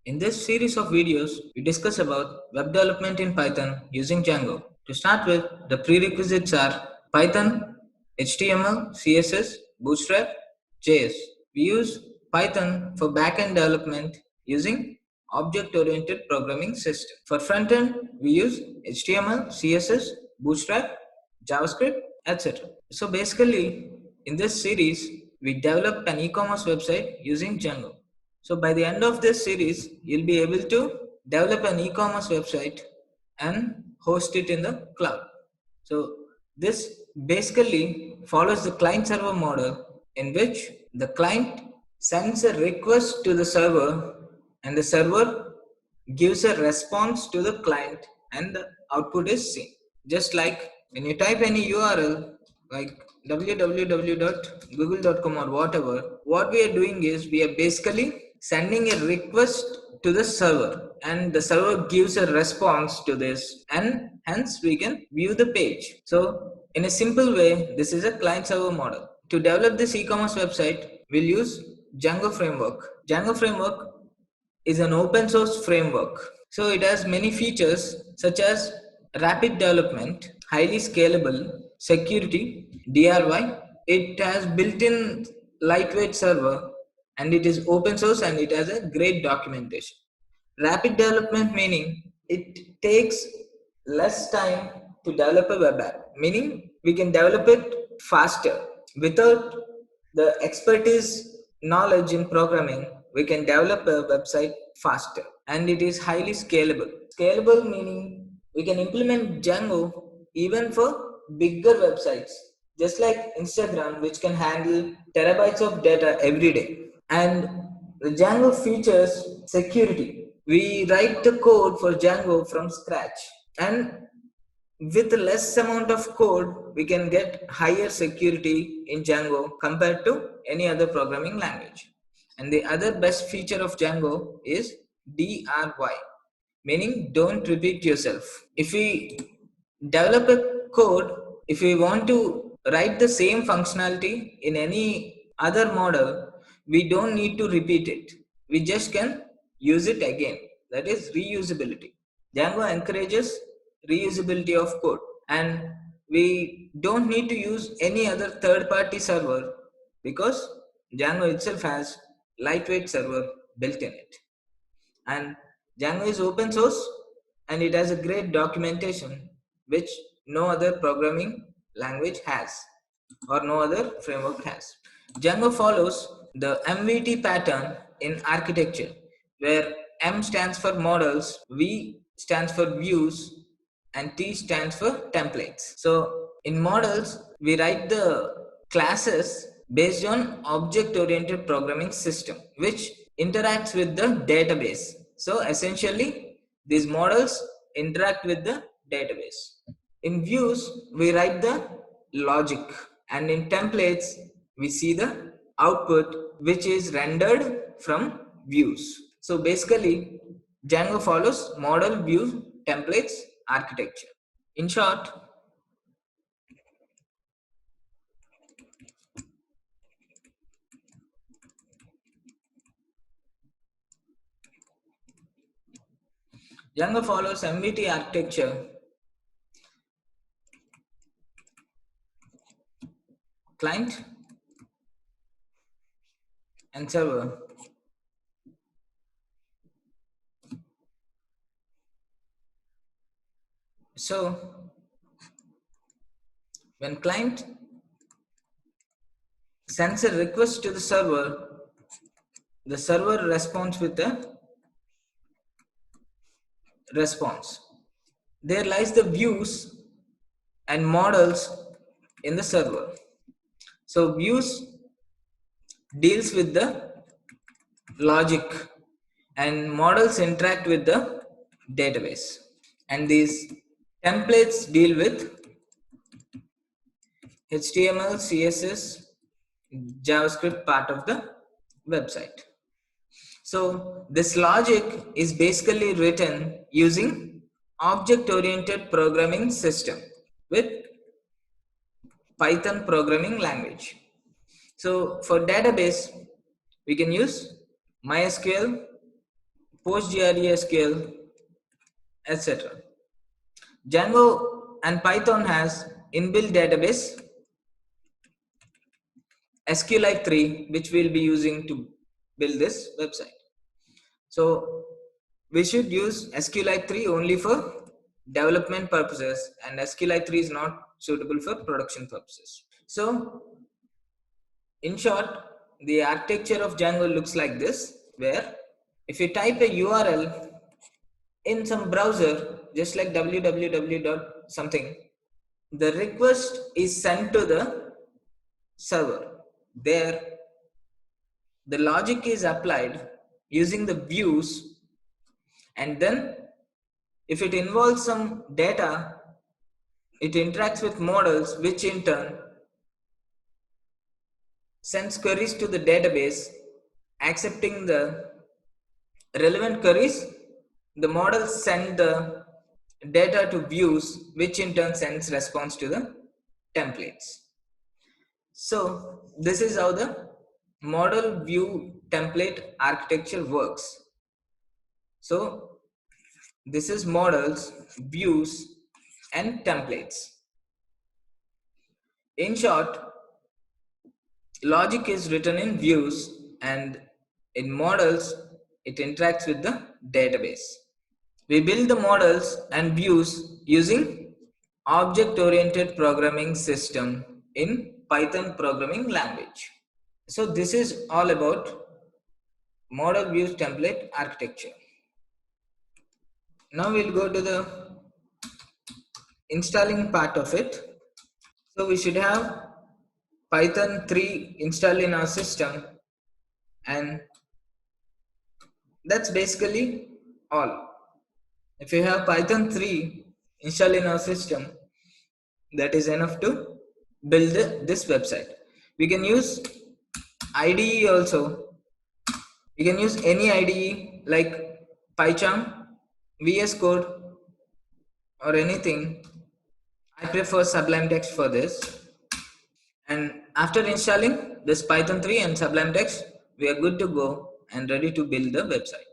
In this series of videos, we discuss about web development in Python using Django. To start with, the prerequisites are Python, HTML, CSS, Bootstrap, JS. We use Python for backend development using object-oriented programming system. For frontend, we use HTML, CSS, Bootstrap, JavaScript, etc. So basically, in this series, we developed an e-commerce website using Django. So by the end of this series, you'll be able to develop an e-commerce website and host it in the cloud. So this basically follows the client server model in which the client sends a request to the server and the server gives a response to the client and the output is seen. Just like when you type any URL like www.google.com or whatever, what we are doing is we are basically sending a request to the server and the server gives a response to this and hence we can view the page. So in a simple way, this is a client server model. To develop this e-commerce website, we'll use Django framework. Django framework is an open source framework. So it has many features such as rapid development, highly scalable, security, DRY. It has built-in lightweight server and it is open source and it has a great documentation. Rapid development meaning it takes less time to develop a web app, meaning we can develop it faster without the expertise knowledge in programming. We can develop a website faster and it is highly scalable. Scalable meaning we can implement Django even for bigger websites, just like Instagram, which can handle terabytes of data every day. And the Django features security. We write the code for Django from scratch, and with less amount of code, we can get higher security in Django compared to any other programming language. And the other best feature of Django is DRY, meaning don't repeat yourself. If we develop a code, if we want to write the same functionality in any other model, we don't need to repeat it. We just can use it again. That is reusability. Django encourages reusability of code and we don't need to use any other third-party server because Django itself has lightweight server built in it. And Django is open source and it has a great documentation which no other programming language has or no other framework has. Django follows the MVT pattern in architecture where M stands for models, V stands for views and T stands for templates. So in models, we write the classes based on object-oriented programming system, which interacts with the database. So essentially, these models interact with the database. In views, we write the logic, and in templates, we see the output, which is rendered from views. So basically, Django follows model, view, templates, architecture. In short, Django follows MVT architecture, client and server. So when client sends a request to the server responds with a response. There lies the views and models in the server. So views deals with the logic and models interact with the database. And these templates deal with HTML, CSS, JavaScript part of the website. So this logic is basically written using object-oriented programming system with Python programming language. So for database, we can use MySQL, PostgreSQL, etc. Django and Python has inbuilt database SQLite 3, which we'll be using to build this website. So we should use SQLite 3 only for development purposes, and SQLite 3 is not suitable for production purposes. So in short, the architecture of Django looks like this, where if you type a URL in some browser, just like www dot something, the request is sent to the server. There, the logic is applied using the views, and then if it involves some data, it interacts with models, which in turn sends queries to the database. Accepting the relevant queries, the models send the data to views, which in turn sends response to the templates. So this is how the model view template architecture works. So this is models, views, and templates. In short, logic is written in views, and in models it interacts with the database. We build the models and views using object-oriented programming system in Python programming language. So this is all about model views template architecture. Now we'll go to the installing part of it. So we should have Python 3 installed in our system, and that's basically all. If you have Python 3 installed in our system, that is enough to build this website. We can use IDE also. You can use any IDE like PyCharm, VS Code, or anything. I prefer Sublime Text for this. And after installing this Python 3 and Sublime Text, we are good to go and ready to build the website.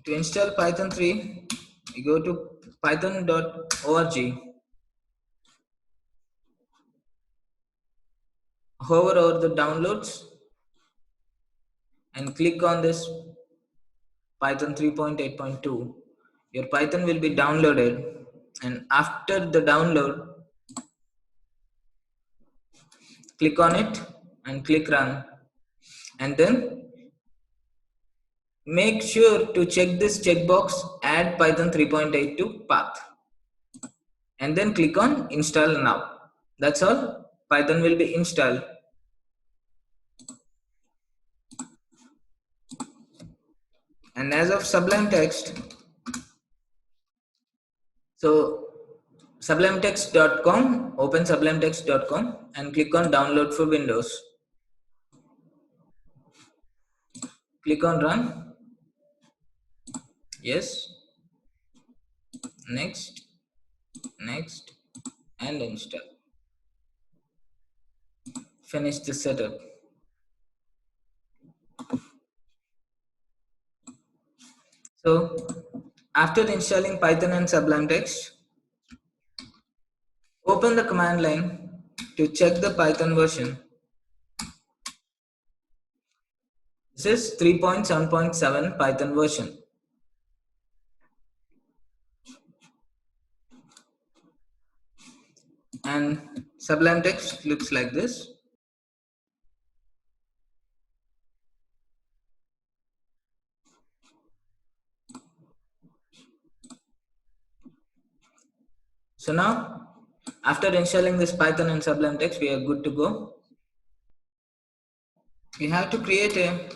To install Python 3, you go to python.org, hover over the downloads, and click on this Python 3.8.2. Your Python will be downloaded, and after the download, click on it and click run, and then make sure to check this checkbox, add Python 3.8 to path, and then click on install now. That's all. Python will be installed. And as of Sublime Text, so sublimetext.com, open sublimetext.com and click on download for Windows. Click on run. Yes. Next, next, and install. Finish the setup. So after installing Python and Sublime Text, open the command line to check the Python version. This is 3.7.7 Python version. And Sublime Text looks like this. So now, after installing this Python and Sublime Text, we are good to go. We have to create a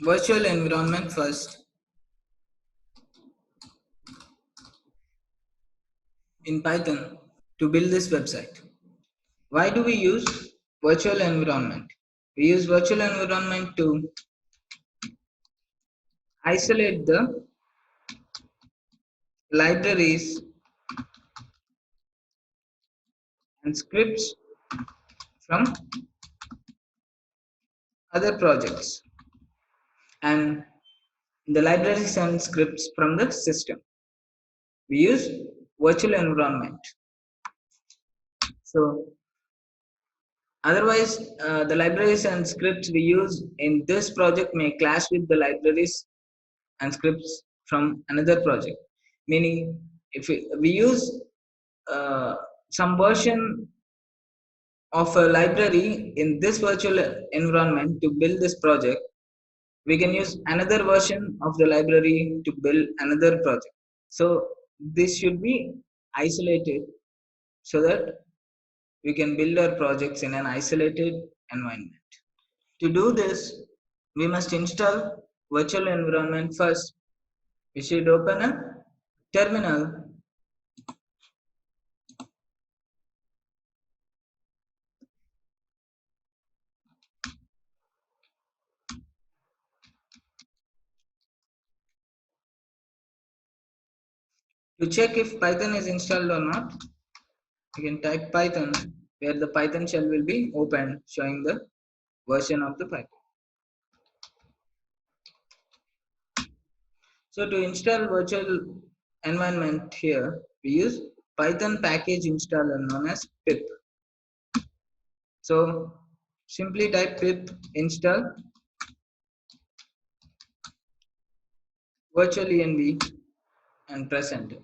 virtual environment first in Python to build this website. Why do we use virtual environment? We use virtual environment to isolate the libraries and scripts from other projects and the libraries and scripts from the system. We use virtual environment. So otherwise, the libraries and scripts we use in this project may clash with the libraries and scripts from another project. Meaning, if we use uh, some version of a library in this virtual environment to build this project, we can use another version of the library to build another project. So this should be isolated so that we can build our projects in an isolated environment. To do this, we must install virtual environment first. We should open a terminal to check if Python is installed or not. You can type Python where the Python shell will be opened showing the version of the Python. So to install virtual environment here, we use Python package installer known as pip. So simply type pip install virtual env and press enter.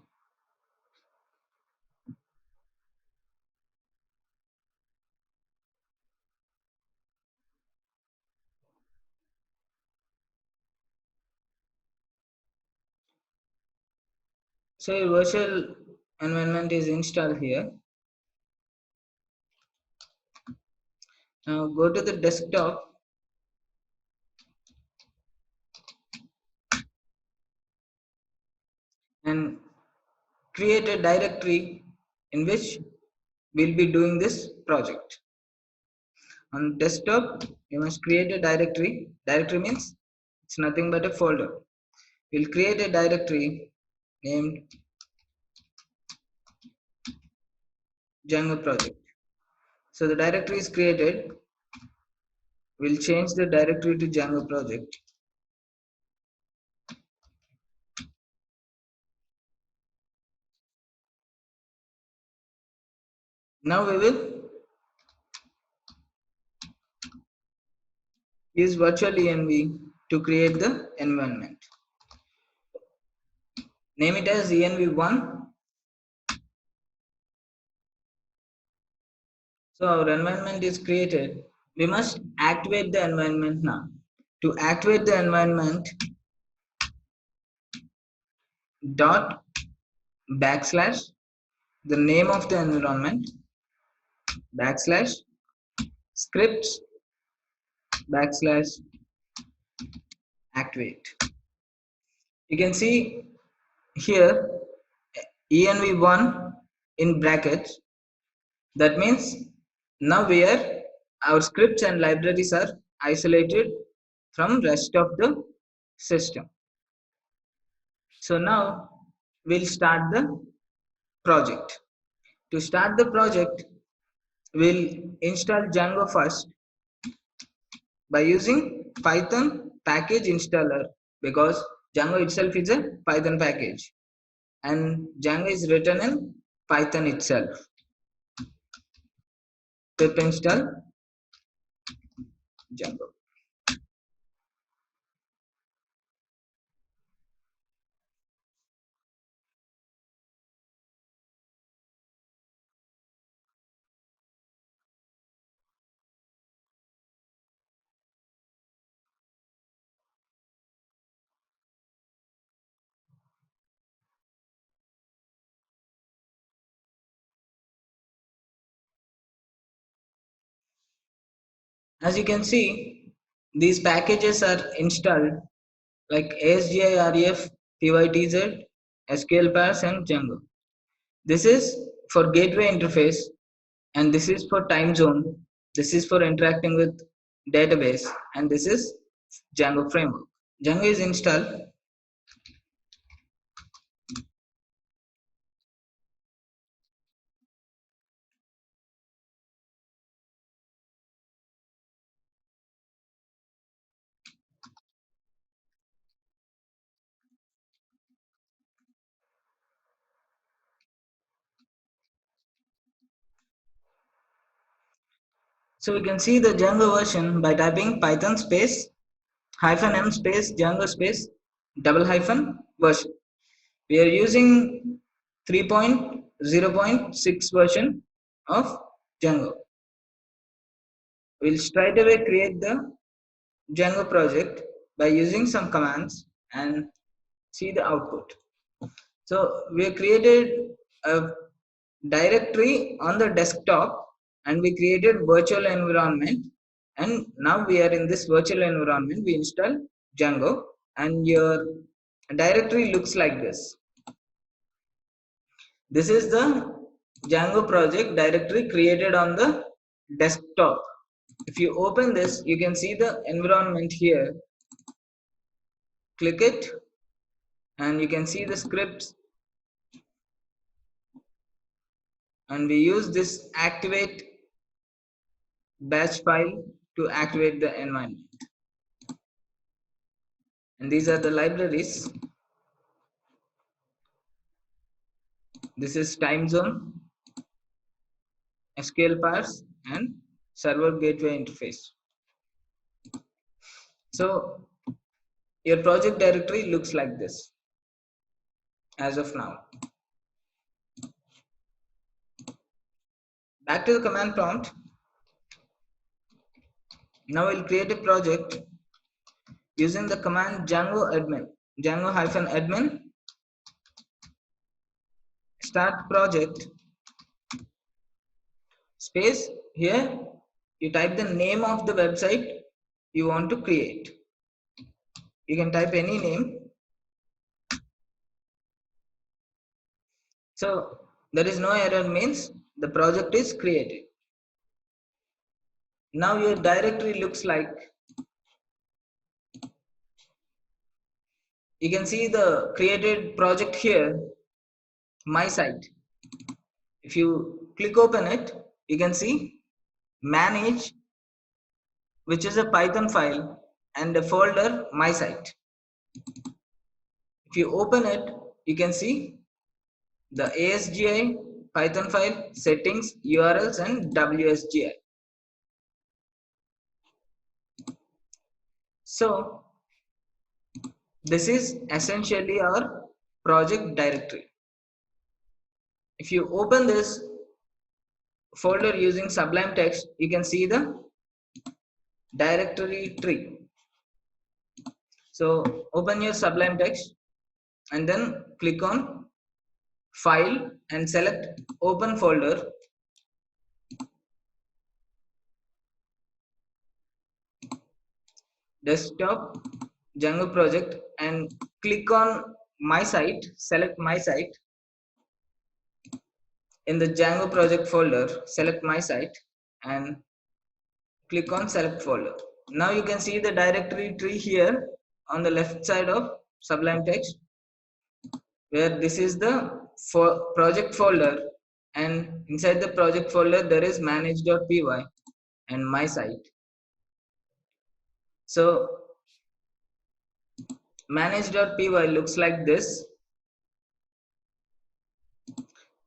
So your virtual environment is installed here. Now go to the desktop and create a directory in which we'll be doing this project. On desktop, you must create a directory. Directory means it's nothing but a folder. We'll create a directory named Django project. So the directory is created. We'll change the directory to Django project. Now we will use virtual env to create the environment. Name it as env1. So our environment is created. We must activate the environment now. To activate the environment, dot backslash the name of the environment backslash scripts backslash activate. You can see here env1 in brackets. That means now where our scripts and libraries are isolated from rest of the system. So now we'll start the project. To start the project, we'll install Django first by using Python package installer because Django itself is a Python package and Django is written in Python itself. Pip install Django. As you can see, these packages are installed like ASGI, PYTZ, SQL Pairs and Django. This is for gateway interface and this is for time zone. This is for interacting with database and this is Django framework. Django is installed. So we can see the Django version by typing Python space -m space Django space double hyphen version. We are using 3.0.6 version of Django. We'll straight away create the Django project by using some commands and see the output. So we created a directory on the desktop and we created virtual environment, and now we are in this virtual environment. We install Django and your directory looks like this. This is the Django project directory created on the desktop. If you open this, you can see the environment here. Click it and you can see the scripts, and we use this activate batch file to activate the environment. And these are the libraries. This is time zone, SQL parse, and server gateway interface. So your project directory looks like this as of now. Back to the command prompt. Now we'll create a project using the command Django admin, Django-admin start project space. Here you type the name of the website you want to create. You can type any name. So there is no error, means the project is created. Now your directory looks like, you can see the created project here, my site. If you click open it, you can see manage, which is a Python file, and the folder my site. If you open it, you can see the ASGI Python file, settings, URLs, and WSGI. So this is essentially our project directory. If you open this folder using Sublime Text, you can see the directory tree. So open your Sublime Text and then click on File and select Open Folder. Desktop Django project, and click on My Site. Select My Site. In the Django project folder, select My Site and click on Select Folder. Now you can see the directory tree here on the left side of Sublime Text, where this is the project folder, and inside the project folder there is manage.py and My Site. So manage.py looks like this.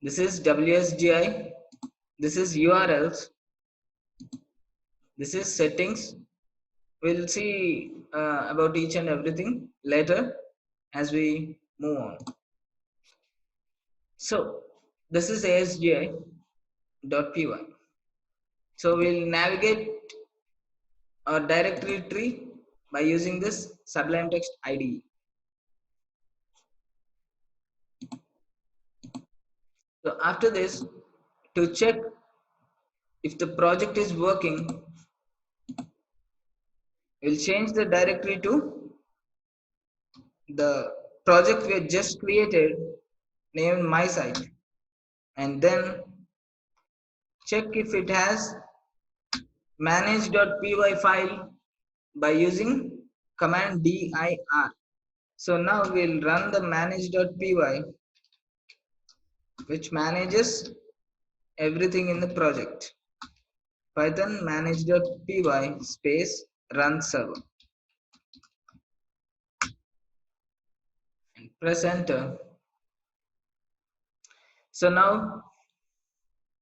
This is WSGI, this is URLs, this is settings. We'll see about each and everything later as we move on. So this is ASGI.py. So we'll navigate our directory tree by using this Sublime Text IDE. So after this, to check if the project is working, we'll change the directory to the project we just created, named My Site, and then check if it has manage.py file by using command dir. So now we'll run the manage.py, which manages everything in the project. Python manage.py space run server, and press enter. So now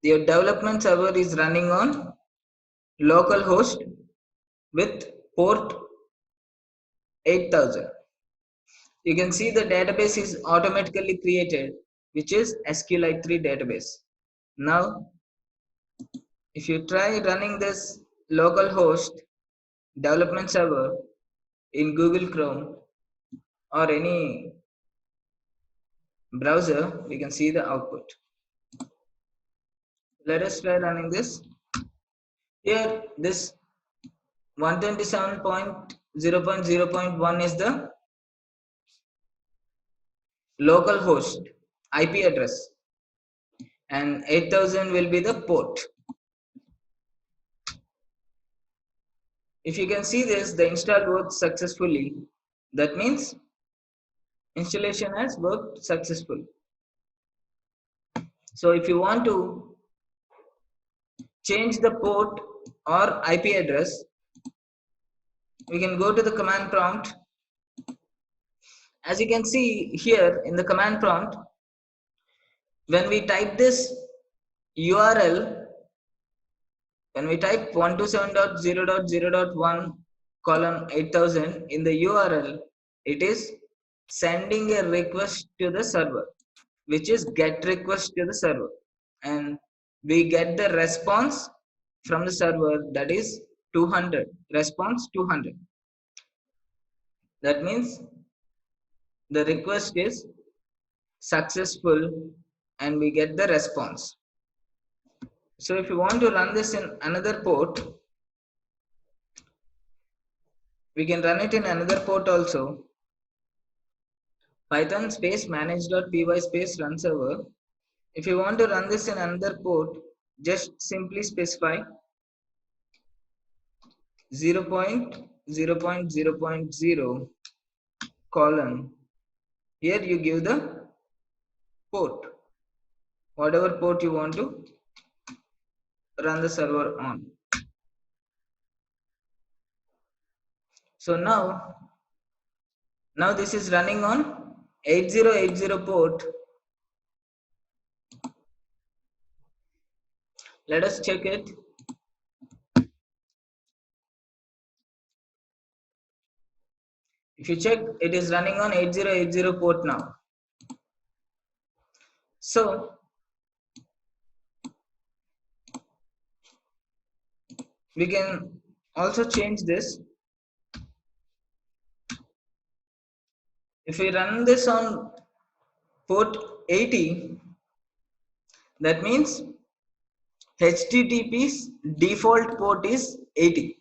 your development server is running on localhost with port 8000. You can see the database is automatically created, which is SQLite 3 database. Now, if you try running this localhost development server in Google Chrome or any browser, we can see the output. Let us try running this. Here, this 127.0.0.1 is the localhost IP address, and 8000 will be the port. If you can see this, the install worked successfully. That means installation has worked successfully. So if you want to change the port or IP address, we can go to the command prompt. As you can see here in the command prompt, when we type this URL, when we type 127.0.0.1 colon 8000 in the URL, it is sending a request to the server, which is get request to the server, and we get the response from the server, that is 200, response 200. That means the request is successful and we get the response. So if you want to run this in another port, we can run it in another port also. Python space manage.py space run server. If you want to run this in another port, just simply specify 0.0.0.0 colon. Here you give the port, whatever port you want to run the server on. So now this is running on 8080 port. Let us check it. If you check, it is running on 8080 port now. So we can also change this. If we run this on port 80, that means HTTP's default port is 80.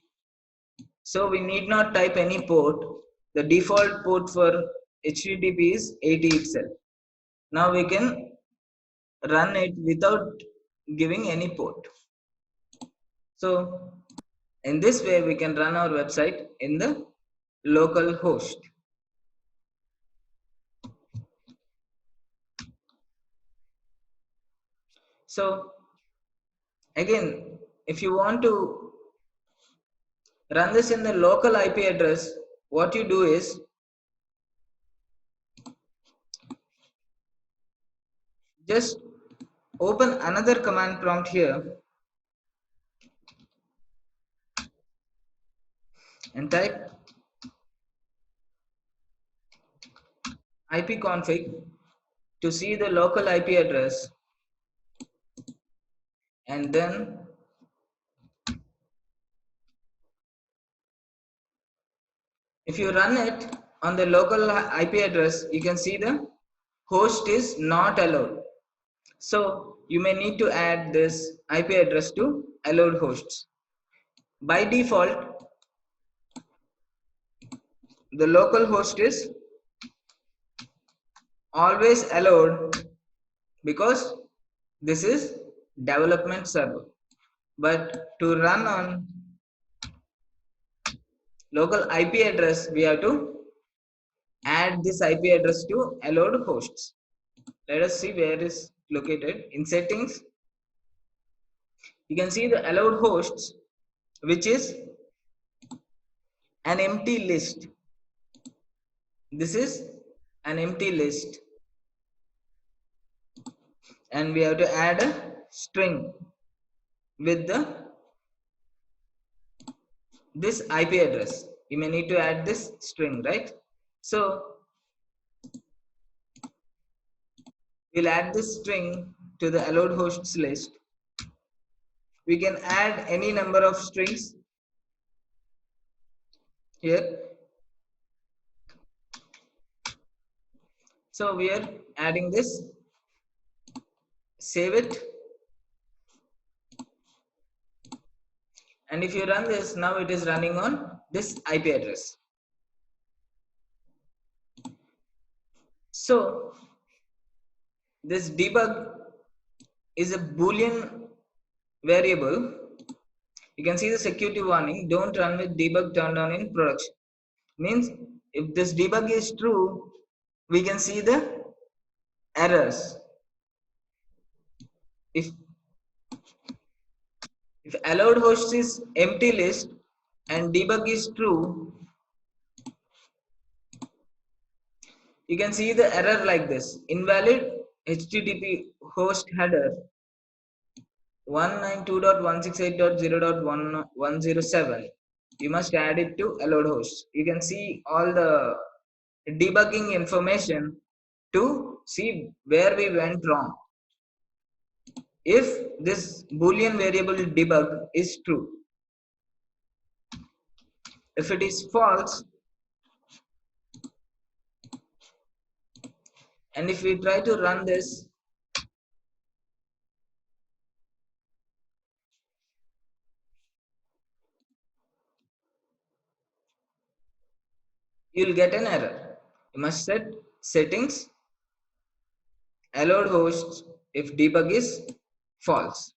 So we need not type any port. The default port for HTTP is 80 itself. Now we can run it without giving any port. So in this way we can run our website in the local host. So again, if you want to run this in the local IP address, what you do is just open another command prompt here and type ipconfig to see the local IP address, and then if you run it on the local IP address, you can see the host is not allowed. So you may need to add this IP address to allowed hosts. By default, the local host is always allowed because this is development server. But to run on local IP address, we have to add this IP address to allowed hosts. Let us see where it is located. In settings, you can see the allowed hosts, which is an empty list. This is an empty list, and we have to add a string with the this IP address. We may need to add this string, right? So we'll add this string to the allowed hosts list. We can add any number of strings here. So we are adding this, save it, and if you run this, now it is running on this IP address. So this debug is a boolean variable. You can see the security warning, don't run with debug turned on in production. Means if this debug is true, we can see the errors. If allowed host is empty list and debug is true, you can see the error like this: invalid HTTP host header 192.168.0.107. You must add it to allowed host. You can see all the debugging information to see where we went wrong. If this boolean variable debug is true, if it is false, and if we try to run this, you will get an error. You must set settings allowed hosts if debug is false.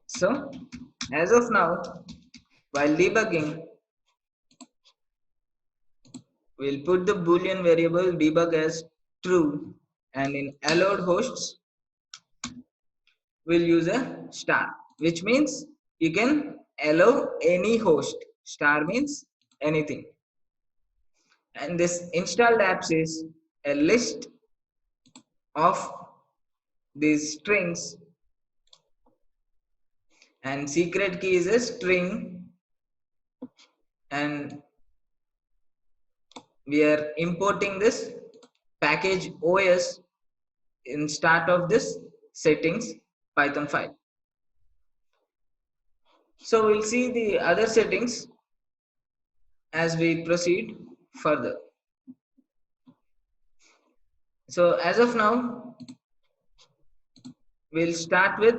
So as of now, while debugging, we'll put the boolean variable debug as true, and in allowed hosts we'll use a star, which means you can allow any host. Star means anything. And this installed apps is a list of these strings, and secret key is a string, and we are importing this package OS in start of this settings Python file. So we'll see the other settings as we proceed further. So as of now, we'll start with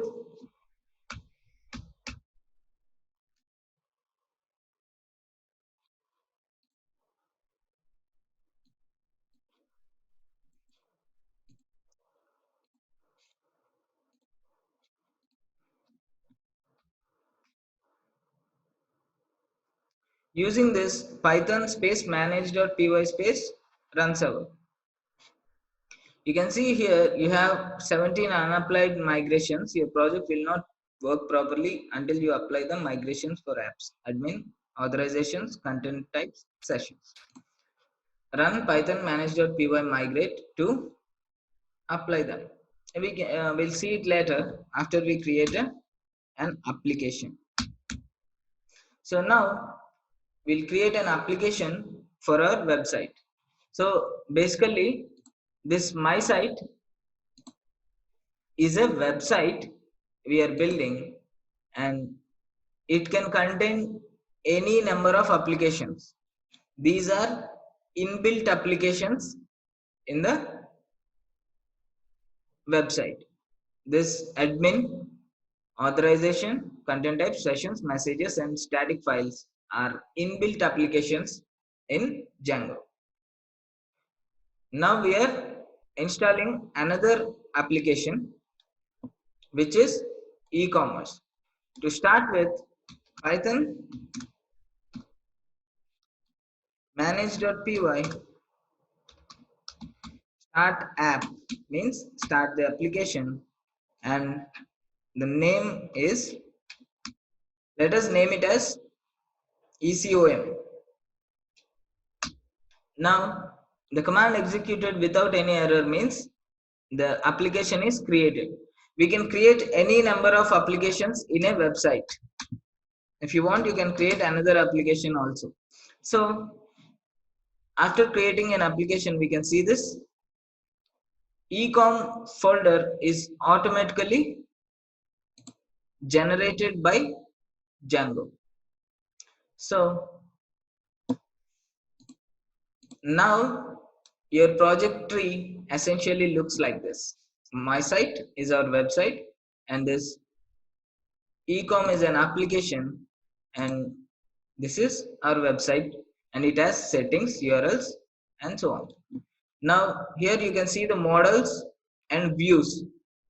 using this Python space manage.py space run server. You can see here you have 17 unapplied migrations. Your project will not work properly until you apply the migrations for apps, admin, authorizations, content types, sessions. Run Python manage.py migrate to apply them. We'll see it later after we create an application. So now we'll create an application for our website. So basically, this my site is a website we are building, and it can contain any number of applications. These are inbuilt applications in the website. This admin, authorization, content types, sessions, messages, and static files are inbuilt applications in Django. Now we are installing another application, which is e-commerce. To start with, Python manage.py start app means start the application, and the name is, let us name it as ECOM. Now the command executed without any error means the application is created. We can create any number of applications in a website. If you want, you can create another application also. So after creating an application, we can see this ecom folder is automatically generated by Django. So now your project tree essentially looks like this. My site is our website, and this ecom is an application, and this is our website, and it has settings, URLs, and so on. Now here you can see the models and views.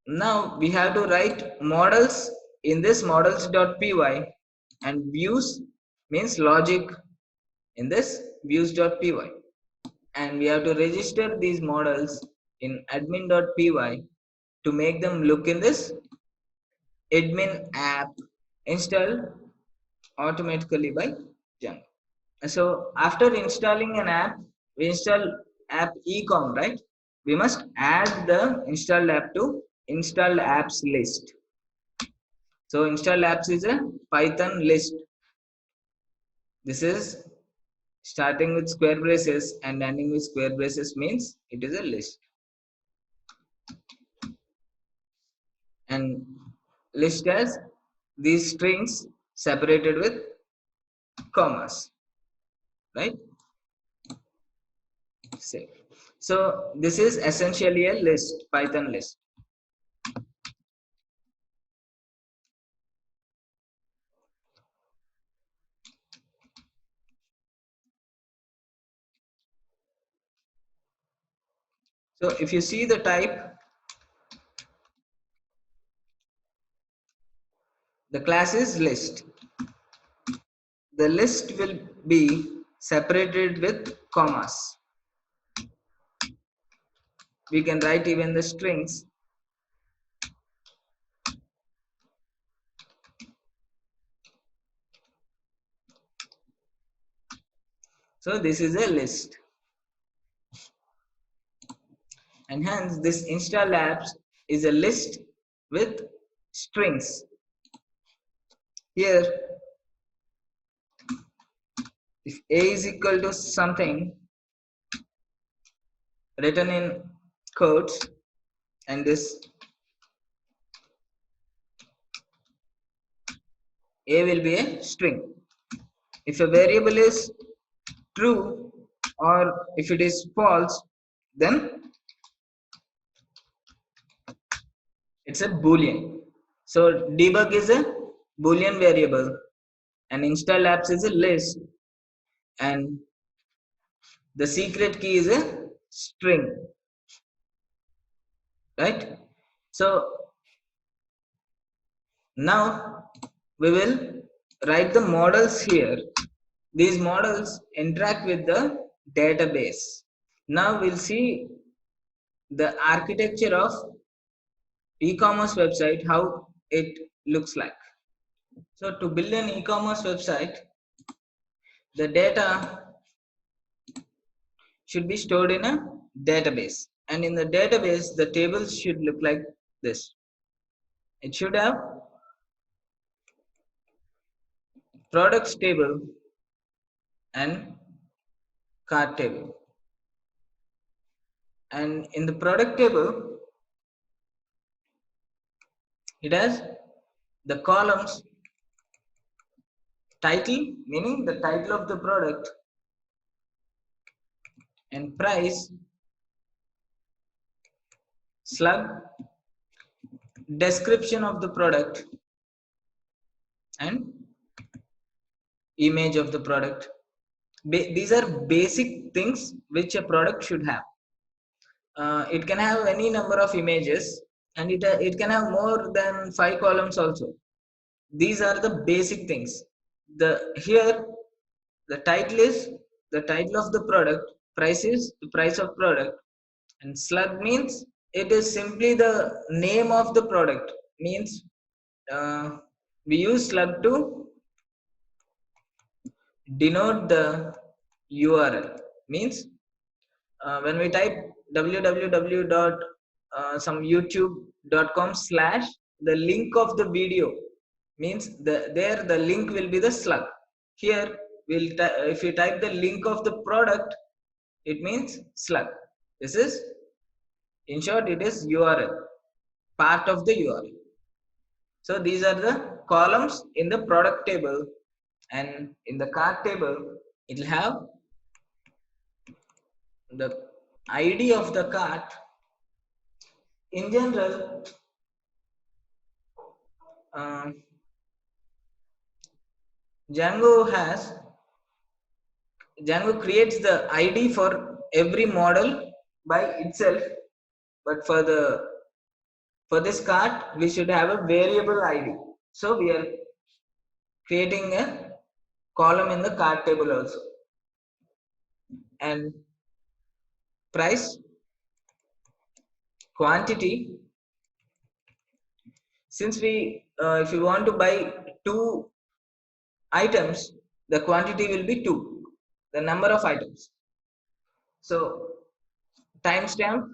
Now we have to write models in this models.py, and views means logic in this views.py, and we have to register these models in admin.py to make them look in this admin app installed automatically by Django. So after installing an app, we install app ecom, right? We must add the installed app to installed apps list. So installed apps is a Python list. This is starting with square braces and ending with square braces means it is a list. And list has these strings separated with commas, right? Save. So this is essentially a list, Python list. So if you see the type, the class is list. The list will be separated with commas. We can write even the strings. So this is a list. And hence this install apps is a list with strings. Here, if a is equal to something written in quotes, and this a will be a string. If a variable is true or if it is false, then it's a boolean. So debug is a boolean variable, and install apps is a list, and the secret key is a string, right? So now we will write the models here. These models interact with the database. Now we'll see the architecture of e-commerce website, how it looks like. So to build an e-commerce website, the data should be stored in a database, and in the database the tables should look like this. It should have products table and cart table, and in the product table it has the columns title, meaning the title of the product, and price, slug, description of the product, and image of the product. These are basic things which a product should have. It can have any number of images, and it can have more than 5 columns also. These are the basic things. Here the title is the title of the product, price is the price of product, and slug means it is simply the name of the product. Means we use slug to denote the URL. Means when we type www some youtube.com/ the link of the video means there the link will be the slug. Here if you type the link of the product, it means slug. This is, in short, it is URL, part of the URL. So these are the columns in the product table, and in the cart table it will have the ID of the cart. In general, um, Django creates the ID for every model by itself, but for this cart we should have a variable ID. So we are creating a column in the cart table also, and price, quantity. Since if you want to buy 2 items, the quantity will be 2, the number of items. So timestamp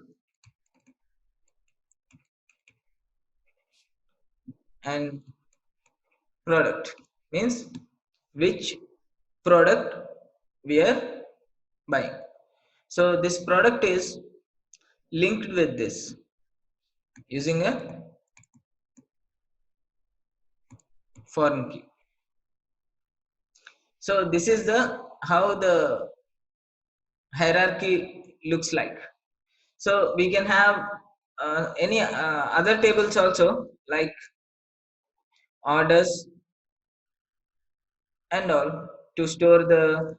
and product means which product we are buying. So this product is linked with this using a foreign key. So this is the how the hierarchy looks like. So we can have any other tables also, like orders and all, to store the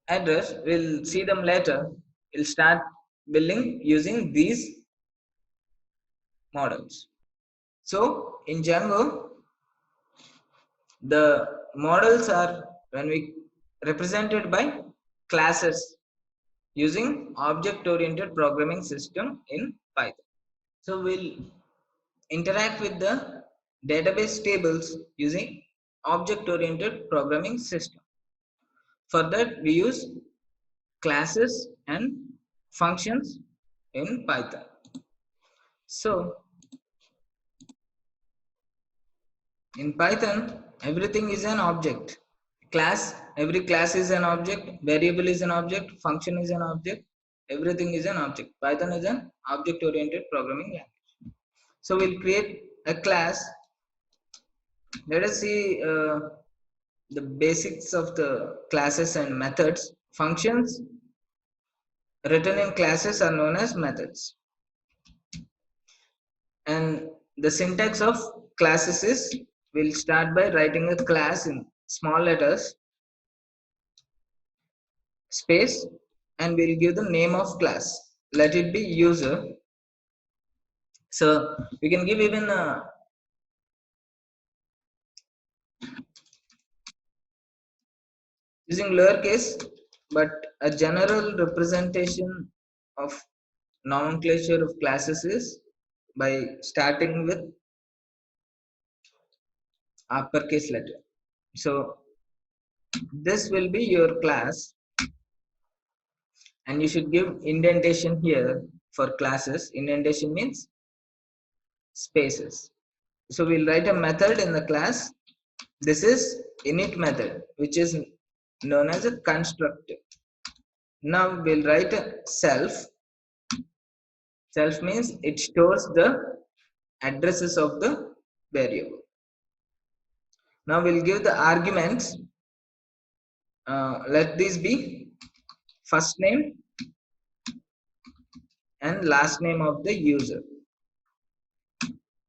address. We'll see them later. We'll start building using these models. So in Django, the models are when we represented by classes using object-oriented programming system in Python. So we'll interact with the database tables using object-oriented programming system. For that, we use classes and functions in Python. So in Python, everything is an object. Every class is an object, variable is an object, function is an object, everything is an object. Python is an object-oriented programming language. So we'll create a class. Let us see the basics of the classes and methods. Functions written in classes are known as methods. And the syntax of classes is, we'll start by writing a class in small letters, space, and we'll give the name of class. Let it be user. So we can give even using lowercase, but a general representation of nomenclature of classes is by starting with uppercase letter. So this will be your class, and you should give indentation here for classes. Indentation means spaces. So we'll write a method in the class. This is init method, which is known as a constructor. Now we'll write a self. Self means it stores the addresses of the variable. Now we'll give the arguments. Let these be first name and last name of the user.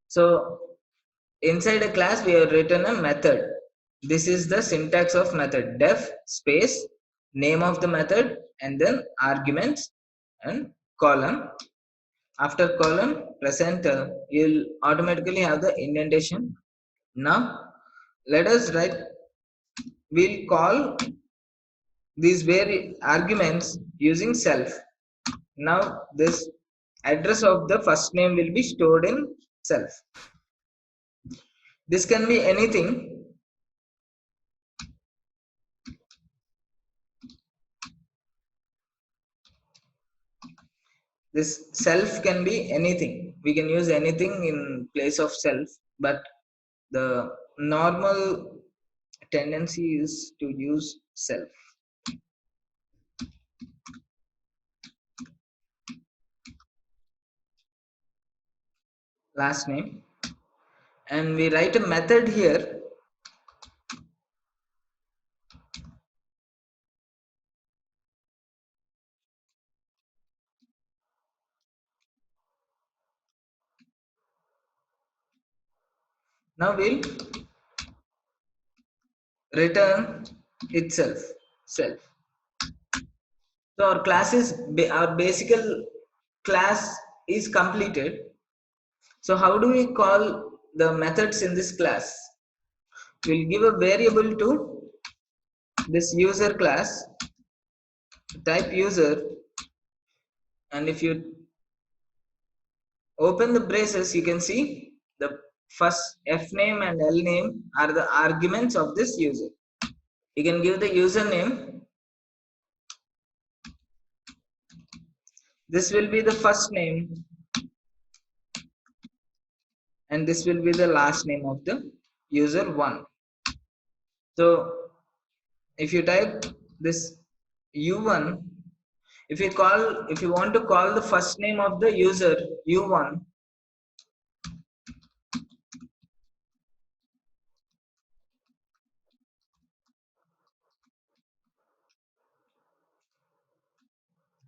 So inside a class we have written a method. This is the syntax of method: def space name of the method and then arguments and colon. After colon press enter, you'll automatically have the indentation. Now let us write, we'll call these very arguments using self. Now this address of the first name will be stored in self. This can be anything. This self can be anything. We can use anything in place of self, but the normal tendency is to use self last name, and we write a method here. Now we'll return itself self. So our class is our basic class is completed. So how do we call the methods in this class? We'll give a variable to this user class, type user, and if you open the braces, you can see the first f name and l name are the arguments of this user. You can give the username. This will be the first name, and this will be the last name of the user 1. So if you type this u1, if you want to call the first name of the user u1,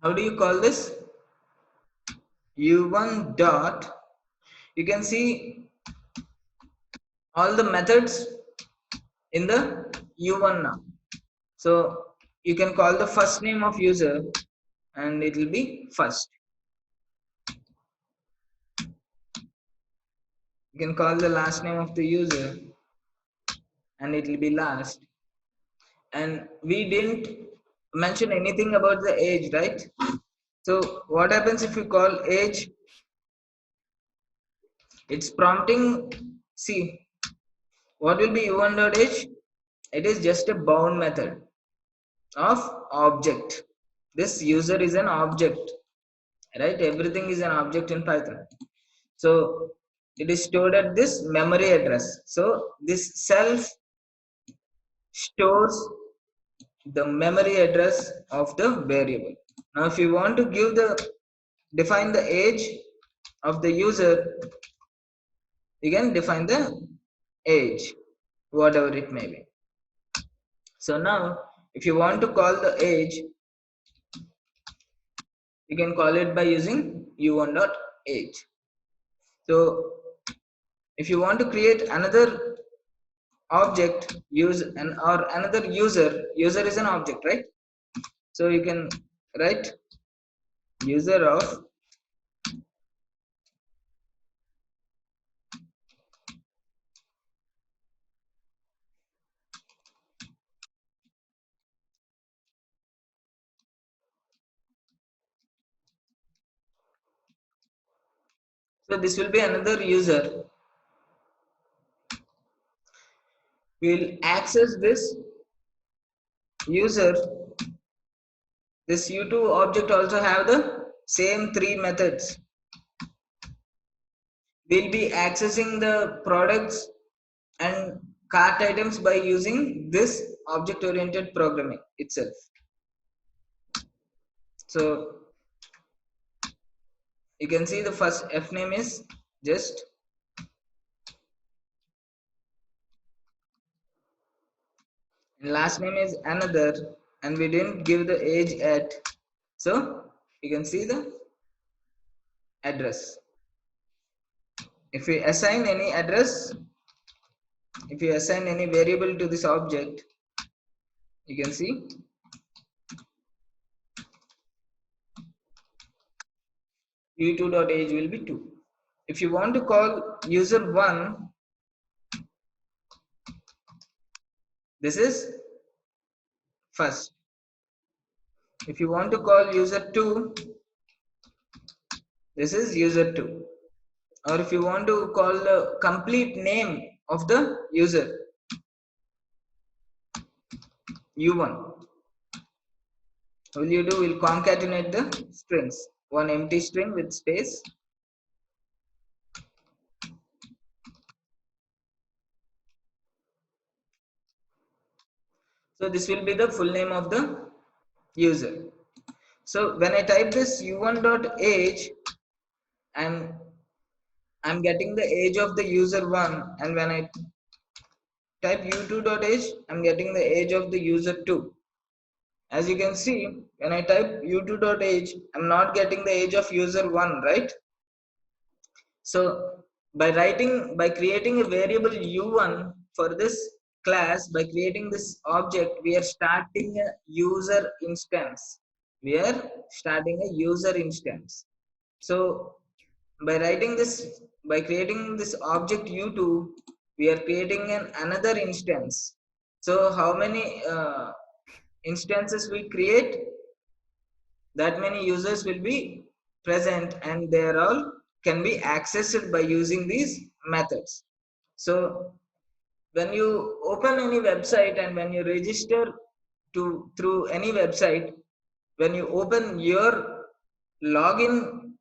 how do you call this? u1 dot, you can see all the methods in the u1 now. So you can call the first name of user and it will be first. You can call the last name of the user and it will be last. And we didn't mention anything about the age, right? So what happens if you call age? It's prompting. See, what will be u1.age? It is just a bound method of object. This user is an object, right? Everything is an object in Python. So it is stored at this memory address. So this self stores the memory address of the variable. Now if you want to define the age of the user, you can define the age, whatever it may be. So now if you want to call the age, you can call it by using u1.age. So if you want to create another object or another user is an object, right? So you can write user of so this will be another user. We'll access this user. This u2 object also have the same 3 methods. We'll be accessing the products and cart items by using this object oriented programming itself. So you can see the first f name is just and last name is another, and we didn't give the age at, so you can see the address. If we assign any address, if you assign any variable to this object, you can see u2.age will be 2. If you want to call user 1, this is first. If you want to call user 2, this is user 2. Or if you want to call the complete name of the user u1, what will you do? Will concatenate the strings, one empty string with space, So this will be the full name of the user. So when I type this u1.age, I'm getting the age of the user 1, and when I type u2.age, I'm getting the age of the user 2. As you can see, when I type u2.age, I'm not getting the age of user 1, right? So by creating a variable u1 for this class, by creating this object, we are starting a user instance. We are starting a user instance. So by writing this, by creating this object u2, we are creating another instance. So how many instances we create, that many users will be present, and they are all can be accessed by using these methods. So when you open any website and when you register to through any website, when you open your login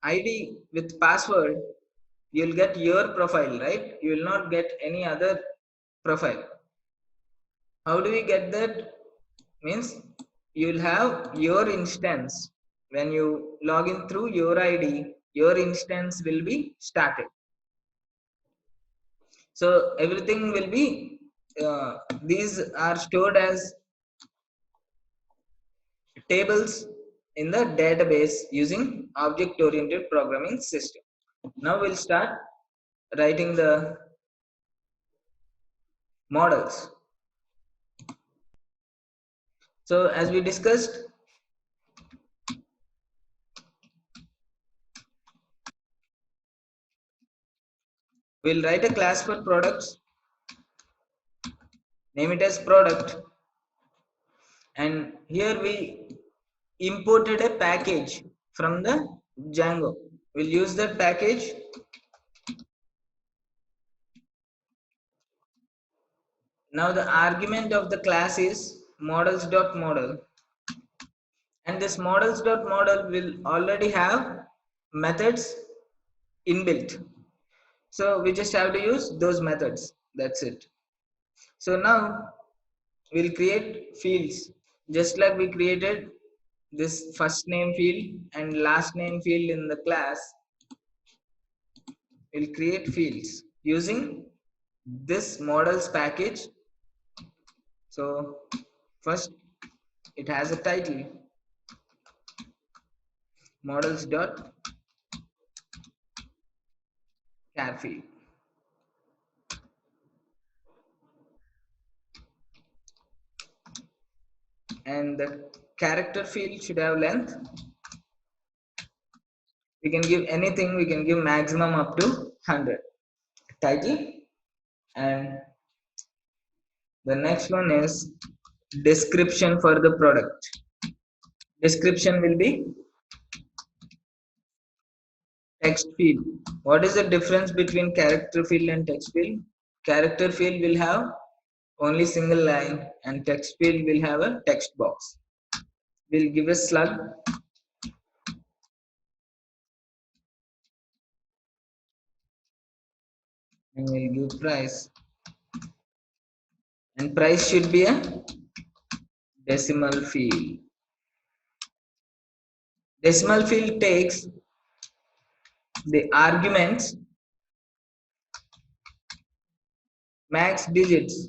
id with password, you'll get your profile, right? You will not get any other profile. How do we get that? Means you'll have your instance. When you log in through your id, your instance will be started. So everything will be these are stored as tables in the database using object oriented programming system. Now we'll start writing the models. So as we discussed, we'll write a class for products, name it as product, and here we imported a package from the Django. We'll use that package. Now the argument of the class is models.model, and this models.model will already have methods inbuilt. So we just have to use those methods. That's it. So now we'll create fields just like we created this first name field and last name field in the class. We'll create fields using this models package. So first it has a title, models dot char field, and the character field should have length. We can give anything, we can give maximum up to 100. Title, and the next one is description for the product. Description will be text field. What is the difference between character field and text field? Character field will have only single line, and text field will have a text box. We'll give a slug, and we'll give price, and price should be a decimal field. Decimal field takes the arguments max digits,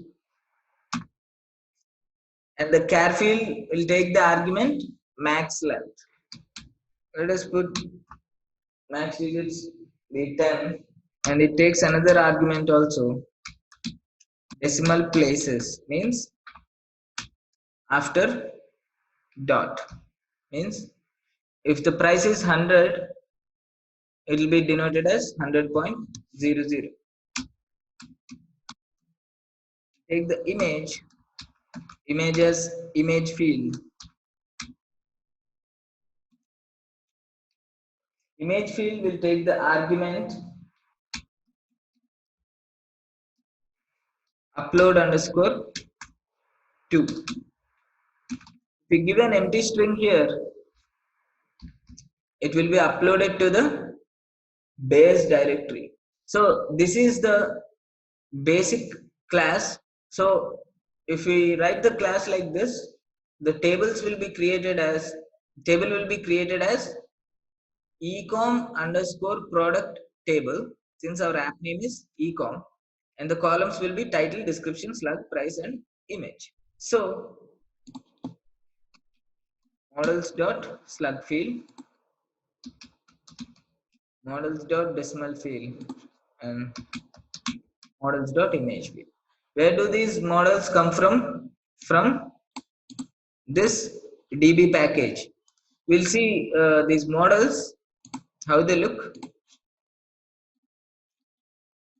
and the char field will take the argument max length. Let us put max digits be 10, and it takes another argument also, decimal places, means after dot, means if the price is 100, it will be denoted as 100.00. Take the image as image field. Image field will take the argument upload underscore 2. If we give an empty string here, it will be uploaded to the base directory. So this is the basic class. So if we write the class like this, the tables will be created as ecom underscore product table, since our app name is ecom, and the columns will be title, description, slug, price, and image. So models dot slug field, models dot decimal field, and models dot image field. Where do these models come from? From this db package. We'll see these models, how they look.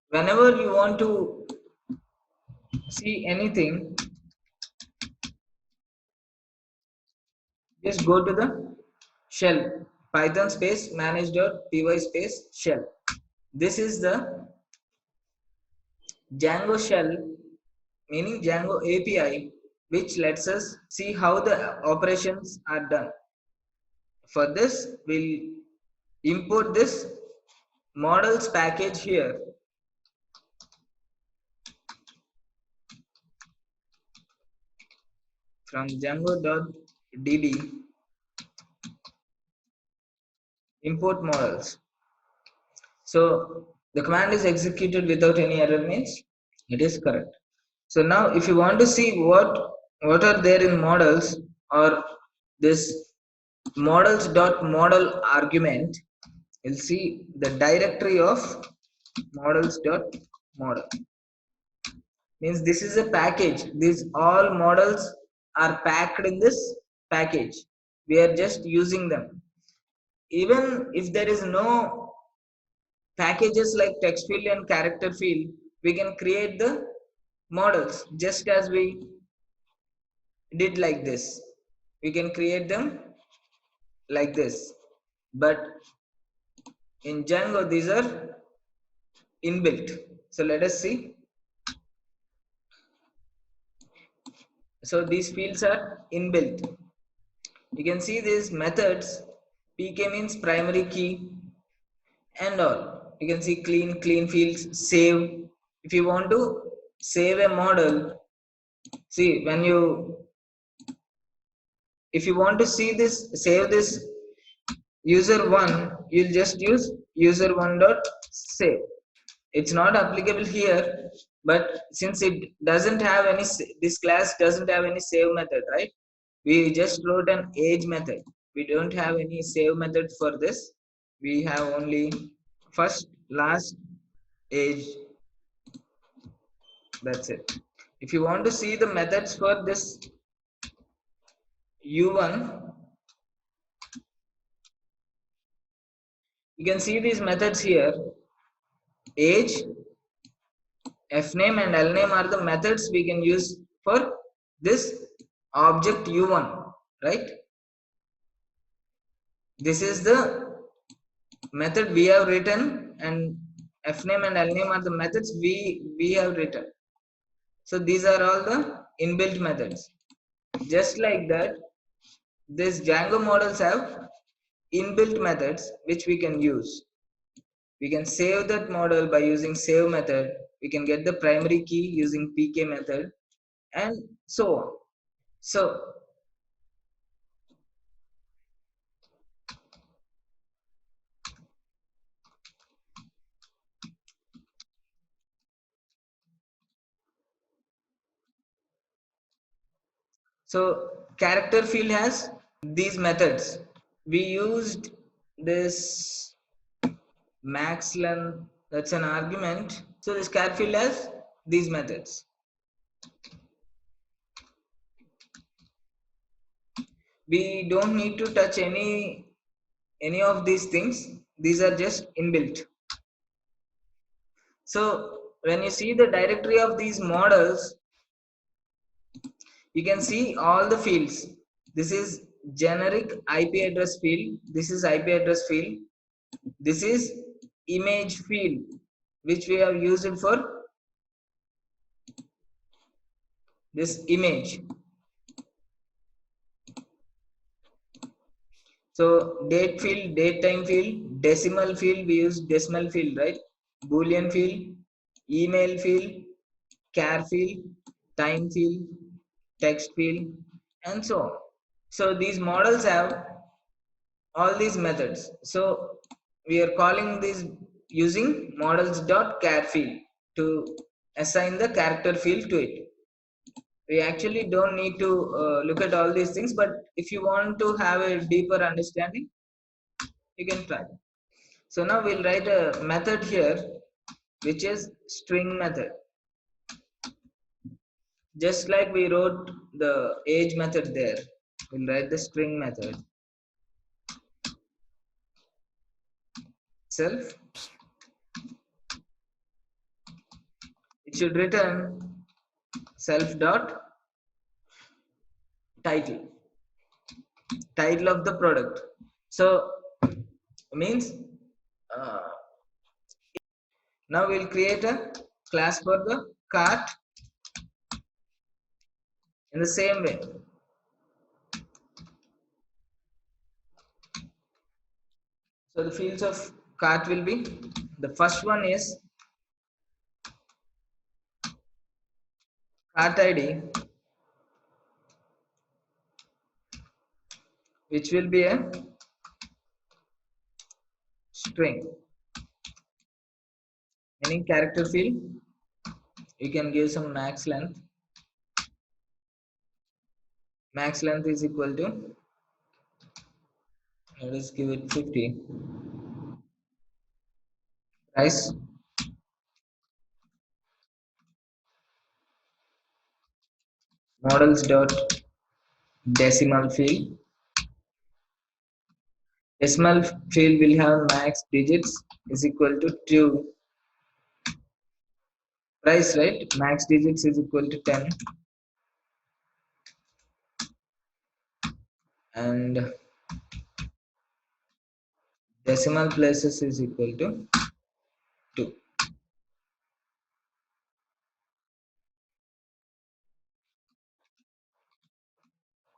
Whenever you want to see anything, just go to the shell, python space manage.py space shell. This is the Django shell, meaning Django API, which lets us see how the operations are done. For this, we'll import this models package here. From django.db, import models. So the command is executed without any error, means it is correct. So now if you want to see what are there in models, or this models.model argument, you'll see the directory of models.model. Means this is a package. These all models are packed in this package. We are just using them. Even if there is no packages like text field and character field, we can create the models just as we did like this. We can create them like this, but in Django these are inbuilt. So let us see. So these fields are inbuilt. You can see these methods. pk means primary key and all. You can see clean fields, save. If you want to save a model, see, if you want to see this, save this user1, you'll just use user1 dot save. It's not applicable here, but since it doesn't have any, this class doesn't have any save method, right? We just wrote an age method. We don't have any save method for this. We have only first, last, age. That's it. If you want to see the methods for this u1, you can see these methods here. Age, fname, and lname are the methods we can use for this object u1, right? This is the method we have written, and fname and lname are the methods we have written. So these are all the inbuilt methods. Just like that, these Django models have inbuilt methods which we can use. We can save that model by using save method. We can get the primary key using pk method, and so on. So character field has these methods. We used this max length, that's an argument. So this char field has these methods. We don't need to touch any of these things. These are just inbuilt. So when you see the directory of these models, you can see all the fields. This is generic IP address field. This is IP address field. This is image field, which we have used for this image. So date field, date time field, decimal field, we use decimal field, right? Boolean field, email field, char field, time field, text field, and so on. So these models have all these methods. So we are calling these using models.char field to assign the character field to it. We actually don't need to look at all these things, but if you want to have a deeper understanding, you can try. So now we'll write a method here, which is string method. Just like we wrote the age method there, we'll write the string method itself. It should return self dot title of the product. So means uh, now we'll create a class for the cart in the same way. So the fields of cart will be, the first one is cart ID, which will be a string. Any character field, you can give some max length. Max length is equal to, let us give it 50. Price, models dot decimal field. Decimal field will have max digits is equal to 2. Price, right? Max digits is equal to 10. And decimal places is equal to 2.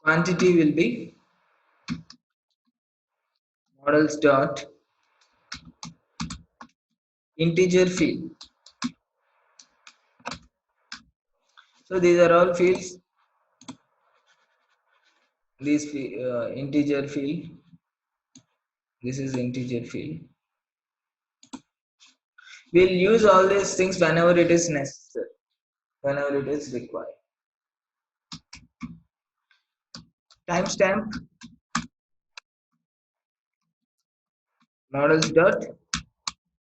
Quantity will be models dot integer field. So these are all fields. This integer field. This is integer field. We'll use all these things whenever it is necessary, whenever it is required. Timestamp, models dot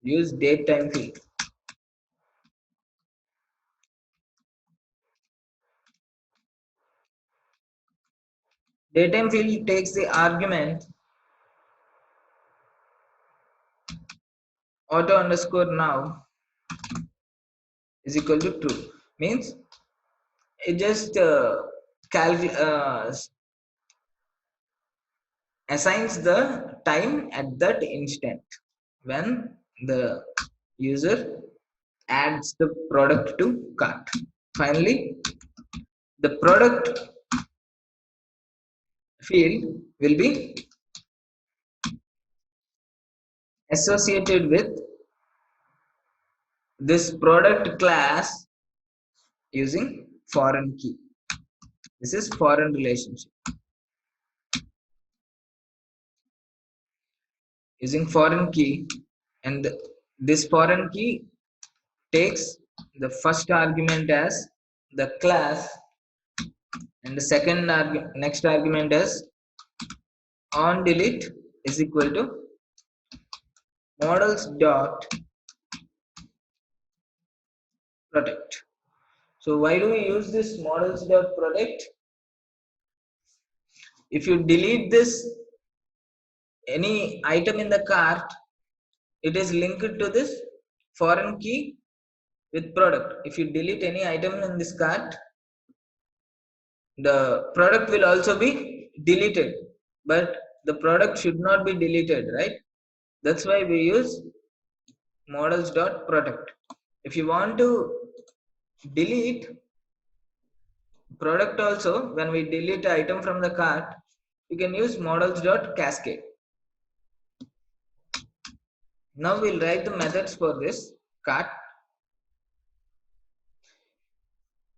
use date time field. Datetime field takes the argument auto underscore now is equal to true. Means it just assigns the time at that instant when the user adds the product to cart. Finally, the product field will be associated with this product class using foreign key. This is foreign relationship. Using foreign key, and this foreign key takes the first argument as the class and the second next argument as on delete is equal to models dot protect. So why do we use this models dot protect? If you delete this any item in the cart, it is linked to this foreign key with product. If you delete any item in this cart, the product will also be deleted, but the product should not be deleted, right? That's why we use models dot protect. If you want to delete product also, when we delete item from the cart, you can use models dot cascade. Now we'll write the methods for this cart.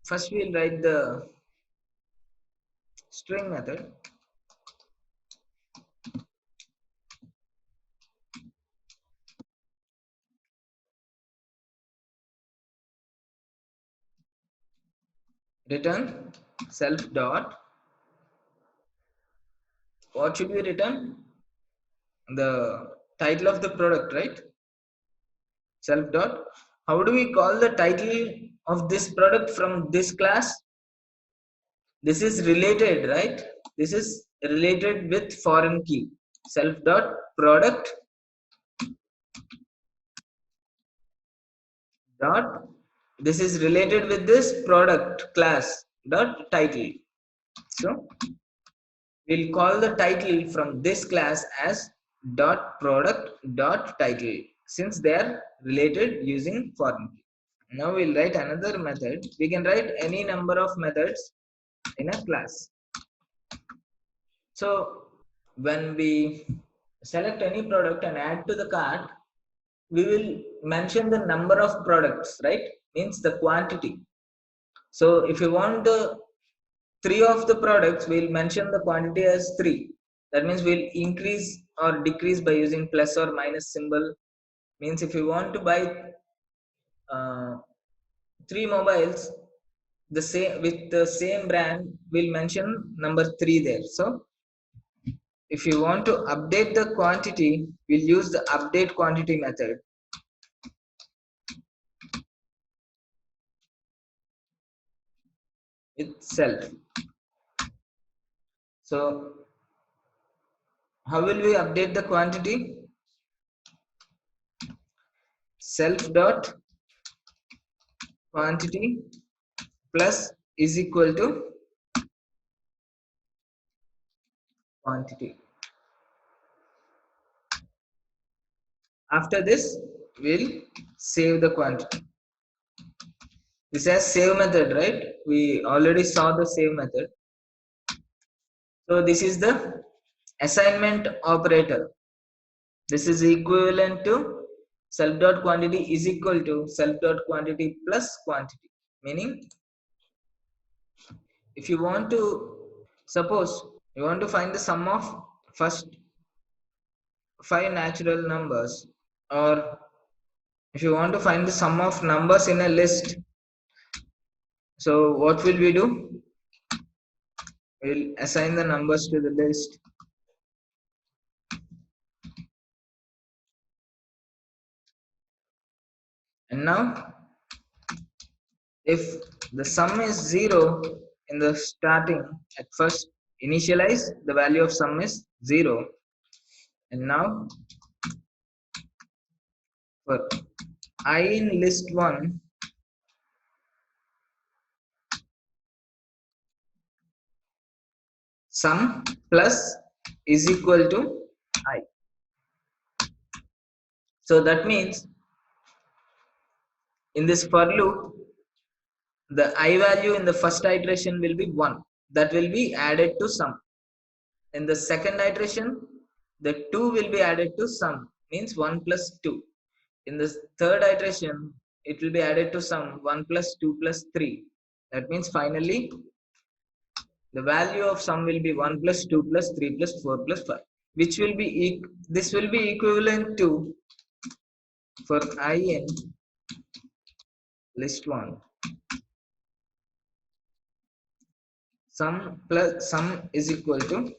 First we'll write the string method. Return self dot. What should we return? The title of the product, right? Self dot. How do we call the title of this product from this class? This is related, right? This is related with foreign key. Self dot product dot. This is related with this product class dot title. So we'll call the title from this class as dot product dot title, since they are related using foreign key. Now we'll write another method. We can write any number of methods in a class. So when we select any product and add to the cart, we will mention the number of products, right? Means the quantity. So if you want the three of the products, we'll mention the quantity as 3. That means we'll increase or decrease by using plus or minus symbol. Means if you want to buy 3 mobiles, the same with the same brand, we'll mention number 3 there. So if you want to update the quantity, we'll use the update quantity method itself. So how will we update the quantity? Self dot quantity plus is equal to quantity. After this, we'll save the quantity. This has save method, right? We already saw the save method. So this is the assignment operator. This is equivalent to self dot quantity is equal to self dot quantity plus quantity. Meaning, if you want to, suppose you want to find the sum of first 5 natural numbers, or if you want to find the sum of numbers in a list, so what will we do? We'll assign the numbers to the list. And now if the sum is 0 in the starting, at first initialize the value of sum is 0, and now for I in list 1, sum plus is equal to I. So that means in this for loop, the I value in the first iteration will be 1. That will be added to sum. In the second iteration, the 2 will be added to sum, means 1 plus 2. In the third iteration, it will be added to sum 1 plus 2 plus 3. That means finally, the value of sum will be 1 plus 2 plus 3 plus 4 plus 5, which will be, this will be equivalent to, for I in list 1, sum plus sum is equal to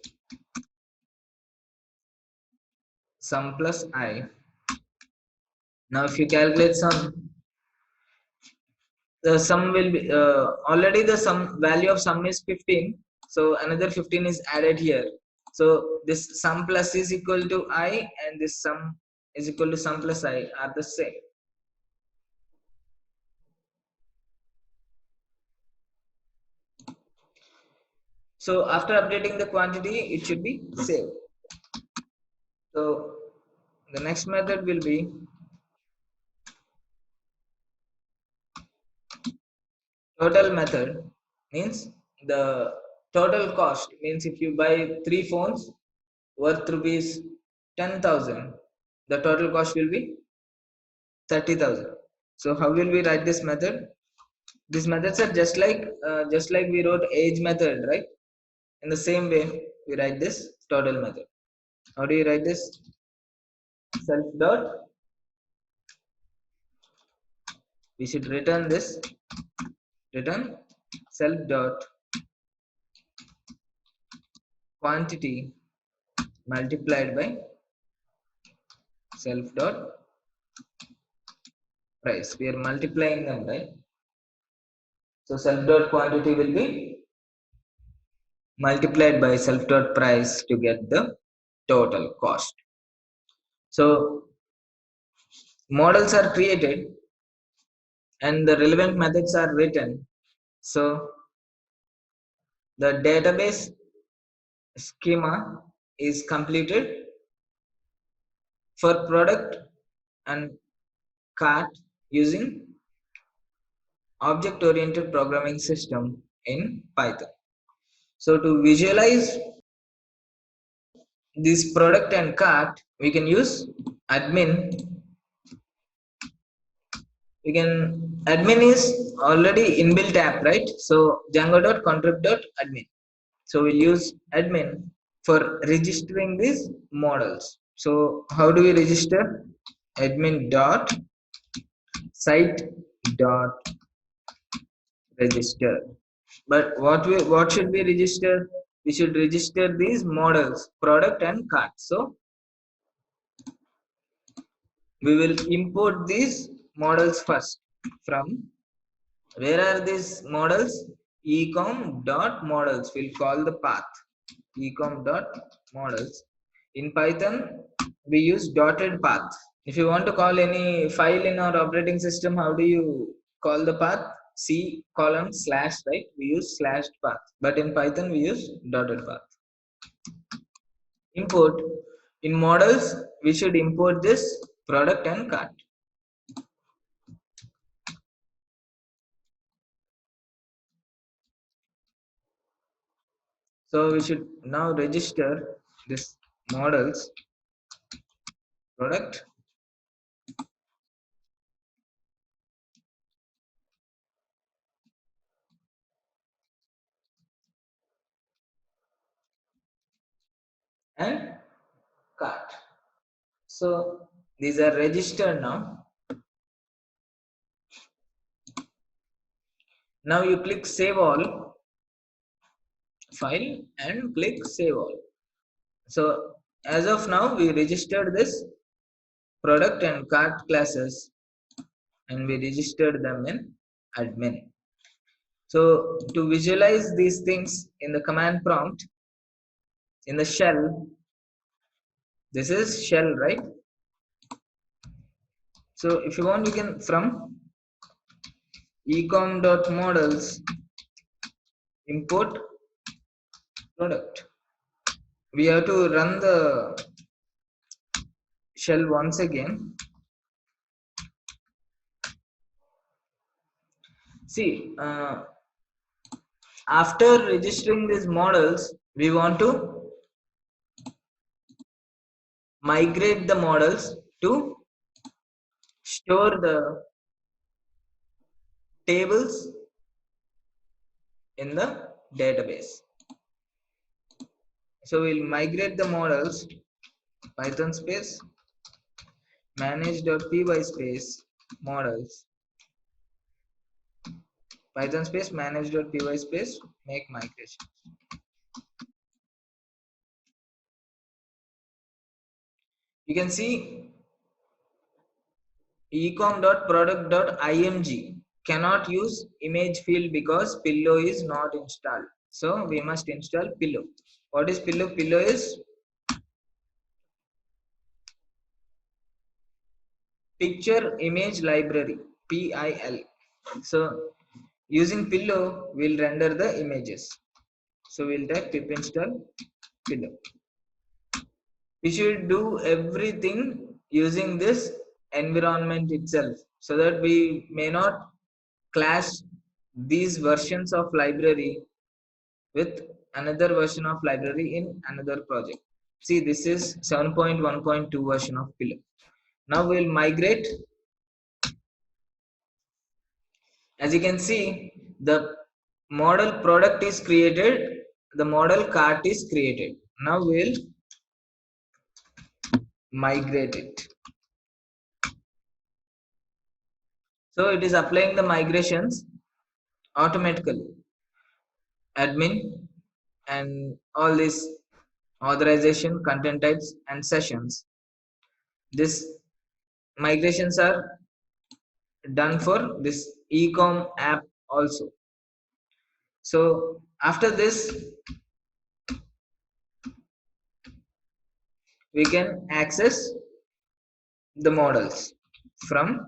sum plus I. Now if you calculate sum, the sum will be already the sum value of sum is 15, so another 15 is added here. So this sum plus is equal to I, and this sum is equal to sum plus I are the same. So after updating the quantity, it should be saved. So the next method will be total method. Means the total cost, means if you buy 3 phones worth rupees 10,000, the total cost will be 30,000. So how will we write this method? These methods are just like we wrote age method, right? In the same way, we write this total method. How do you write this? Self dot. We should return this. Return self dot quantity multiplied by self dot price. We are multiplying them, right? So self dot quantity will be multiplied by self dot price to get the total cost. So models are created and the relevant methods are written. So the database schema is completed for product and cart using object oriented programming system in Python. So to visualize this product and cart, we can use admin. Admin is already inbuilt app, right? So django.contrib.admin. So we'll use admin for registering these models. So how do we register? Admin dot site dot register. But what should we register? We should register these models, product and cart. So we will import these models first. From where are these models? Ecom dot models. We'll call the path. Ecom dot models. In Python, we use dotted path. If you want to call any file in our operating system, how do you call the path? C column slash, right? We use slashed path. But in Python, we use dotted path. Import. In models, we should import this product and cart. So we should now register this models product and cart. So these are registered now. Now you click save all file and click save all. So as of now, we registered this product and cart classes and we registered them in admin. So to visualize these things in the command prompt, in the shell, this is shell, right? So if you want, you can from ecom.models import product. We have to run the shell once again. See, after registering these models, we want to migrate the models to store the tables in the database. So we'll migrate the models python space manage.py space models python space manage.py space make migration. You can see ecom.product.img cannot use image field because pillow is not installed. So we must install pillow. What is pillow? Pillow is picture image library, PIL. So using pillow we'll render the images. So we'll type pip install pillow. We should do everything using this environment itself so that we may not clash these versions of library with another version of library in another project. See, this is 7.1.2 version of pillow. Now we'll migrate As you can see, the model product is created, the model cart is created. Now we'll migrate it. So it is applying the migrations automatically. Admin and all this authorization, content types and sessions. This migrations are done for this ecom app also. So after this, we can access the models from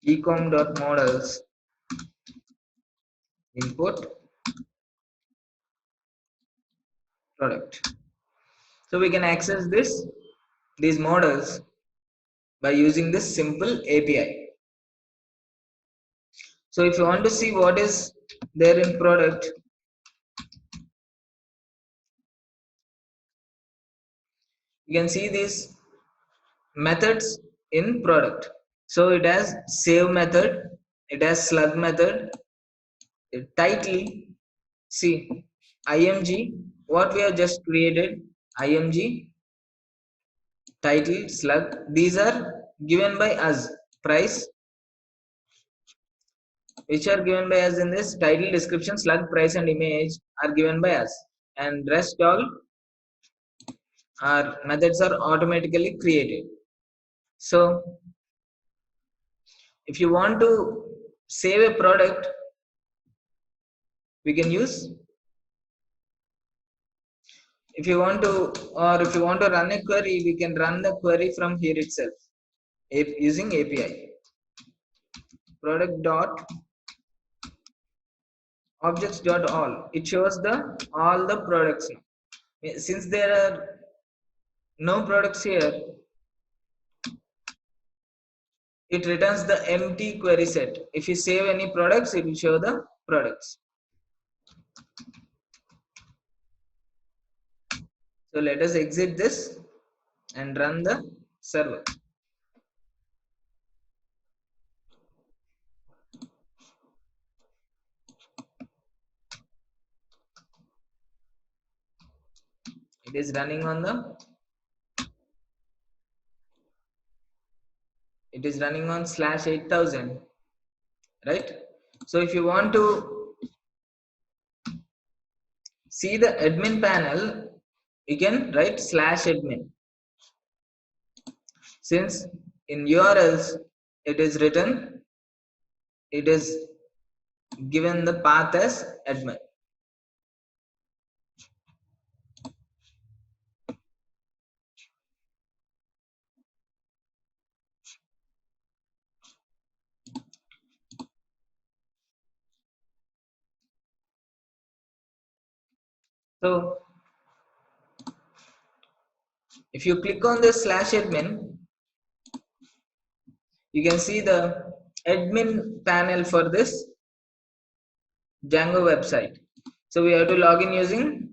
ecom.models import product. So we can access these models by using this simple API. So if you want to see what is there in product, you can see these methods in product. So it has save method, it has slug method, title, see img, what we have just created, img, title, slug, these are given by us. Price, which are given by us in this title, description, slug, price and image are given by us, and rest all our methods are automatically created. So if you want to save a product, we can use, if you want to, or if you want to run a query, we can run the query from here itself using API. Product dot objects dot all, it shows the all the products. Since there are no products here, it returns the empty query set. If you save any products, it will show the products. So let us exit this and run the server. It is running on the, it is running on /8000, right? So if you want to see the admin panel, you can write /admin. Since in URLs it is written, it is given the path as admin. So if you click on this /admin, you can see the admin panel for this Django website. So we have to log in using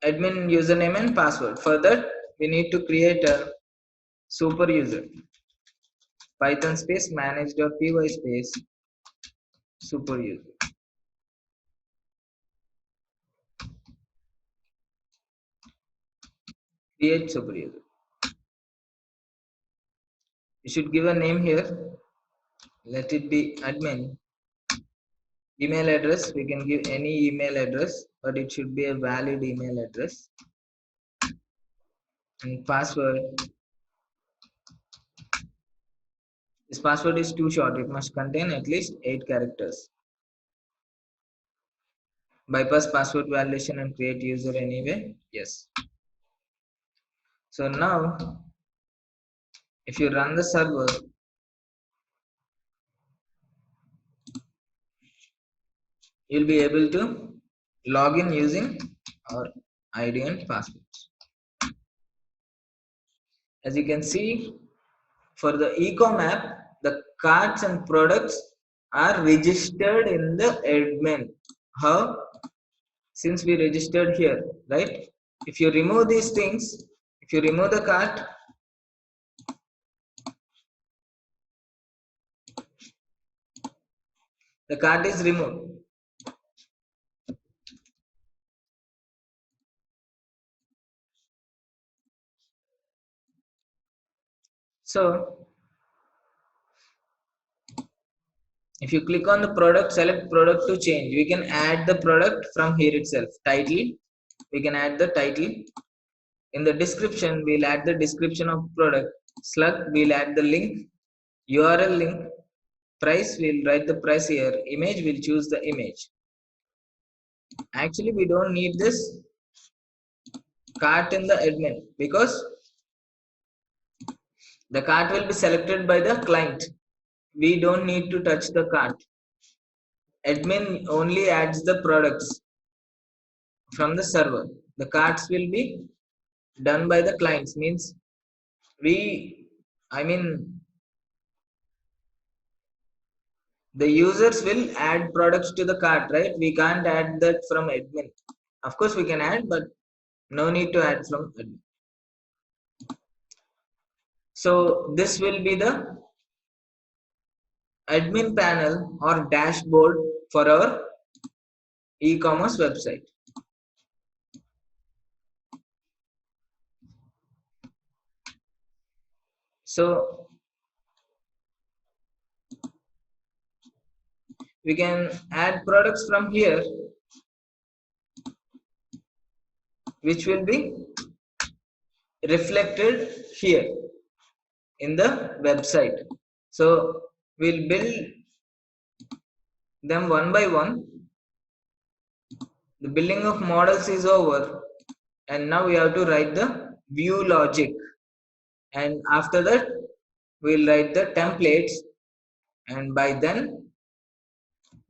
admin username and password. For that, we need to create a super user. Python space manage.py space super user. Create super user. You should give a name here. Let it be admin. Email address, we can give any email address, but it should be a valid email address. And password, this password is too short, it must contain at least 8 characters. Bypass password validation and create user anyway, yes. So now if you run the server, you'll be able to log in using our ID and passwords. As you can see, for the ecom app, the cards and products are registered in the admin. How? Since we registered here, right? If you remove these things, if you remove the cart, the cart is removed. So if you click on the product, select product to change. We can add the product from here itself. Title, we can add the title. In the description, we'll add the description of product. Slug, we'll add the link. URL link. Price, we'll write the price here. Image, we'll choose the image. Actually, we don't need this cart in the admin because the cart will be selected by the client. We don't need to touch the cart. Admin only adds the products from the server. The carts will be done by the clients. Means I mean, the users will add products to the cart, right? We can't add that from admin. Of course, we can add, but no need to add from admin. So this will be the admin panel or dashboard for our e-commerce website. So we can add products from here, which will be reflected here in the website. So we'll build them one by one. The building of models is over, and now we have to write the view logic, and after that we'll write the templates, and by then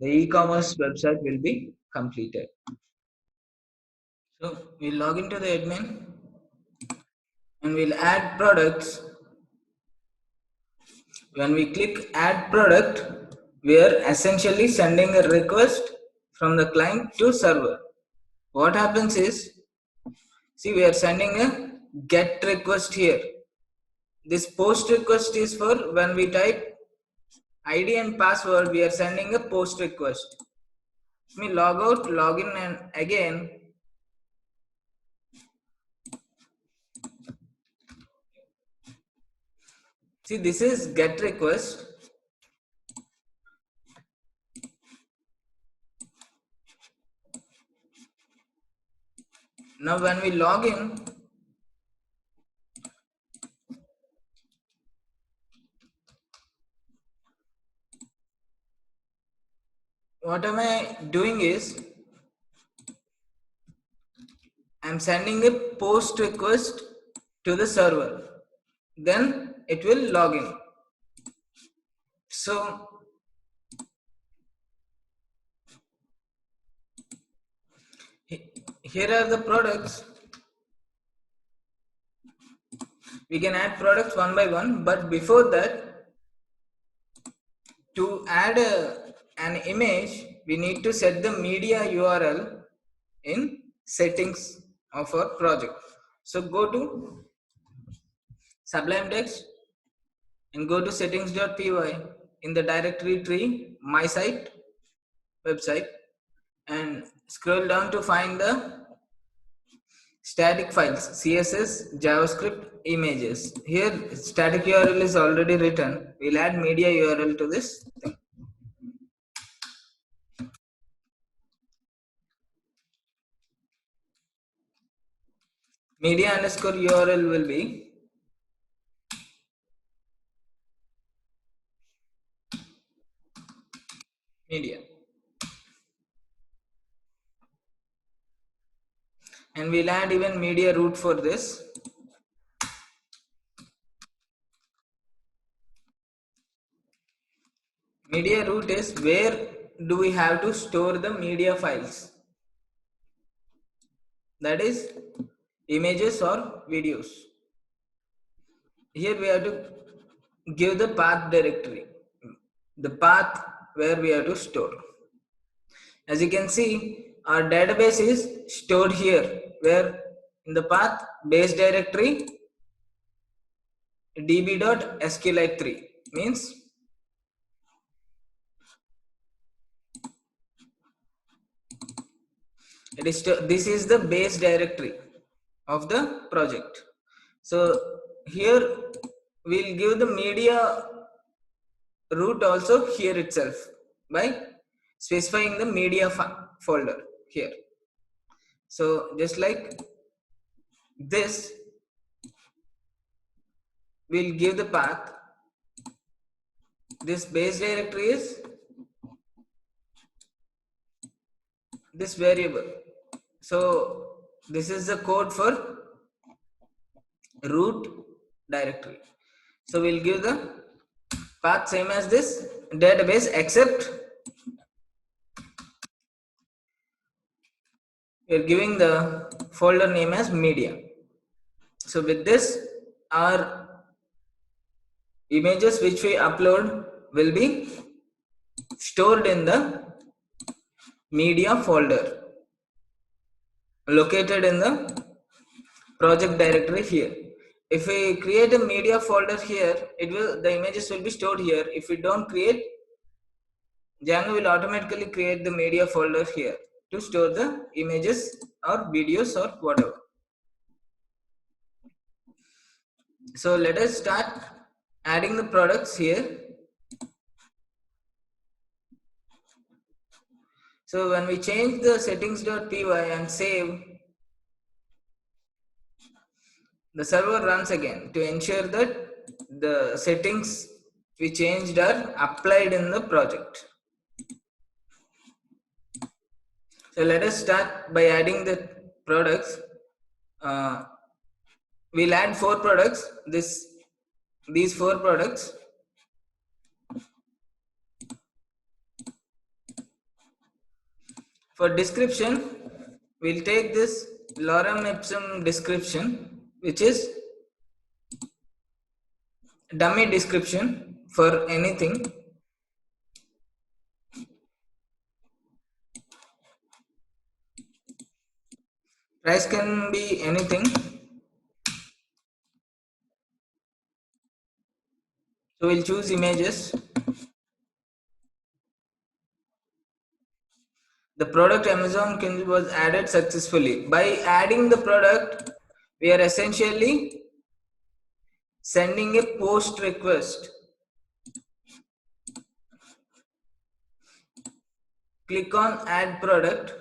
the e-commerce website will be completed. So we'll log into the admin and we'll add products. When we click add product, we are essentially sending a request from the client to server. What happens is, see, we are sending a get request here. This post request is for when we type ID and password, we are sending a post request. Let me log out, log in, and again. See, this is get request. Now when we log in, what am I doing is, I'm sending a post request to the server. Then it will log in. So here are the products. We can add products one by one, but before that, to add an image, we need to set the media URL in settings of our project. So go to Sublime Text and go to settings.py. In the directory tree, my site, website, and scroll down to find the static files, CSS, JavaScript, images. Here static URL is already written. We'll add media URL to this thing. Media underscore URL will be media. And we'll add even media root for this. Media root is where do we have to store the media files. That is images or videos. Here we have to give the path directory, the path where we have to store. As you can see, our database is stored here, where in the path base directory db.sqlite3 means This is the base directory of the project. So here we'll give the media root also here itself by specifying the media folder here. So just like this, we'll give the path. This base directory is this variable. So this is the code for root directory. So we'll give the path same as this database, except we're giving the folder name as media. So with this, our images which we upload will be stored in the media folder located in the project directory here. If we create a media folder here, the images will be stored here. If we don't create, Django will automatically create the media folder here to store the images or videos or whatever. So let us start adding the products here. So when we change the settings.py and save, the server runs again to ensure that the settings we changed are applied in the project. So let us start by adding the products. We'll add 4 products. These 4 products. For description, we'll take this lorem ipsum description, which is dummy description for anything. Price can be anything. So we'll choose images. The product Amazon Kindle was added successfully. By adding the product, we are essentially sending a post request. Click on add product.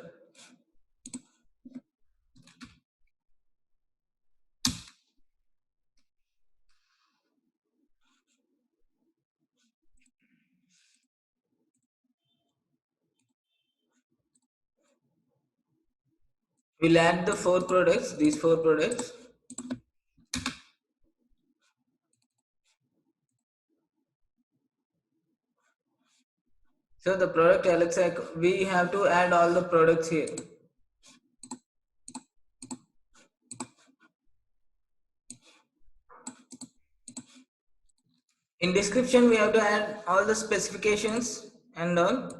We'll add the 4 products, these 4 products. So the product Alexa, we have to add all the products here. In description, we have to add all the specifications and all.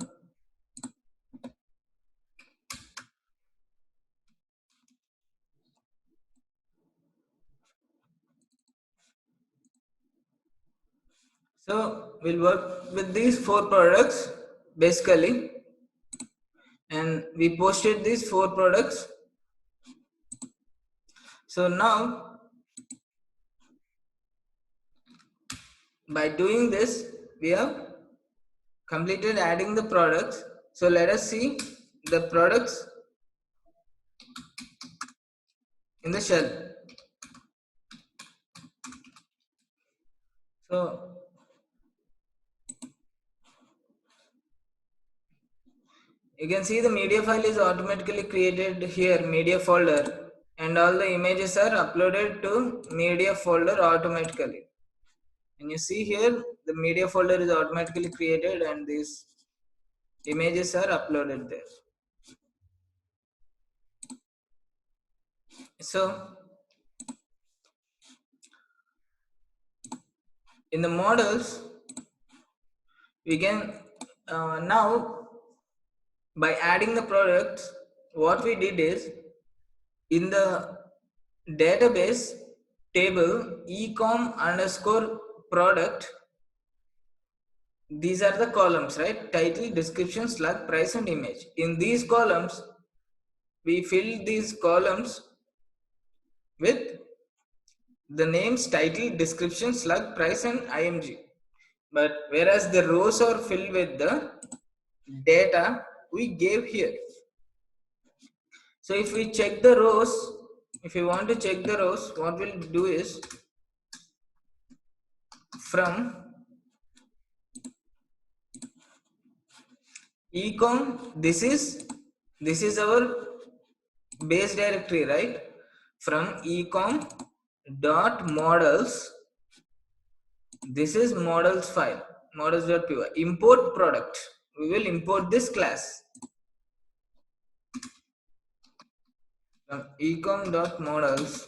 So we'll work with these 4 products basically, and we posted these 4 products. So now by doing this, we have completed adding the products. So let us see the products in the shell. So you can see the media file is automatically created here, media folder, and all the images are uploaded to media folder automatically. And you see here the media folder is automatically created and these images are uploaded there. So in the models, we can now by adding the products, what we did is in the database table ecom underscore product, these are the columns, right? Title, description, slug, price and image. In these columns, we fill these columns with the names, title, description, slug, price, and IMG. But whereas the rows are filled with the data we gave here. So if we check the rows, if we want to check the rows, what we'll do is from ecom, this is our base directory, right? From ecom dot models, this is models file, models.py. Import product, we will import this class from ecom dot models,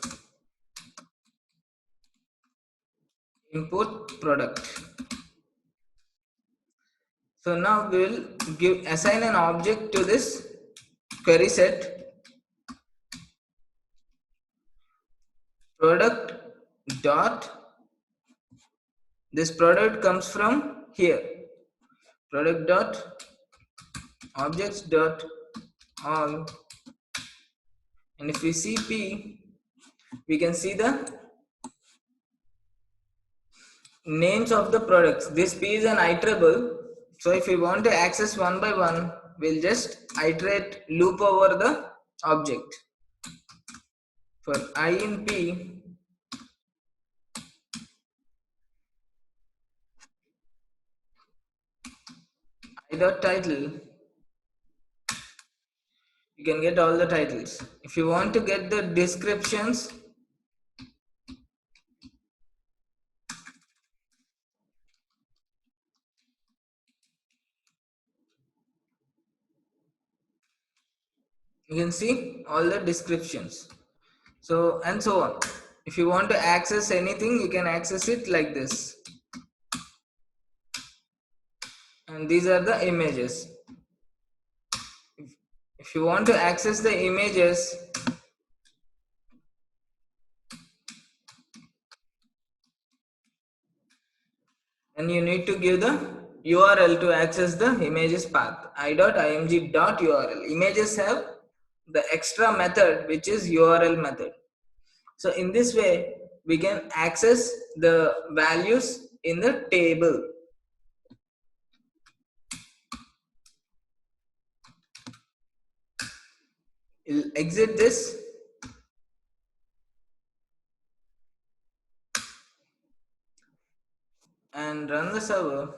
import product. So now we will assign an object to this query set, product dot, this product comes from here, product dot objects dot all, and if we see p, we can see the names of the products. This p is an iterable, so if we want to access one by one, we'll just iterate, loop over the object. For I in p, I dot title, you can get all the titles. If you want to get the descriptions, you can see all the descriptions, so and so on. If you want to access anything, you can access it like this, and these are the images. If you want to access the images, then you need to give the URL to access the images path, i.img.url. Images have the extra method which is URL method. So in this way we can access the values in the table. We'll exit this and run the server.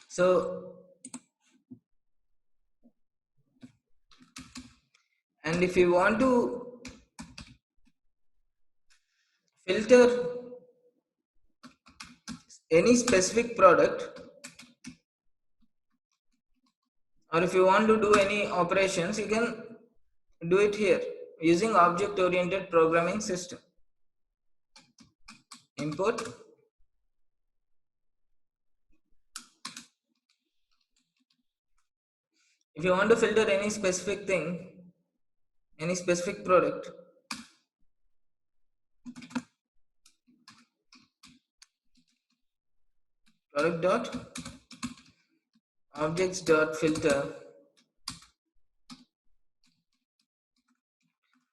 So, and if you want to filter any specific product, or if you want to do any operations, you can do it here using object oriented programming system. Import, if you want to filter any specific thing, any specific product, product dot objects dot filter,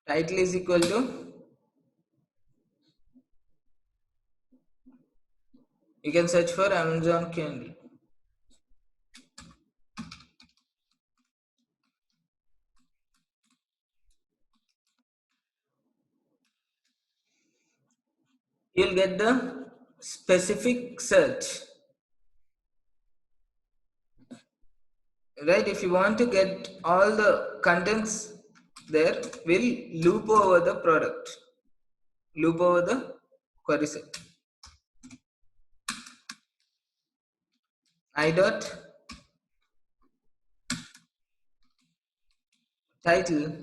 title is equal to, you can search for Amazon Kindle. You'll get the specific search, right? If you want to get all the contents there, we'll loop over the product, loop over the query set. I dot title,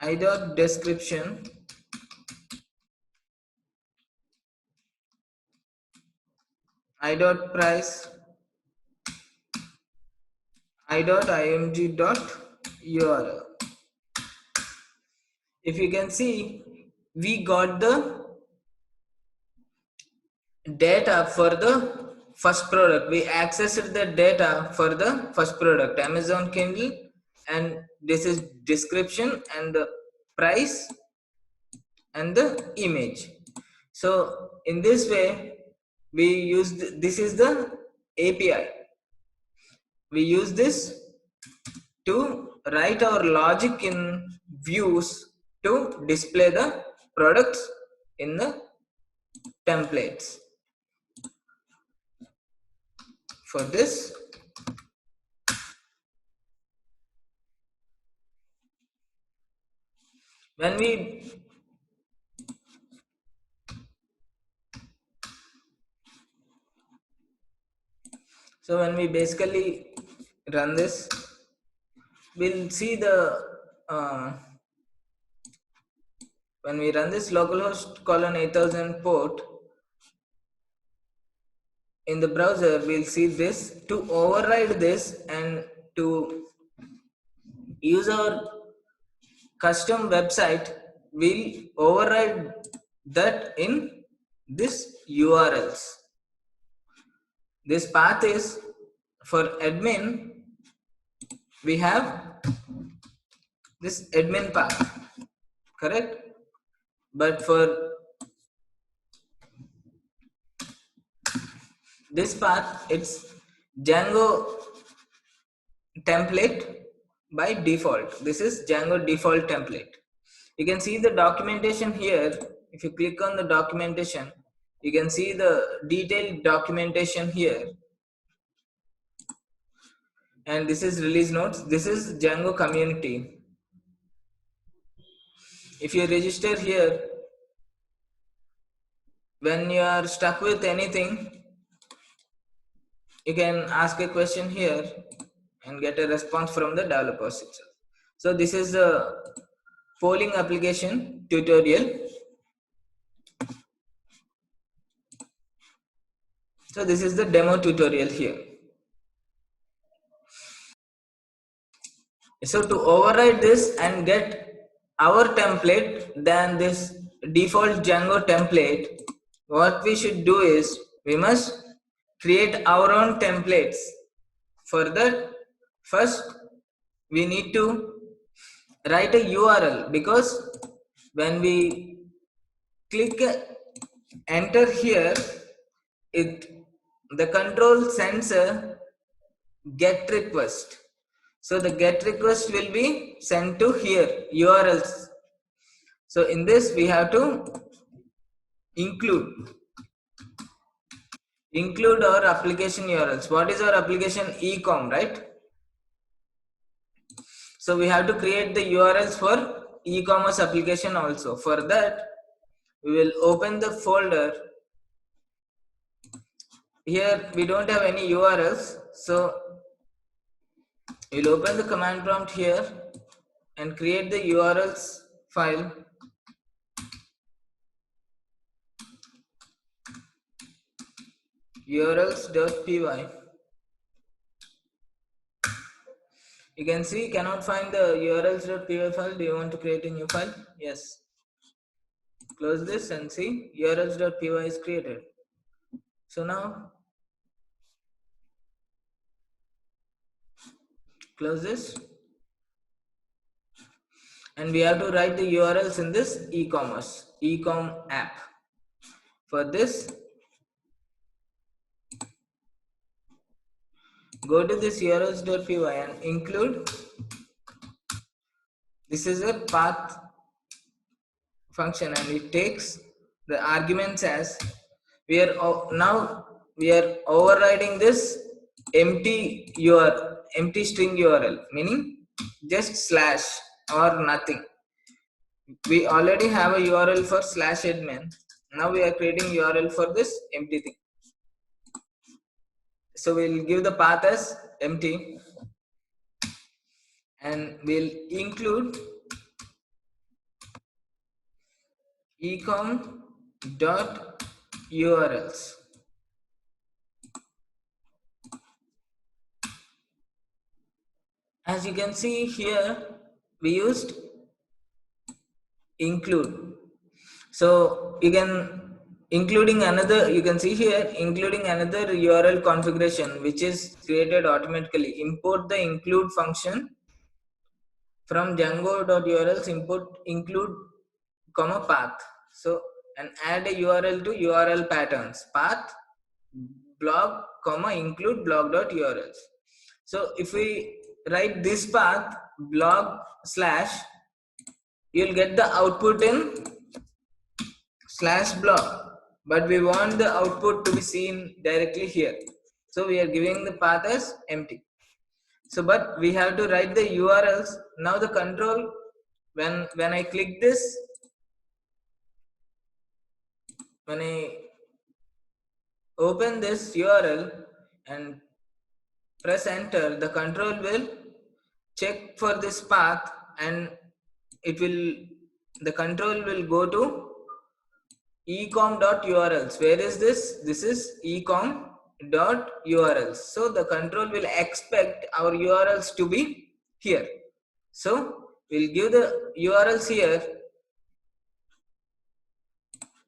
I dot description, I dot price, I dot img dot URL. If you can see, we got the data for the first product. We accessed the data for the first product, Amazon Kindle, and this is description and the price and the image. So in this way we use this is the API. We use this to write our logic in views to display the products in the templates. For this, when we basically run this, we'll see the when we run this localhost colon 8000 port in the browser, we'll see this. To override this and to use our custom website, we'll override that in this URLs. This path is for admin. We have this admin path, correct? But for this path, it's Django template by default. This is Django default template. You can see the documentation here. If you click on the documentation, you can see the detailed documentation here. And this is release notes. This is Django community. If you register here, when you are stuck with anything, you can ask a question here and get a response from the developers itself. So this is the polling application tutorial. So this is the demo tutorial here. So to override this and get our template than this default Django template, what we should do is we must create our own templates. For that, first we need to write a URL, because when we click enter here, the control sends a get request. So the get request will be sent to here URLs. So in this we have to include our application URLs. What is our application? Ecom, right? So we have to create the URLs for e-commerce application also. For that, we will open the folder. Here we don't have any URLs, so we'll open the command prompt here and create the URLs file. urls.py. You can see cannot find the urls.py file. Do you want to create a new file? Yes. Close this and see urls.py is created. So now close this, and we have to write the URLs in this e-commerce ecom app. For this, go to this urls.py and include. This is a path function, and it takes the arguments as we are overriding this empty string URL, meaning just slash or nothing. We already have a URL for /admin. Now we are creating URL for this empty thing. So we'll give the path as empty, and we'll include ecom.urls. As you can see here, we used include. So you can including another, you can see here, including another URL configuration which is created automatically. Import the include function from Django.urls, import include comma path. So and add a URL to URL patterns path blog comma include blog.urls. So if we write this path blog slash, you'll get the output in slash blog, but we want the output to be seen directly here, so we are giving the path as empty. So but we have to write the URLs. Now the control, when I click this, when I open this URL and press enter, the control will check for this path, and it will, the control will go to ecom.urls. Where is this? This is ecom.urls. So the control will expect our URLs to be here. So we'll give the URLs here.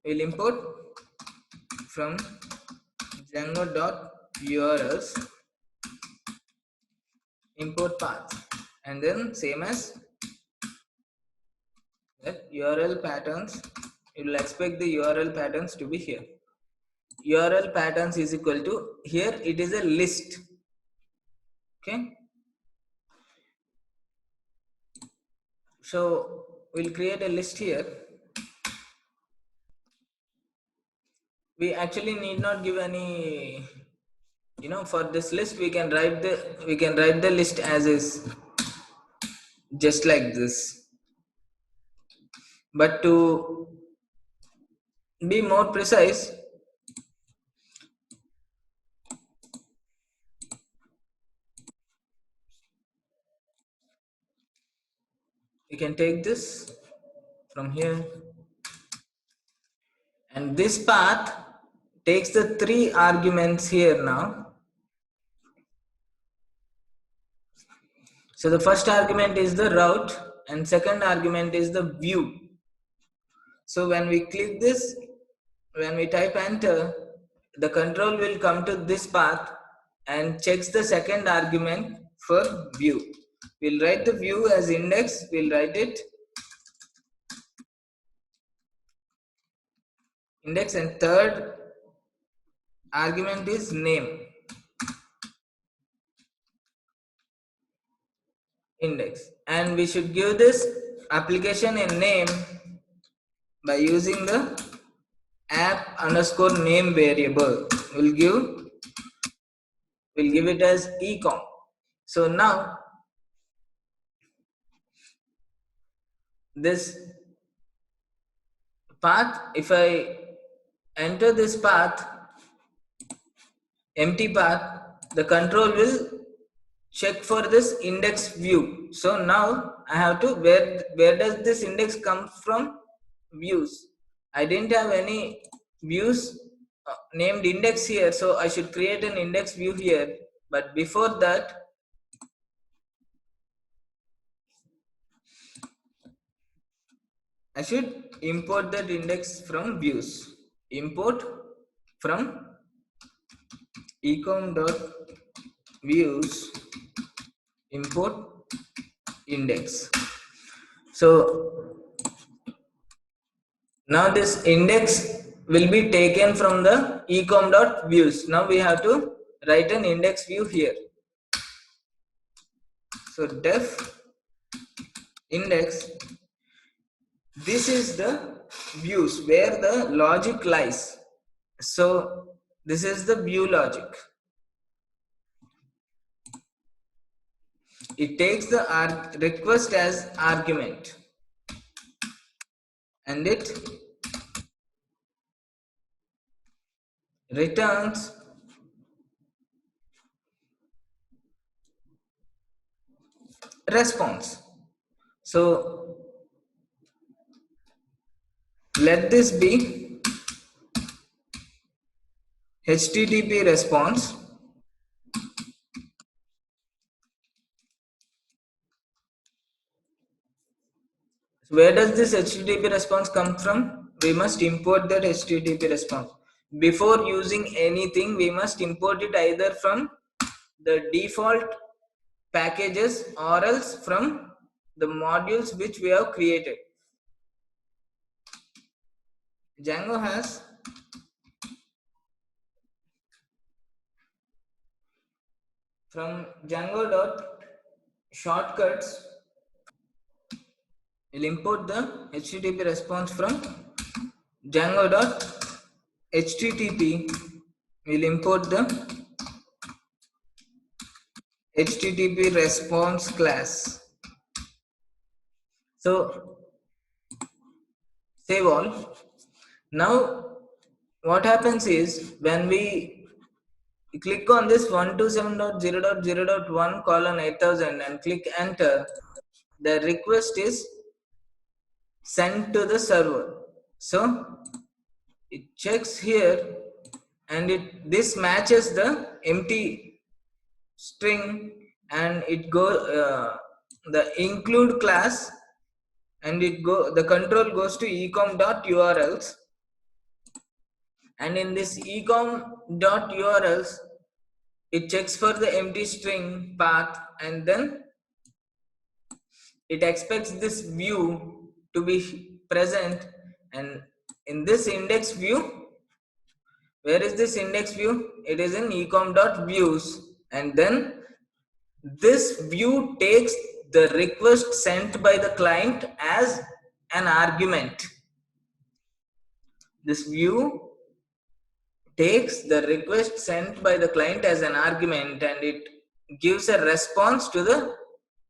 We'll import from Django.urls import path, and then same as that URL patterns. You will expect the URL patterns to be here. URL patterns is equal to, here it is a list. Okay, so we'll create a list here. We actually need not give any, for this list we can write the list as is, just like this. But to be more precise, we can take this from here, and this path takes the 3 arguments here now. So the first argument is the route, and second argument is the view. So when we click this, when we type enter, the control will come to this path and checks the second argument for view. We'll write the view as index, we'll write it index, and third argument is name, index, and we should give this application a name by using the app underscore name variable. We'll give it as ecom. So now this path, if I enter this path, empty path, the control will check for this index view. So now I have to, where does this index come from? Views. I didn't have any views named index here, so I should create an index view here. But before that, I should import that index from views. Import from ecom.views import index. So now this index will be taken from the ecom.views. Now we have to write an index view here. So def index, this is the views where the logic lies. So this is the view logic. It takes the request as argument, and it returns response. So let this be HTTP response. Where does this HTTP response come from? we must import that HTTP response. Before using anything, we must import it either from the default packages or else from the modules which we have created. Django has from Django dot shortcuts, we'll import the HTTP response from Django dot HTTP. We'll import the HTTP response class. So save all. Now what happens is when we click on this 127.0.0.1 colon 8000 and click enter, the request is sent to the server. So it checks here and this matches the empty string and it the include class and the control goes to ecom.urls, and in this ecom.urls it checks for the empty string path and then it expects this view to be present, and in this index view, where is this index view? It is in ecom.views, and then this view takes the request sent by the client as an argument. This view takes the request sent by the client as an argument and it gives a response to the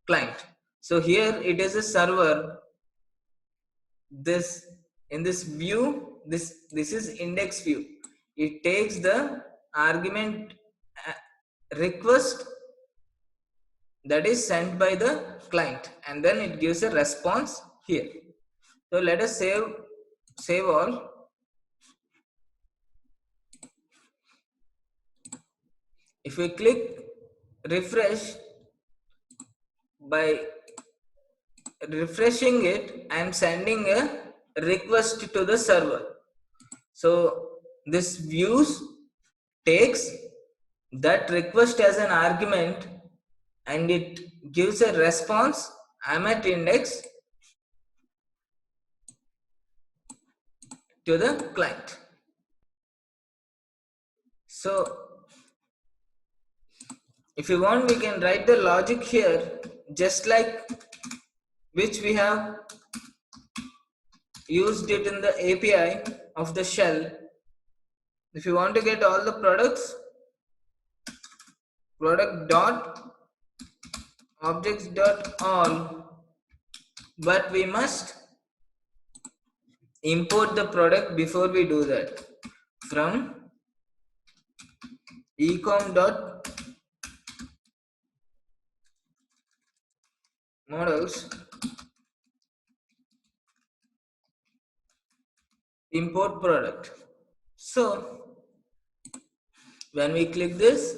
client. So here it is a server. This in this view, this is index view. It takes the argument request that is sent by the client and then it gives a response here. So let us save all. If we click refresh, by refreshing it, I am sending a request to the server. So this views takes that request as an argument and it gives a response. I'm at index to the client. So if you want, we can write the logic here just like which we have used it in the API of the shell. If you want to get all the products, product dot objects dot all, but we must import the product before we do that from ecom dot models import product. So when we click this,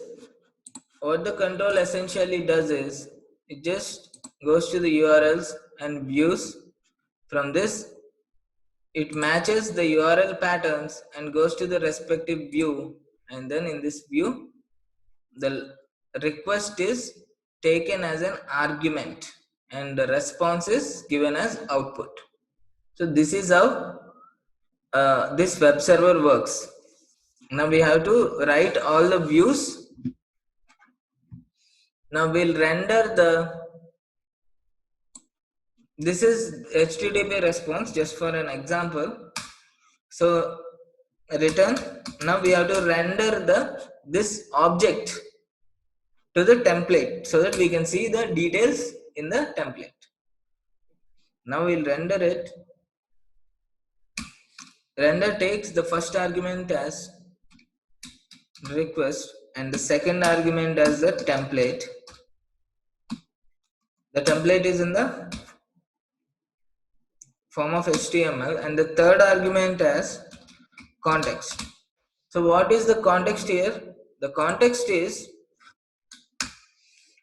what the control essentially does is it just goes to the URLs and views. From this it matches the URL patterns and goes to the respective view, and then in this view the request is taken as an argument and the response is given as output. So this is how this web server works. Now we have to write all the views. Now we'll render this is HTTP response just for an example. So return. Now we have to render this object to the template so that we can see the details in the template. Now we'll render it. Render takes the first argument as request and the second argument as the template. The template is in the form of HTML and the third argument as context. So what is the context here? The context is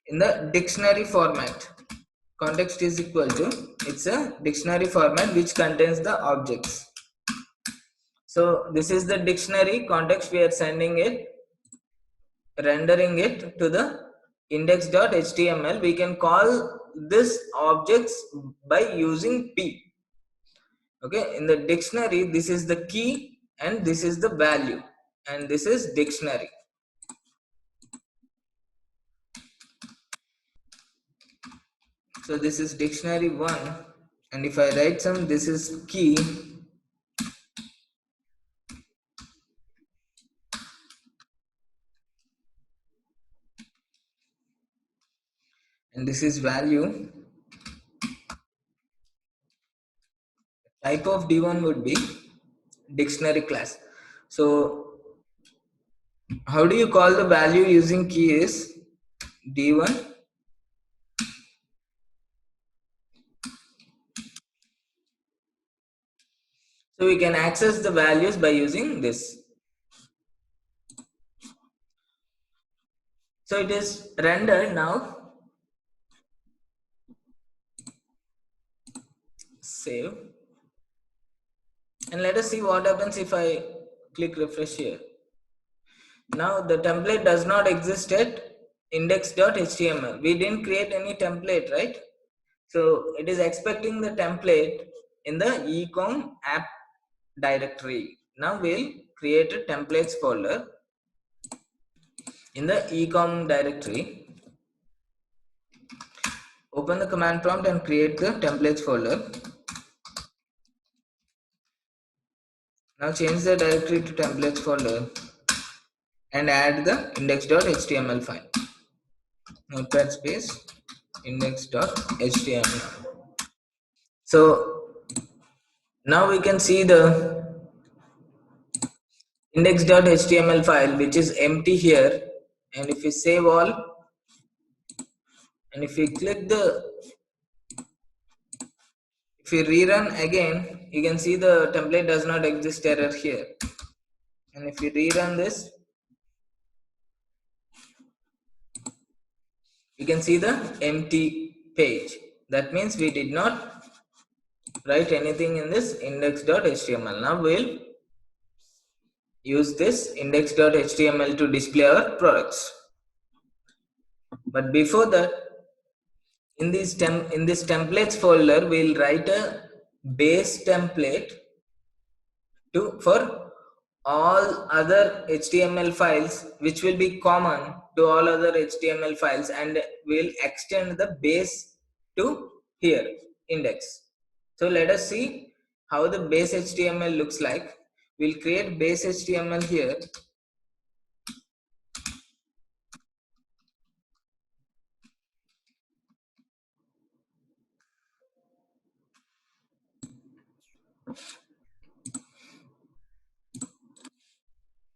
in the dictionary format. Context is equal to, it's a dictionary format which contains the objects. So this is the dictionary context. We are sending it, rendering it to the index.html. We can call this objects by using p. Okay, in the dictionary, this is the key and this is the value, and this is dictionary. So this is dictionary 1, and if I write some, this is key, and this is value. Type of d1 would be dictionary class. So how do you call the value using key is d1. So we can access the values by using this. So it is rendered now. Save, and let us see what happens if I click refresh here. Now the template does not exist at index.html. We didn't create any template, right? So it is expecting the template in the ecom app directory. Now we'll create a templates folder in the ecom directory. Open the command prompt and create the templates folder. Now change the directory to templates folder and add the index.html file. Notepad space index.html. So now we can see the index.html file, which is empty here, and if we save all and if we click the, if we rerun again, you can see the template does not exist error here. And if we rerun this, you can see the empty page. That means we did not write anything in this index.html. Now we'll use this index.html to display our products. But before that, in this templates folder, we'll write a base template for all other HTML files, which will be common to all other HTML files, and we'll extend the base to here, index. So let us see how the base HTML looks like. We'll create base HTML here.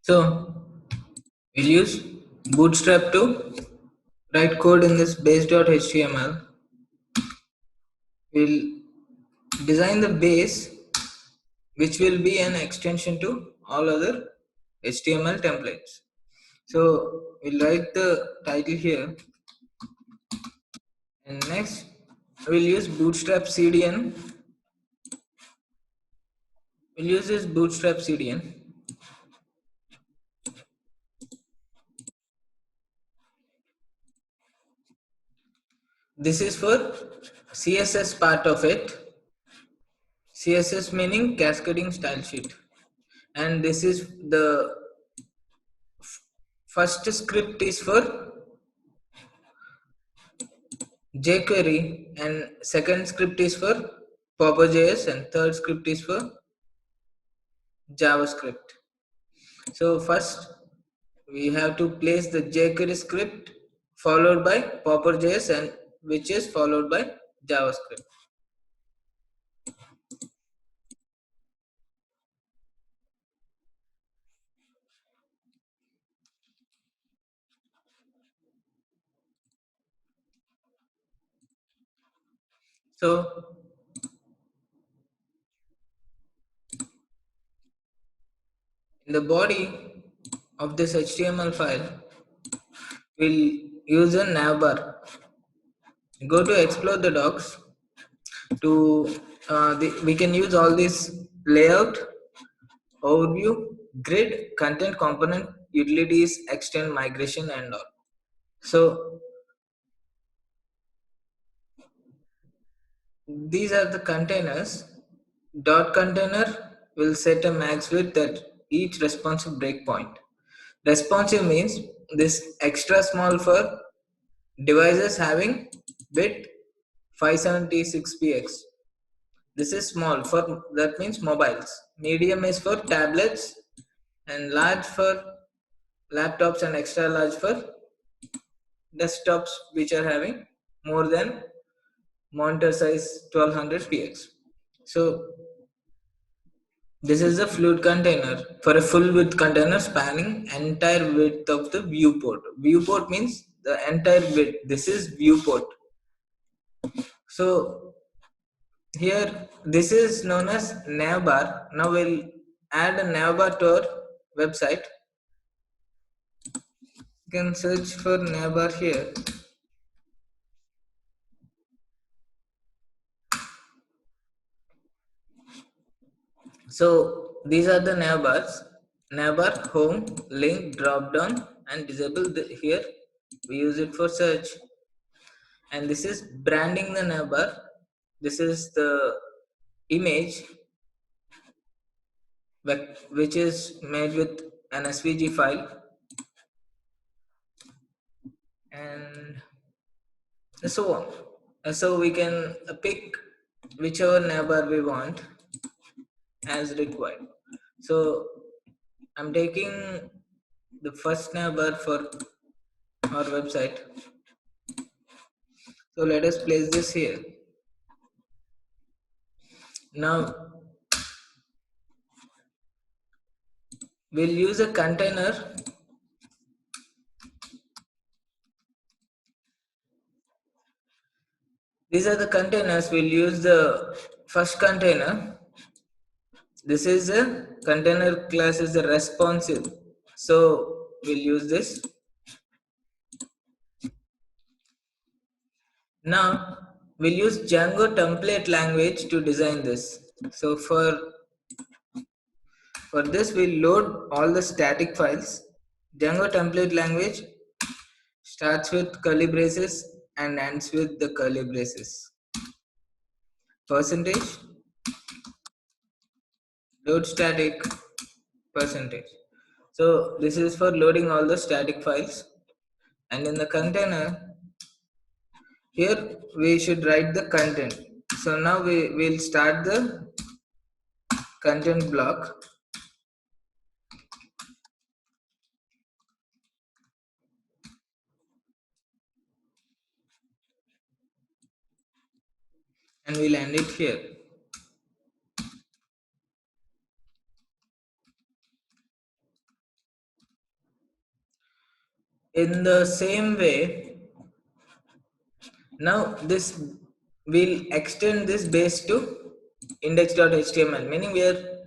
So we'll use Bootstrap to write code in this base.html. We'll design the base, which will be an extension to all other HTML templates. So we'll write the title here, and next we'll use Bootstrap CDN. We'll use this Bootstrap CDN. This is for CSS part of it. CSS meaning cascading style sheet, and this is the first script is for jQuery, and second script is for Popper.js, and third script is for JavaScript. So first we have to place the jQuery script followed by Popper.js, and which is followed by JavaScript. So in the body of this HTML file, we'll use a navbar. Go to explore the docs. To we can use all this layout overview, grid, content component, utilities, extend, migration, and all. So these are the containers. Dot container will set a max width at each responsive breakpoint. Responsive means this extra small for devices having width 576px. This is small for, that means mobiles. Medium is for tablets, and large for laptops, and extra large for desktops which are having more than monitor size 1200px. So this is the fluid container for a full width container spanning entire width of the viewport. Viewport means the entire width. This is viewport. So here this is known as navbar. Now we'll add a navbar to our website. You can search for navbar here. So these are the navbars. Navbar, home, link, drop down, and disable here. We use it for search. And this is branding the navbar. This is the image which is made with an SVG file, and so on. So we can pick whichever navbar we want as required. So I'm taking the first navbar for our website. So let us place this here. Now we'll use a container. These are the containers. We'll use the first container. This is a container class is a responsive. So we'll use this. Now we'll use Django template language to design this. So for this we'll load all the static files. Django template language starts with curly braces and ends with the curly braces. Percentage, load static, percentage. So this is for loading all the static files. And in the container, here we should write the content. So now we will start the content block. And we'll end it here. In the same way, now this will extend this base to index.html, meaning we are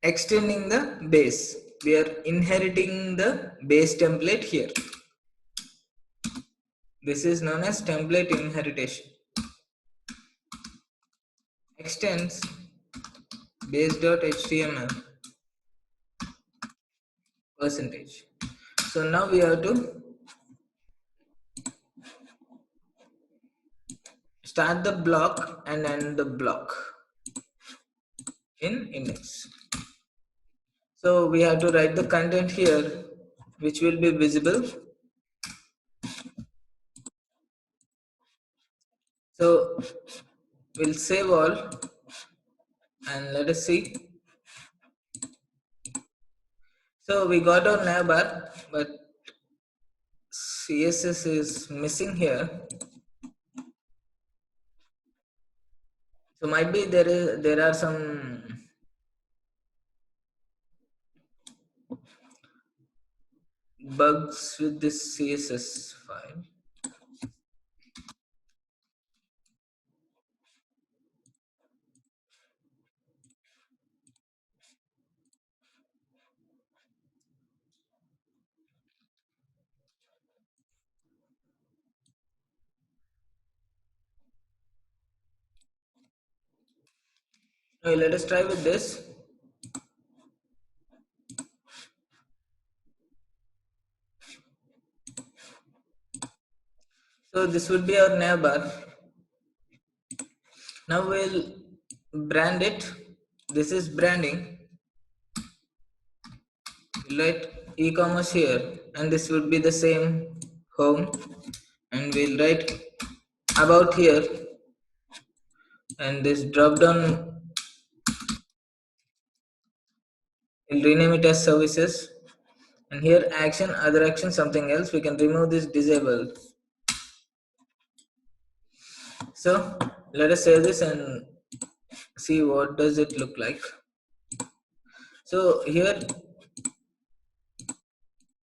extending the base. We are inheriting the base template here. This is known as template inheritance. Extends base.html percentage. So now we have to start the block and end the block in index. So we have to write the content here which will be visible. So we'll save all and let us see. So we got our navbar, but CSS is missing here. So might be there are some bugs with this CSS file. Okay, let us try with this. So this would be our navbar. Now we'll brand it. This is branding. We'll write e-commerce here, and this would be the same home, and we'll write about here, and this drop down we'll rename it as services, and here action, other action, something else. We can remove this disable. So let us save this and see what does it look like. So here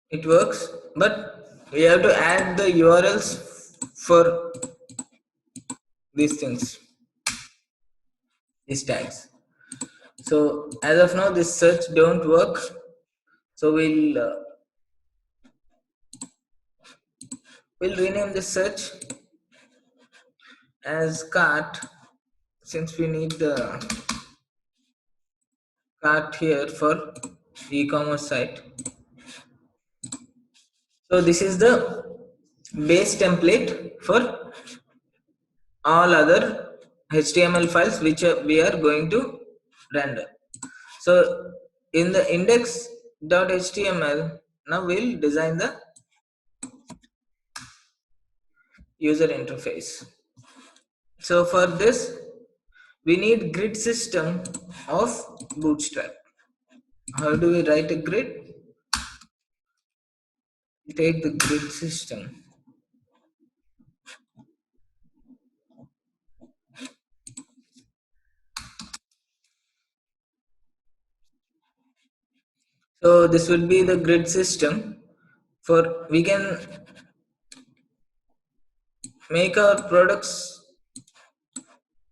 it works, but we have to add the URLs for these things, these tags. So as of now this search don't work, so we'll rename the search as cart, since we need the cart here for e-commerce site. So this is the base template for all other HTML files which we are going to render. So in the index.html, now we'll design the user interface. So for this we need grid system of Bootstrap. How do we write a grid? Take the grid system. So this would be the grid system. For we can make our products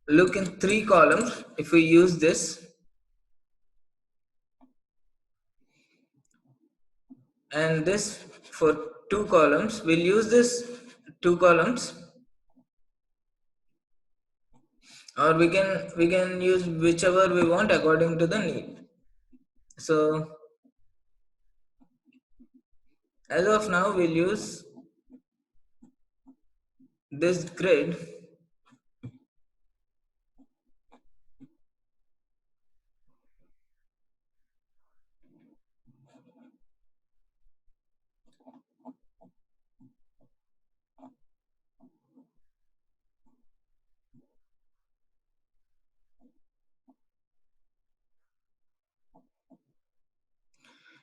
look in 3 columns if we use this, and this for 2 columns. We'll use this 2 columns, or we can use whichever we want according to the need. So as of now we'll use this grid.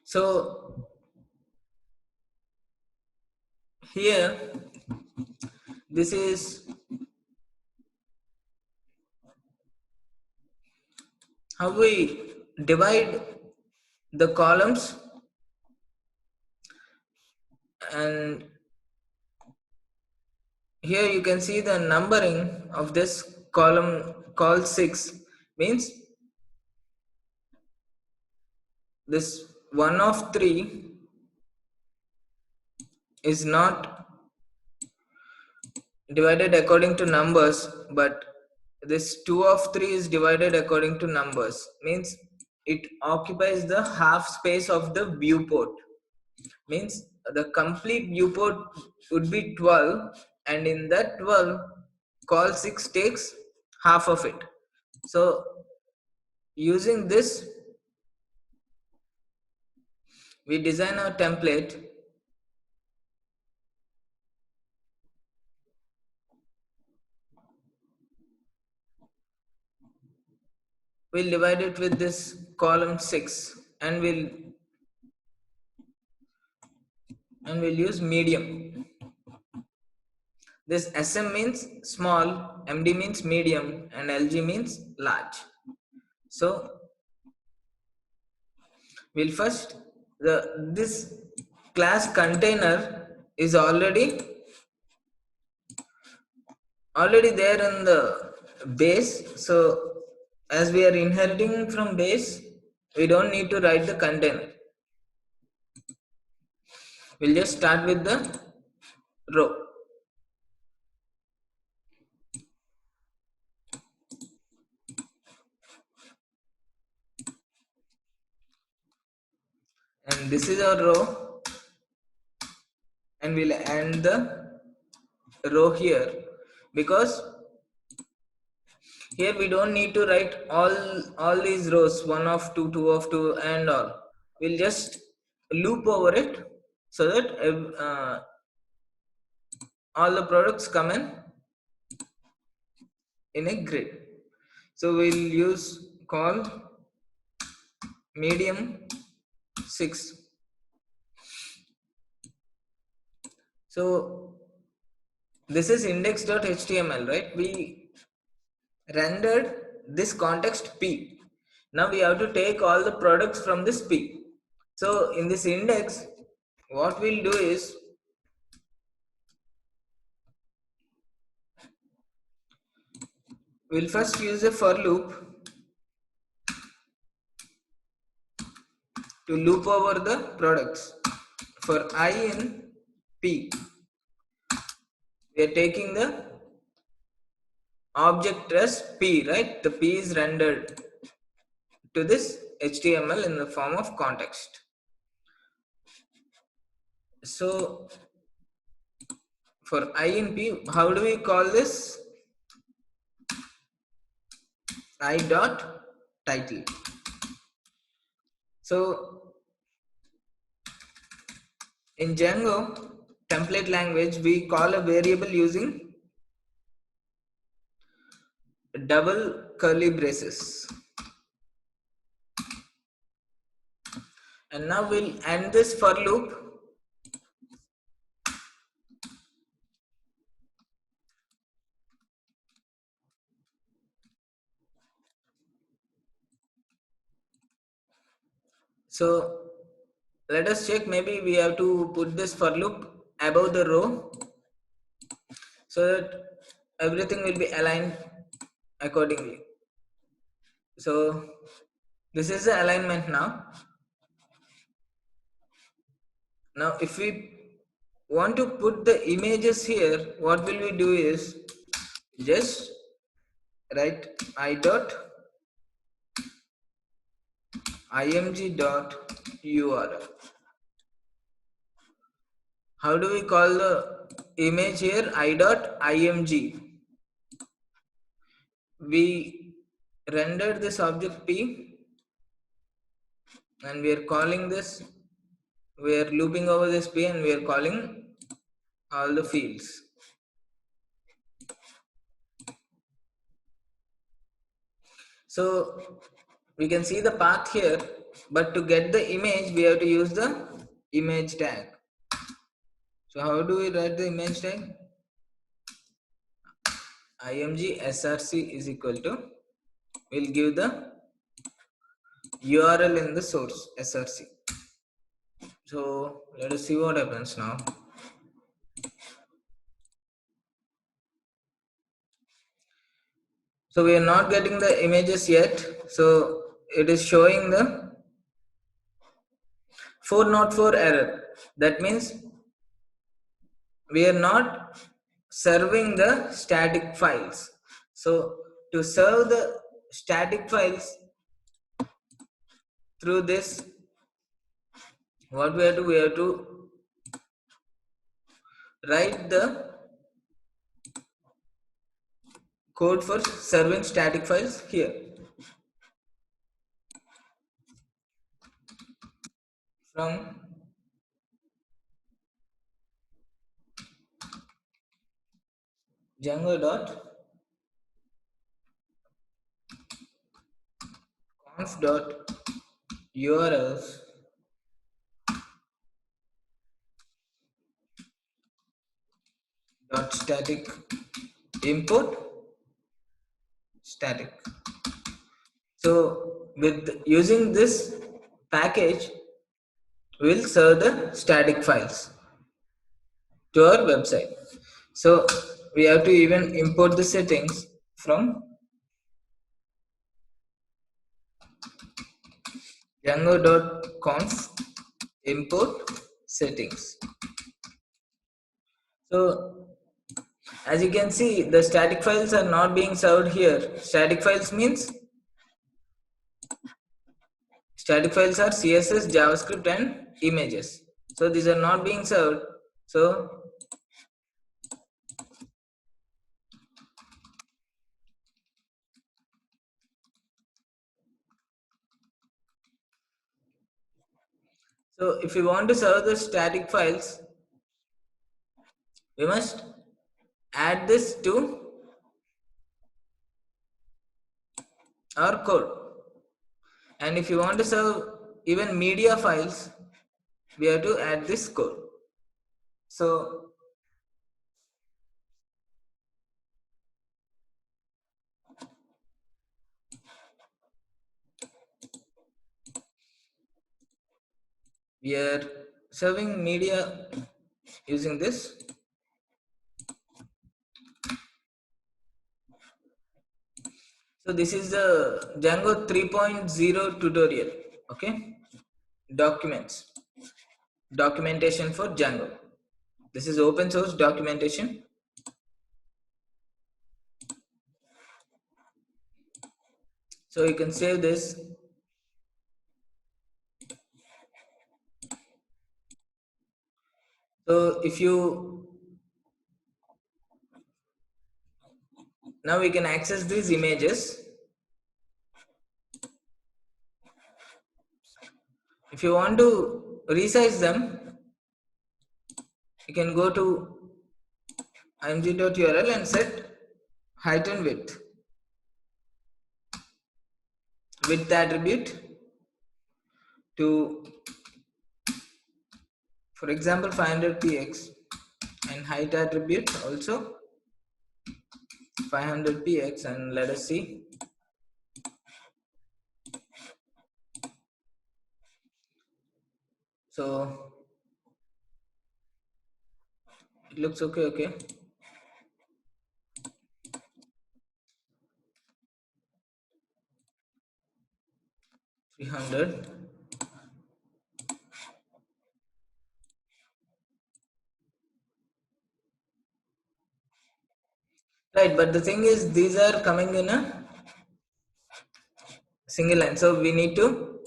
So here this is how we divide the columns, and here you can see the numbering of this column called 6 means this 1 of 3 is not divided according to numbers, but this 2 of 3 is divided according to numbers, means it occupies the half space of the viewport, means the complete viewport would be 12, and in that 12 call 6 takes half of it. So using this we design our template. We'll divide it with this column 6, and we'll use medium. This SM means small, MD means medium, and LG means large. So we'll first this class container is already there in the base. So as we are inheriting from base, we don't need to write the container. We'll just start with the row. And this is our row, and we'll end the row here, because here we don't need to write all these rows, one of two, two of two, and all. We'll just loop over it so that all the products come in a grid. So we'll use call medium 6. So this is index.html, right? We rendered this context p. Now we have to take all the products from this p. So in this index, what we'll do is we'll first use a for loop to loop over the products. For I in p, we are taking the object as p, right? The p is rendered to this HTML in the form of context. So for I in p, how do we call this? I dot title. So in Django template language, we call a variable using double curly braces. And now we'll end this for loop. So let us check, maybe we have to put this for loop above the row so that everything will be aligned accordingly. So this is the alignment now. Now if we want to put the images here, what will we do is just write I dot img dot url. How do we call the image here? I dot img. We rendered this object p and we are calling this, we are looping over this p and we are calling all the fields. So we can see the path here, but to get the image we have to use the image tag. So how do we write the image tag? Img src is equal to, we'll give the URL in the source src. So let us see what happens now. So we are not getting the images yet. So it is showing the 404 error. That means we are not serving the static files. So to serve the static files through this, what we have to write the code for serving static files here. From Django dot conf dot urls dot static import static. So with using this package, we'll serve the static files to our website. So we have to even import the settings from django.conf import settings. So as you can see, the static files are not being served here. Static files means static files are CSS, JavaScript and images. So these are not being served. So So if we want to serve the static files, we must add this to our code. And if you want to serve even media files, we have to add this code. So we are serving media using this. So this is the Django 3.0 tutorial. Okay, documentation for Django. This is open source documentation. So you can save this. So if you now we can access these images. If you want to resize them, you can go to img.url and set height and width attribute to, for example, 500px, and height attribute also 500px, and let us see. So it looks okay. 300. Right, but the thing is, these are coming in a single line, so we need to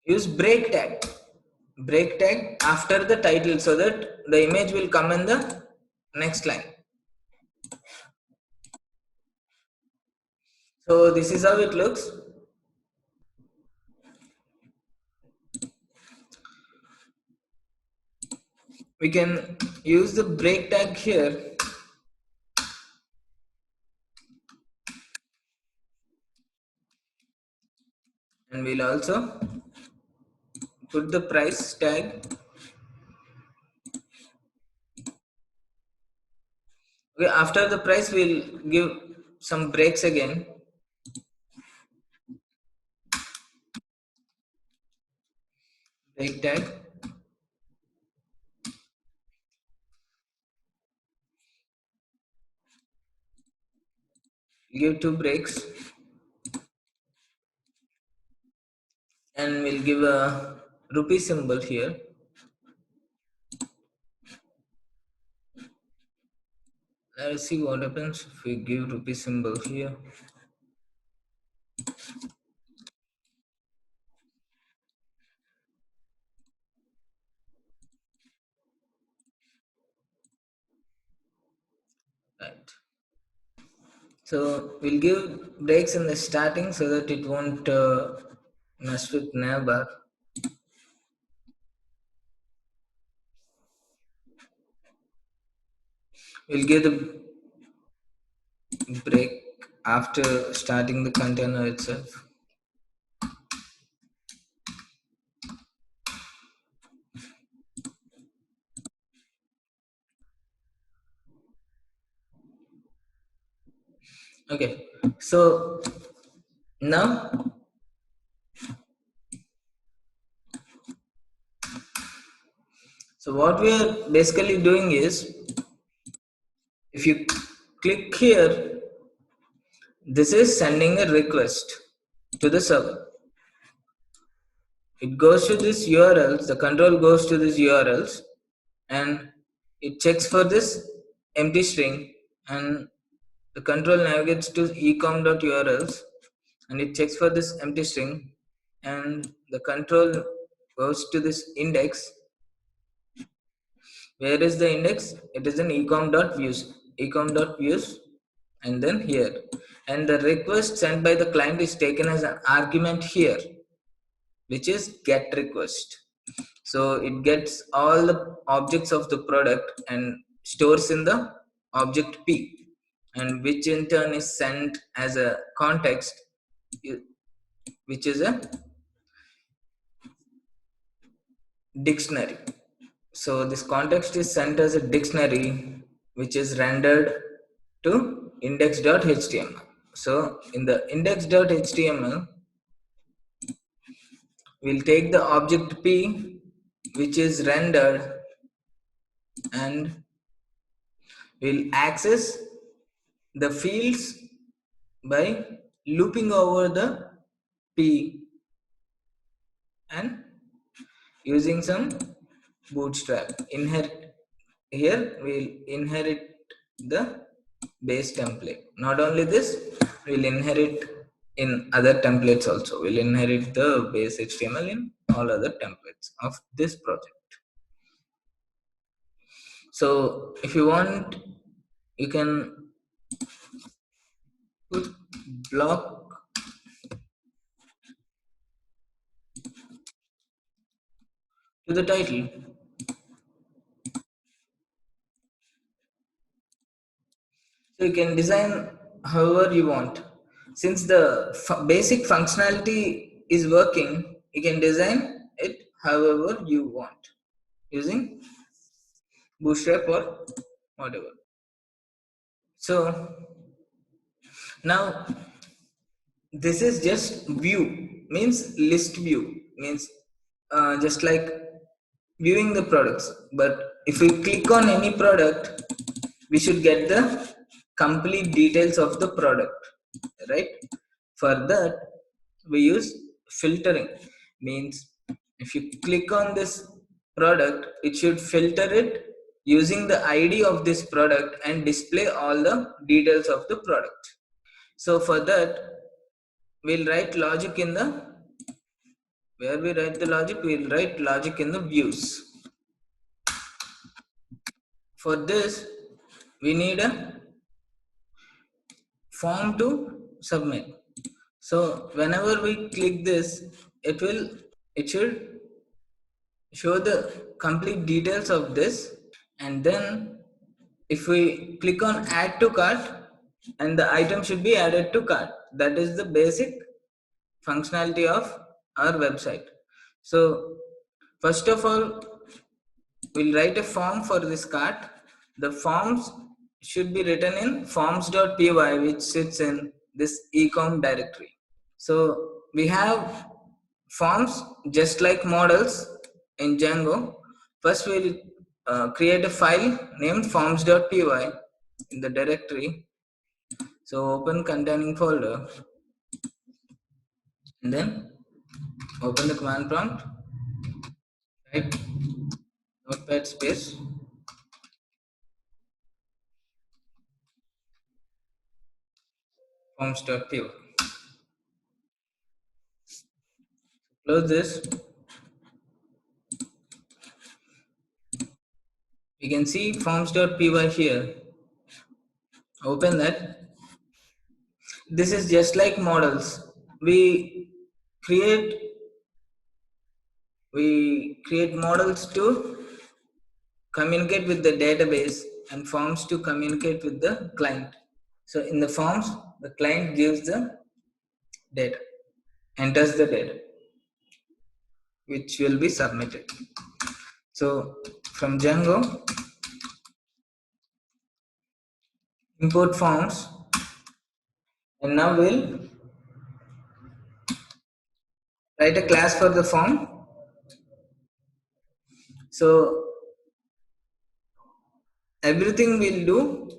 use break tag after the title, so that the image will come in the next line. So this is how it looks. We can use the break tag here, and we'll also put the price tag. Okay, after the price we'll give some breaks again. Break tag. Give 2 breaks, and we'll give a rupee symbol here. Let's see what happens if we give rupee symbol here. Right. So we'll give breaks in the starting so that it won't mess with navbar. We'll give the break after starting the container itself. Okay, so now what we are basically doing is, if you click here, this is sending a request to the server. It goes to this URLs, the control goes to this URLs, and it checks for this empty string, and the control navigates to ecom.urls, and it checks for this empty string, and the control goes to this index. Where is the index? It is in ecom.views, and then here, and the request sent by the client is taken as an argument here. which is get request. So it gets all the objects of the product and stores in the object p, and which in turn is sent as a context, which is a dictionary. So this context is sent as a dictionary, which is rendered to index.html. So in the index.html, we'll take the object p, which is rendered, and we'll access the fields by looping over the p and using some bootstrap. Inherit, here we'll inherit the base template. Not only this, we'll inherit in other templates also. We'll inherit the base html in all other templates of this project. So if you want, you can put block to the title. So you can design however you want. Since the basic functionality is working, you can design it however you want using bootstrap or whatever. So now this is just view, means list view, means just like viewing the products. But if we click on any product, we should get the complete details of the product, right? For that we use filtering, means if you click on this product, it should filter it using the id of this product and display all the details of the product. So for that, we'll write logic in the, where we write the logic, we'll write logic in the views. For this, we need a form to submit. So whenever we click this, it should show the complete details of this. And then if we click on add to cart, and the item should be added to cart. That is the basic functionality of our website. So first of all, we'll write a form for this cart. The forms should be written in forms.py, which sits in this ecom directory. So we have forms just like models in Django. First we'll create a file named forms.py in the directory. So open containing folder and then open the command prompt, write notepad space forms.py. Close this. We can see forms.py here. Open that. This is just like models. We create models to communicate with the database and forms to communicate with the client. So in the forms, the client gives the data, enters the data, which will be submitted. So from Django, import forms, and now we'll write a class for the form. So everything we'll do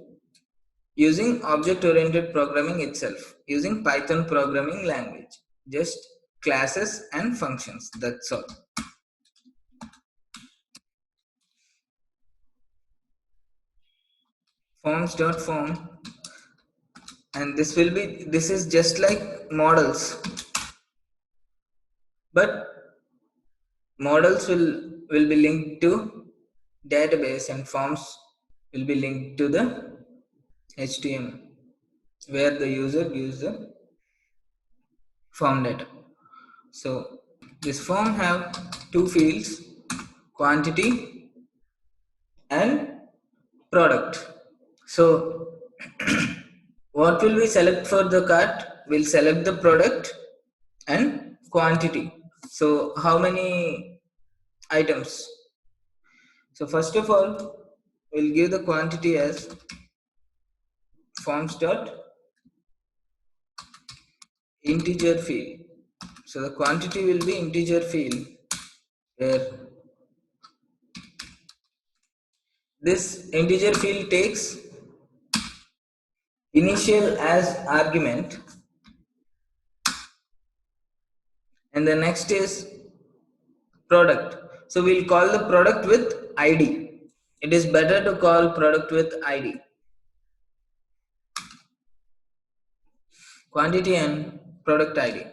using object-oriented programming itself, using Python programming language, just classes and functions, that's all. Forms.form, and this is just like models, but models will be linked to database and forms will be linked to the HTML, where the user gives the form data. So This form have two fields, quantity and product. So what will we select for the cart? We'll select the product and quantity. So how many items? So first of all, we'll give the quantity as forms dot integer field. So the quantity will be integer field where this integer field takes initial as argument, and the next is product. So we'll call the product with ID. It is better to call product with ID. Quantity and product ID.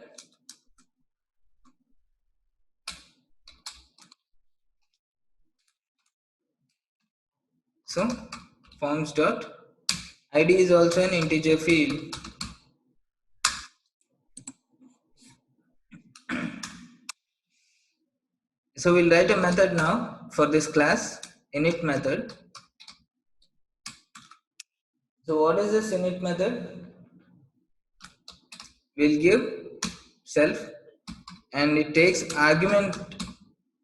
So forms dot ID is also an integer field. So we'll write a method now for this class, init method. So what is this init method? We'll give self and it takes argument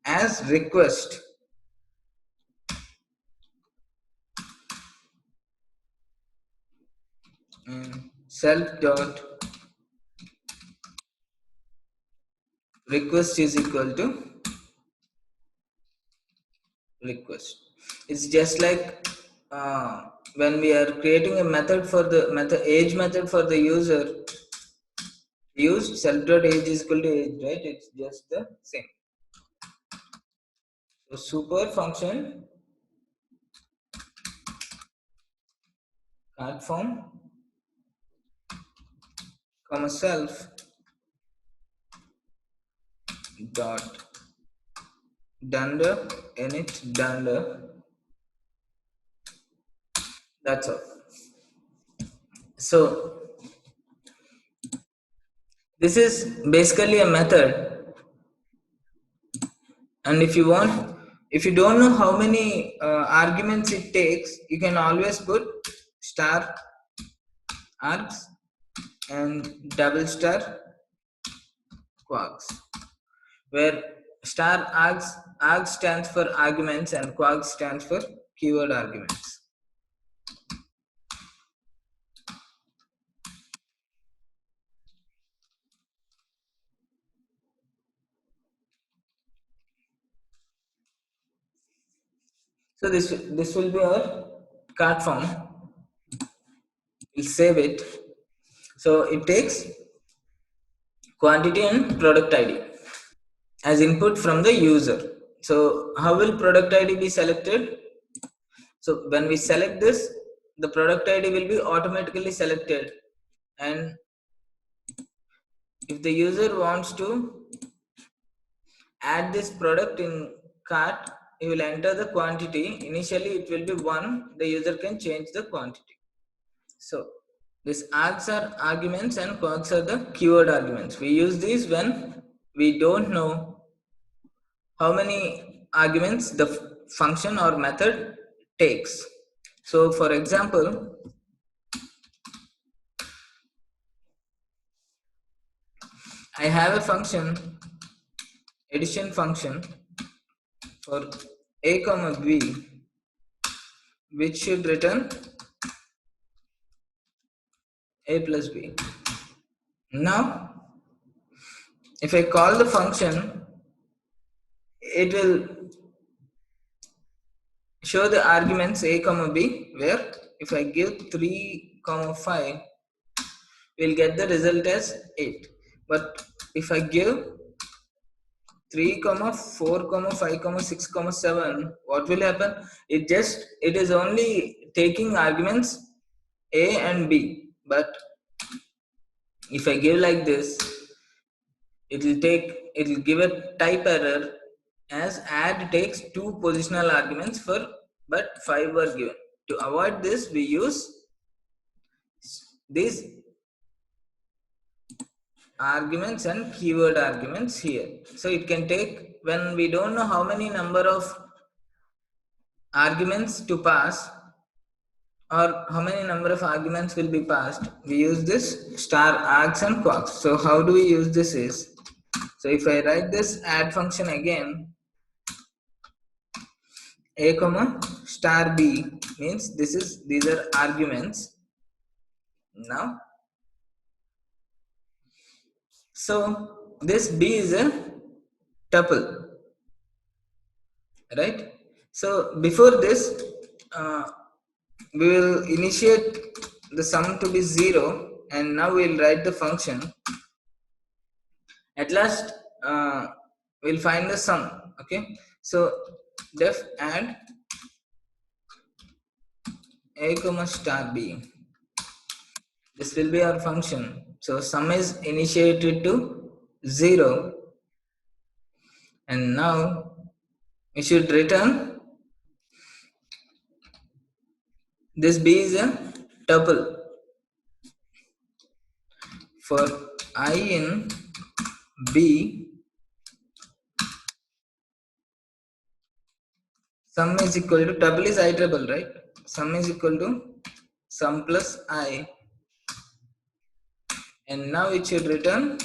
as request. And self dot request is equal to request. It's just like when we are creating a method for the method age method for the user, used self dot age is equal to age, right? It's just the same. So super function card form comma self dot dunder init dunder. That's all. So this is basically a method, and if you don't know how many arguments it takes, you can always put star args and double star quarks, where star args stands for arguments and quarks stands for keyword arguments. So this will be our card form. We'll save it. So it takes quantity and product ID as input from the user. So how will product ID be selected? So when we select this, the product ID will be automatically selected, and if the user wants to add this product in cart, he will enter the quantity. Initially it will be 1. The user can change the quantity. So these args are arguments and quarks are the keyword arguments. We use these when we don't know how many arguments the function or method takes. So for example, I have a function, addition function for a comma b, which should return a plus b. Now if I call the function, it will show the arguments a comma b, where if I give 3 comma 5, we'll get the result as 8. But if I give 3 comma 4 comma 5 comma 6 comma 7, what will happen? It is only taking arguments a and b, but if I give like this, it will give a type error as add takes 2 positional arguments but 5 were given. To avoid this, we use these arguments and keyword arguments here. So it can take, when we don't know how many number of arguments to pass or how many number of arguments will be passed, we use this star args and quarks. So how do we use this is, so if I write this add function again, a comma star b means these are arguments now. So this b is a tuple, right? So before this, uh, we will initiate the sum to be 0, and now we'll write the function. At last, we'll find the sum. Okay, so def add a comma star b. This will be our function. So sum is initiated to 0, and now we should return this b is a tuple. For I in b, sum is equal to, tuple is iterable, right? Sum is equal to sum plus I, and now it should return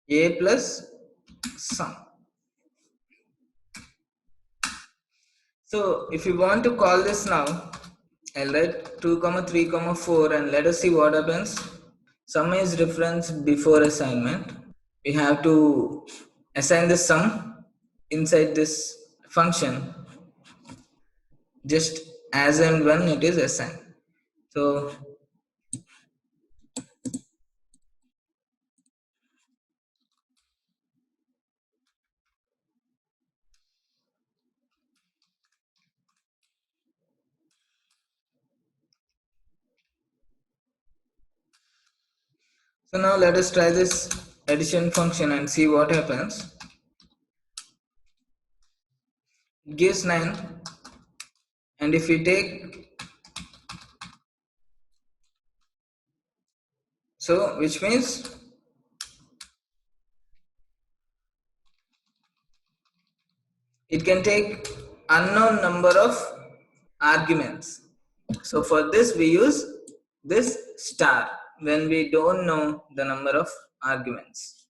a plus sum. So if you want to call this now, I'll write 2 comma 3 comma 4, and let us see what happens. Sum is referenced before assignment. We have to assign the sum inside this function just as and when it is assigned. So now let us try this addition function and see what happens. It gives 9, and if we take, so which means it can take unknown number of arguments. So for this we use this star when we don't know the number of arguments.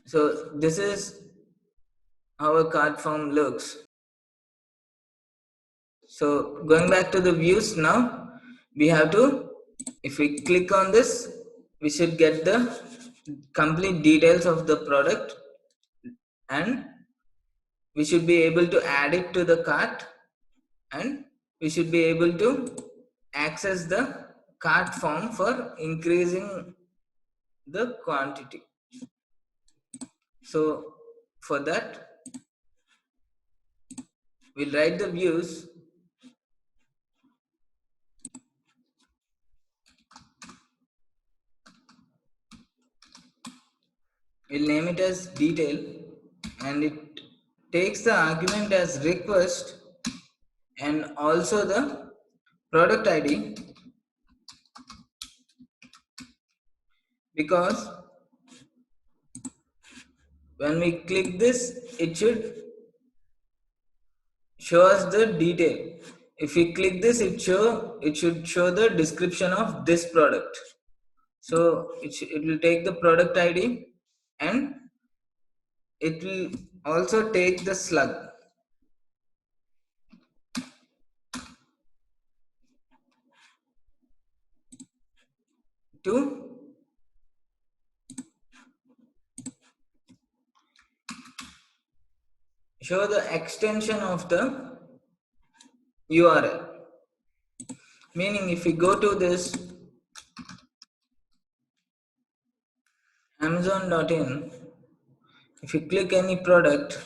So this is how a card form looks. So going back to the views now, we have to, if we click on this, we should get the complete details of the product, and we should be able to add it to the cart, and we should be able to access the cart form for increasing the quantity. So for that, we'll write the views. We'll name it as detail, and it takes the argument as request and also the product ID, because when we click this, it should show us the detail. If we click this, it should show the description of this product. So it will take the product ID, and it will also take the slug to show the extension of the URL. Meaning if we go to this Amazon.in, if you click any product,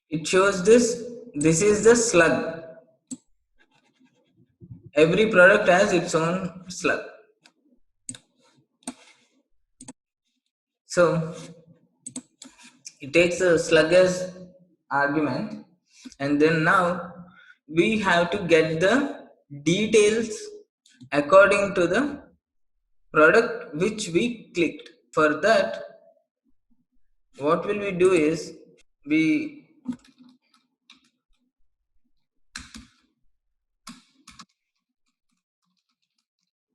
it shows this is the slug. Every product has its own slug. So it takes a slug as argument, and then now we have to get the details according to the product which we clicked. For that, what will we do is we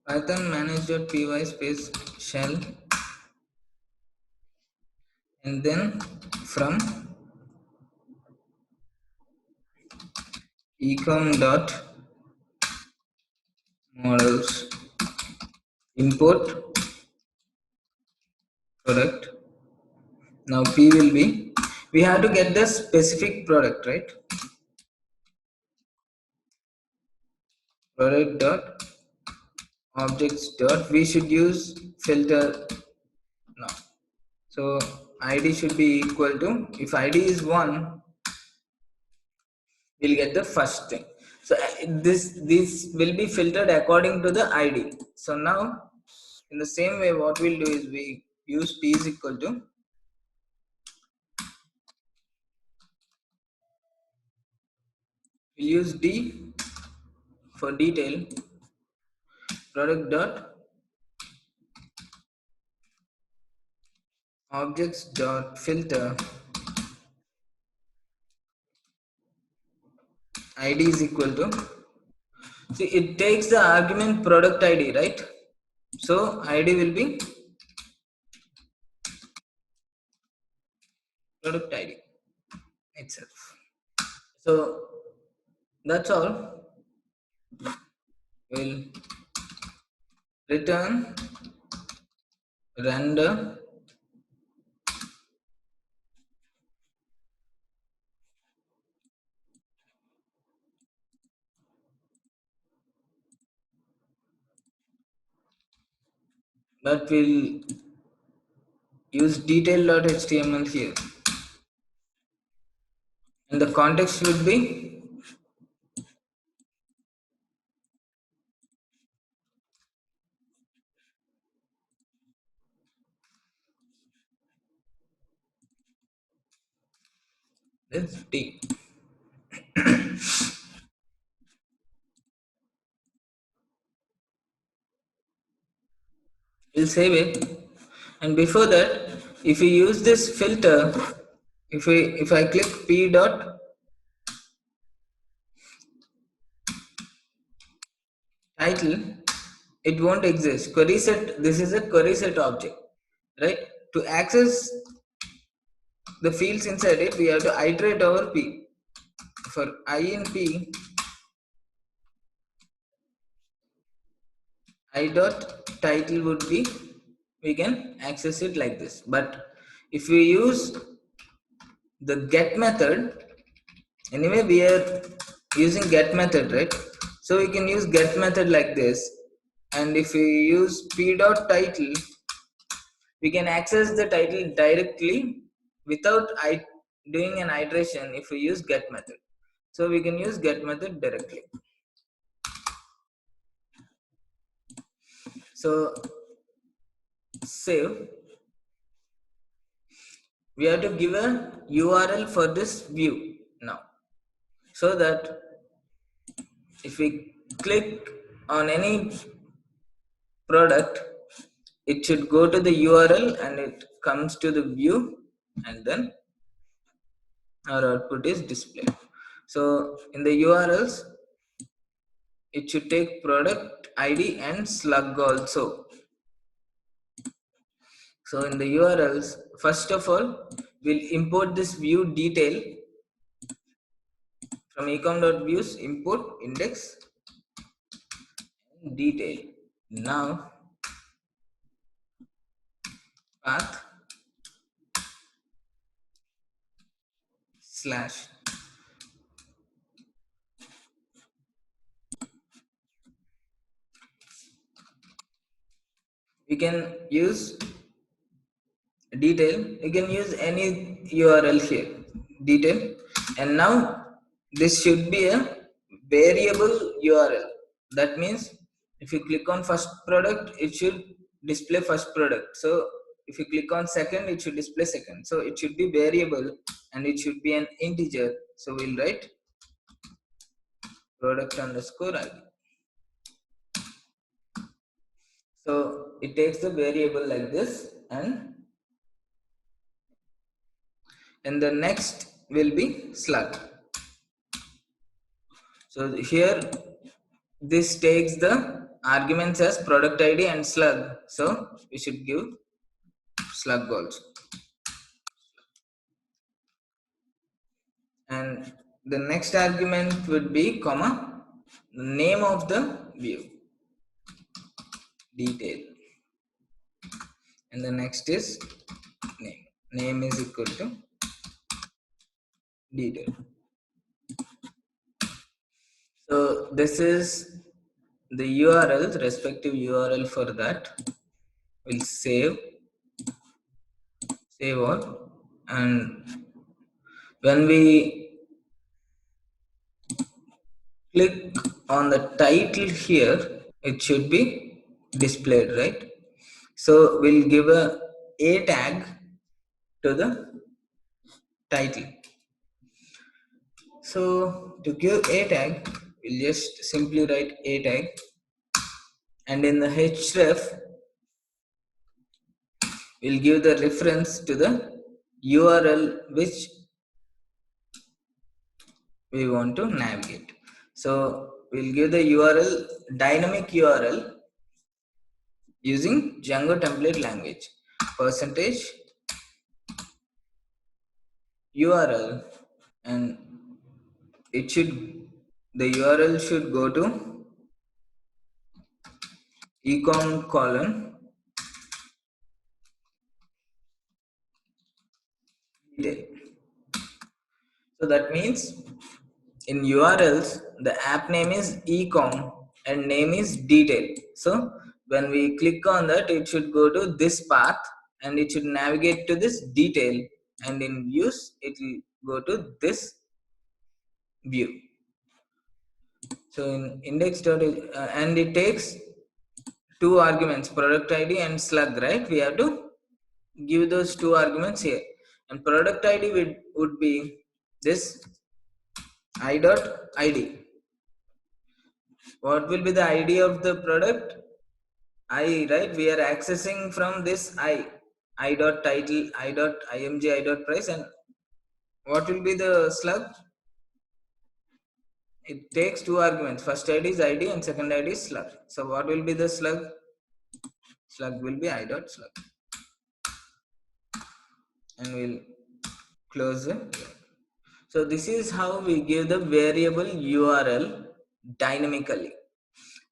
python manage.py space shell, and then from ecom dot models import product. Now p will be, we have to get the specific product, right? Product dot objects dot, we should use filter now. So id should be equal to, if id is 1, we'll get the first thing. So this will be filtered according to the id. So now in the same way, what we'll do is we use p is equal to, we'll use d for detail, product dot objects dot filter, id is equal to, see, it takes the argument product id, right? So id will be product id itself. So that's all. We'll return render that will use detail.html here, and the context would be this d. We'll save it, and before that, if we use this filter, if I click p dot title, it won't exist. Query set, this is a query set object, right? To access the fields inside it, we have to iterate over p. For I in p, I dot title would be, we can access it like this. But if we use the get method, anyway we are using get method, right? So we can use get method like this, and if we use p dot title, we can access the title directly without doing an iteration if we use get method. So we can use get method directly. So save, we have to give a URL for this view now, so that if we click on any product, it should go to the URL and it comes to the view, and then our output is displayed. So in the URLs, it should take product ID and slug also. So in the URLs, first of all, we'll import this view detail from ecom.views, import index detail. Now path slash, we can use detail, you can use any URL here, detail, and now this should be a variable URL. That means if you click on first product, it should display first product. So if you click on second, it should display second. So it should be variable and it should be an integer. So we'll write product underscore ID. So it takes the variable like this, and the next will be slug. So here this takes the arguments as product ID and slug. So we should give slug also. And the next argument would be comma, the name of the view, detail, and the next is name. Name is equal to detail. So this is the URL, respective URL for that. We'll save all, and when we click on the title here, it should be displayed, right? So we'll give a tag to the title. So to give a tag, we'll just simply write a tag, and in the href we'll give the reference to the URL which we want to navigate. So we'll give the URL, dynamic URL, using Django template language, percentage URL, and the URL should go to econ colon detail. So that means in URLs the app name is ecom and name is detail. So when we click on that, it should go to this path and it should navigate to this detail, and in views it will go to this view. So in and it takes two arguments, product ID and slug, right? We have to give those two arguments here, and product ID would be this i.id. What will be the ID of the product? I, right? We are accessing from this I dot title, I dot img, I dot price, and what will be the slug? It takes two arguments. First ID is ID and second ID is slug. So what will be the slug? Slug will be I dot slug, and we'll close it. So this is how we give the variable URL dynamically.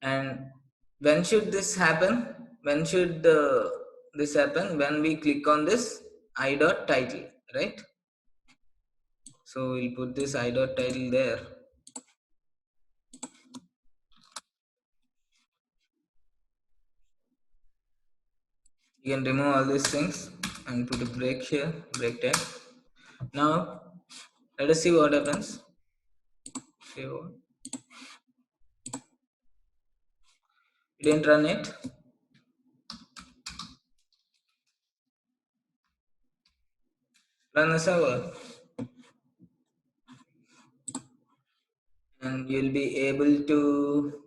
And when should this happen? When should this happen? When we click on this I dot title, right? So we'll put this I dot title there. You can remove all these things and put a break here, break tag. Now let us see what happens. You didn't run it. Run the server, and you'll be able to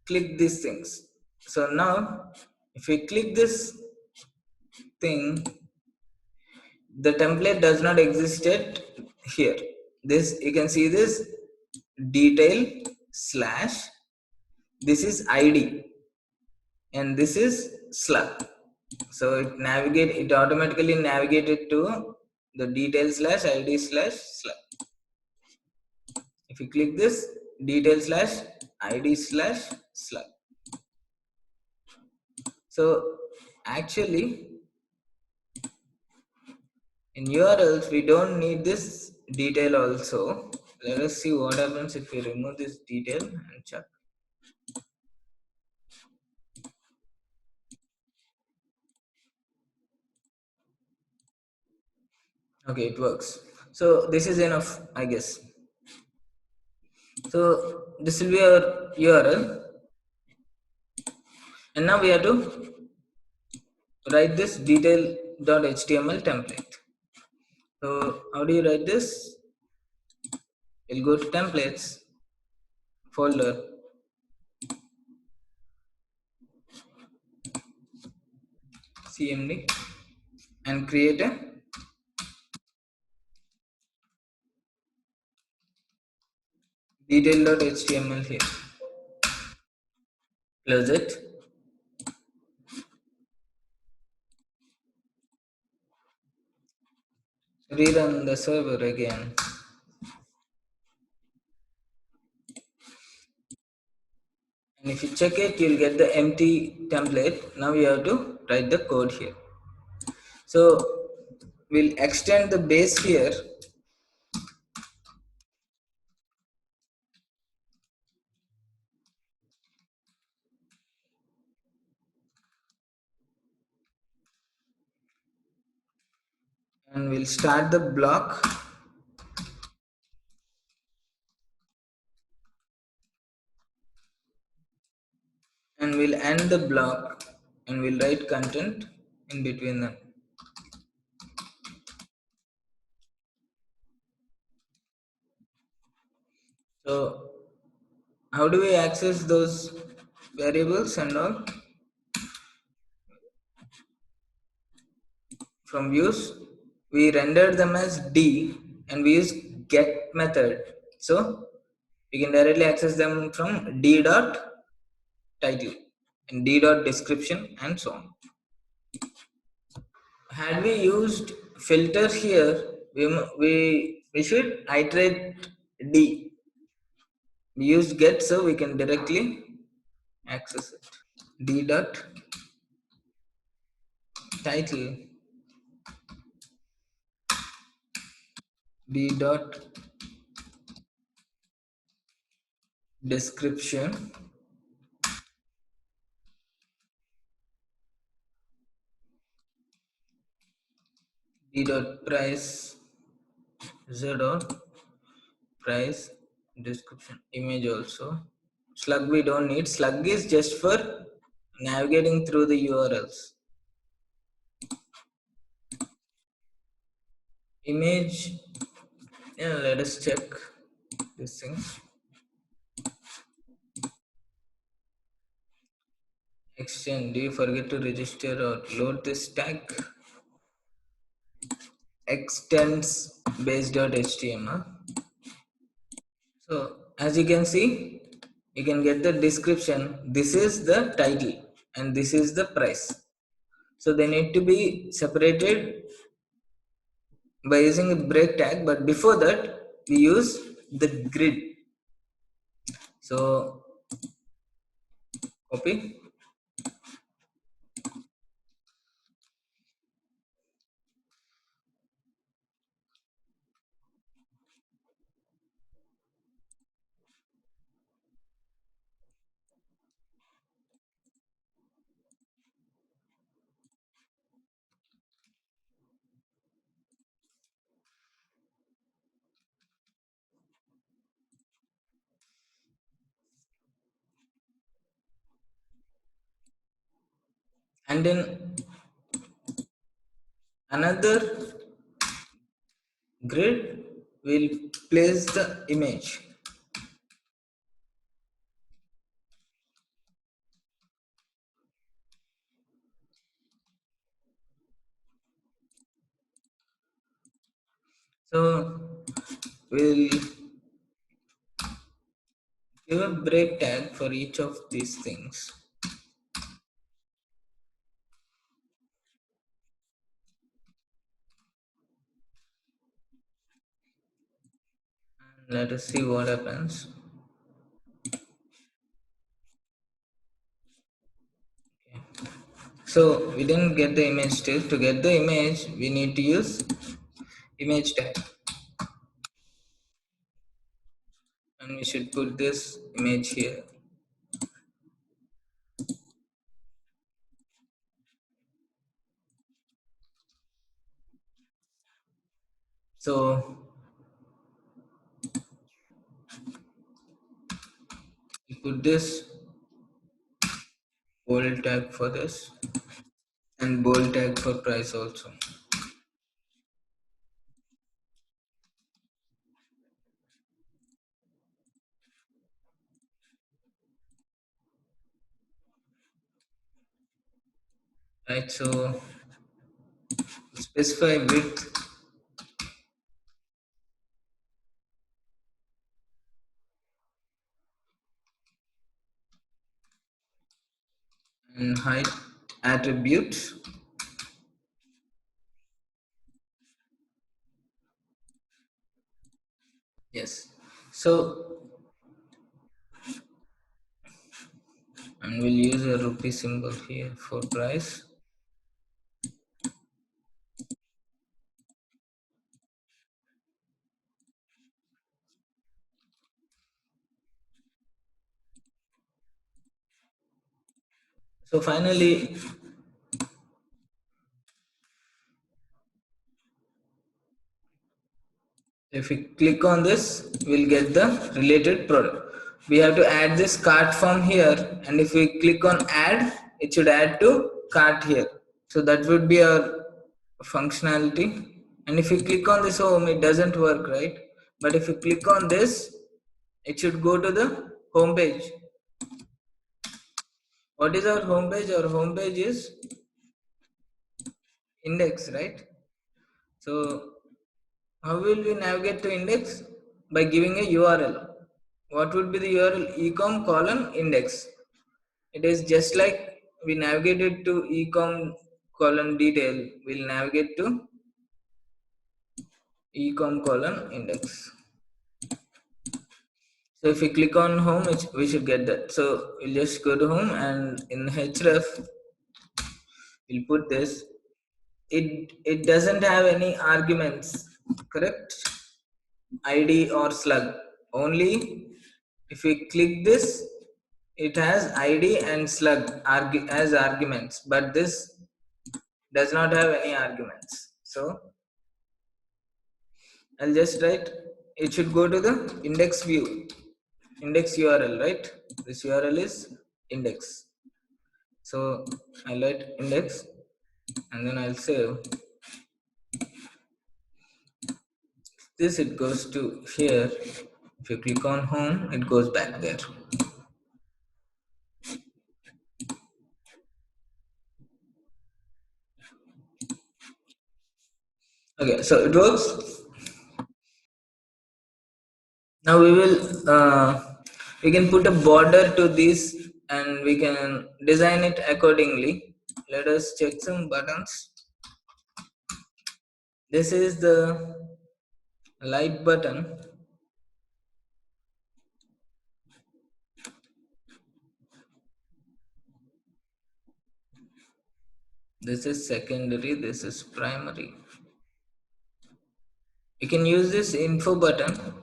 click these things. So now if we click this thing, the template does not exist yet here. This, you can see this detail slash, this is ID and this is slug. So it automatically navigated to the detail slash ID slash slug. If you click this detail slash ID slash slug, so actually in URLs we don't need this detail also. Let us see what happens if we remove this detail and check. Okay, it works. So this is enough, I guess. So this will be our URL, and now we have to write this detail.html template. So how do you write this? We'll go to templates folder cmd and create a detail.html here. Close it. Rerun the server again. And if you check it, you'll get the empty template. Now you have to write the code here. So we'll extend the base here. And we'll start the block. And we'll end the block and we'll write content in between them. So how do we access those variables and all? From views, we render them as D and we use get method. So we can directly access them from D dot title and D dot description and so on. Had we used filter here, we should iterate D. We used get, so we can directly access it. D dot title, D dot description, D dot price, Z dot price, description, image also. Slug we don't need. Slug is just for navigating through the URLs. Image, yeah, let us check this thing. Extend, do you forget to register or load this tag? Extends base.html. So as you can see, you can get the description. This is the title and this is the price. So they need to be separated by using a break tag, but before that we use the grid. So copy, and then another grid will place the image. So we'll give a break tag for each of these things. Let us see what happens. Okay. So we didn't get the image still. To get the image, we need to use image tag. And we should put this image here. So we put this bold tag for this and bold tag for price also. right? So specify width and height attributes. Yes. So and we'll use a rupee symbol here for price. So finally, if we click on this, we'll get the related product. We have to add this cart form here, and if we click on add, it should add to cart here. So that would be our functionality. And if you click on this home, it doesn't work, right? But if you click on this, it should go to the home page. What is our home page? Our home page is index, right? So how will we navigate to index? By giving a URL. What would be the URL? Ecom colon index. It is just like we navigated to ecom colon detail. We'll navigate to ecom colon index. So if we click on home, we should get that. So we'll just go to home, and in href, we'll put this. It doesn't have any arguments, correct? ID or slug. Only if we click this, it has ID and slug as arguments, but this does not have any arguments. So I'll just write it should go to the index view, index URL, right? This URL is index. So I'll write index and then I'll save this. It goes to here. If you click on home, it goes back there. Okay, so it works. Now we can put a border to this and we can design it accordingly. Let us check some buttons. This is the light button. This is secondary, this is primary. You can use this info button.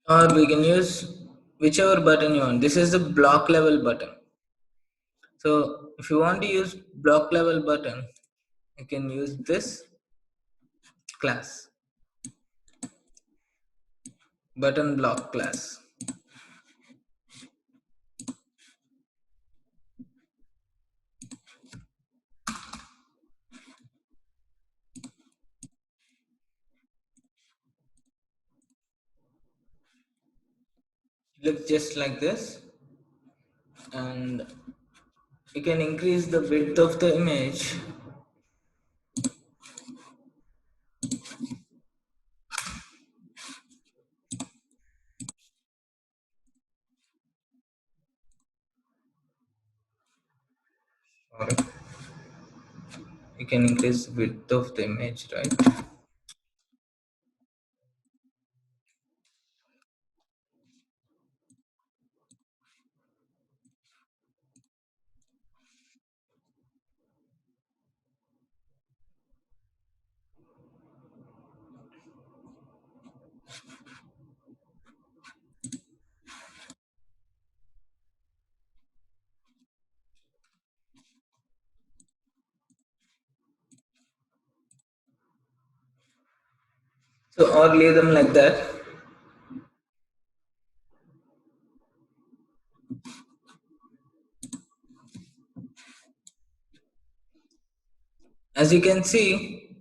Or we can use whichever button you want. This is the block level button. So if you want to use block level button, you can use this class, button block class. Look just like this, and you can increase the width of the image. or you can increase width of the image, right? So or leave them like that. As you can see,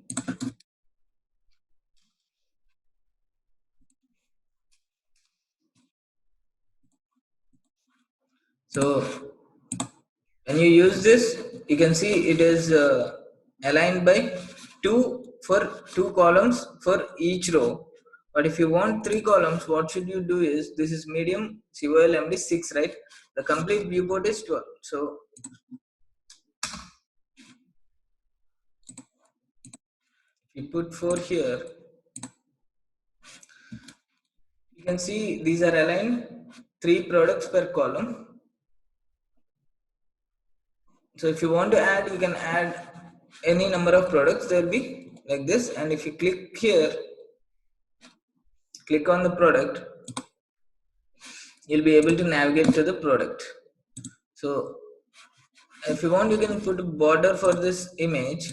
so when you use this, you can see it is aligned by two for two columns for each row. But if you want three columns, what should you do is, this is medium COLMD 6, right? The complete viewport is 12. So if you put 4 here, you can see these are aligned 3 products per column. So if you want to add, you can add any number of products. There will be like this, and if you click here, click on the product, you'll be able to navigate to the product. So if you want, you can put a border for this image.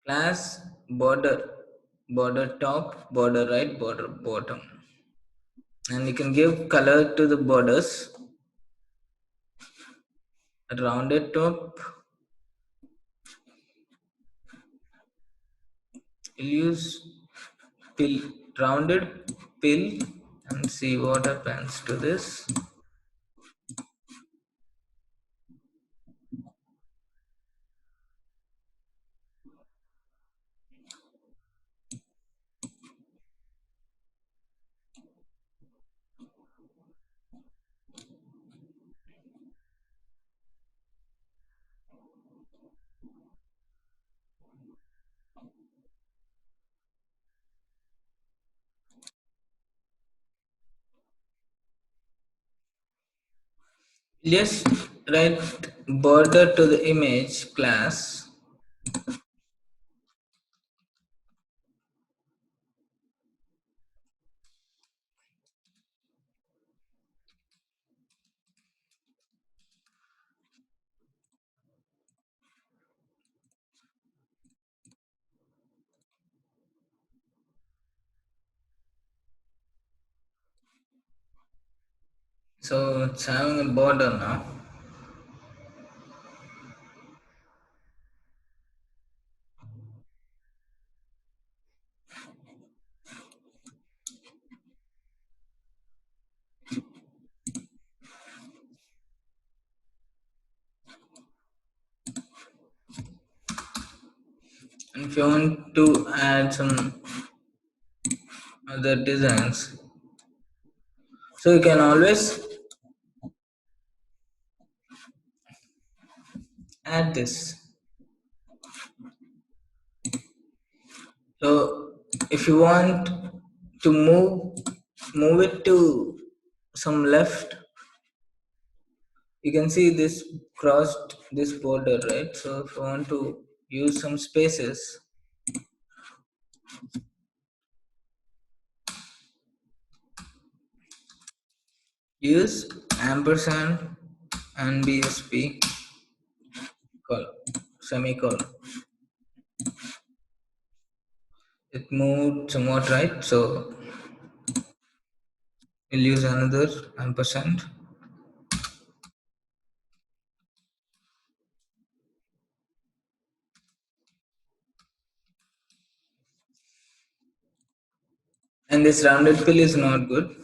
Class border, border top, border right, border bottom, and you can give color to the borders. A rounded top, you'll use pill, rounded pill, and see what happens to this. Just write border to the image class. So it's having a border now. And if you want to add some other designs, so you can always add this. So if you want to move it to some left, you can see this crossed this border, right? So if you want to use some spaces, use ampersand and BSP semicolon. It moved somewhat, right? So we'll use another ampersand. And this rounded fill is not good.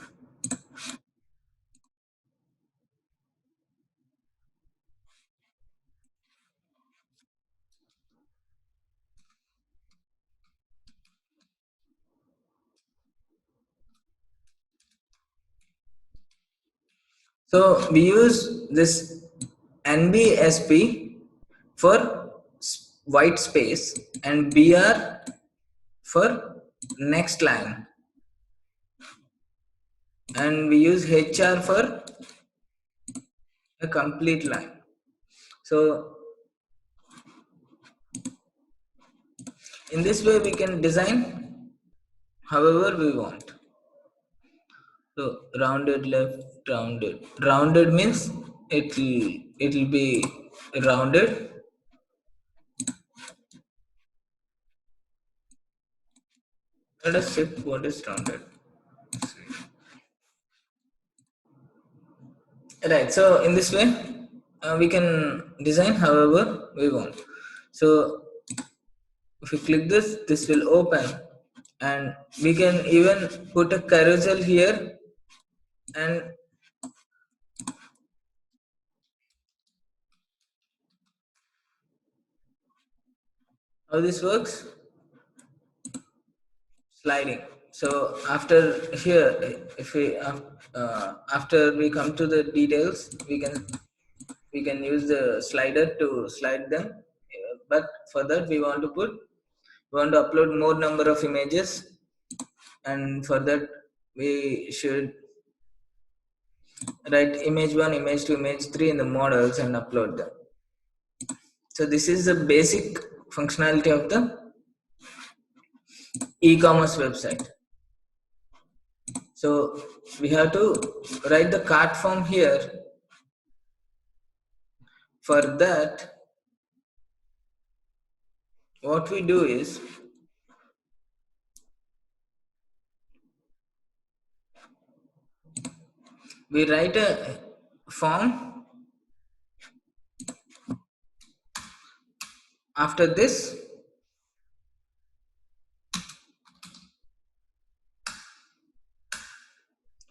So we use this nbsp for white space and br for next line, and we use hr for a complete line. So in this way we can design however we want. So rounded left, rounded means it'll be rounded. Let us check what is rounded. Right, so in this way we can design however we want. So if you click this, this will open, and we can even put a carousel here. And how this works, sliding. So after here, if we after we come to the details, we can use the slider to slide them. But for that we want to upload more number of images, and for that we should write image 1, image 2, image 3 in the models and upload them. So this is the basic functionality of the e-commerce website. So we have to write the cart form here. For that, what we do is we write a form. After this,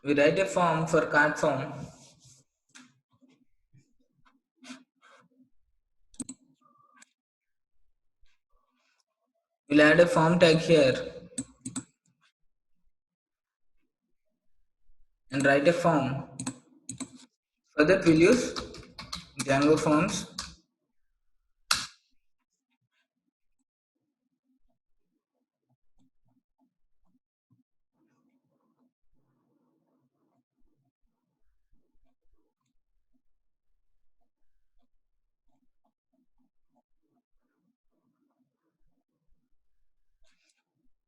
we write a form for cart form. We'll add a form tag here and write a form. For that we'll use Django forms.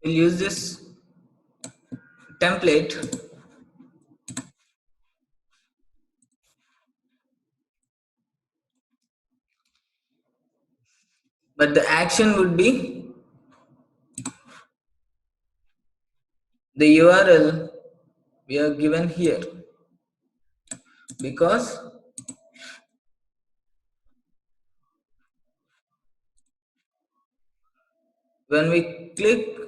We'll use this template, but the action would be the URL we are given here, because when we click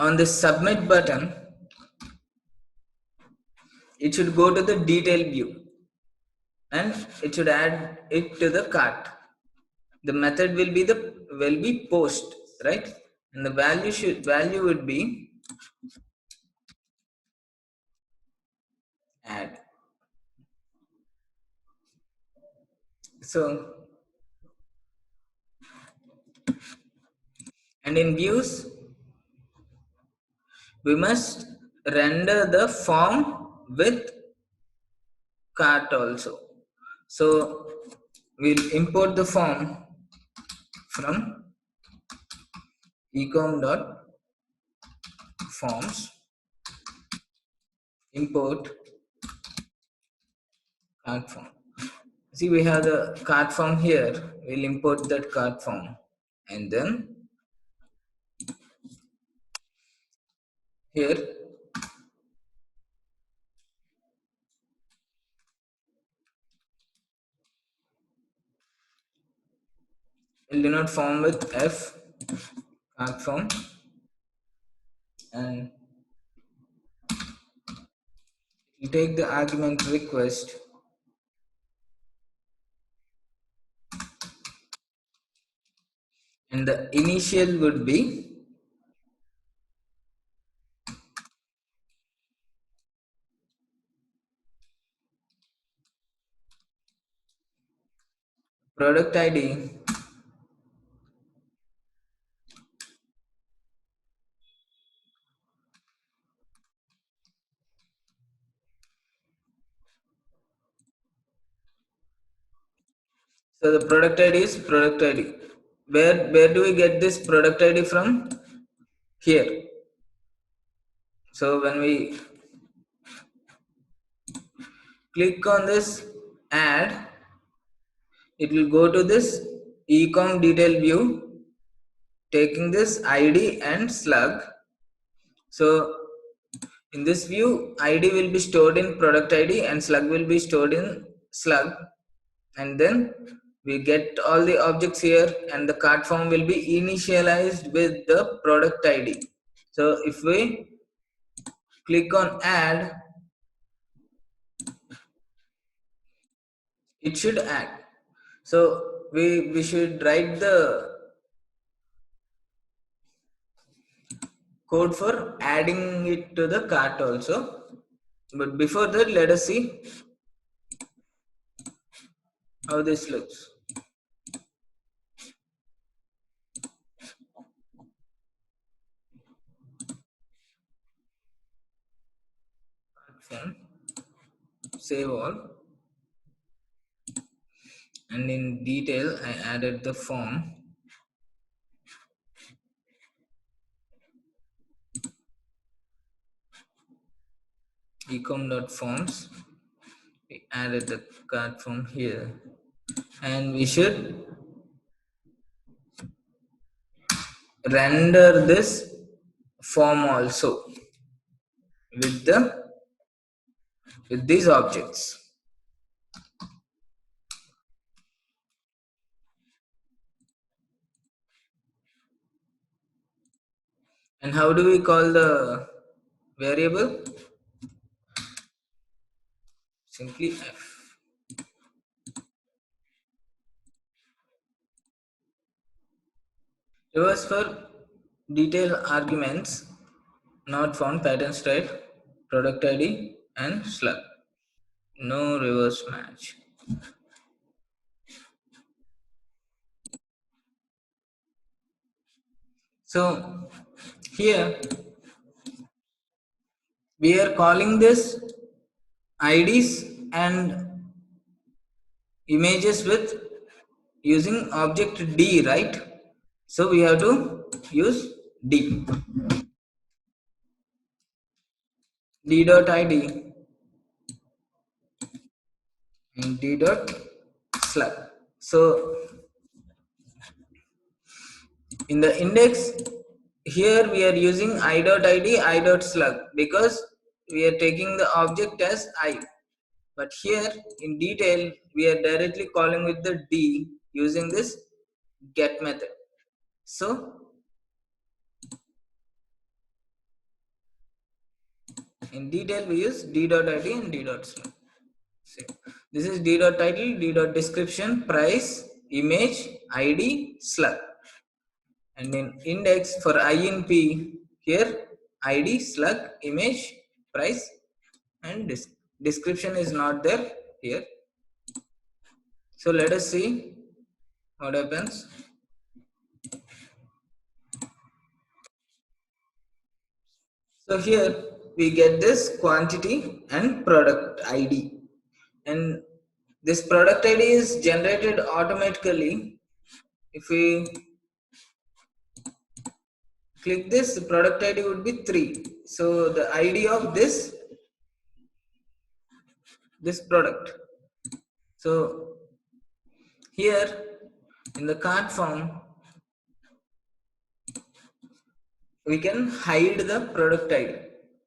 on the submit button, it should go to the detail view and it should add it to the cart. The method will be post, right? And the value would be add. So, and in views we must render the form with cart also. So we'll import the form from ecom.forms, import cart form. See, we have the cart form here. We'll import that cart form, and then here we'll denote form with f cart form, and we'll take the argument request, and the initial would be product ID. So the product ID is product ID. Where do we get this product ID from? Here. So when we click on this add, it will go to this ecom detail view, taking this ID and slug. So in this view, ID will be stored in product ID and slug will be stored in slug. And then we get all the objects here, and the cart form will be initialized with the product ID. So if we click on add, it should add. So we should write the code for adding it to the cart also. But before that, let us see how this looks. Form, save all, and in detail I added the form. ecom.forms, we added the card form here, and we should render this form also with these objects. And how do we call the variable? Simply f. Reverse for detail arguments not found, pattern straight, product ID and slug. No reverse match. So here we are calling this IDs and images with using object D, right? So we have to use D. D dot ID and D dot slug. So in the index here we are using I dot ID, I dot slug because we are taking the object as I. But here in detail we are directly calling with the D using this get method. So in detail we use D dot ID and D dot slug. This is D dot title, D dot description, price, image, ID, slug. And in index for I in P, here ID, slug, image, price, and description is not there here. So let us see what happens. So here we get this quantity and product ID, and this product ID is generated automatically. If we click this, the product ID would be 3. So the ID of this product. So here in the cart form we can hide the product ID.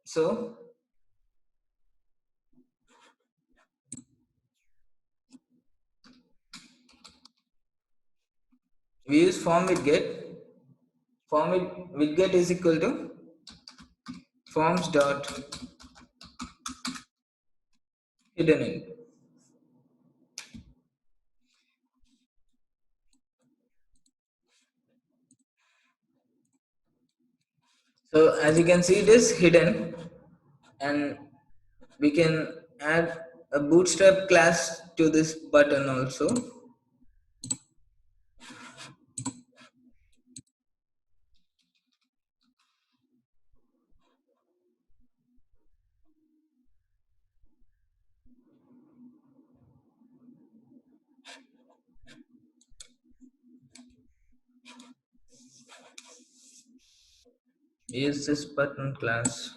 So we use form with get. Form with get is equal to forms dot hidden in. So as you can see, it is hidden, and we can add a bootstrap class to this button also. use this button class.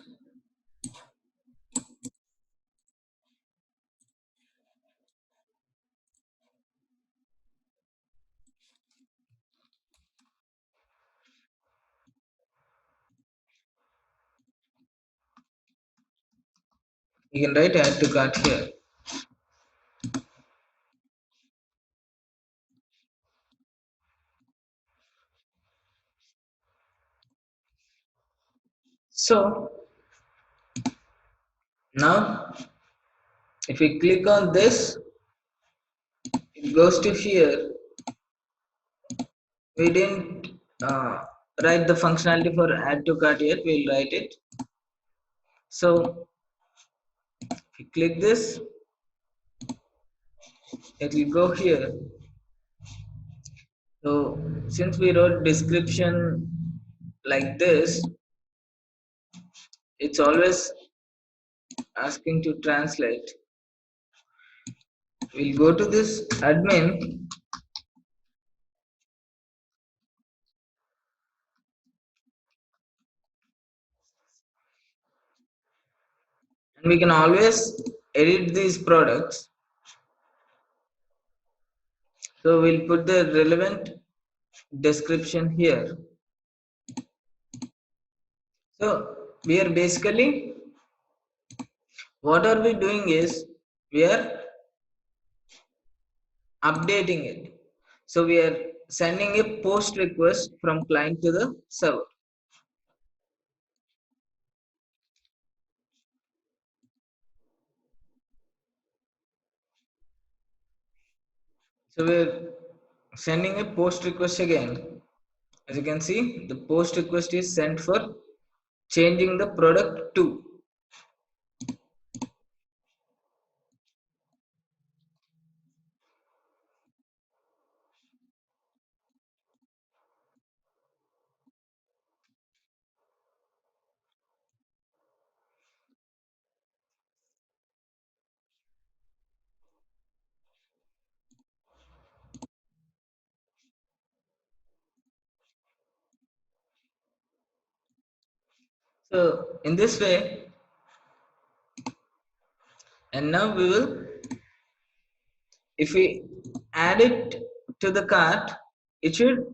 You can write add to cart here. So now if we click on this, it goes to here. We didn't write the functionality for add to cart yet, we'll write it. So if you click this, it will go here. So since we wrote description like this, it's always asking to translate. We'll go to this admin, and we can always edit these products. So we'll put the relevant description here. So we are basically, what are we doing is we are updating it. So we are sending a post request from client to the server. So we're sending a post request again. As you can see, the post request is sent for changing the product to. So in this way, and now we will, if we add it to the cart, it should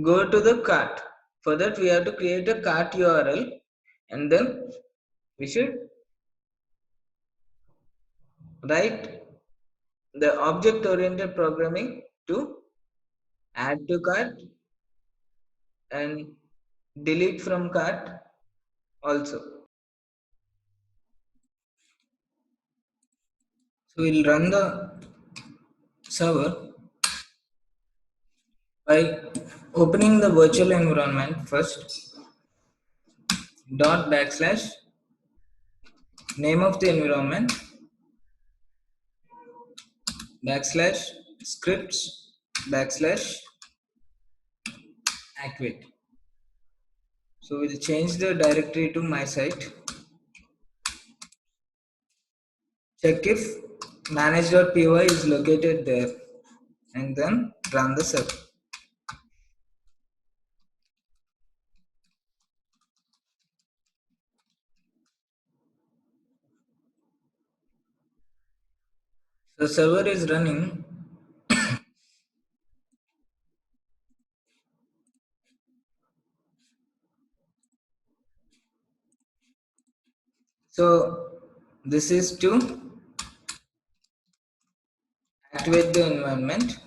go to the cart. For that, we have to create a cart URL, and then we should write the object oriented programming to add to cart and delete from cart also. So we'll run the server by opening the virtual environment first, dot backslash name of the environment, backslash scripts, backslash activate. So we'll change the directory to my site. Check if manage.py is located there, and then run the server. The server is running. So this is to activate the environment.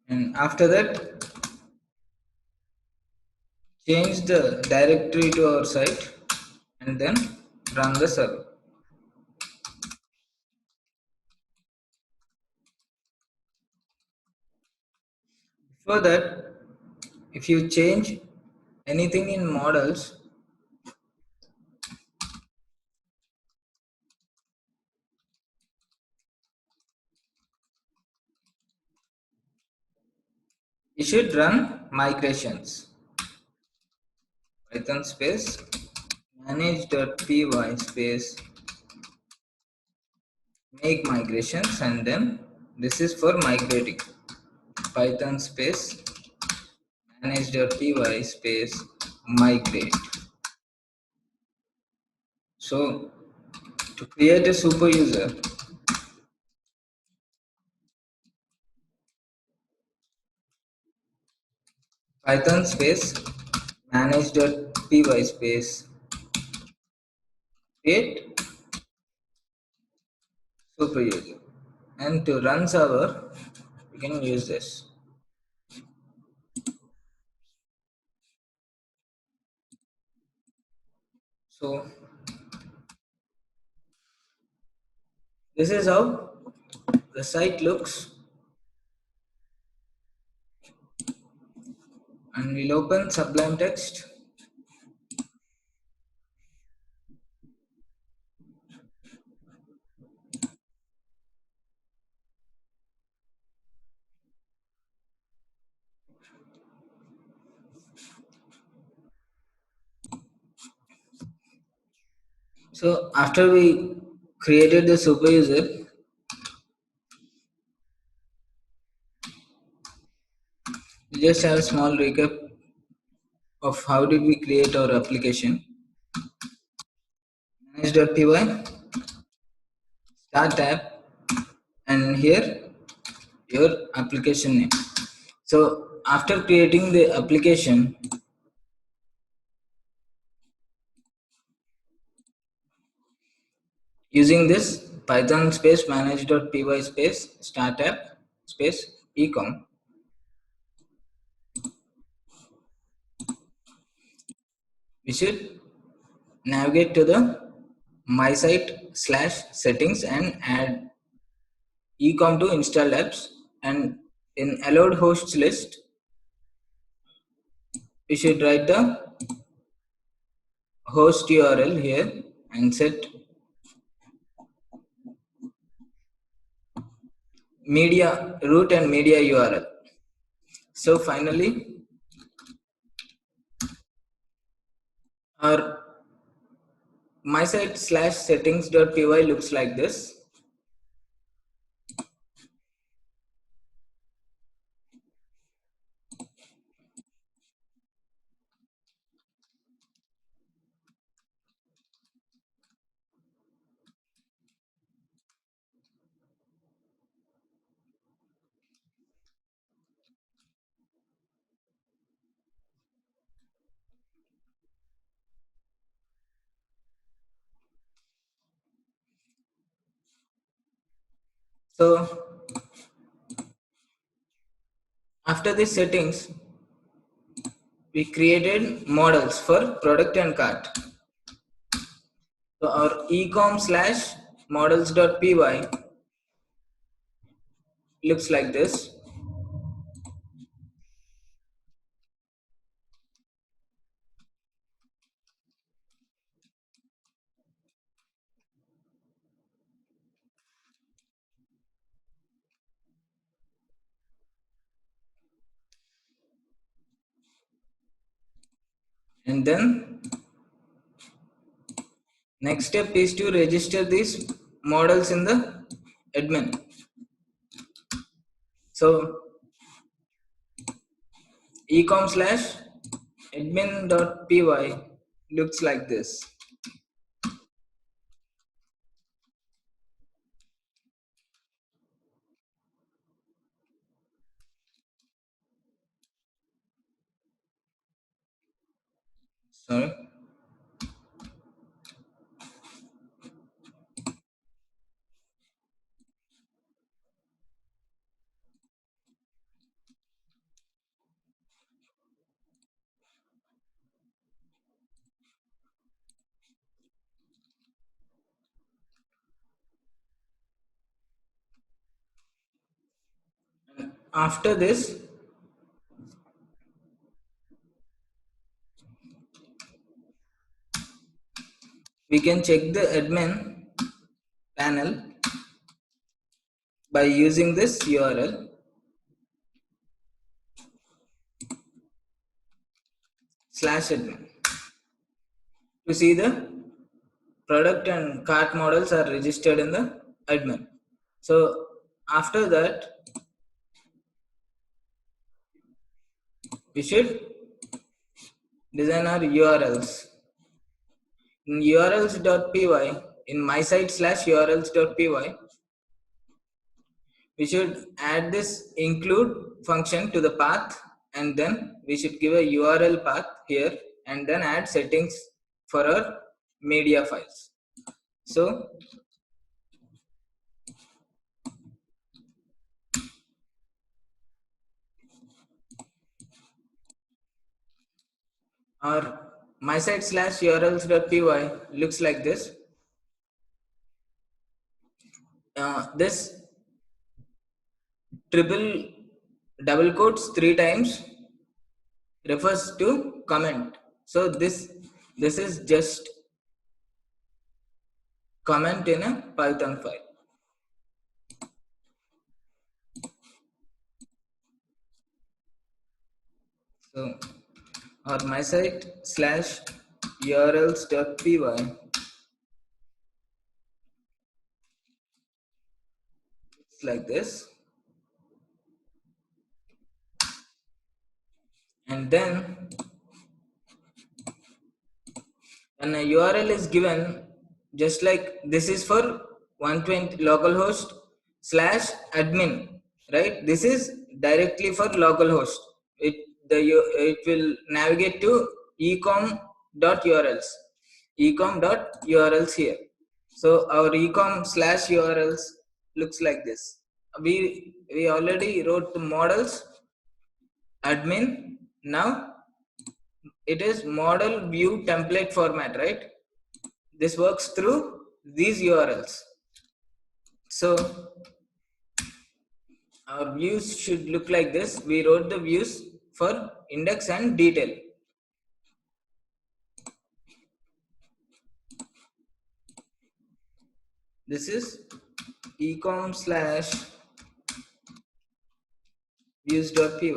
And after that, change the directory to our site and then run the server. Before that, if you change anything in models, you should run migrations. Python space manage.py space make migrations and then This is for migrating. Python space manage.py space migrate. So to create a super user, Python space manage.py space create super user, and to run server we can use this. So this is how the site looks, and we'll open Sublime Text. So after we created the super user, we just have a small recap of how did we create our application. Manage.py, start tab, and here your application name. So after creating the application, using this Python space manage.py space start tab space ecom, we should navigate to the my site slash settings and add ecom to installed apps, and in allowed hosts list we should write the host URL here and set media root and media URL. So finally our my site slash settings.py looks like this. So after these settings, we created models for product and cart. So our ecom slash models.py looks like this. And then next step is to register these models in the admin. So ecom slash admin.py looks like this. Sorry. After this, we can check the admin panel by using this URL slash admin to see the product and cart models are registered in the admin. So After that, we should design our URLs. In urls.py, in my site slash urls.py, we should add this include function to the path, and then we should give a URL path here, and then add settings for our media files. So our my site slash urls.py looks like this. This triple double quotes 3 times refers to comment. So this is just comment in a Python file. So our my site slash urls.py it's like this, and then when a URL is given, just like this is for 120 localhost slash admin, right? This is directly for localhost. It will navigate to ecom.urls, ecom.urls here. So our ecom slash urls looks like this. We already wrote the models admin. Now it is model view template format, right? This works through these URLs. So our views should look like this. We wrote the views for index and detail. This is ecom slash views.py.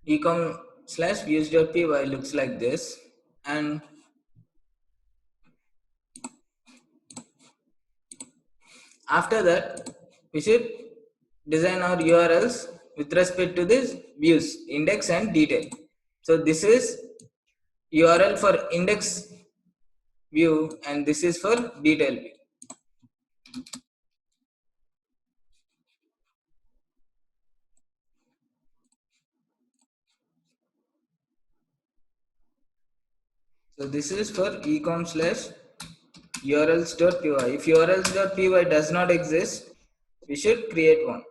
Ecom slash views.py looks like this, and after that we should design our URLs with respect to this views, index and detail. So this is URL for index view and this is for detail view. So this is for ecom slash urls.py. If urls.py does not exist, we should create one.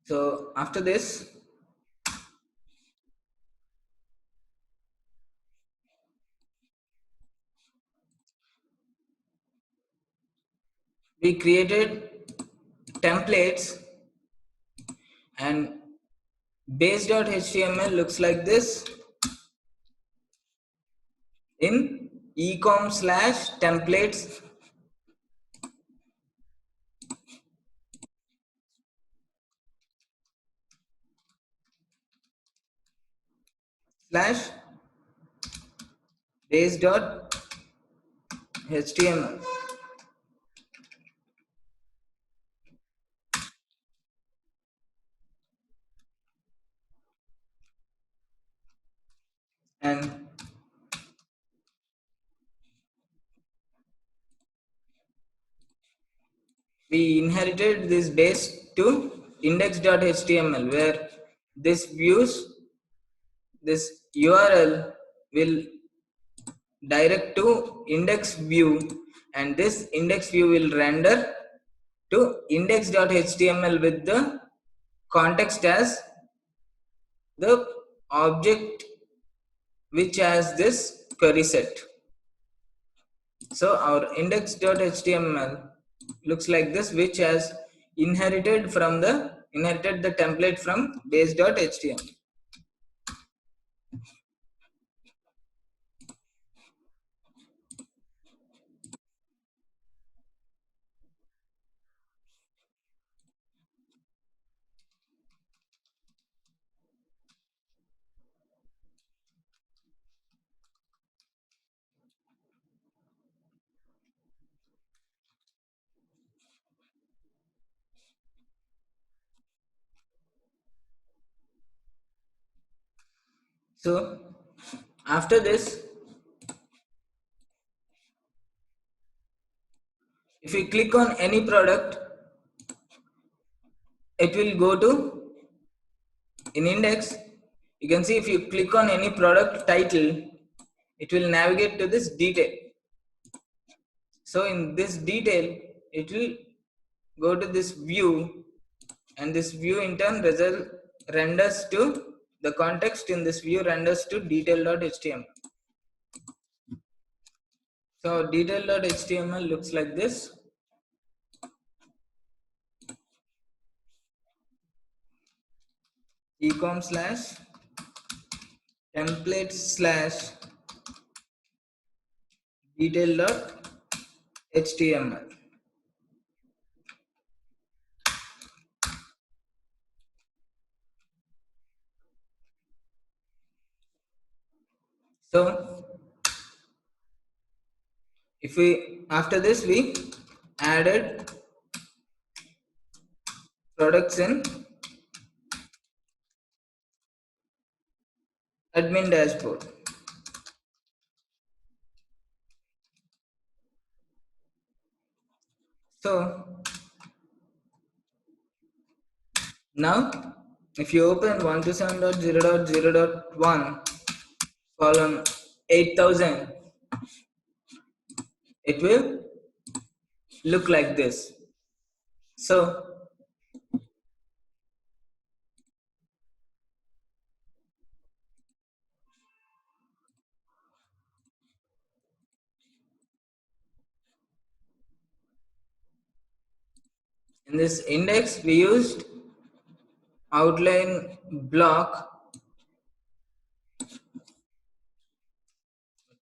So after this, we created templates, and base.html looks like this in ecom slash templates slash base.html. And we inherited this base to index.html, where this views, this URL will direct to index view, and this index view will render to index.html with the context as the object which has this query set. So our index.html looks like this, which has inherited the template from base.html. So after this, if you click on any product, it will go to in index. You can see if you click on any product title, it will navigate to this detail. So in this detail, it will go to this view, and this view in turn renders to the context in this view renders to detail.html. So detail.html looks like this. ecom slash template slash detail.html. So if we after this we added products in admin dashboard. So now if you open 127.0.0.1 column 8000, it will look like this. So in this index we used outline block.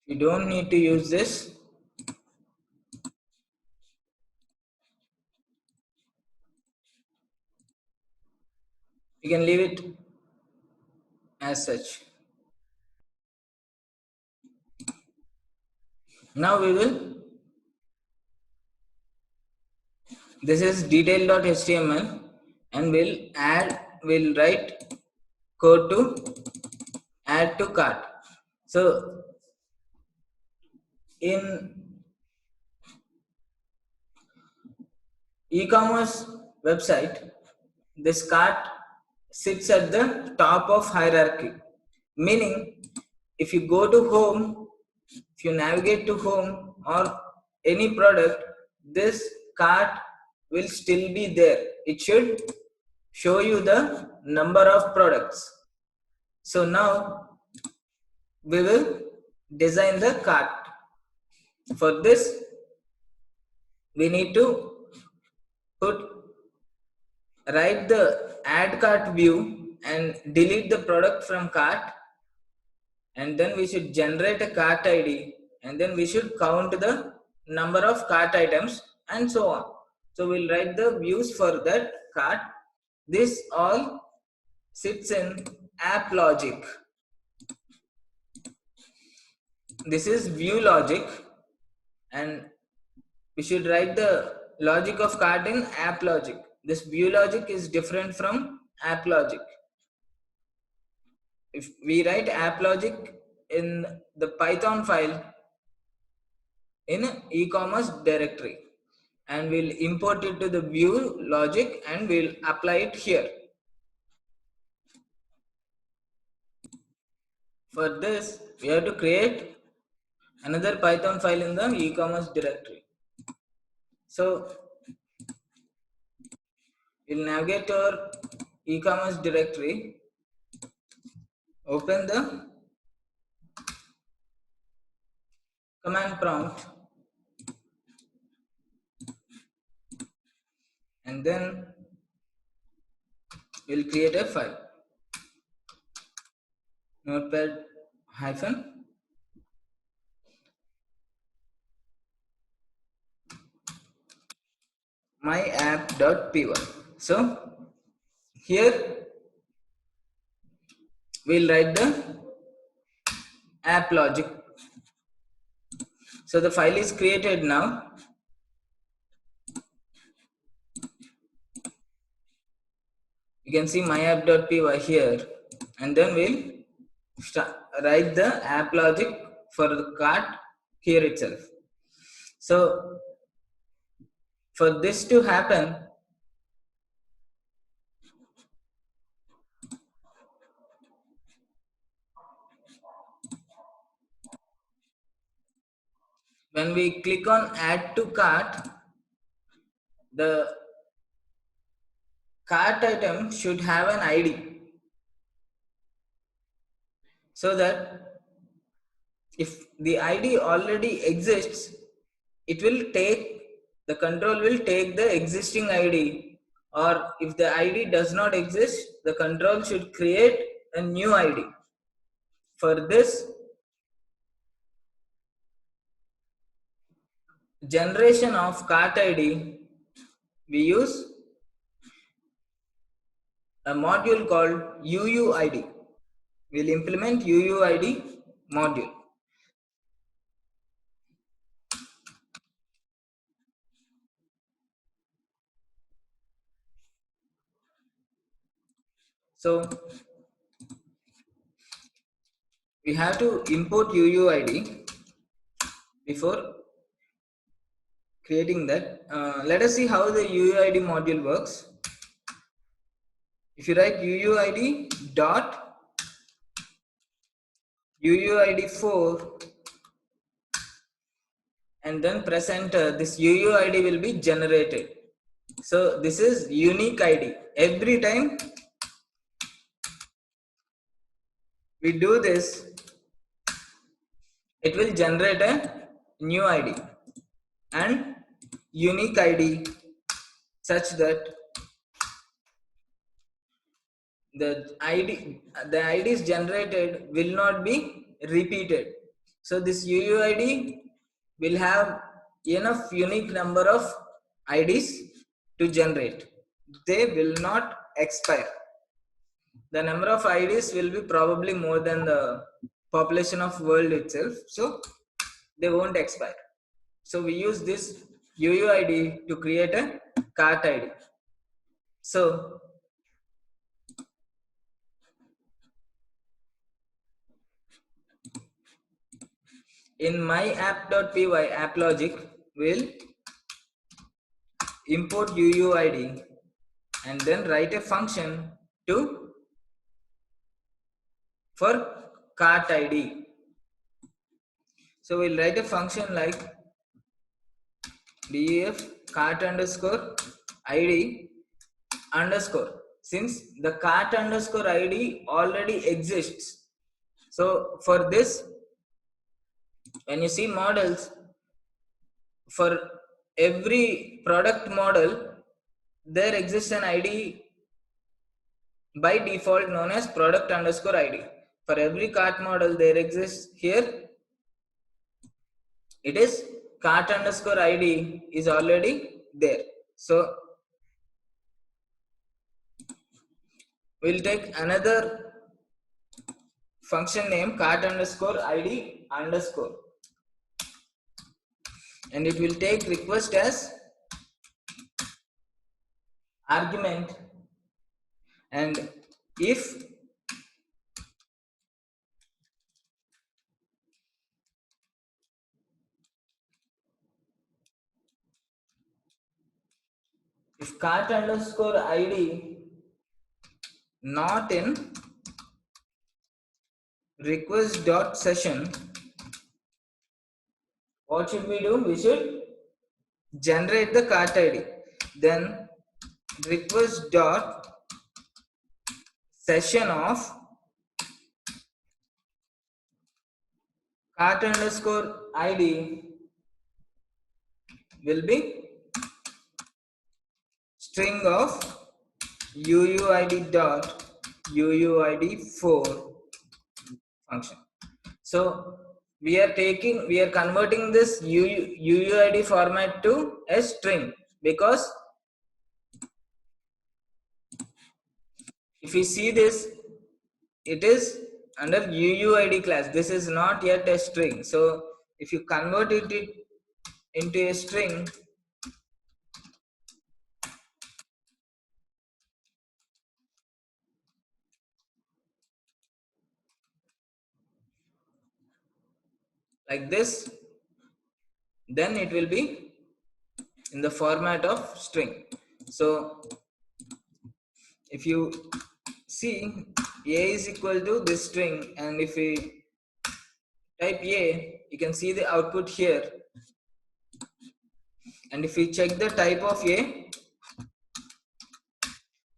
You don't need to use this. You can leave it as such. Now we will, this is detail.html, and we'll write code to add to cart. So in e-commerce website, this cart sits at the top of hierarchy, meaning if you go to home, if you navigate to home or any product, this cart will still be there. It should show you the number of products. So now we will design the cart. For this, we need to write the add cart view and delete the product from cart, and then we should generate a cart ID, and then we should count the number of cart items and so on. So we'll write the views for that cart. This all sits in app logic. This is view logic, and we should write the logic of cart in app logic. This view logic is different from app logic. If we write app logic in the Python file in e-commerce directory, and we'll import it to the view logic and we'll apply it here. For this, we have to create another Python file in the e-commerce directory. So we'll navigate to our e-commerce directory, open the command prompt, and then we'll create a file. Notepad hyphen myapp.py. So here we'll write the app logic. So the file is created now. You can see myapp.py here, and then we'll write the app logic for the cart here itself. So for this to happen, when we click on add to cart, the cart item should have an ID, so that if the ID already exists, it will take, the control will take the existing ID, or if the ID does not exist, the control should create a new ID. For this generation of cart ID, we use a module called UUID. We'll implement UUID module. So we have to import UUID before creating that. Let us see how the UUID module works. If you write UUID dot UUID4 and then press enter, this UUID will be generated. So this is unique ID. Every time we do this, it will generate a new ID and unique ID, such that the IDs generated will not be repeated. So this UUID will have enough unique number of IDs to generate. They will not expire. The number of IDs will be probably more than the population of world itself, so they won't expire. So we use this UUID to create a cart ID. So in my app.py app logic, will import UUID and then write a function to for cart ID. So we'll write a function like def cart underscore ID underscore, since the cart underscore ID already exists. So for this, when you see models, for every product model, there exists an ID by default known as product underscore ID. For every cart model there exists here, it is cart underscore ID is already there. So we'll take another function name cart underscore ID underscore, and it will take request as argument, and if cart underscore ID not in request dot session, what should we do? We should generate the cart ID. Then request dot session of cart underscore ID will be string of UUID dot UUID4 function. So we are converting this UUID format to a string, because if we see this, it is under UUID class. This is not yet a string. So if you convert it into a string, like this, then it will be in the format of string. So if you see, a is equal to this string, and if we type a, you can see the output here, and if we check the type of a,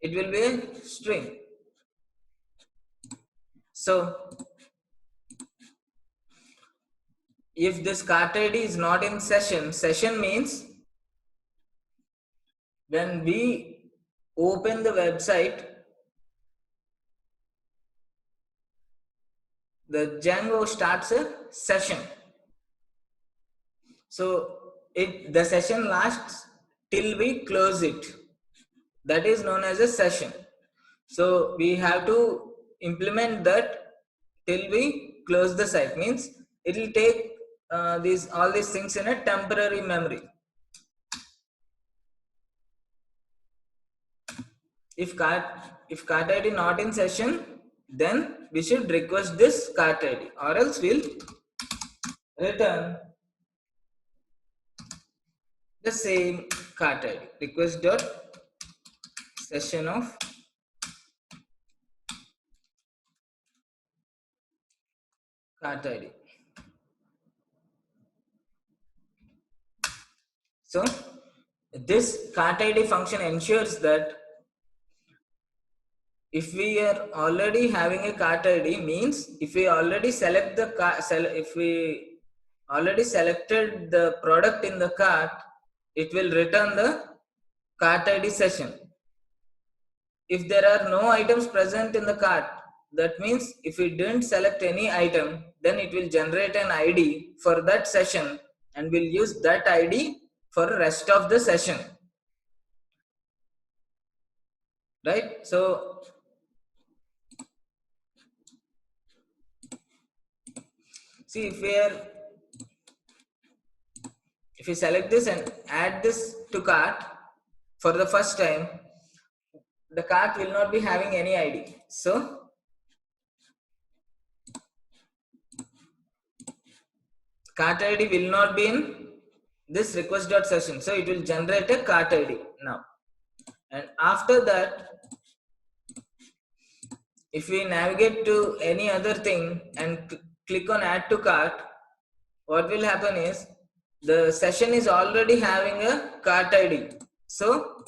it will be a string. So if this cart ID is not in session, session means when we open the website, the Django starts a session. So the session lasts till we close it. That is known as a session. So we have to implement that till we close the site. Means it will take all these things in a temporary memory. If cart ID not in session, then we should request this cart ID, or else we'll return the same cart ID. Request dot session of cart ID. So this cart ID function ensures that if we are already having a cart ID, means if we already select the if we already selected the product in the cart, it will return the cart ID session. If there are no items present in the cart, that means if we didn't select any item, then it will generate an ID for that session, and we'll use that ID for the rest of the session, right? So see, if we select this and add this to cart for the first time, the cart will not be having any ID. So cart ID will not be in this request.session. So it will generate a cart ID now. And after that, if we navigate to any other thing and click on add to cart, what will happen is the session is already having a cart ID. So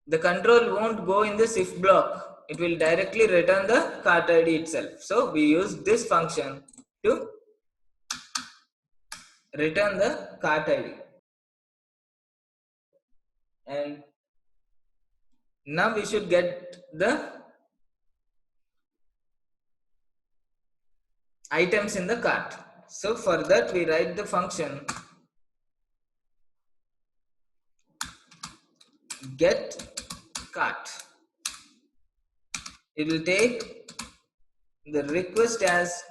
the control won't go in this if block. It will directly return the cart ID itself. So we use this function to return the cart ID. And now we should get the items in the cart. So for that we write the function get cart. It will take the request as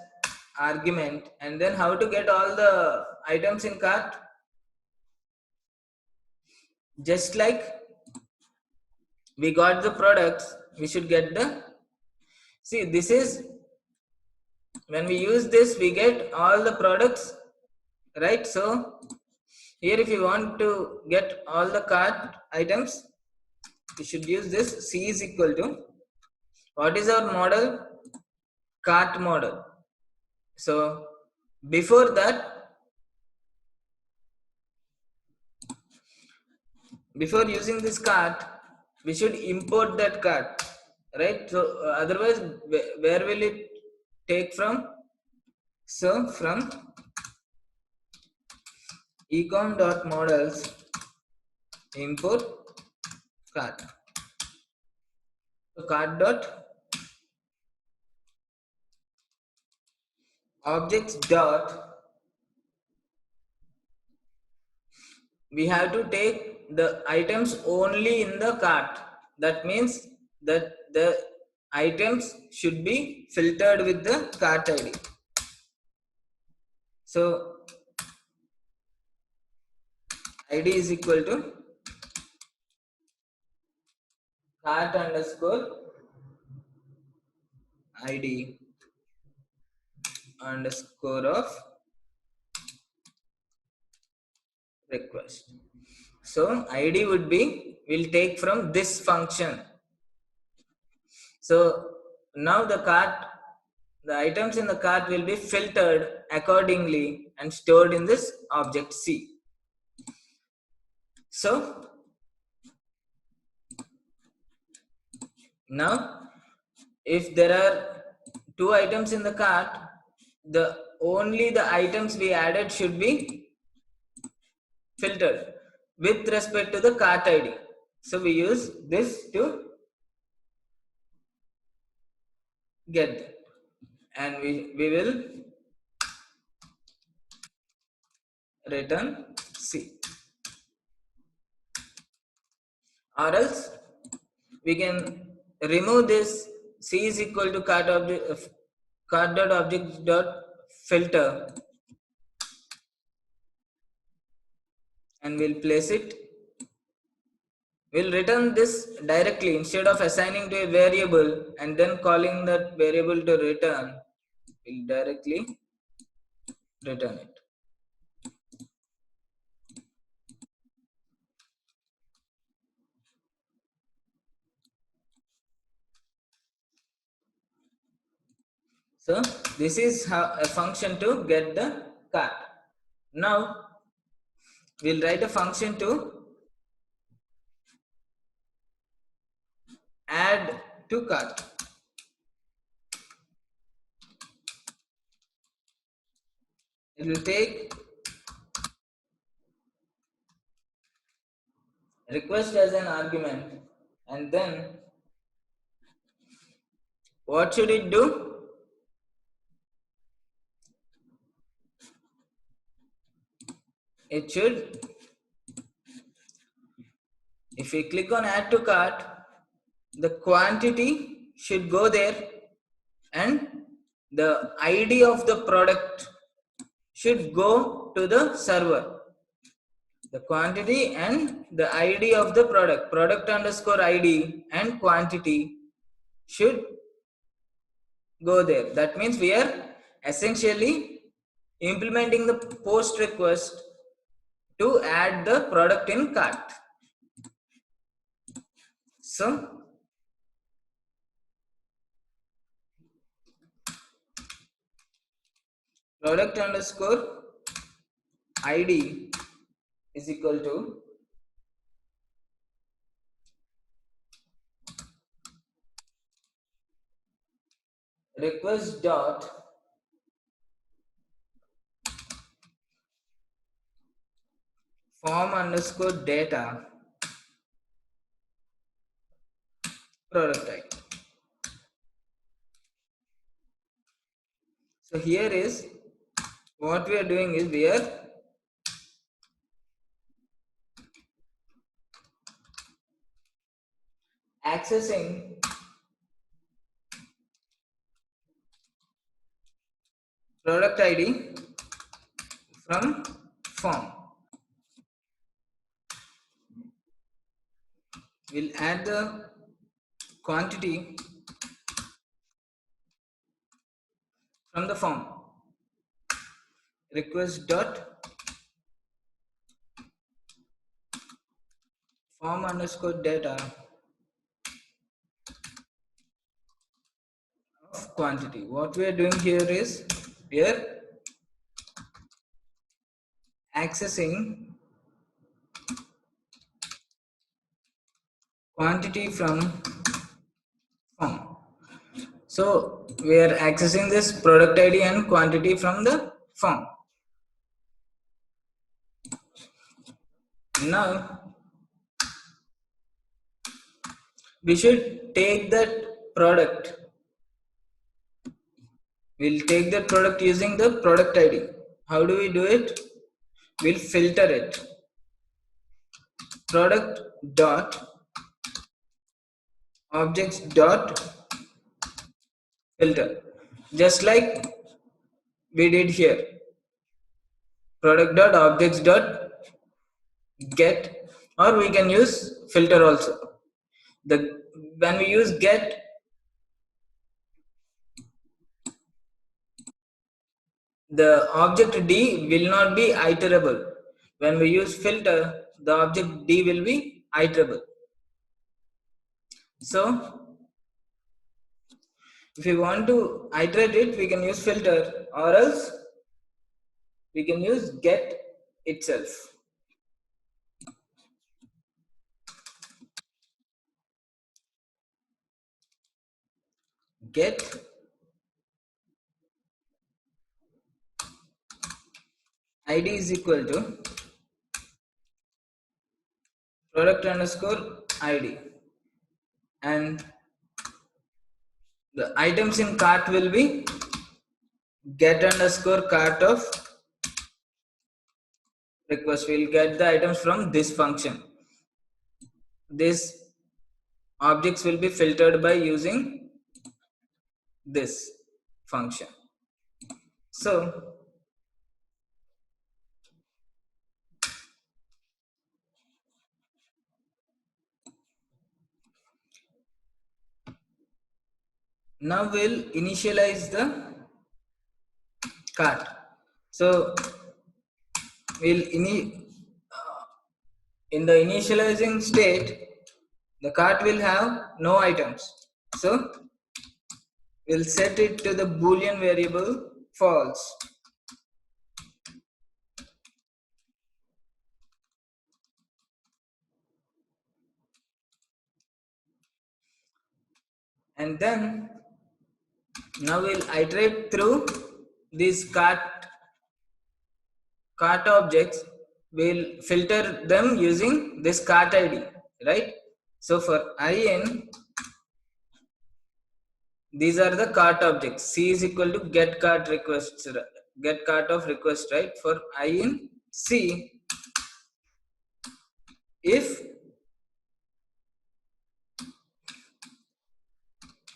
argument, and then how to get all the items in cart, just like we got the products, we should get the, see, this is when we use this we get all the products, right? So here if you want to get all the cart items, we should use this. C is equal to, what is our model? Cart model. So before that, before using this cart, we should import that cart, right? So otherwise where will it take from? So from ecom.models import cart. So cart dot objects dot, we have to take the items only in the cart. That means that the items should be filtered with the cart ID. So ID is equal to cart underscore ID underscore of request. So id would be, we'll take from this function. So now the items in the cart will be filtered accordingly and stored in this object C. So now if there are two items in the cart, only the items we added should be filtered with respect to the cart ID. So we use this to get that, and we will return C, or else we can remove this C is equal to cart object cart dot object dot filter, and we'll place it. We'll return this directly instead of assigning to a variable and then calling that variable to return. We'll directly return it. So this is how a function to get the cart. Now we'll write a function to add to cart. It will take request as an argument, and then what should it do? It should, if we click on add to cart, the quantity should go there and the ID of the product should go to the server. The quantity and the ID of the product underscore ID and quantity should go there. That means we are essentially implementing the post request to add the product in cart. So product underscore ID is equal to request dot form underscore data product type. So here is what we are doing is we are accessing product ID from form. We'll add the quantity from the form. Request dot form underscore data of quantity. What we are doing here is we are accessing quantity from form. So we are accessing this product ID and quantity from the form. Now we should take that product. We'll take that product using the product ID. How do we do it? We'll filter it. Product dot objects dot filter, just like we did here. Product dot objects dot get, or we can use filter also. When we use get, the object D will not be iterable. When we use filter, the object D will be iterable. So if we want to iterate it, we can use filter, or else we can use get itself. Get id is equal to product underscore id, and the items in cart will be get underscore cart of request. We'll get the items from this function. These objects will be filtered by using this function. So now we'll initialize the cart. So we'll in the initializing state, the cart will have no items. So we'll set it to the boolean variable false. And then now we'll iterate through these cart objects. We'll filter them using this cart id, right? So for in, these are the cart objects. C is equal to get cart requests, get cart of request, right? For I in C, if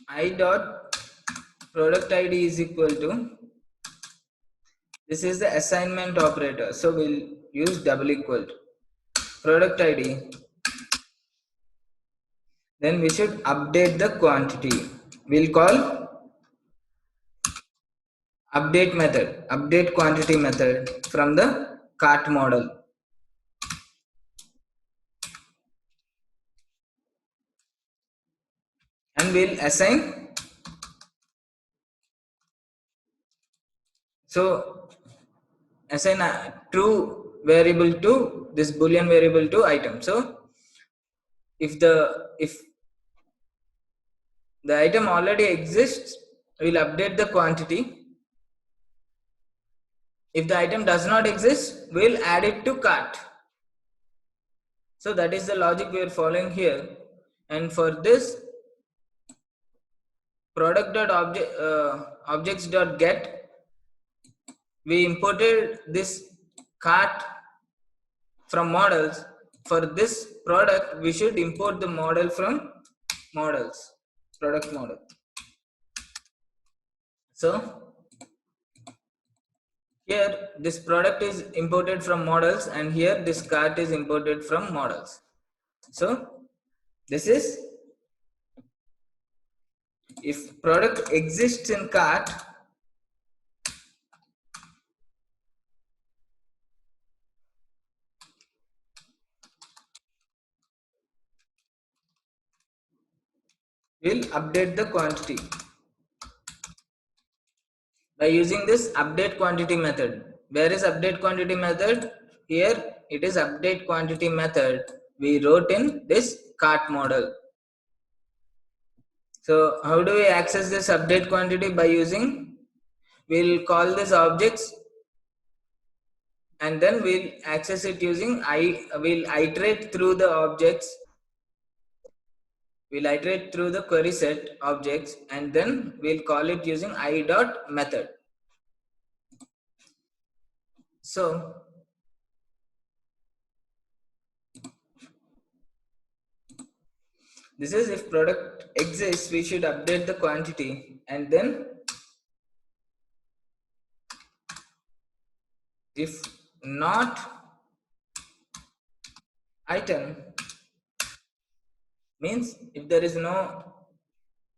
I dot product id is equal to, this is the assignment operator, so we'll use double equal to product id. Then we should update the quantity. We'll call update quantity method from the cart model. And we'll assign, so assign a true variable to this boolean variable to item. So if the item already exists, we'll update the quantity. If the item does not exist, we'll add it to cart. So that is the logic we are following here. And for this objects.get, we imported this cart from models. For this product, we should import the model from models, product model. So here this product is imported from models, and here this cart is imported from models. So this is, if product exists in cart, we'll update the quantity by using this update quantity method. Where is update quantity method? Here it is update quantity method we wrote in this cart model. So how do we access this update quantity? By using, we'll call this objects, and then we'll access it using we'll iterate through the objects. We'll iterate through the query set objects, and then we'll call it using I dot method. So this is, if product exists, we should update the quantity, and then if not item, means if there is no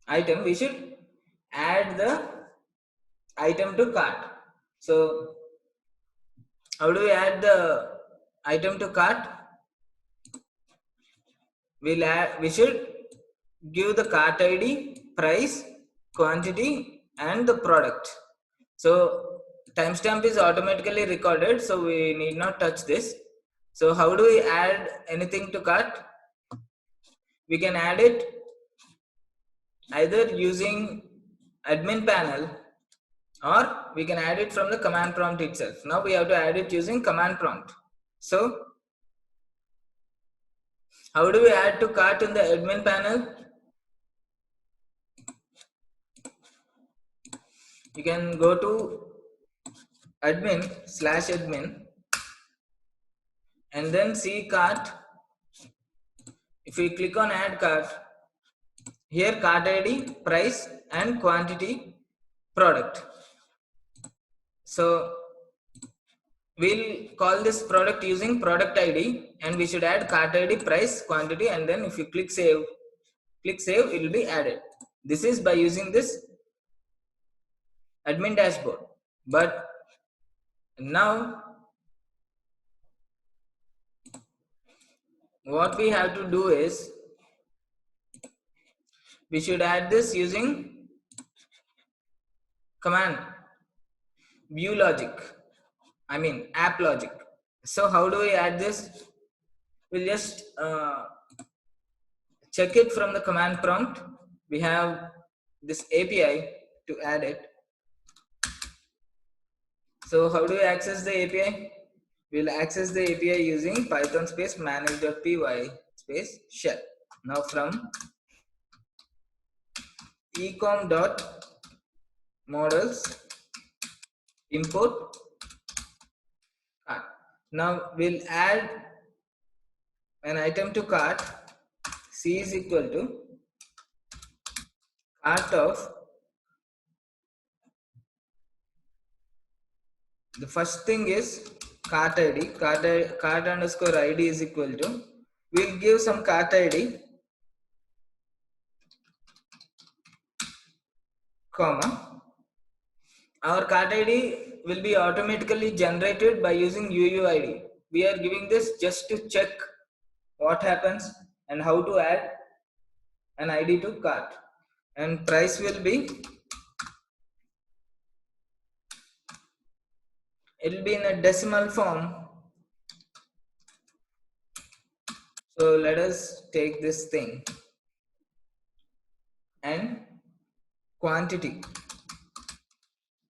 item, we should add the item to cart. So how do we add the item to cart? We should give the cart id, price, quantity, and the product. So timestamp is automatically recorded, so we need not touch this. So how do we add anything to cart? We can add it either using admin panel, or we can add it from the command prompt itself. Now we have to add it using command prompt. So how do we add to cart in the admin panel? You can go to admin/admin and then see cart. If we click on add cart, here cart id, price, and quantity, product. So we'll call this product using product id, and we should add cart id, price, quantity, and then if you click save, it will be added. This is by using this admin dashboard. But now what we have to do is we should add this using command view logic, app logic. So how do we add this? We'll just check it from the command prompt. We have this API to add it. So how do we access the API? We'll access the API using python space manage.py space shell. Now from ecom.models import cart. Now we'll add an item to cart. C is equal to cart of, the first thing is cart id, cart underscore id is equal to, we'll give some cart id, comma. Our cart id will be automatically generated by using UUID. We are giving this just to check what happens and how to add an id to cart. And price will be, it will be in a decimal form. So let us take this thing. And quantity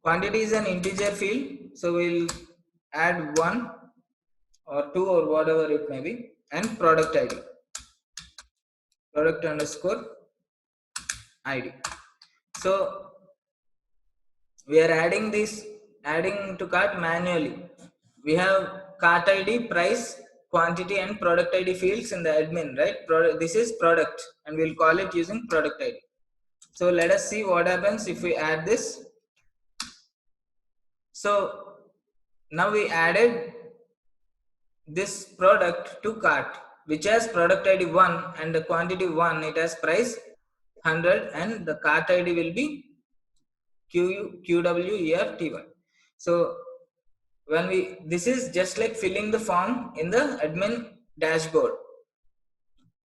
is an integer field, so we'll add 1 or 2 or whatever it may be. And product id, product underscore id. So we are adding to cart manually. We have cart id, price, quantity, and product id fields in the admin, right? This is product, and we'll call it using product id. So let us see what happens if we add this. So now we added this product to cart, which has product id 1 and the quantity 1. It has price 100 and the cart id will be QWERTY. So this is just like filling the form in the admin dashboard.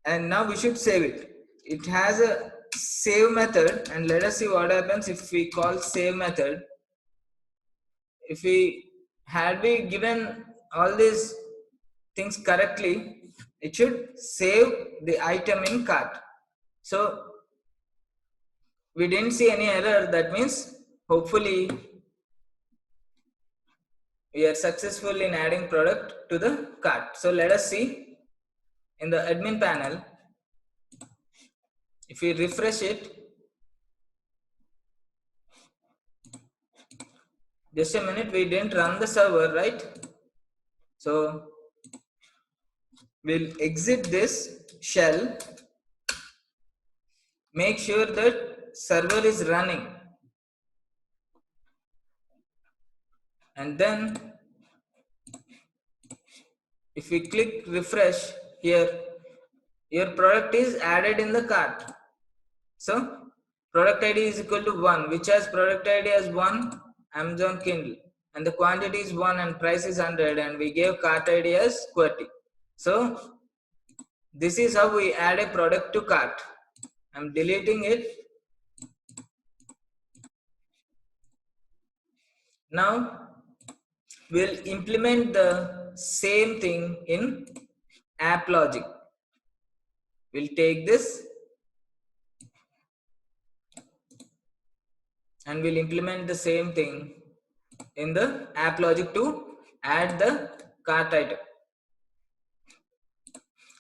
And now we should save it. It has a save method, and let us see what happens if we call save method. If we had given all these things correctly, it should save the item in cart. So we didn't see any error. That means hopefully we are successful in adding product to the cart. So let us see in the admin panel. If we refresh it, just a minute, we didn't run the server, right? So we'll exit this shell, make sure that server is running, and then if we click refresh here, your product is added in the cart. So product id is equal to 1, which has product id as 1 Amazon Kindle, and the quantity is 1 and price is 100, and we gave cart ID as QWERTY. So this is how we add a product to cart. I'm deleting it. Now we'll implement the same thing in app logic. We'll take this and we'll implement the same thing in the app logic to add the cart item.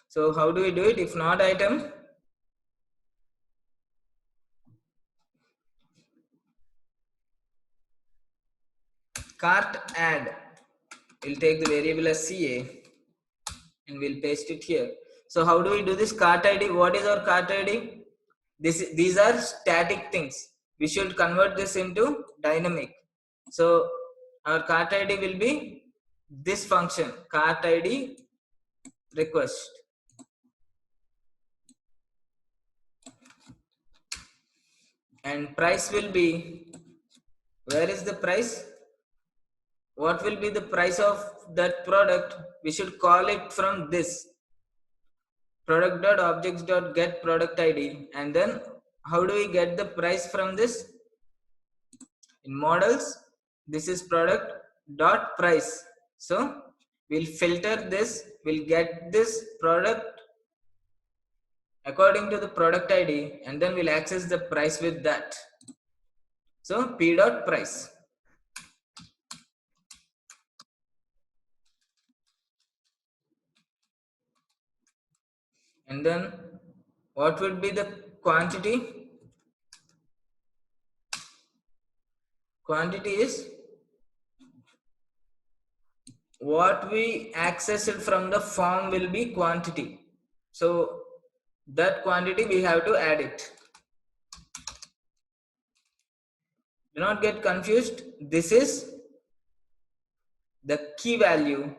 So how do we do it? If not item, cart add, we'll take the variable as CA and we'll paste it here. So how do we do this cart ID? What is our cart ID? These are static things. We should convert this into dynamic. So our cart ID will be this function, cart ID request. And price will be, where is the price? What will be the price of that product? We should call it from this product.objects.get product ID. And then how do we get the price from this? In models, this is product dot price. So we'll filter this, we'll get this product according to the product ID, and then we'll access the price with that. So p dot price. And then what would be the quantity? Quantity is what we accessed from the form will be quantity. So that quantity we have to add it. Do not get confused. This is the key value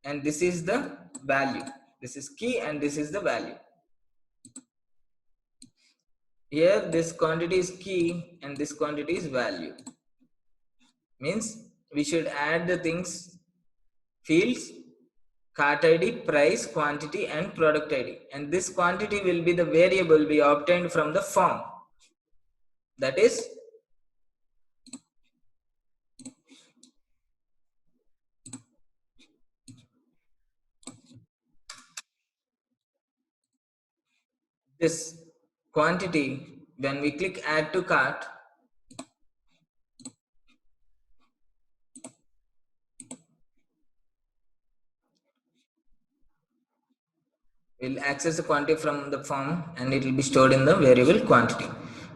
and this is the value. This is key and this is the value. Here this quantity is key and this quantity is value. Means we should add the things, fields, cart ID, price, quantity and product ID. And this quantity will be the variable we obtained from the form. That is this quantity. When we click add to cart, we'll access the quantity from the form and it will be stored in the variable quantity.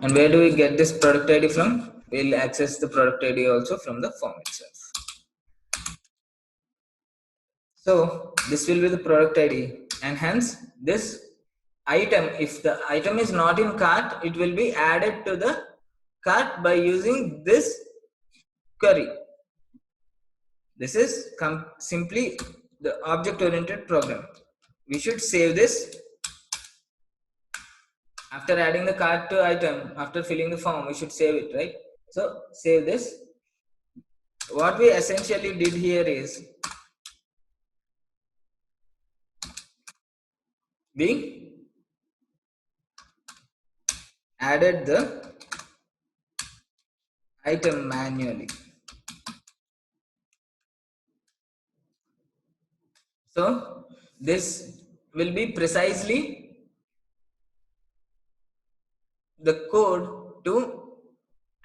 And where do we get this product ID from? We'll access the product ID also from the form itself. So this will be the product ID, and hence this item, if the item is not in cart, it will be added to the cart by using this query. This is simply the object oriented program. We should save this. After adding the cart to item, after filling the form, we should save it, right? So save this. What we essentially did here is we added the item manually. So this will be precisely the code to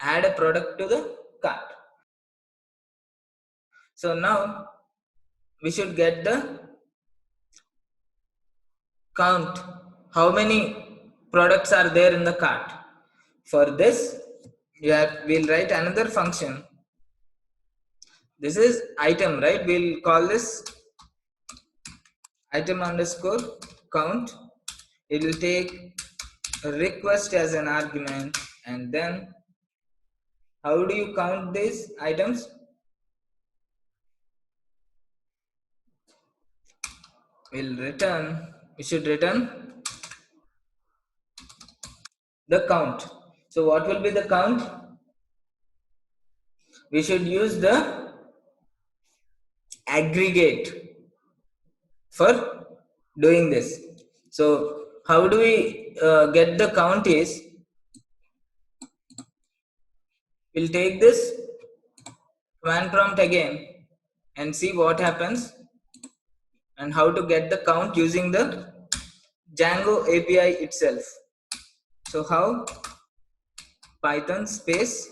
add a product to the cart. So now we should get the count, how many products are there in the cart. For this, we'll write another function. This is item, right? We'll call this item underscore count. It will take a request as an argument, and then how do you count these items? We should return the count. So what will be the count? we should use the aggregate for doing this. So how do we get the count is, we'll take this command prompt again and see what happens and how to get the count using the Django API itself. So how? Python space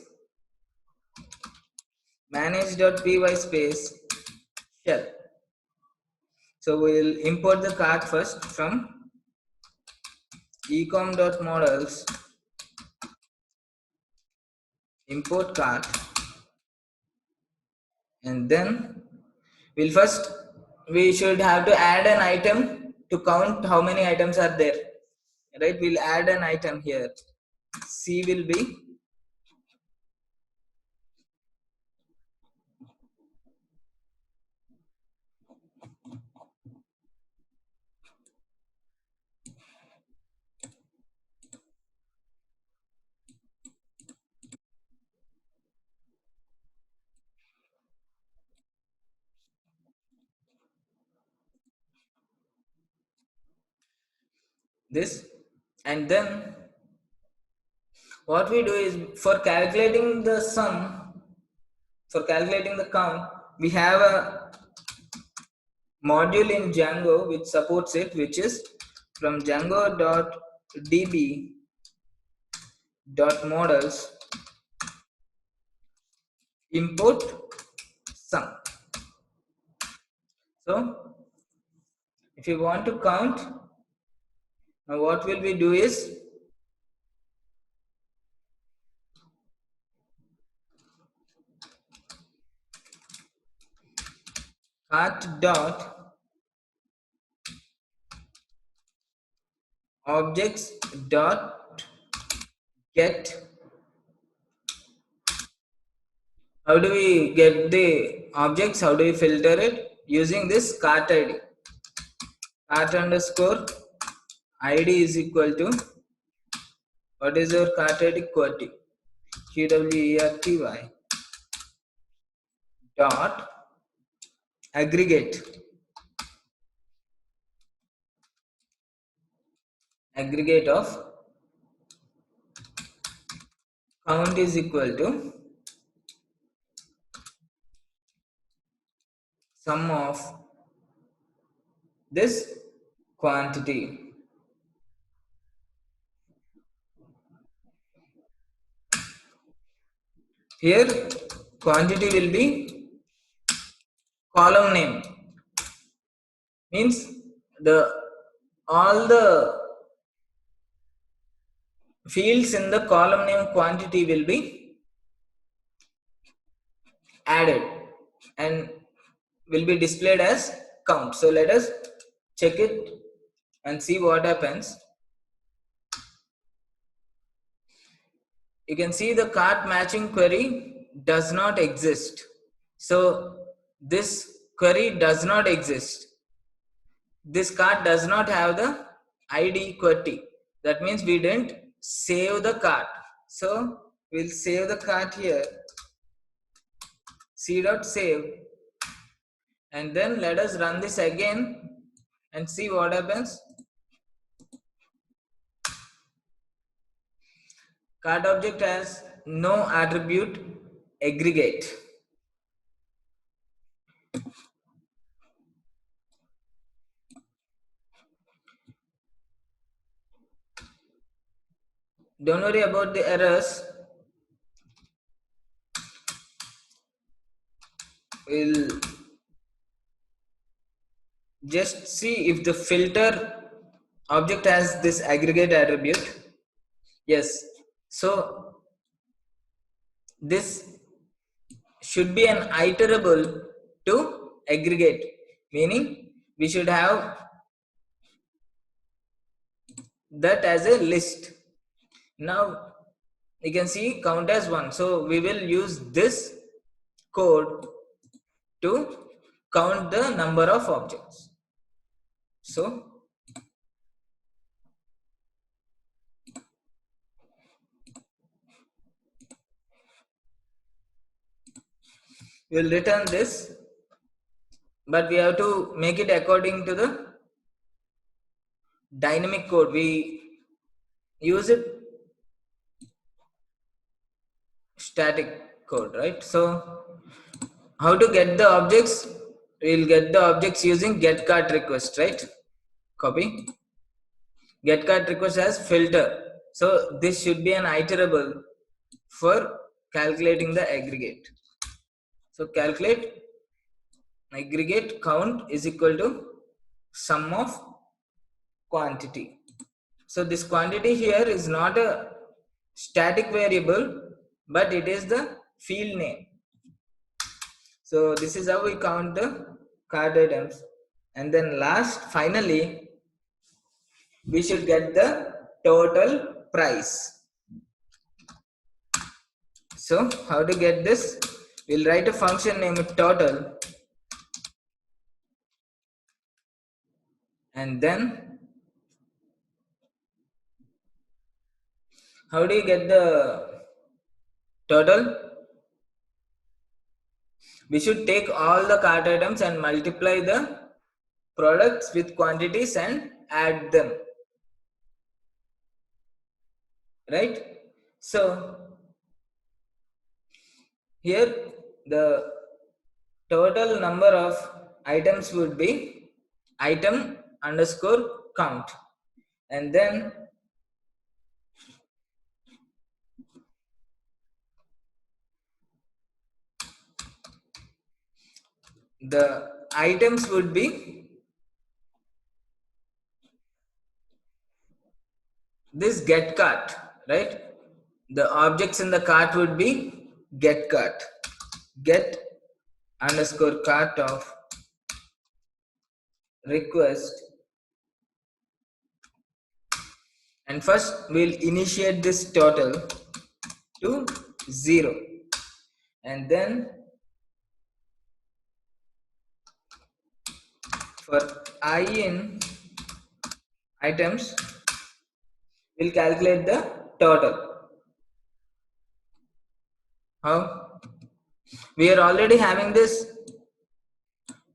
manage.py space shell. So we'll import the cart first from ecom.models import cart, and then we should have to add an item to count how many items are there, right? We'll add an item here. C will be this, and then what we do is, for calculating the sum, for calculating the count, we have a module in Django which supports it, which is from django.db.models import sum. So if you want to count, now what will we do is, cart dot objects dot get. How do we get the objects? How do we filter it? Using this cart ID. Cart underscore ID is equal to, what is your cart ID? QWERTY. QWERTY dot aggregate. Aggregate of count is equal to sum of this quantity. Here quantity will be column name, means the all the fields in the column name quantity will be added and will be displayed as count. So let us check it and see what happens. You can see the cart matching query does not exist. So this query does not exist. This cart does not have the ID QWERTY. That means we didn't save the cart. So we'll save the cart here. C.save, and then let us run this again and see what happens. Cart object has no attribute aggregate. Don't worry about the errors. We'll just see if the filter object has this aggregate attribute. Yes. So this should be an iterable to aggregate, meaning we should have that as a list. Now you can see count as 1. So we will use this code to count the number of objects. So we'll return this, but we have to make it according to the dynamic code. We use it static code, right? So how to get the objects? We'll get the objects using get cart request, right? Copy. Get cart request as filter. So this should be an iterable for calculating the aggregate. So calculate aggregate count is equal to sum of quantity. So this quantity here is not a static variable, but it is the field name. So this is how we count the cart items. And then finally, we should get the total price. So how to get this? We'll write a function named total, and then how do you get the total? We should take all the cart items and multiply the products with quantities and add them, right? So here the total number of items would be item underscore count, and then the items would be this get cart, right? The objects in the cart would be get cart, get underscore cart of request, and first we'll initiate this total to 0, and then for I in items we'll calculate the total. How? We are already having this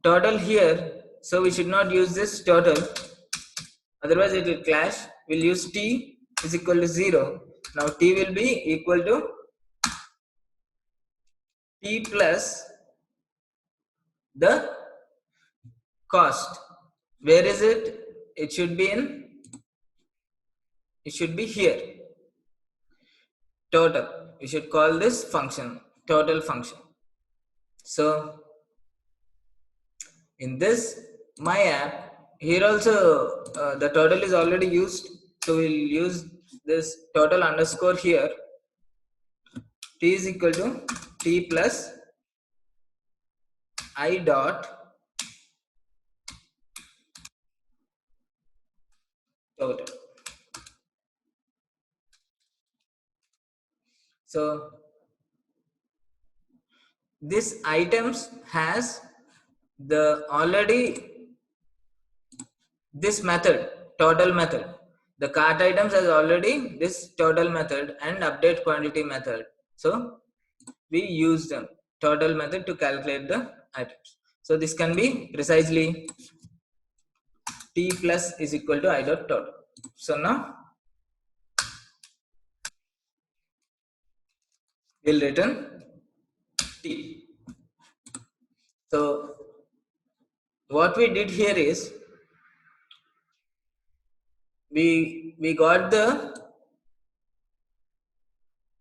total here, so we should not use this total, otherwise it will clash. We'll use t is equal to 0. Now t will be equal to t plus the cost. Where is it? It should be here, total. We should call this function total function. So in this my app here also the total is already used, so we'll use this total underscore here. T is equal to t plus I dot total. So this items has the already this method, total method. The cart items has already this total method and update quantity method. So we use them total method to calculate the items. So this can be precisely t plus is equal to I dot total. So now we'll return t. So what we did here is we got the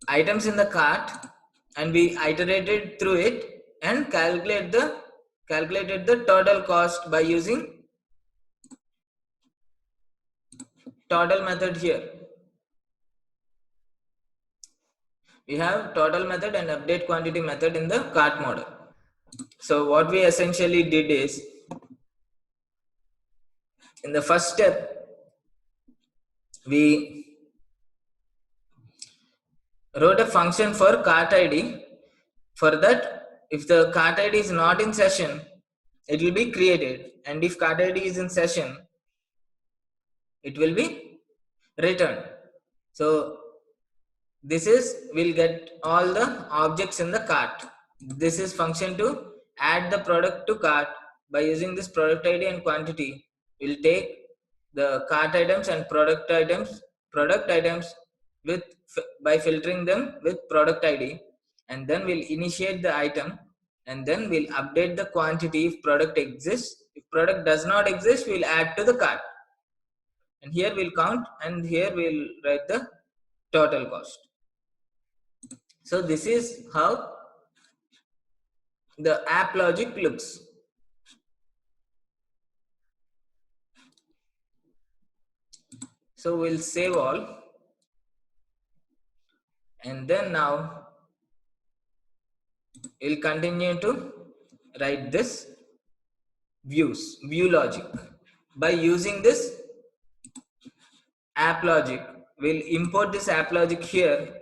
items in the cart and we iterated through it and calculated the total cost by using total method here. We have total method and update quantity method in the cart model. So what we essentially did is, in the first step we wrote a function for cart ID. For that, if the cart ID is not in session, it will be created, and if cart ID is in session, it will be returned. So this is, we'll get all the objects in the cart. This is function to add the product to cart. By using this product id and quantity, we'll take the cart items and product items with by filtering them with product id, and then we'll initiate the item, and then we'll update the quantity if product exists. If product does not exist, we'll add to the cart, and here we'll count, and here we'll write the total cost. So this is how the app logic looks. So we'll save all, and then now we'll continue to write this view logic. By using this app logic, we'll import this app logic here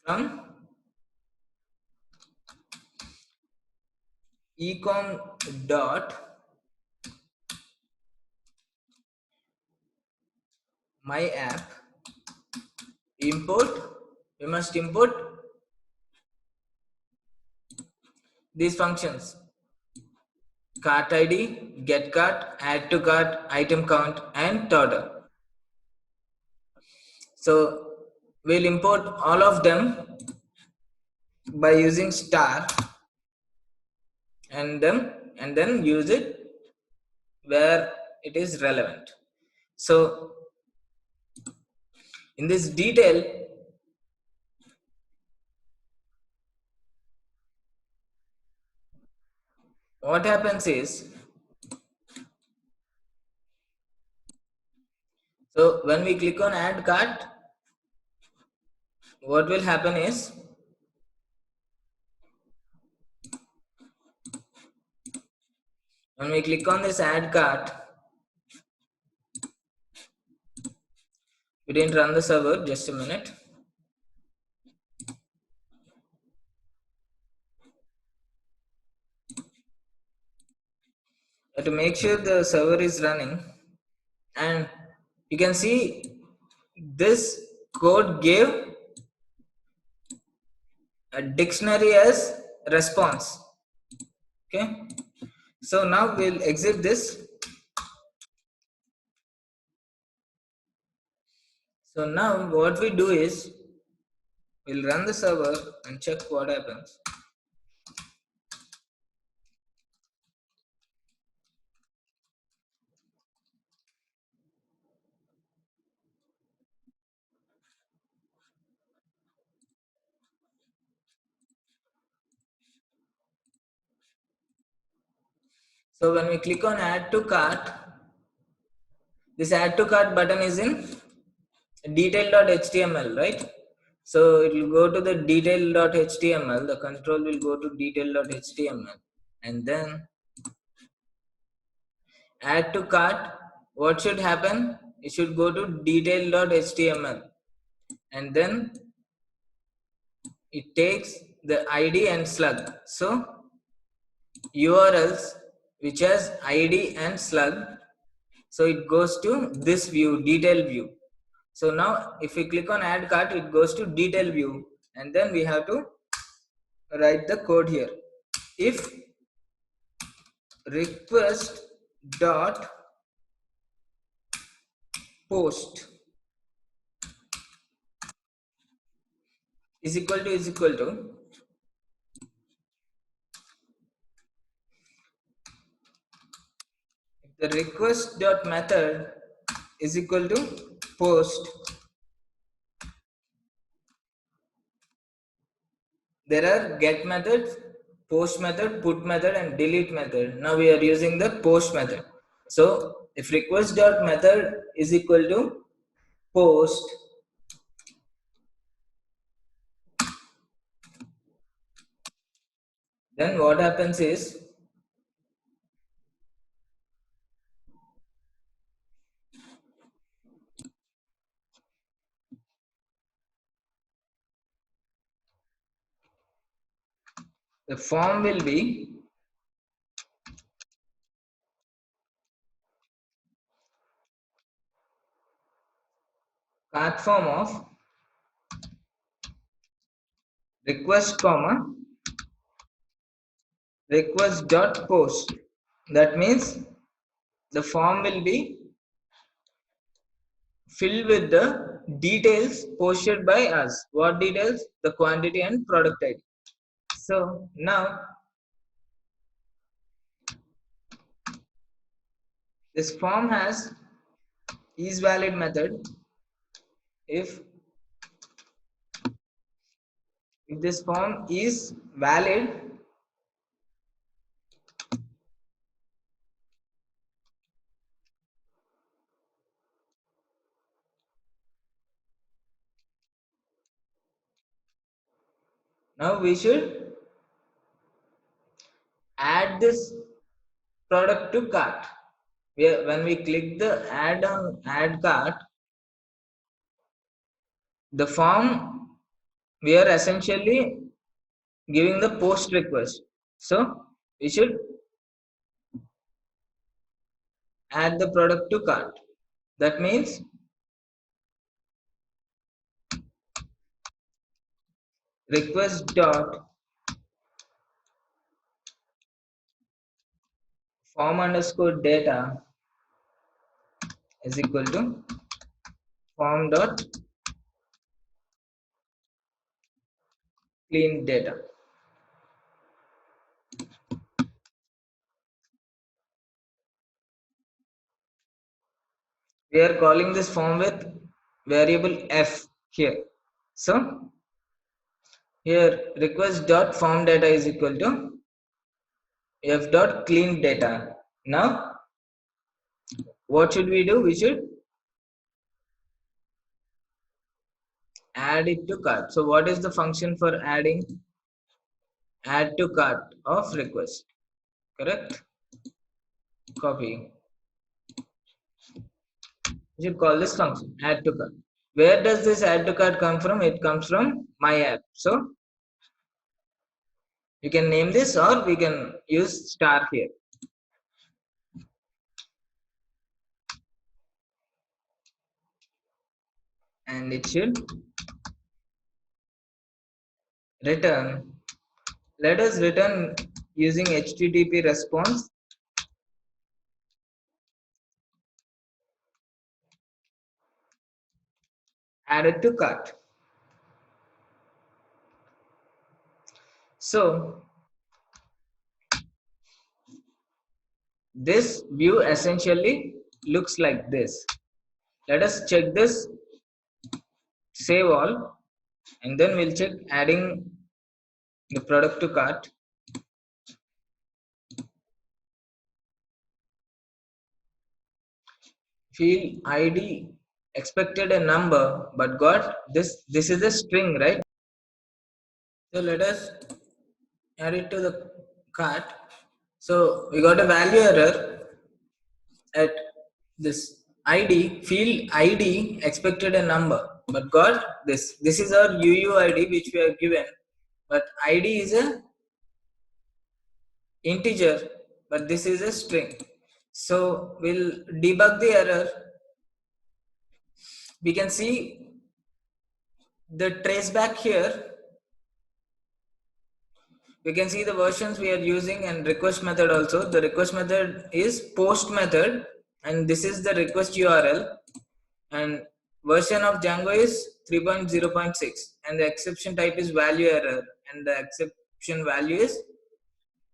from ecom dot my app import. We must import these functions: cart id, get cart, add to cart, item count, and total. So we'll import all of them by using star, and then use it where it is relevant. So in this detail, what happens is, so when we click on add cart, what will happen is, when we click on this add cart, we didn't run the server, just a minute. To make sure the server is running, and you can see this code gave a dictionary as response. Okay, so now we'll exit this. So now what we do is, we'll run the server and check what happens. So when we click on add to cart, this add to cart button is in detail.html, right? So it will go to the detail.html, the control will go to detail.html, and then add to cart. What should happen? It should go to detail.html, and then it takes the id and slug. So URLs which has id and slug, so it goes to this view, detail view. So now if we click on add cart, it goes to detail view, and then we have to write the code here. If request dot post is equal to the request dot method is equal to post, there are get method, post method, put method, and delete method. Now we are using the post method. So if request dot method is equal to post, then what happens is, the form will be cart form of request comma request dot post. That means the form will be filled with the details posted by us. What details? The quantity and product ID. So now this form has is valid method. If this form is valid, now we should add this product to cart. When we click the add on add cart, the form we are essentially giving the post request. So we should add the product to cart. That means request dot form underscore data is equal to form dot clean data. We are calling this form with variable f here. So here request dot form data is equal to f dot clean data. Now what should we do? We should add it to cart. So what is the function for adding? Add to cart of request. Correct? Copy. You should call this function add to cart. Where does this add to cart come from? It comes from my app. So you can name this or we can use star here. And it should return. Let us return using HTTP response. Added to cart. So this view essentially looks like this. Let us check this save all and then we'll check adding the product to cart. Field ID expected a number but got this is a string, right? So let us add it to the cart. So we got a value error at this id field id expected a number but got this is our UUID which we are given, but id is a integer but this is a string. So we'll debug the error. We can see the traceback here. We can see the versions we are using and request method also. The request method is post method and this is the request URL, and version of Django is 3.0.6 and the exception type is value error and the exception value is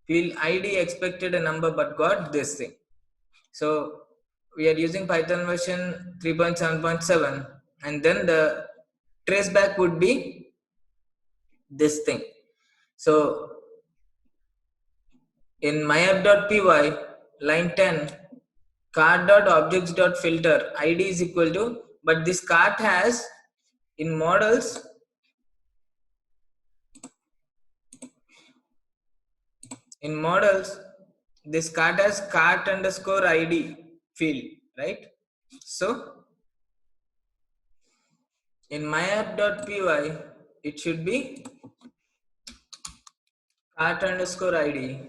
field ID expected a number but got this thing. So we are using Python version 3.7.7 and then the traceback would be this thing. So in myapp.py line 10 cart.objects.filter id is equal to, but this cart has in models this cart has cart underscore id field, right? So in myapp.py it should be cart underscore id.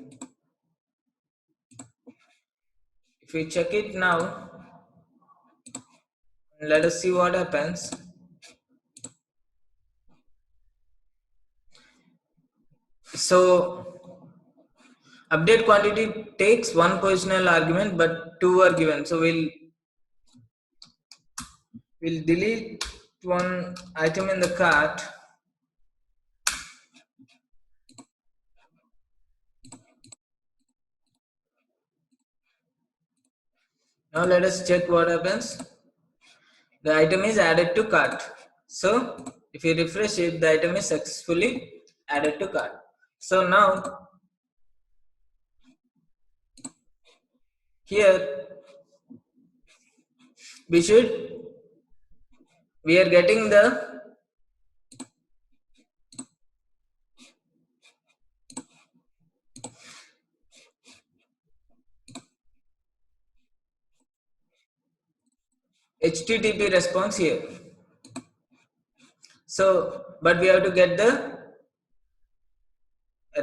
If we check it now, let us see what happens. So update quantity takes one positional argument, but two are given. So we'll delete one item in the cart. Now let us check what happens. The item is added to cart. So if you refresh it, the item is successfully added to cart. So now here we are getting the HTTP response here. So, but we have to get the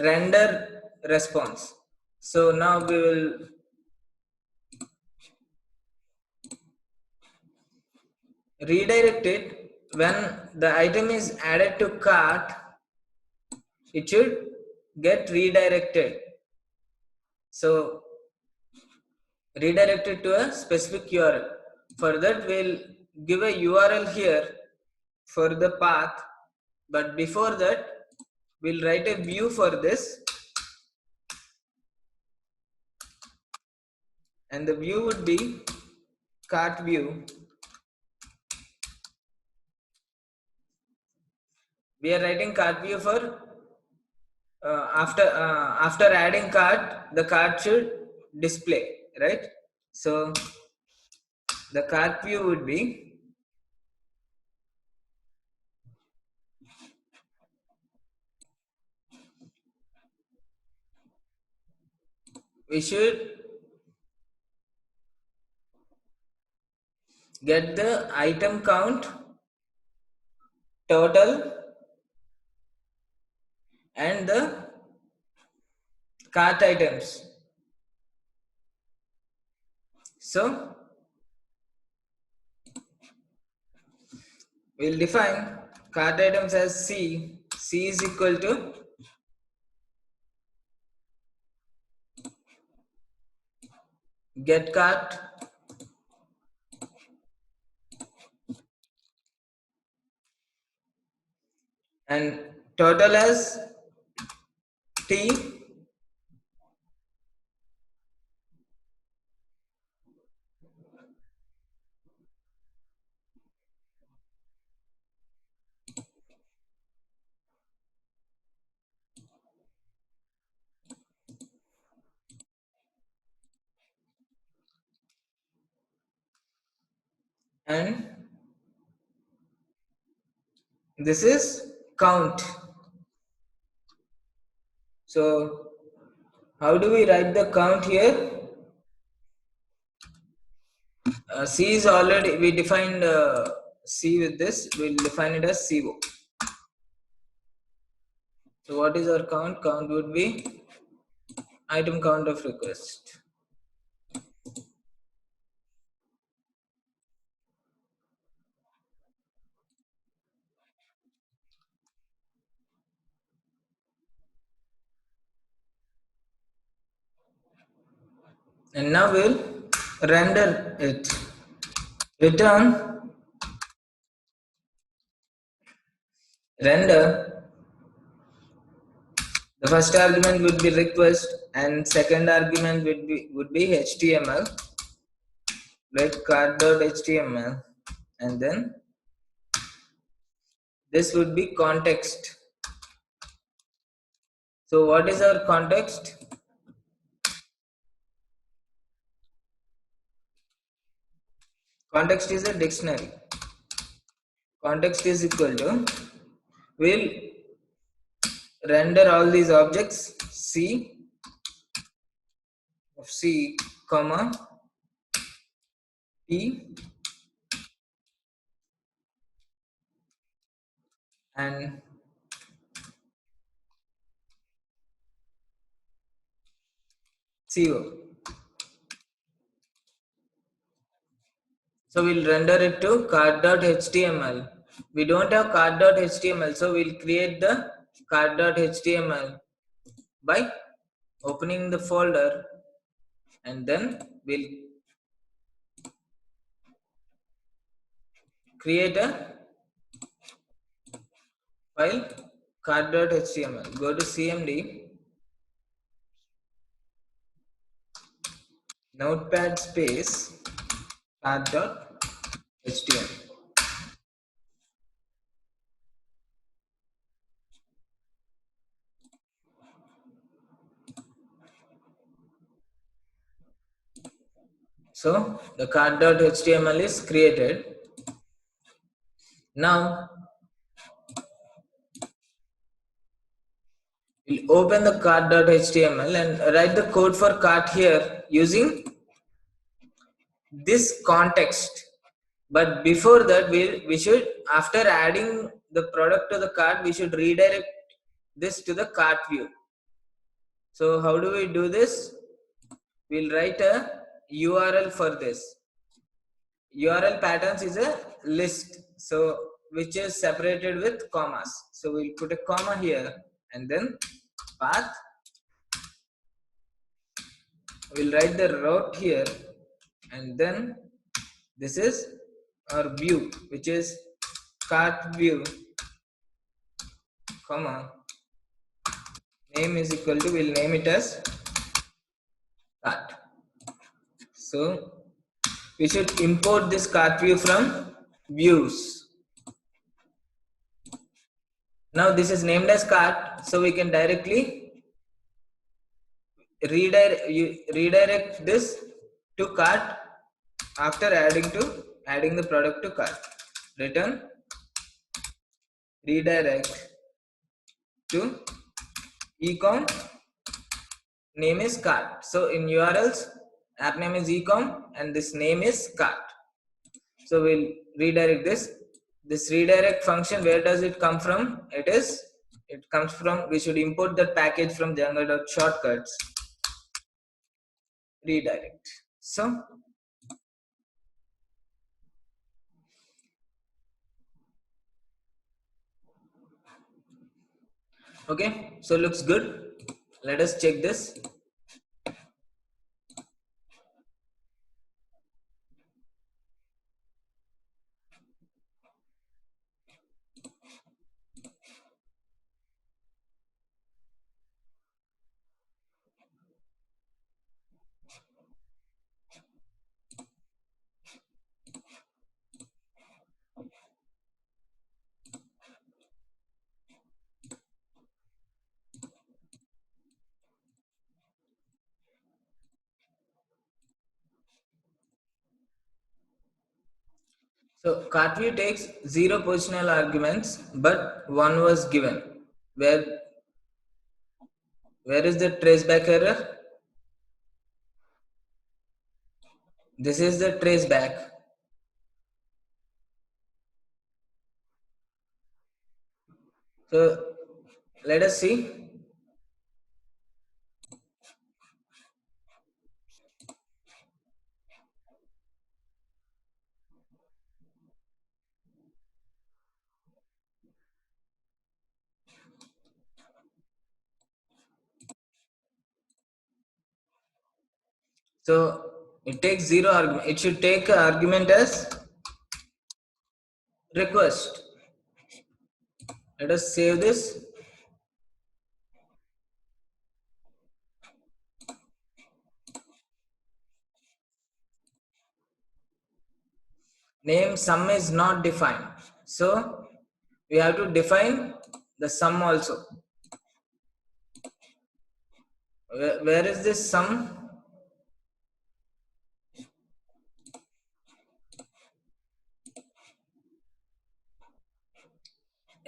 render response. So now we will redirect it. When the item is added to cart, it should get redirected. So redirected to a specific URL. For that, we'll give a URL here for the path, but before that, we'll write a view for this, and the view would be cart view. We are writing cart view for after adding cart, the cart should display, right? So the cart view would be we should get the item count, total, and the cart items. So we'll define cart items as C. C is equal to get cart and total as T and this is count. So how do we write the count here? C is already, we defined C with this, we'll define it as CO. So what is our count? Count would be item count of request. And now we'll render it. Return render. The first argument would be request and second argument would be HTML, like card.html, and then this would be context. So what is our context? Context is a dictionary. Context is equal to, we'll render all these objects C of C, comma P and CO. So we'll render it to card.html. We don't have card.html, so we'll create the card.html by opening the folder, and then we'll create a file card.html. Go to cmd, notepad space card.html. So the card.html is created. Now we'll open the cart.html and write the code for cart here using this context. But before that, we should, after adding the product to the cart, we should redirect this to the cart view. So how do we do this? We'll write a URL for this. URL patterns is a list, so which is separated with commas. So we'll put a comma here and then path. We'll write the route here, and then this is our view, which is cart view, comma, name is equal to, we'll name it as cart. So we should import this cart view from views. Now this is named as cart, so we can directly redirect this to cart after adding the product to cart. Return redirect to ecom, name is cart. So in URLs, app name is ecom and this name is cart. So we'll redirect this. This redirect function, where does it come from? It comes from, we should import that package from Django.shortcuts redirect. So okay, so looks good. Let us check this. So cart view takes 0 positional arguments, but 1 was given. Where is the traceback error? This is the traceback. So let us see. So it takes 0 argument. It should take an argument as request. Let us save this. Name sum is not defined. So we have to define the sum also. Where is this sum?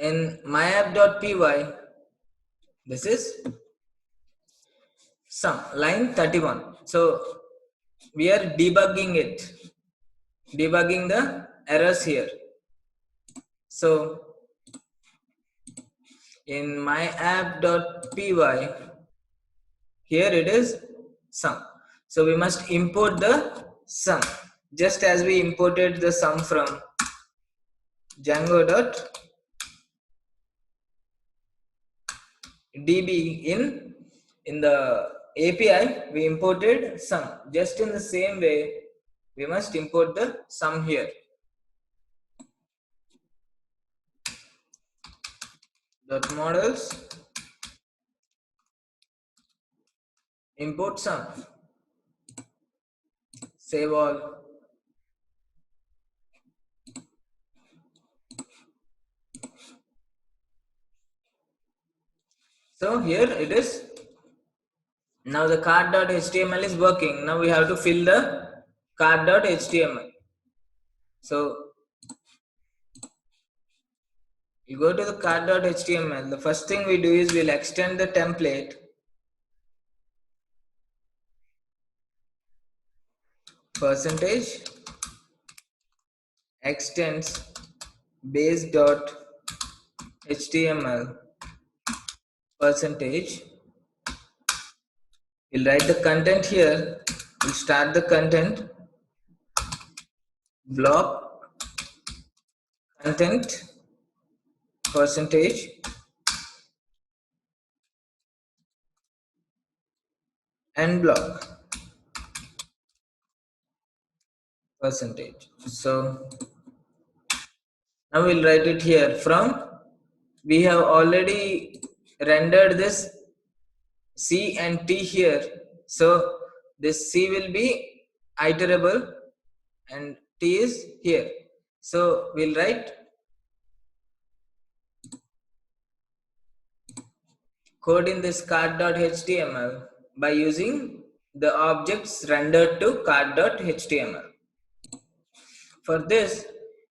In myapp.py, this is sum, line 31. So we are debugging the errors here. So in myapp.py, here it is sum. So we must import the sum, just as we imported the sum from Django.db in in the API we imported sum. Just in the same way we must import the sum here. Dot models import sum, save all. So here it is. Now the card.html is working. Now we have to fill the card.html. So you go to the card.html. The first thing we do is we'll extend the template. Percentage extends base.html percentage. We'll write the content here. We'll start the content block content percentage and block percentage. So now we'll write it here. From we have already rendered this C and T here, so this C will be iterable and T is here. So we'll write code in this card.html by using the objects rendered to card.html. For this,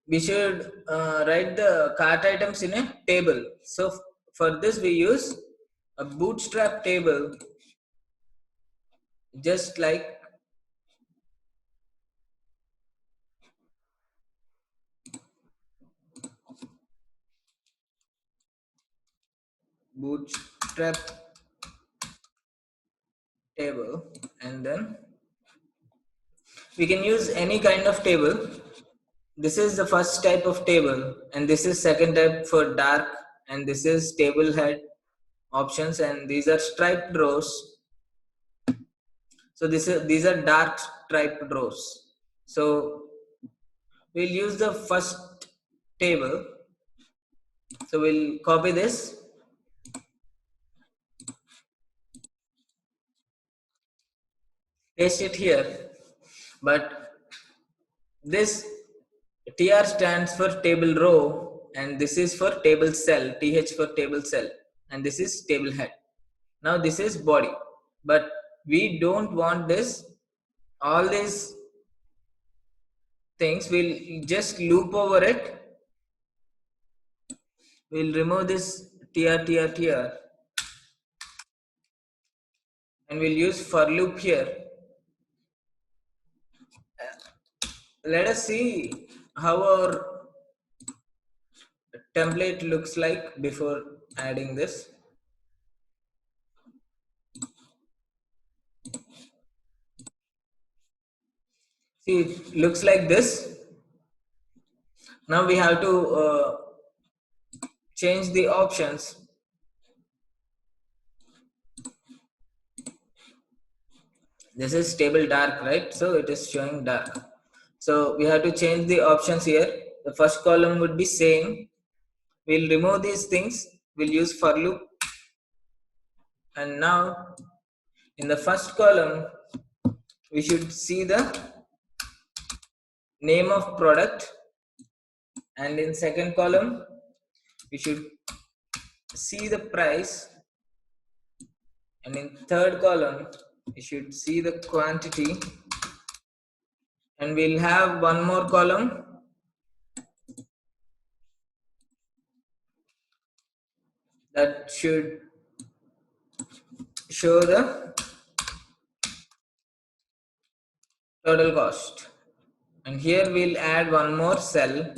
we should write the cart items in a table. So for this, we use a bootstrap table, just like bootstrap table, and then we can use any kind of table. This is the first type of table, and this is second type for dark, and this is table head options, and these are striped rows. So these are dark striped rows. So we'll use the first table. So we'll copy this, paste it here, but this TR stands for table row, and this is for table cell, TH for table cell, and this is table head. Now this is body, but we don't want this. All these things we'll just loop over it. We'll remove this TR, and we'll use for loop here. Let us see how our template looks like before adding this. See, it looks like this. Now we have to change the options. This is table dark, right? So it is showing dark. So we have to change the options here. The first column would be same. We'll remove these things. We'll use for loop. And now in the first column, we should see the name of product. And in second column, we should see the price. And in third column, we should see the quantity. And we'll have one more column that should show the total cost. And here we'll add one more cell.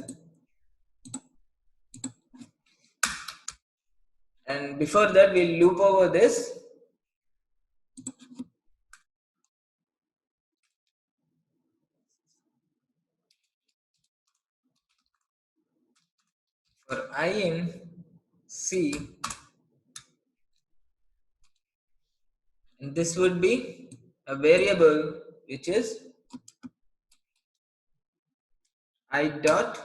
And before that, we'll loop over this. For I in C, this would be a variable which is I dot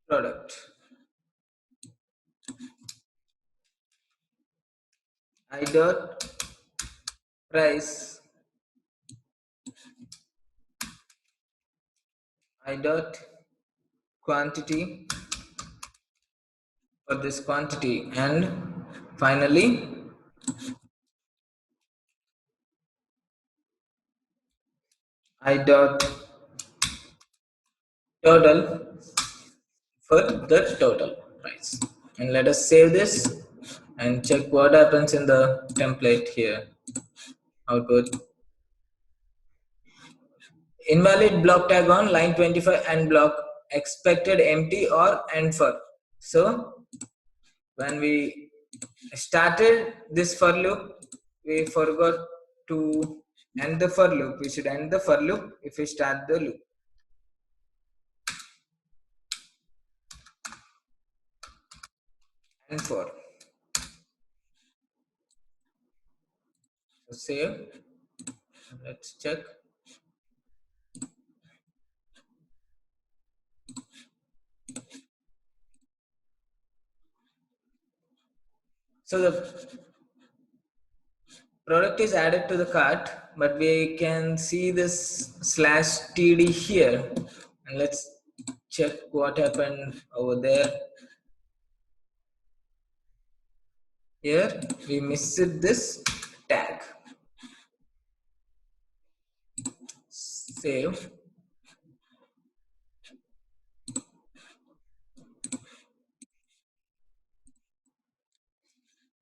product, I dot price, I dot quantity for this quantity, and finally I dot total for the total price. And let us save this and check what happens in the template here. Output invalid block tag on line 25 and block expected empty or end for. So when we started this for loop, we forgot to end the for loop. We should end the for loop if we start the loop. And for. So save. Let's check. So the product is added to the cart, but we can see this slash td here, and let's check what happened over there. Here we missed this tag. Save.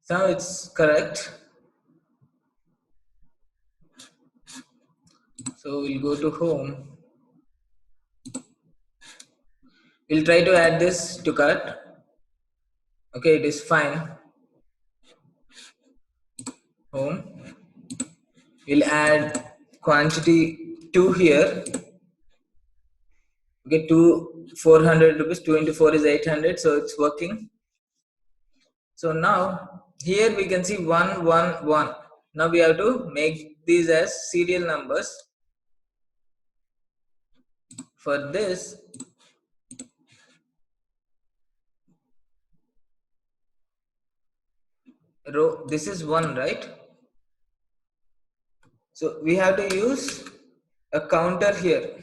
So it's correct. So we'll go to home. We'll try to add this to cart. Okay, it is fine. Home. We'll add quantity 2 here. Okay, 400 rupees. 2 into 4 is 800, so it's working. So now here we can see 1 1 1. Now we have to make these as serial numbers. For this, row, this is 1, right? So we have to use a counter here.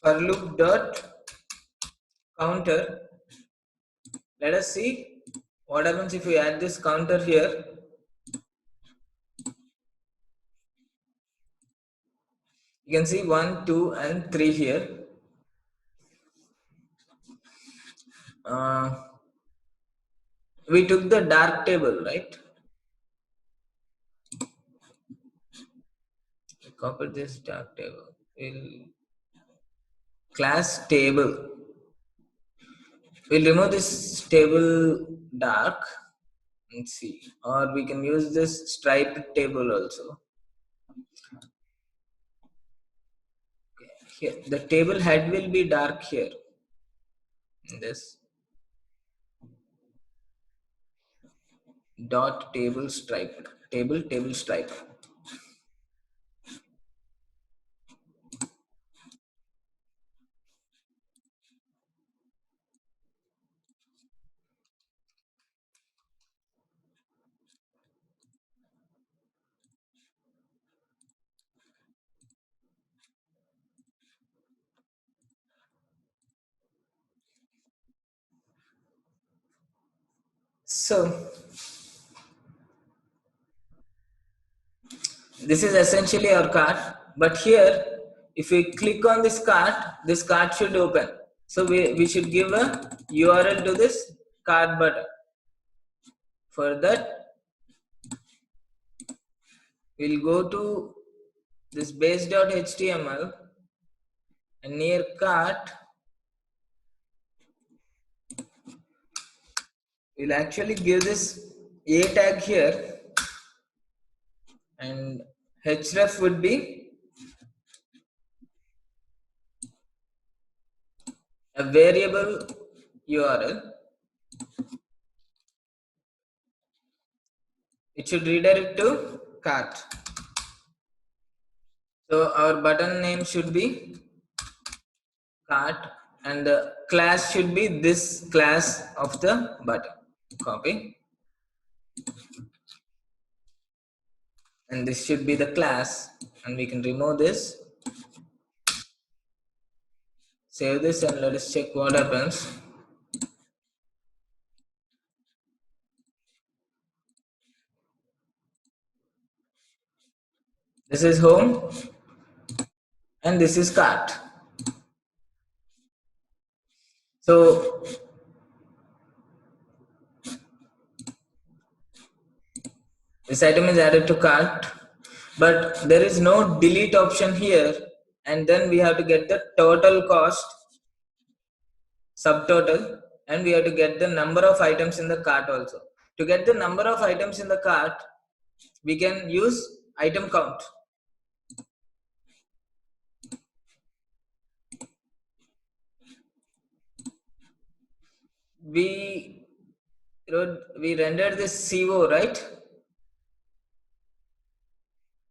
For loop dot counter. Let us see what happens if we add this counter here. You can see 1 2 and 3 here. We took the dark table, right? We copied this dark table. We'll class table. We'll remove this table dark and see, or we can use this striped table also. Okay. Here, the table head will be dark here. In this dot table stripe, table stripe. So this is essentially our cart, but here if we click on this cart should open. So we should give a URL to this cart button. For that, we'll go to this base.html and near cart we'll actually give this a tag here, and href would be a variable URL it should redirect to cart. So our button name should be cart and the class should be this class of the button. Copy, and this should be the class, and we can remove this, save this, and let us check what happens. This is home and this is cart. So this item is added to cart, but there is no delete option here, and then we have to get the total cost subtotal, and we have to get the number of items in the cart also. To get the number of items in the cart, we can use item count. We rendered this CO, right?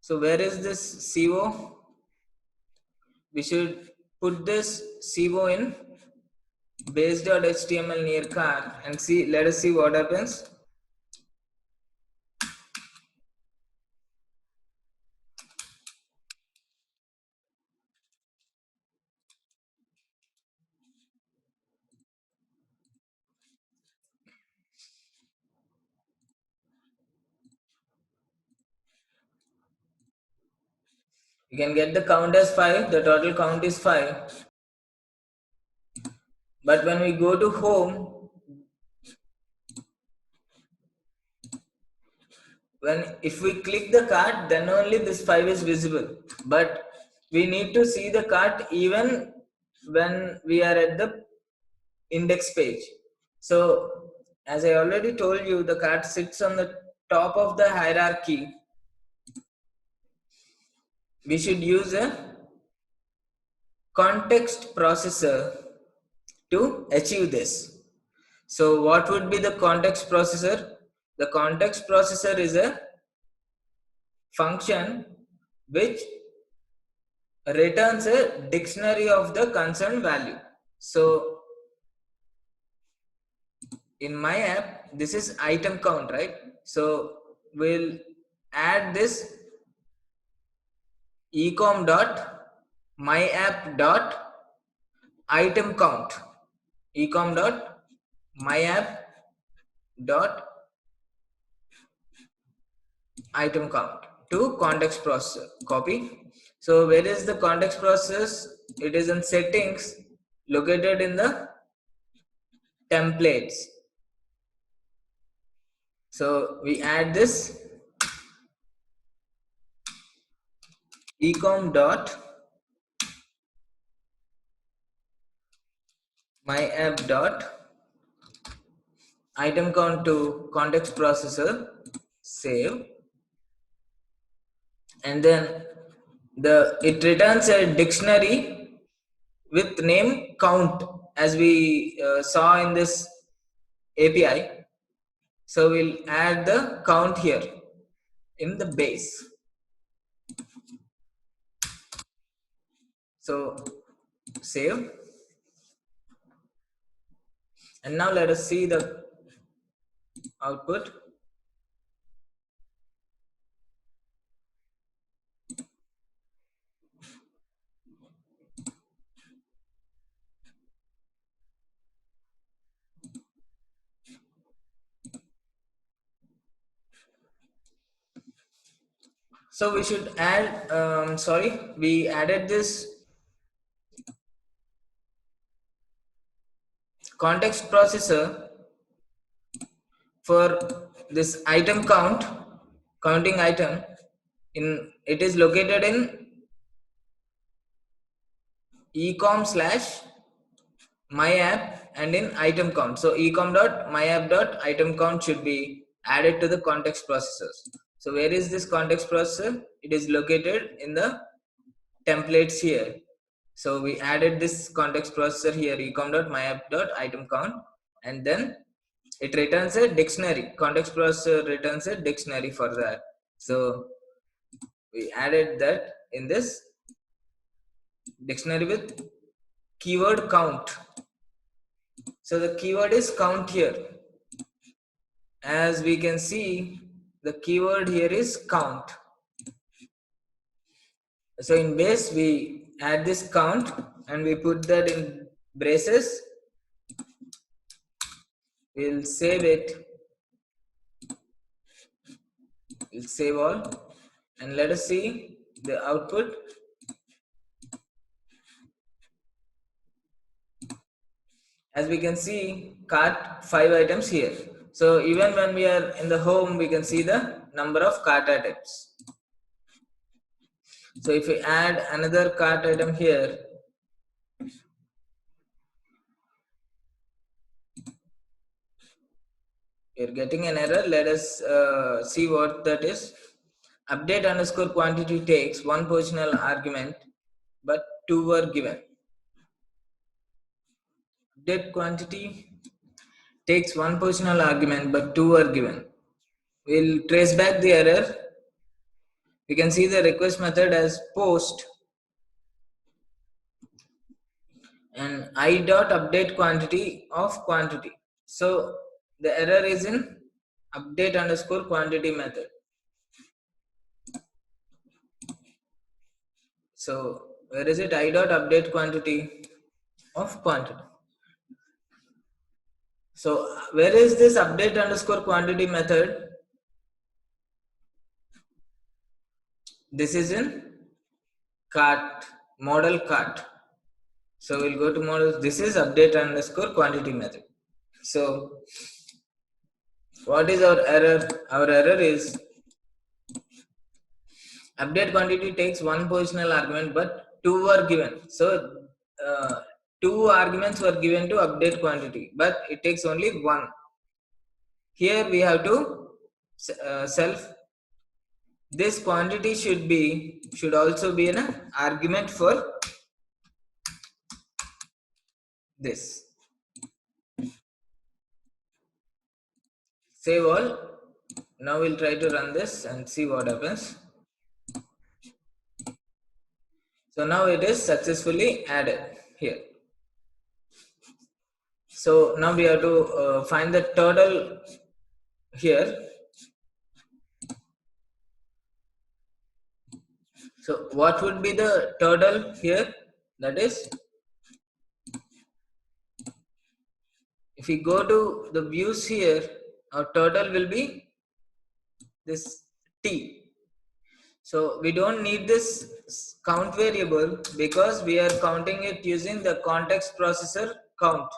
So where is this CO? We should put this CO in base.html near cart and see. Let us see what happens. You can get the count as 5. The total count is 5. But when we go to home, if we click the cart, then only this 5 is visible. But we need to see the cart even when we are at the index page. So as I already told you, the cart sits on the top of the hierarchy. We should use a context processor to achieve this. So what would be the context processor? The context processor is a function which returns a dictionary of the concerned value. So in my app, this is item count, right? So we'll add this ecom dot myapp dot item count, ecom dot myapp dot item count to context processor. Copy. So where is the context process? It is in settings, located in the templates. So we add this ecom dot myapp dot item count to context processor, save, and then it returns a dictionary with name count, as we saw in this API. So we'll add the count here in the base. So save, and now let us see the output. So we should add, we added this context processor for this item count, counting item. It is located in ecom slash myapp and in item count. So ecom dot myapp dot item count should be added to the context processors. So where is this context processor? It is located in the templates here. So we added this context processor here, ecom dot myapp dot item count, and then it returns a dictionary. Context processor returns a dictionary for that. So we added that in this dictionary with keyword count. So the keyword is count here. As we can see, the keyword here is count. So in base we add this count and we put that in braces. We'll save it. We'll save all and let us see the output. As we can see, cart 5 items here. So even when we are in the home, we can see the number of cart items. So if we add another cart item here, we're getting an error. Let us see what that is. Update underscore quantity takes one positional argument, but two were given. Update quantity takes one positional argument, but two were given. We'll trace back the error. We can see the request method as post and I dot update quantity of quantity. So the error is in update underscore quantity method. So where is it? I dot update quantity of quantity. So where is this update underscore quantity method? This is in cart, model cart. So we'll go to model. This is update underscore quantity method. So what is our error? Our error is update quantity takes one positional argument, but two were given. So two arguments were given to update quantity, but it takes only one. Here we have to self. This quantity should also be an argument for this. Save all. Now we'll try to run this and see what happens. So now it is successfully added here. So now we have to find the total here. So what would be the total here? That is, if we go to the views here, our total will be this t. So we don't need this count variable because we are counting it using the context processor count.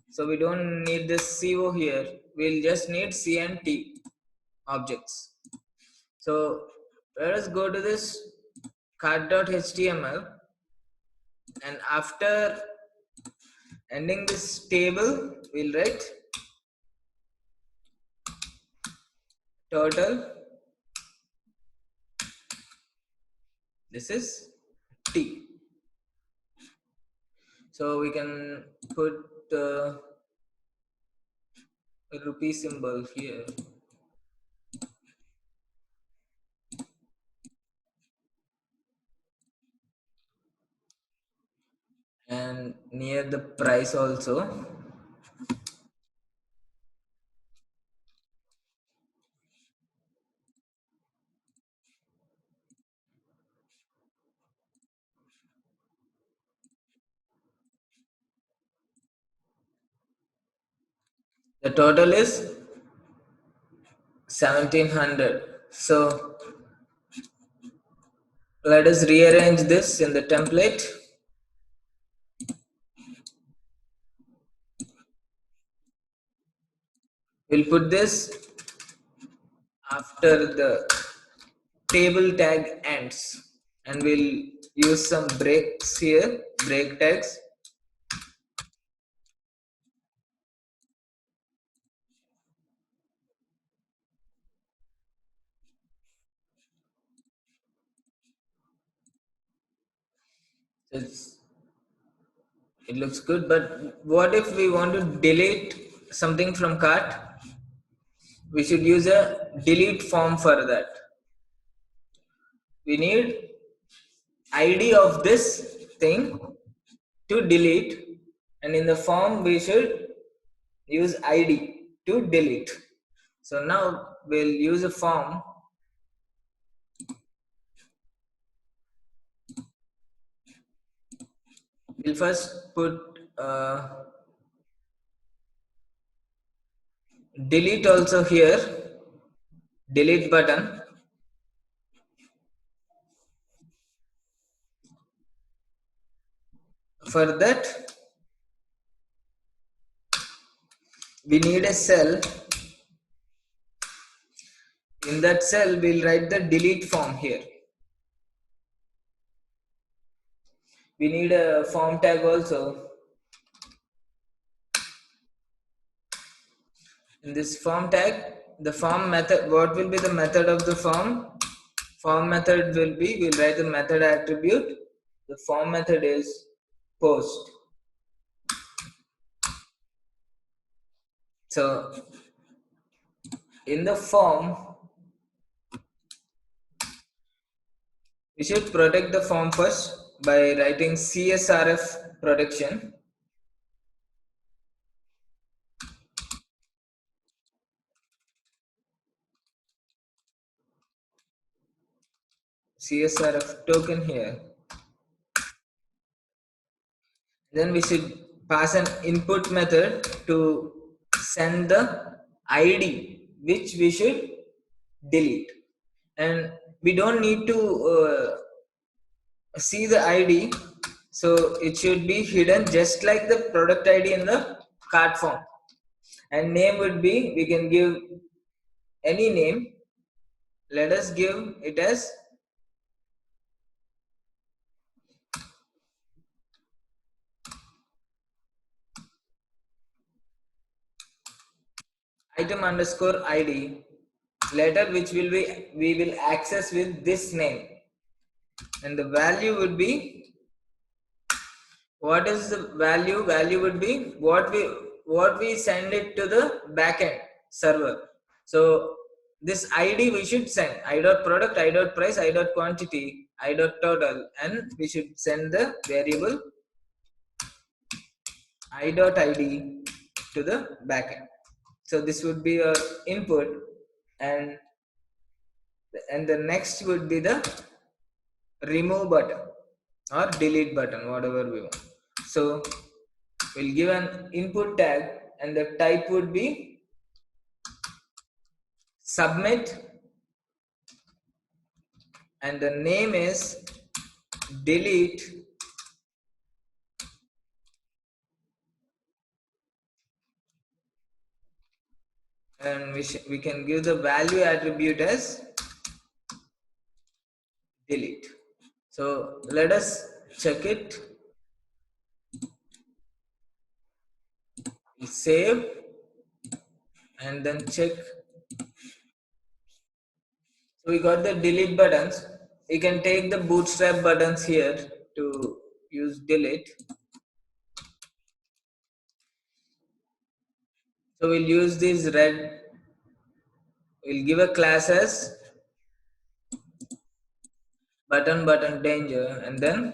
So we don't need this CO here. We'll just need C and T objects. So let us go to this card.html and after ending this table, we'll write total. This is T. So we can put the rupee symbol here. And near the price also. The total is 1700. So let us rearrange this in the template. We'll put this after the table tag ends and we'll use some breaks here, break tags. It looks good, but what if we want to delete something from cart, we should use a delete form for that. We need ID of this thing to delete, and in the form we should use ID to delete. So now we'll use a form. We'll first put delete also here, delete button. For that, we need a cell. In that cell, we'll write the delete form here. We need a form tag also. In this form tag, the form method, what will be the method of the form? Form method will be, we'll write the method attribute. The form method is post. So in the form, we should protect the form first by writing CSRF protection. CSRF token here. Then we should pass an input method to send the ID which we should delete, and we don't need to see the ID, so it should be hidden just like the product ID in the cart form. And name would be, we can give any name. Let us give it as item underscore ID, letter which will be, we will access with this name, and the value would be, what is the value? Value would be what we send it to the backend server. So this ID we should send I dot product, I dot price, I dot quantity, I dot total, and we should send the variable I dot ID to the backend. So this would be our input, and the next would be the remove button or delete button, whatever we want. So we'll give an input tag, and the type would be submit, and the name is delete, and we can give the value attribute as delete. So let us check it. We'll save and then check. So we got the delete buttons. We can take the bootstrap buttons here to use delete. So we'll use this red. We'll give a class as button danger, and then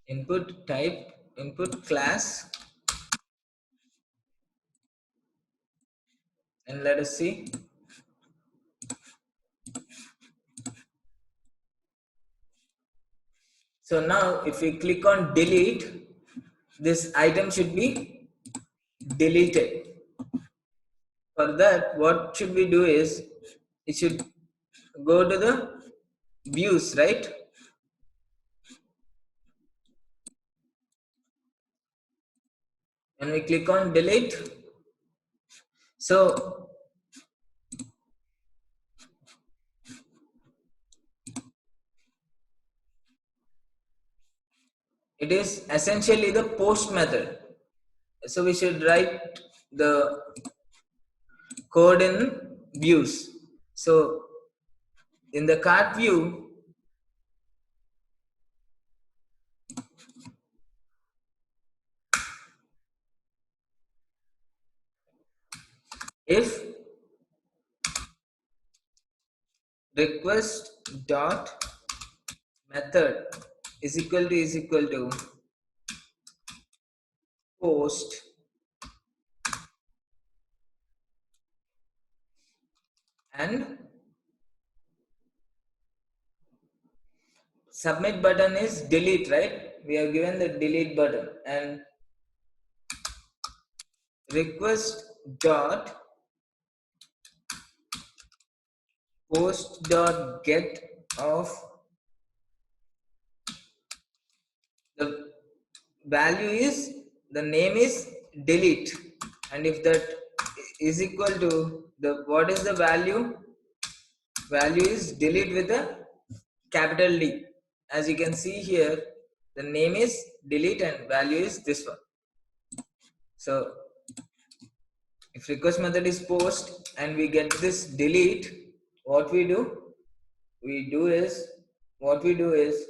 input type, input class, and let us see. So now if we click on delete, this item should be deleted. For that, what should we do is, it should go to the views, right? And we click on delete. So it is essentially the post method. So we should write the code in views. So in the cart view, if request dot method is equal to post and submit button is delete, right? We have given the delete button, and request dot post dot get of the value is, the name is delete, and if that is equal to the, what is the value is delete with a capital D. As you can see here, the name is delete and value is this one. So if request method is post and we get this delete, what we do, what we do is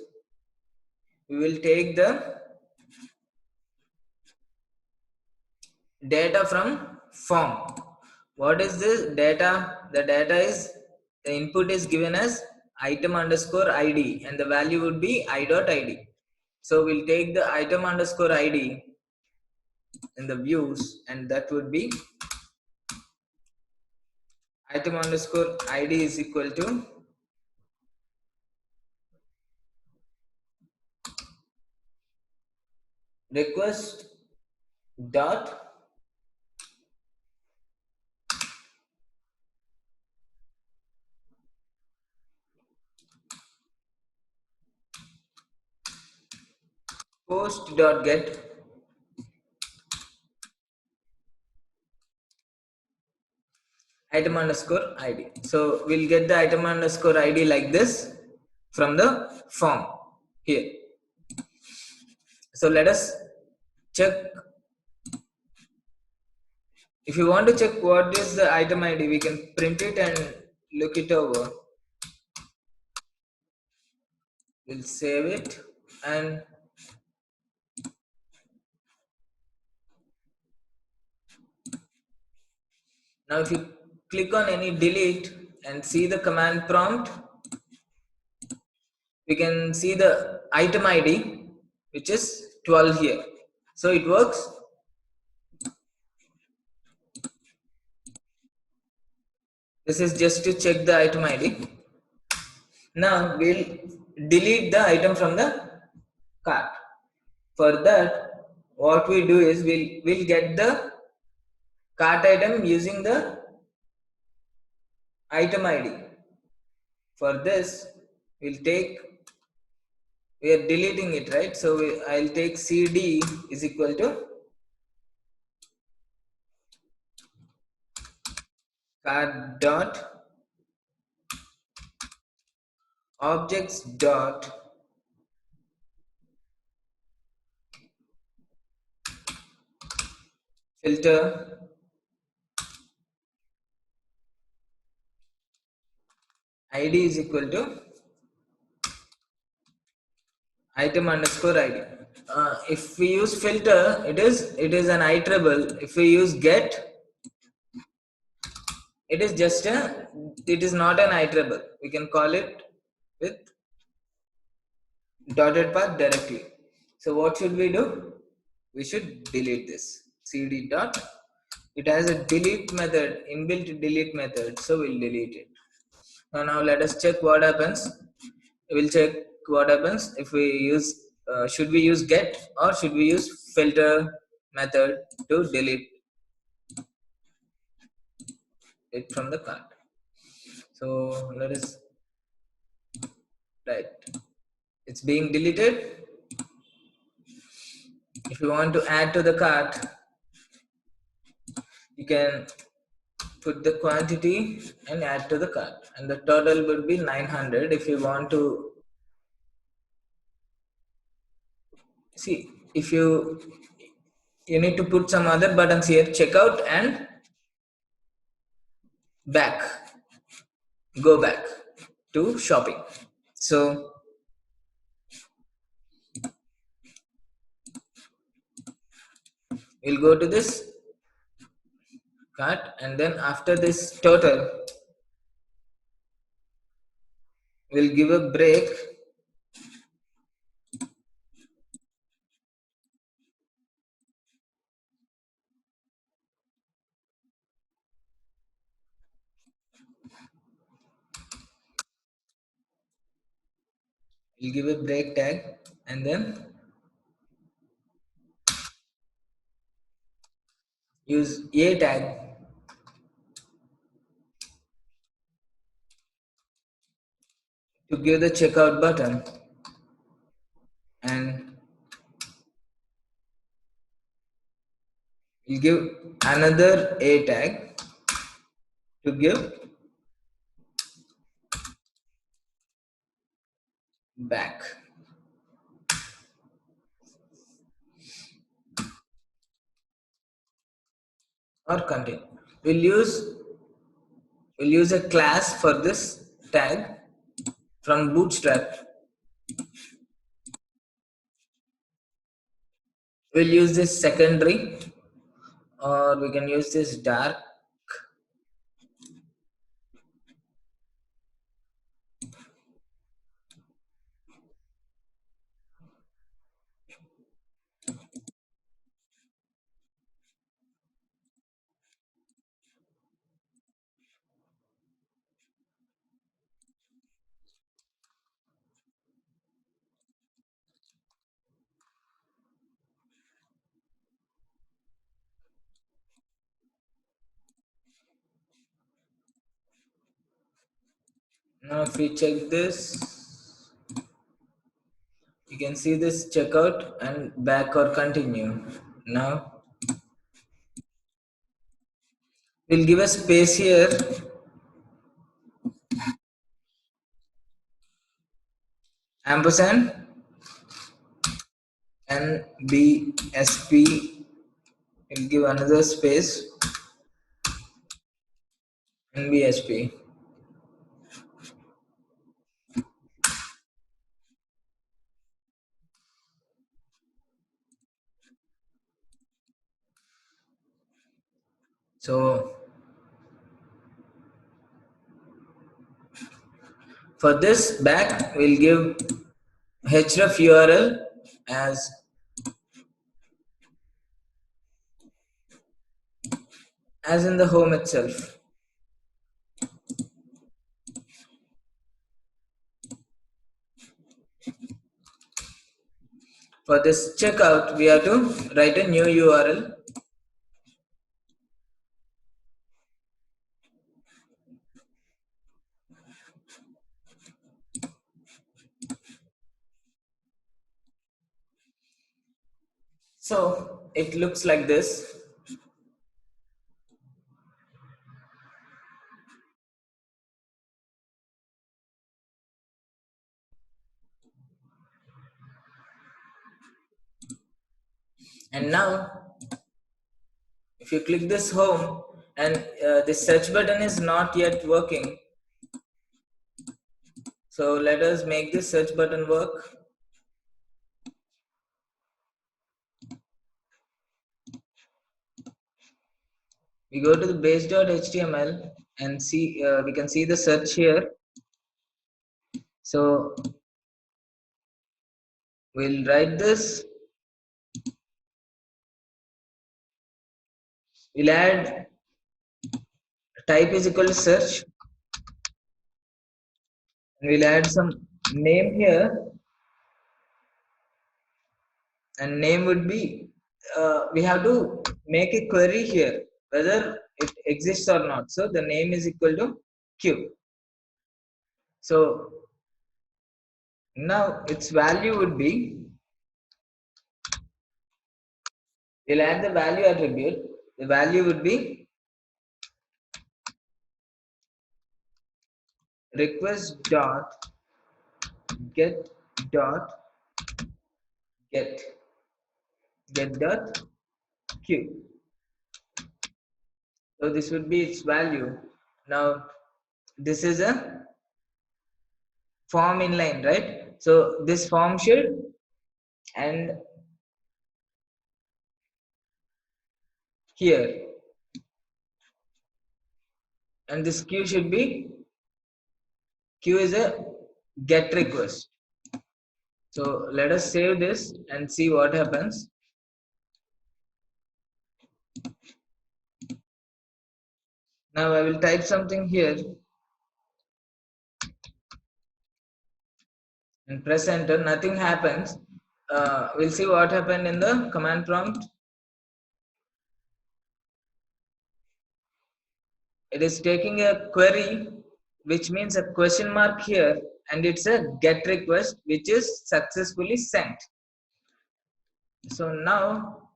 we will take the data from form. What is this data? The data is, the input is given as item underscore id and the value would be I dot id. So we'll take the item underscore id in the views, and that would be item underscore id is equal to request dot post dot get item underscore id. So we'll get the item underscore id like this from the form here. So let us check. If you want to check what is the item id, we can print it and look it over. We'll save it, and now if you click on any delete and see the command prompt, we can see the item id which is 12 here. So it works. This is just to check the item id. Now we'll delete the item from the cart. For that, what we do is we'll get the cart item using the item id. For this, we are deleting it, right? So I'll take cd is equal to cart dot objects dot filter id is equal to item underscore id. If we use filter, it is an iterable. If we use get, it is not an iterable. We can call it with dotted path directly. So what should we do? We should delete this cd dot. It has a delete method, inbuilt delete method, so we'll delete it. Now let us check what happens. We'll check what happens if we use should we use get or should we use filter method to delete it from the cart. So let us, right, it's being deleted. If you want to add to the cart, you can put the quantity and add to the cart, and the total would be 900. If you want to see, if you need to put some other buttons here, checkout and back, go back to shopping. So we'll go to this cut, and then after this total, we'll give a break. We'll give a break tag, and then use a tag to give the checkout button, and we'll give another a tag to give back or continue. We'll use a class for this tag from Bootstrap. We'll use this secondary, or we can use this dark. Now if we check this, you can see this checkout and back or continue. Now we'll give a space here, ampersand, and BSP. We'll give another space, and BSP. So for this back, we'll give href URL as in the home itself. For this checkout, we have to write a new URL. So it looks like this. And now if you click this home, and the search button is not yet working, so let us make this search button work. We go to the base.html and see, we can see the search here. So we'll write this, we'll add type is equal to search, and we'll add some name here, and name would be, we have to make a query here whether it exists or not. So the name is equal to q. So now its value would be, we'll add the value attribute. The value would be request dot get dot get dot q. So this would be its value. Now this is a form inline, right? So this form should, and here and this queue should be, queue is a get request. So let us save this and see what happens. Now I will type something here and press enter. Nothing happens. We'll see what happened in the command prompt. It is taking a query, which means a question mark here, and it's a get request which is successfully sent. So now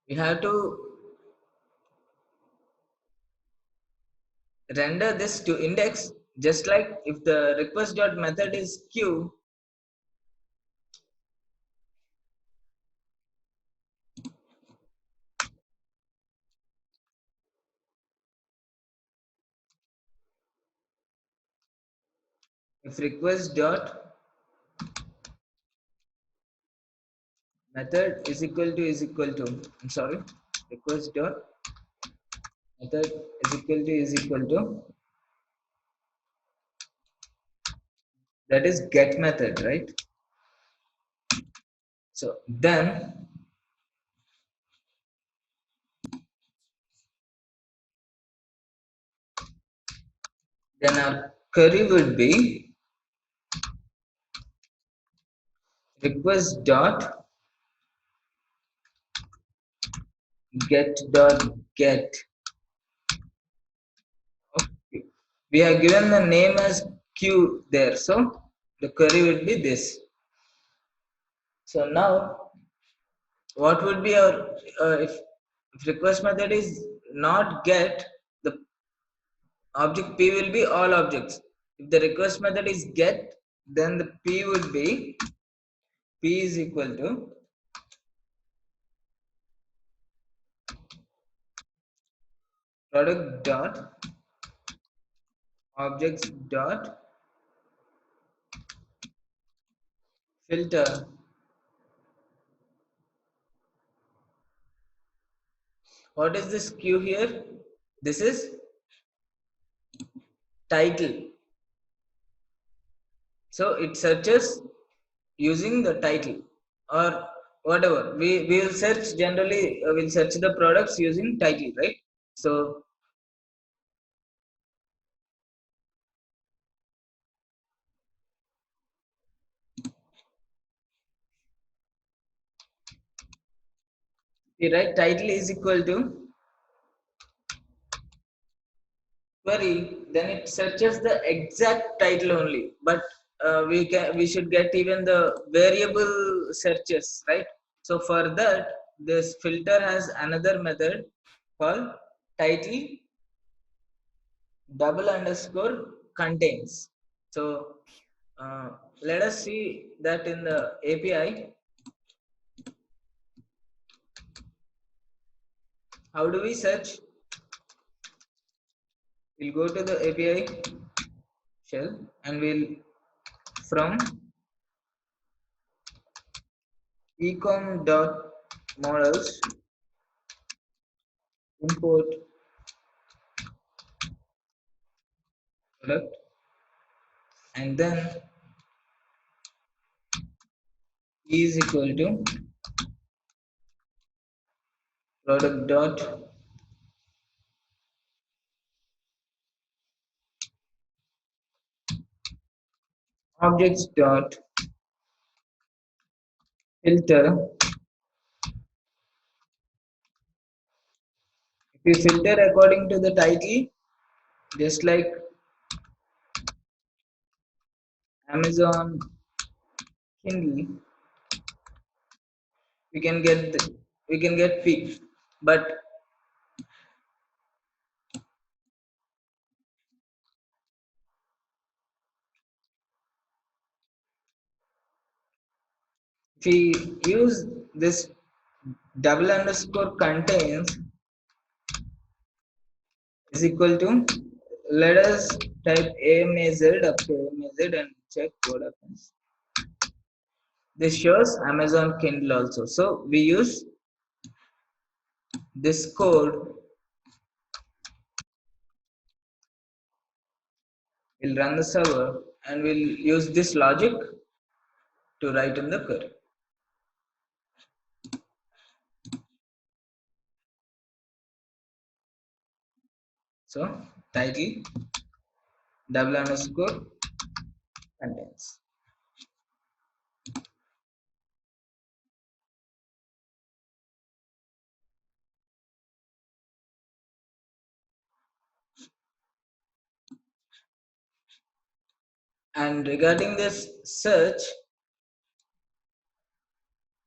we have to render this to index, just like if the request dot method is queue, if request dot method is equal to I'm sorry, request dot method is equal to that is get method, right? So then our query would be request dot get. Okay. We have given the name as queue there, so the query would be this. So now what would be our if request method is not get, the object p will be all objects. If the request method is get, then the p would be p is equal to product dot objects dot filter. What is this queue here? This is title. So it searches using the title or whatever. We will search generally, we'll search the products using title, right? So we write title is equal to query, then it searches the exact title only, but we should get even the variable searches, right? So for that, this filter has another method called title double underscore contains. So let us see that in the API. How do we search? We'll go to the API shell and we'll from ecom.models import product, and then is equal to product dot objects dot filter. If you filter according to the title, just like Amazon Kindle, we can get P. But if we use this double underscore contains is equal to, let us type amaz up to amaz and check what happens. This shows Amazon Kindle also. So we use this code will run the server and we'll use this logic to write in the query. So title double underscore contents. And regarding this search,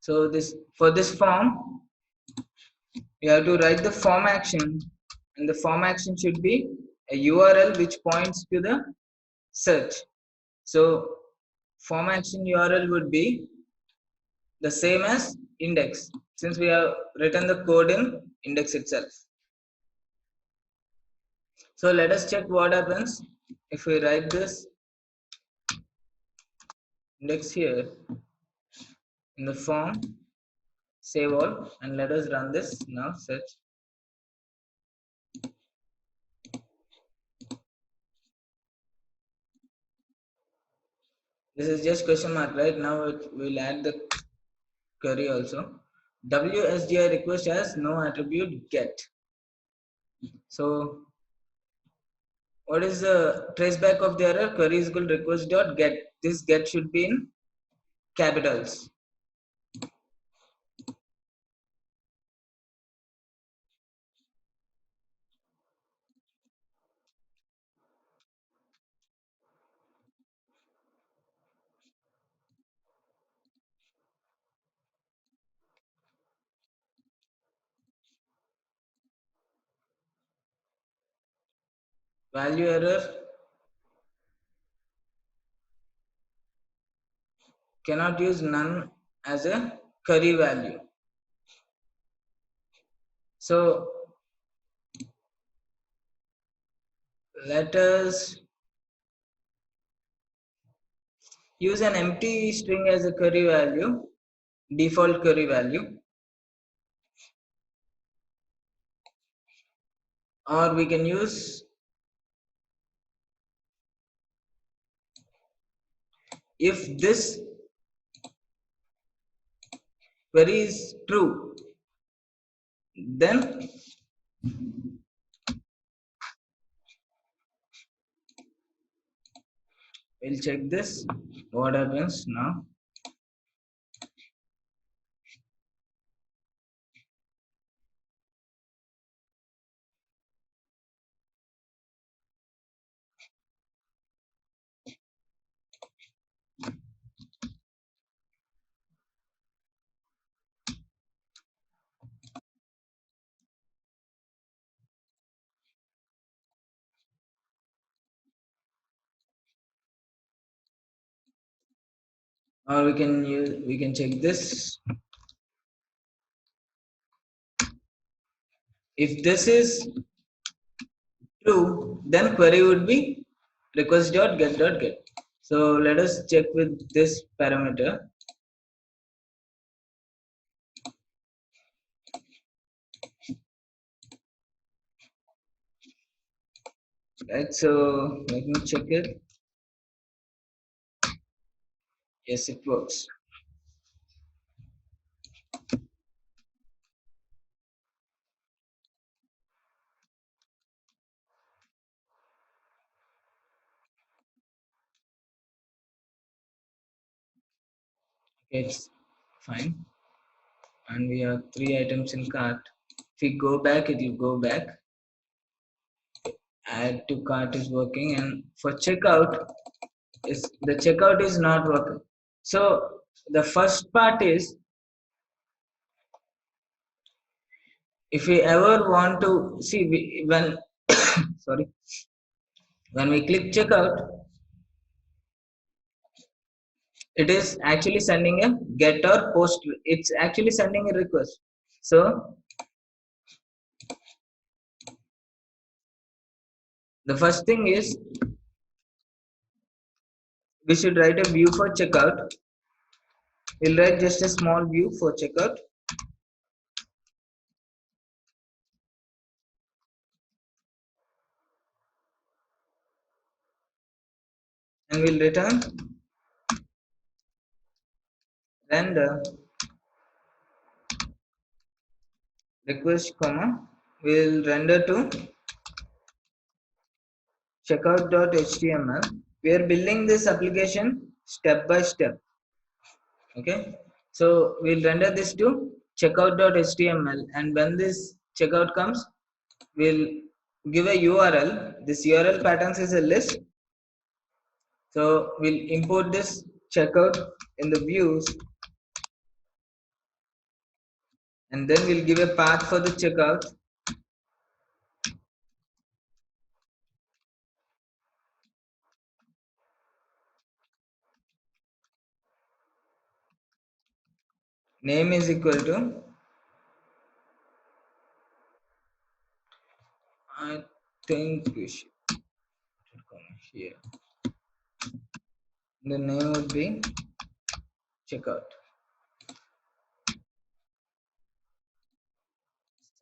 so this for this form, you have to write the form action, and the form action should be a URL which points to the search. So form action URL would be the same as index, since we have written the code in index itself. So let us check what happens if we write this index here in the form, save all, and let us run this now. Search. This is just question mark, right? Now we'll add the query also. WSGI request has no attribute get. So what is the traceback of the error? Query is equal request dot get. This get should be in capitals. Value error cannot use none as a query value. So let us use an empty string as a query value, default query value, or we can use if this query is true, then we'll check this. What happens now? Or we can check this. If this is true, then query would be request dot get dot get. So let us check with this parameter. Right, so let me check it. Yes, it works. Okay, it's fine. And we have 3 items in cart. If we go back, it will go back. Add to cart is working, and for checkout, is the checkout is not working. So the first part is, if we ever want to see when sorry, when we click checkout, it is actually sending a get or post. It's actually sending a request. So the first thing is, we should write a view for checkout. We'll write just a small view for checkout. and we'll return render request comma will render to checkout.html. We are building this application step by step. Okay, so we'll render this to checkout.html, and when this checkout comes, we'll give a URL. This URL patterns is a list, so we'll import this checkout in the views, and then we'll give a path for the checkout. Name is equal to, I think we should come here. The name would be checkout.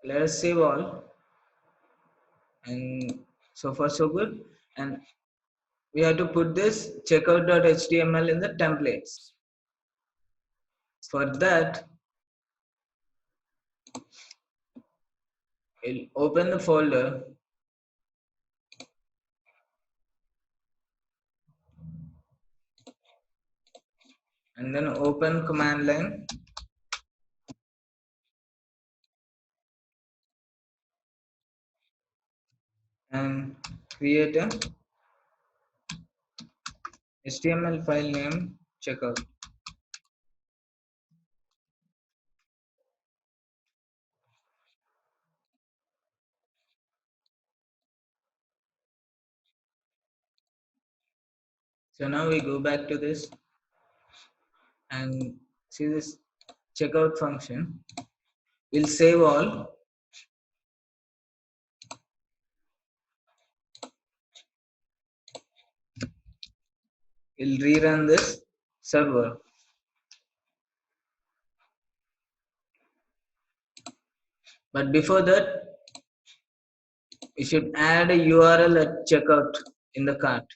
Let us save all, and so far so good. And we have to put this checkout.html in the templates. For that, we'll open the folder and then open command line and create a HTML file name checkout. So now we go back to this and see this checkout function. We'll save all. We'll rerun this server. But before that, we should add a URL at checkout in the cart.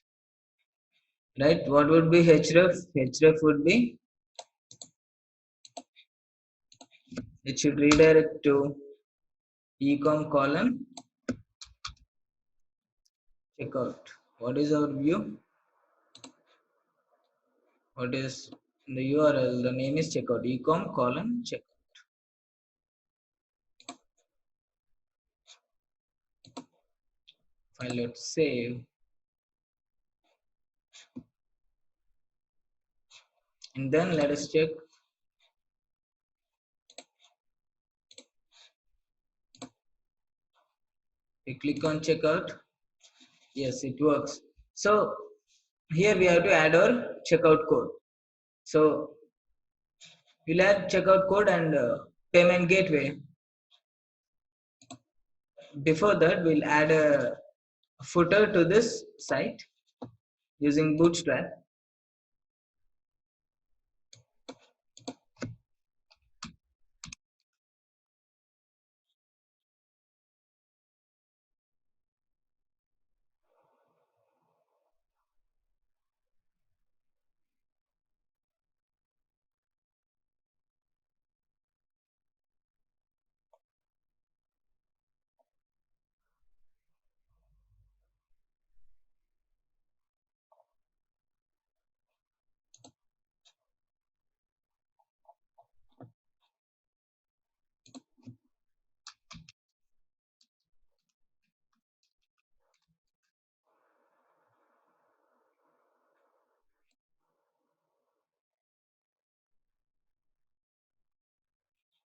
Right? What would be href? Href would be, it should redirect to ecom colon checkout. What is our view? What is the URL? The name is checkout. Ecom colon checkout. File, let's save. And then let us check. We click on checkout. Yes, it works. So here we have to add our checkout code. So we'll add checkout code and payment gateway. Before that, we'll add a footer to this site using Bootstrap.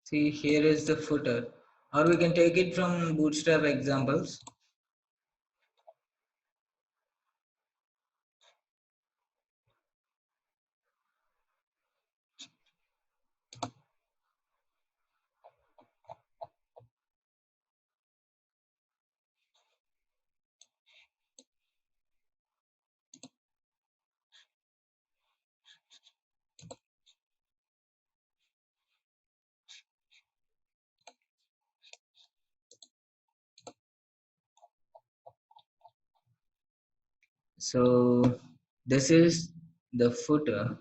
See, here is the footer, or we can take it from Bootstrap examples. So This is the footer,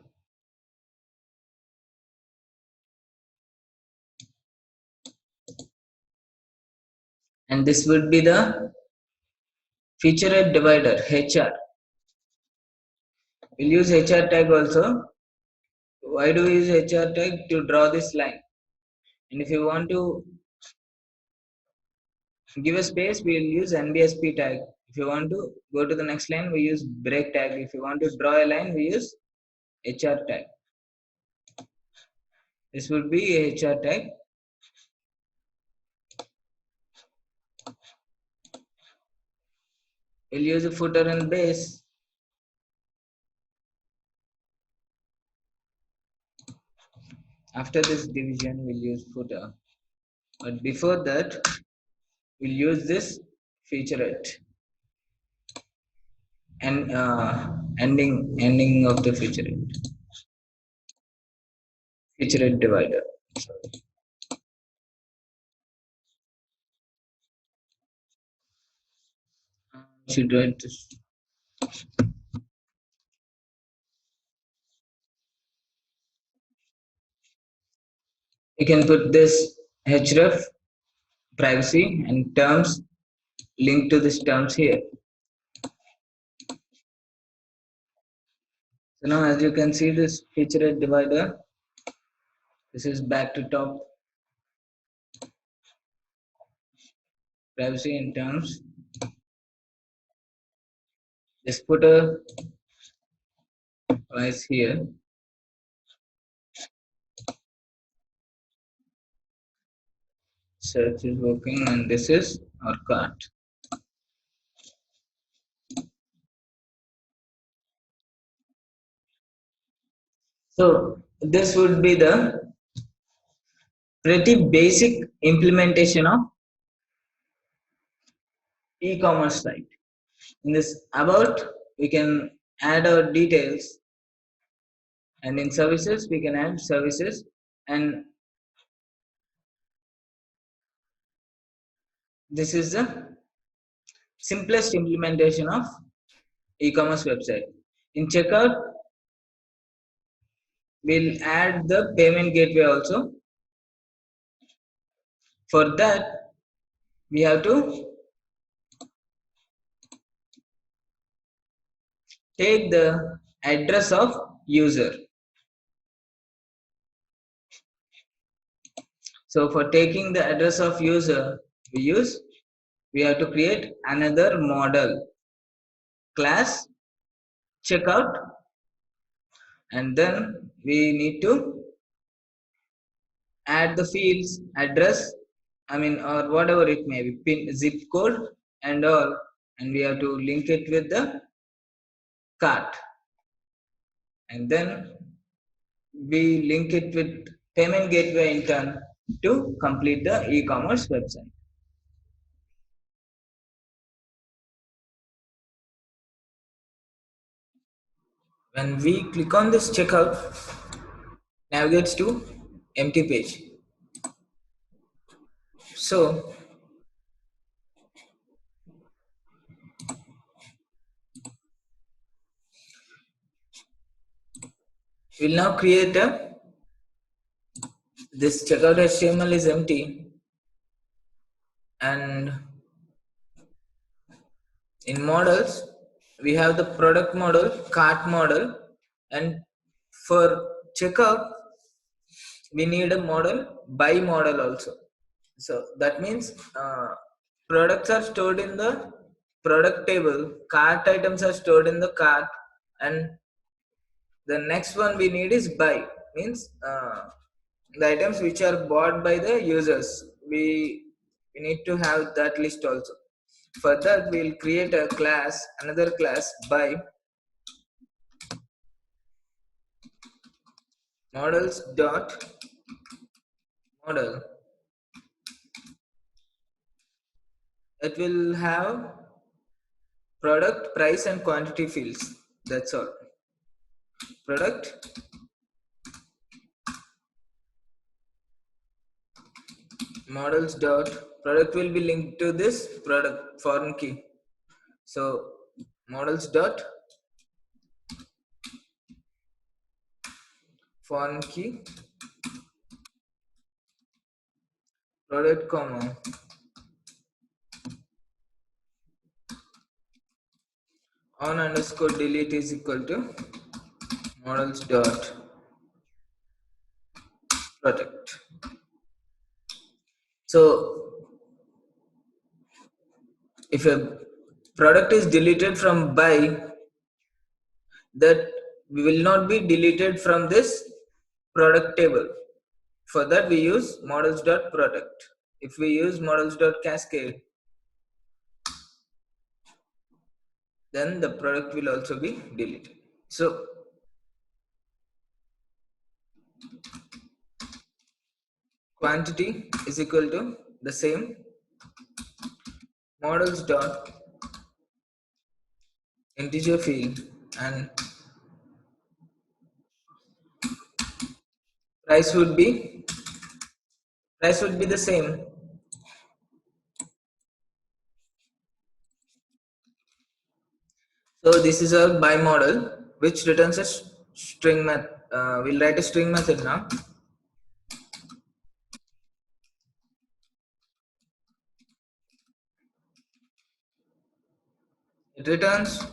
and this would be the feature divider HR. We'll use HR tag also. Why do we use HR tag? To draw this line. And if you want to give a space, we'll use NBSP tag. If you want to go to the next line, we use break tag. If you want to draw a line, we use HR tag. This would be a HR tag. We'll use a footer and base. After this division, we'll use footer. But before that, we'll use this featurette and ending of the featurette divider. Should write this. You can put this href privacy and terms linked to this terms here. So now as you can see this featurette divider, this is back to top, privacy and terms. This footer lies here. Search is working and this is our cart. So this would be the pretty basic implementation of e-commerce site. In this about, we can add our details, and in services we can add services, and this is the simplest implementation of e-commerce website. In checkout, we'll add the payment gateway also. For that, we have to take the address of user. So for taking the address of user, we have to create another model class checkout, and then we need to add the fields address, or whatever it may be, pin, zip code and all, and we have to link it with the cart, and then we link it with payment gateway in turn to complete the e-commerce website. When we click on this checkout, navigates to empty page. So we'll now create this checkout HTML is empty, and in models we have the product model, cart model, and for checkout we need a model by model also. So that means products are stored in the product table, cart items are stored in the cart, and the next one we need is by, means the items which are bought by the users, we need to have that list also. For that we'll create a class, another class by models dot model. It will have product, price and quantity fields. That's all. Product, models dot product will be linked to this product foreign key. So models dot foreign key, product comma, on underscore delete is equal to models dot product. So if a product is deleted from by, that will not be deleted from this product table. For that we use models dot product. If we use models dot cascade, then the product will also be deleted. So quantity is equal to the same models dot integer field, and price would be the same. So this is our by model which returns a string method. We'll write a string method now. It returns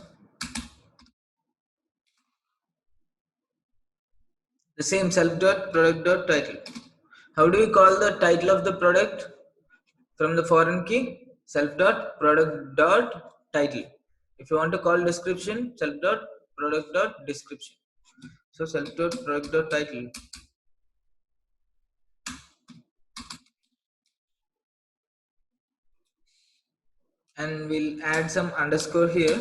the same self dot product dot title. How do we call the title of the product from the foreign key? Self dot product dot title. If you want to call description, self dot product dot description. So self dot product dot title, and we'll add some underscore here,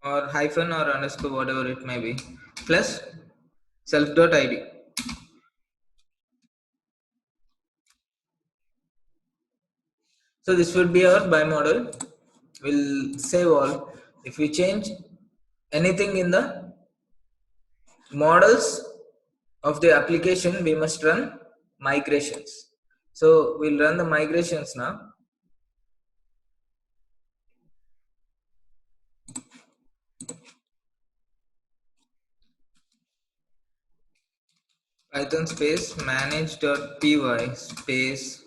or hyphen or underscore, whatever it may be, plus self dot id. So this would be our by model. We'll save all. If we change anything in the models of the application, we must run migrations. So we'll run the migrations now. Python space manage.py space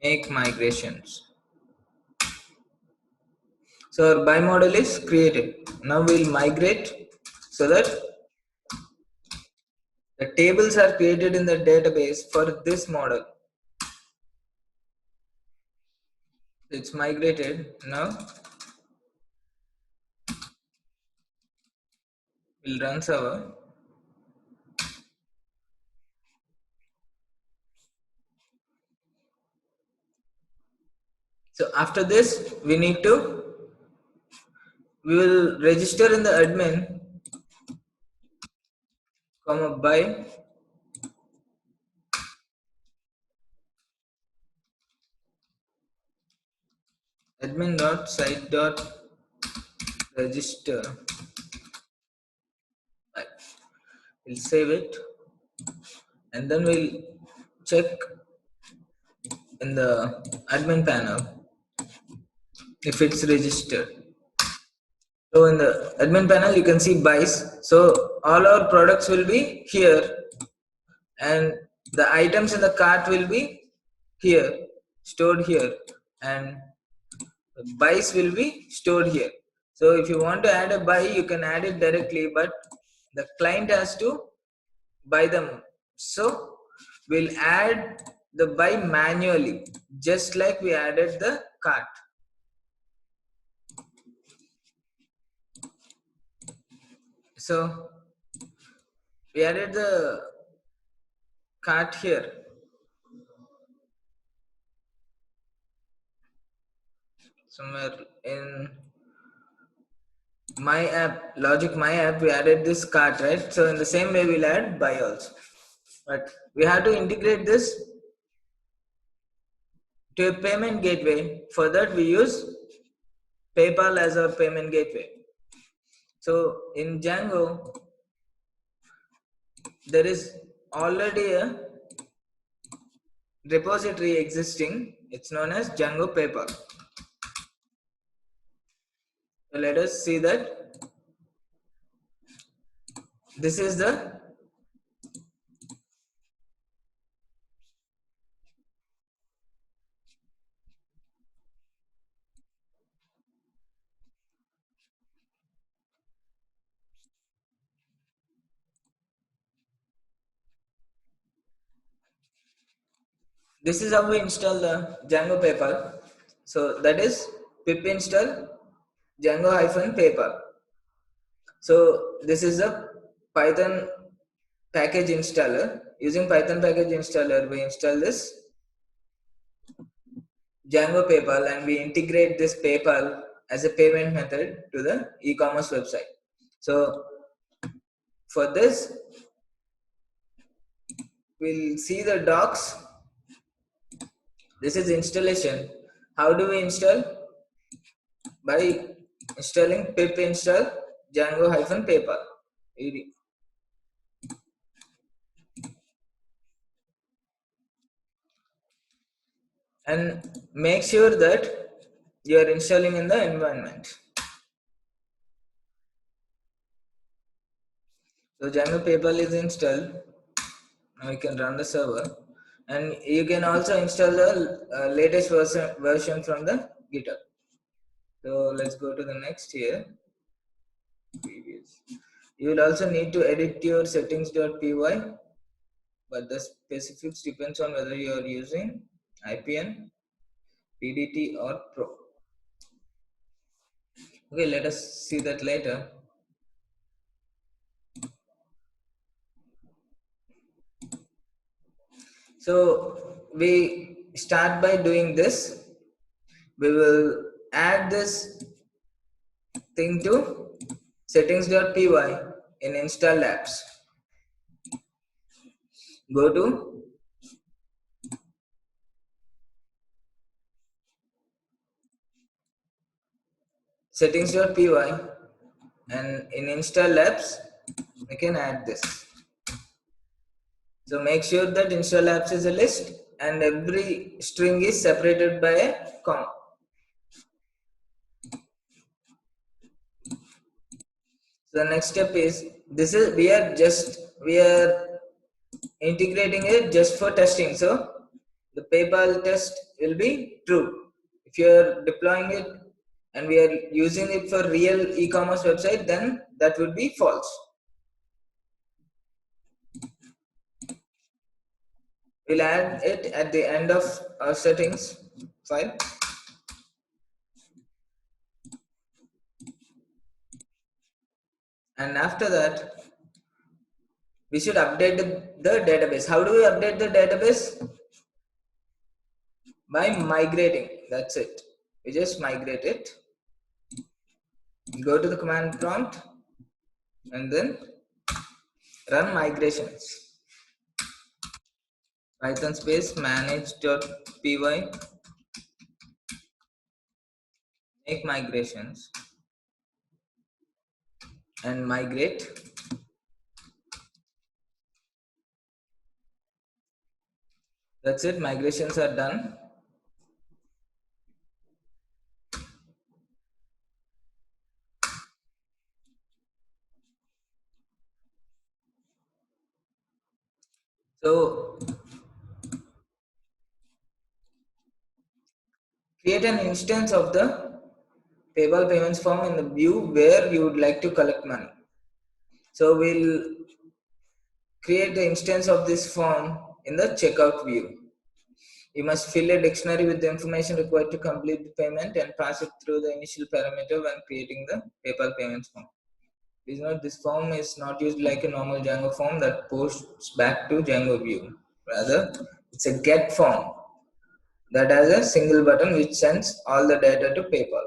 make migrations. So our by model is created. Now we'll migrate so that the tables are created in the database for this model. It's migrated. Now we'll run server. So after this, we will register in the admin, comma by admin dot site dot register. We'll save it, and then we'll check in the admin panel if it's registered. So in the admin panel you can see buys. So all our products will be here, and the items in the cart will be here, stored here, and buys will be stored here. So if you want to add a buy, you can add it directly, but the client has to buy them. So we'll add the buy manually, just like we added the cart. So we added the cart here. Somewhere in my app, logic my app, we added this cart, right? So in the same way we'll add buy also. But we have to integrate this to a payment gateway. For that we use PayPal as our payment gateway. So in Django, there is already a repository existing. It's known as Django PayPal. So let us see that. this is the this is how we install the Django paper. So that is pip install Django hyphen paper. So this is a Python package installer. Using Python package installer, we install this Django PayPal and we integrate this PayPal as a payment method to the e-commerce website. So for this, we'll see the docs. This is installation. How do we install? By installing pip install Django hyphen PayPal. And make sure that you are installing in the environment. So Django PayPal is installed. Now you can run the server, and you can also install the latest version from the GitHub. So let's go to the next here. Previous. You will also need to edit your settings.py, but the specifics depends on whether you are using IPN, PDT or Pro. Okay, let us see that later. So we start by doing this. We will add this thing to settings.py in install apps. Go to settings.py and in install apps we can add this. So make sure that install apps is a list and every string is separated by a comma. So the next step is we are integrating it just for testing. So the PayPal test will be true. If you are deploying it and we are using it for real e-commerce website, then that would be false. We'll add it at the end of our settings file. And after that, we should update the database. How do we update the database? By migrating. That's it. We just migrate it. Go to the command prompt and then run migrations. Python space manage.py, make migrations and migrate. That's it. Migrations are done. So create an instance of the PayPal payments form in the view where you would like to collect money. So we'll create the instance of this form in the checkout view. You must fill a dictionary with the information required to complete the payment and pass it through the initial parameter when creating the PayPal payments form. Please note this form is not used like a normal Django form that posts back to Django view. Rather, it's a get form that has a single button which sends all the data to PayPal.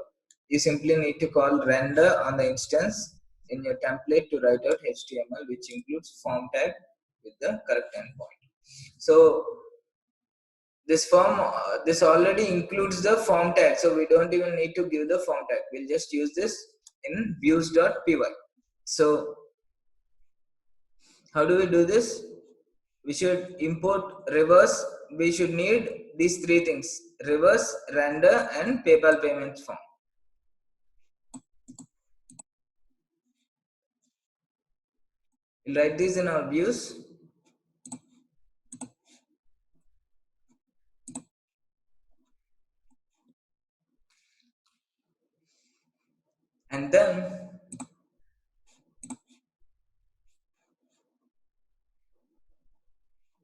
You simply need to call render on the instance in your template to write out HTML, which includes form tag with the correct endpoint. So this form, this already includes the form tag, so we don't even need to give the form tag. We'll just use this in views.py. So how do we do this? We should import reverse. We should need these three things: reverse, render, and PayPal payments form. We'll write these in our views. And then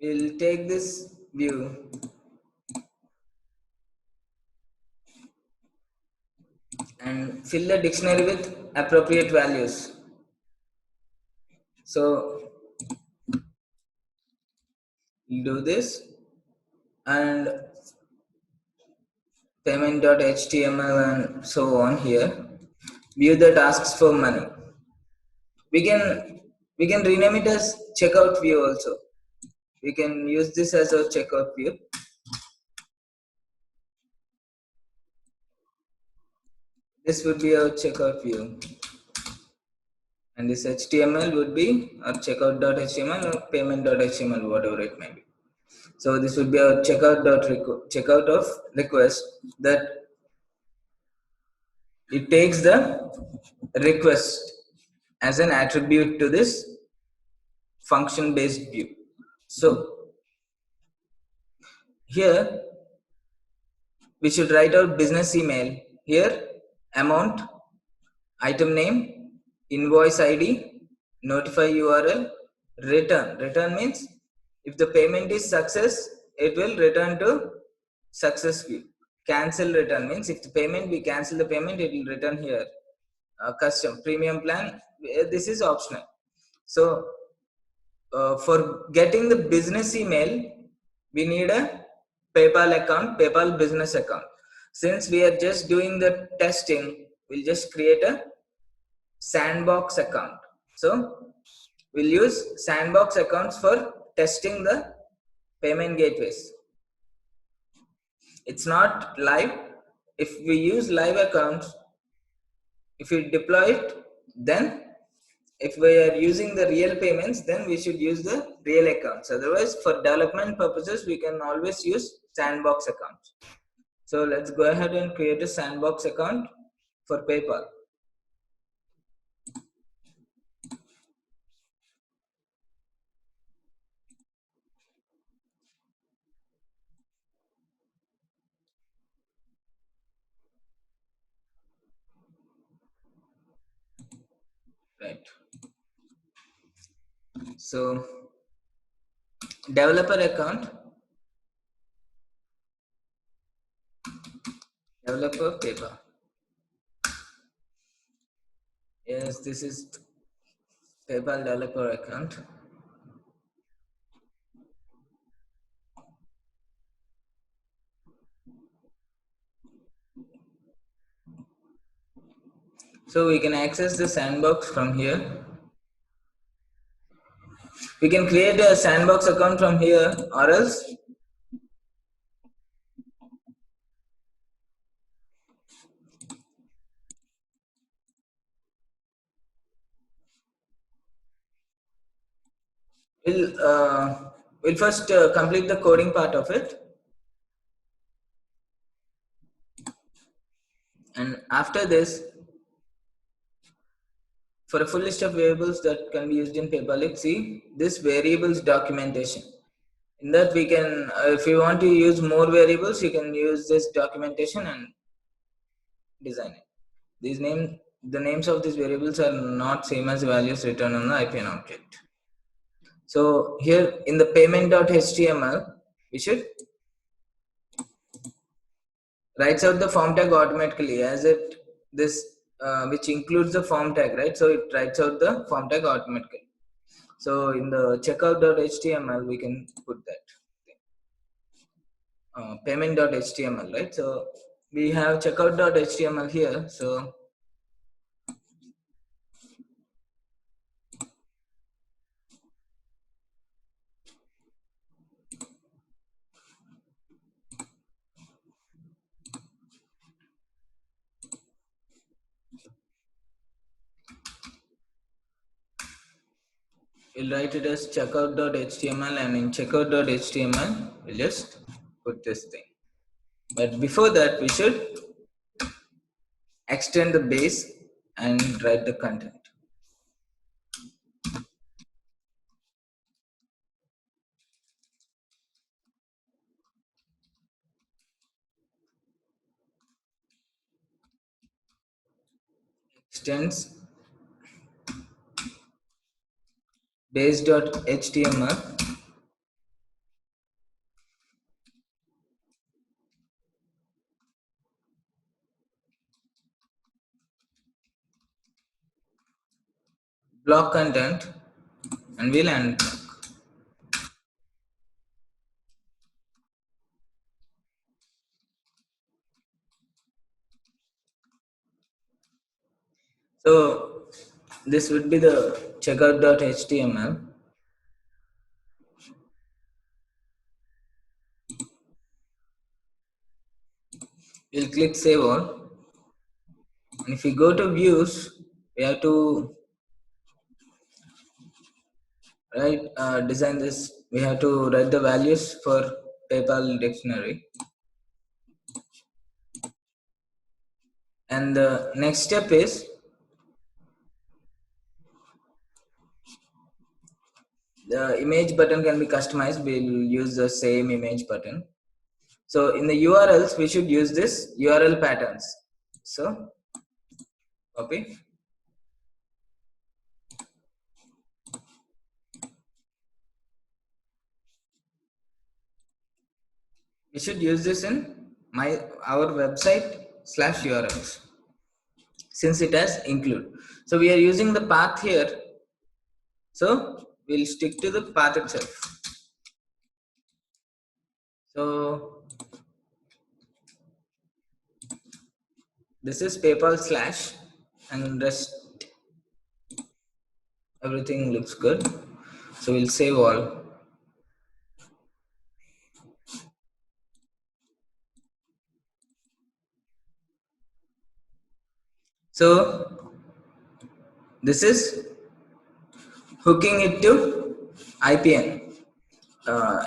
we'll take this view and fill the dictionary with appropriate values. So we'll do this and payment.html and so on here. View that asks for money. We can rename it as checkout view also. We can use this as a checkout view. This would be our checkout view. And this HTML would be our checkout.html or payment.html, whatever it may be. So this would be our checkout of request that it takes the request as an attribute to this function based view. So here we should write our business email. Here amount, item name, invoice ID, notify URL, return. Return means if the payment is success, it will return to success view. Cancel return means if the payment, we cancel the payment, it will return here. Custom premium plan, this is optional. So for getting the business email, we need a PayPal account, PayPal business account. Since we are just doing the testing, we'll just create a sandbox account. So we'll use sandbox accounts for testing the payment gateways. It's not live. If we use live accounts, if we deploy it, then if we are using the real payments, then we should use the real accounts. Otherwise, for development purposes, we can always use sandbox accounts. So let's go ahead and create a sandbox account for PayPal. Right. So developer account, developer PayPal. Yes, this is PayPal developer account. So we can access the sandbox from here. We can create a sandbox account from here, or else we'll first complete the coding part of it, and after this, for a full list of variables that can be used in PayPal, see this variables documentation. In that we can, if you want to use more variables, you can use this documentation and design it. The names of these variables are not same as values returned on the IPN object. So here in the payment.html, we should writes out the form tag automatically as it this which includes the form tag, right? So it writes out the form tag automatically. So in the checkout.html, we can put that payment.html, right? So we have checkout.html here. So we'll write it as checkout.html, and in checkout.html, we'll just put this thing. But before that, we should extend the base and write the content. extends base.html block content and we'll end. So this would be the checkout.html. We'll click save all. And if we go to views, we have to design this. We have to write the values for PayPal dictionary. And the next step is the image button can be customized. We'll use the same image button. So in the URLs, we should use this URL patterns. So copy. We should use this in our website/URLs since it has include. So we are using the path here. So we'll stick to the path itself. So this is PayPal slash and rest everything looks good. So we'll save all. So this is hooking it to IPN.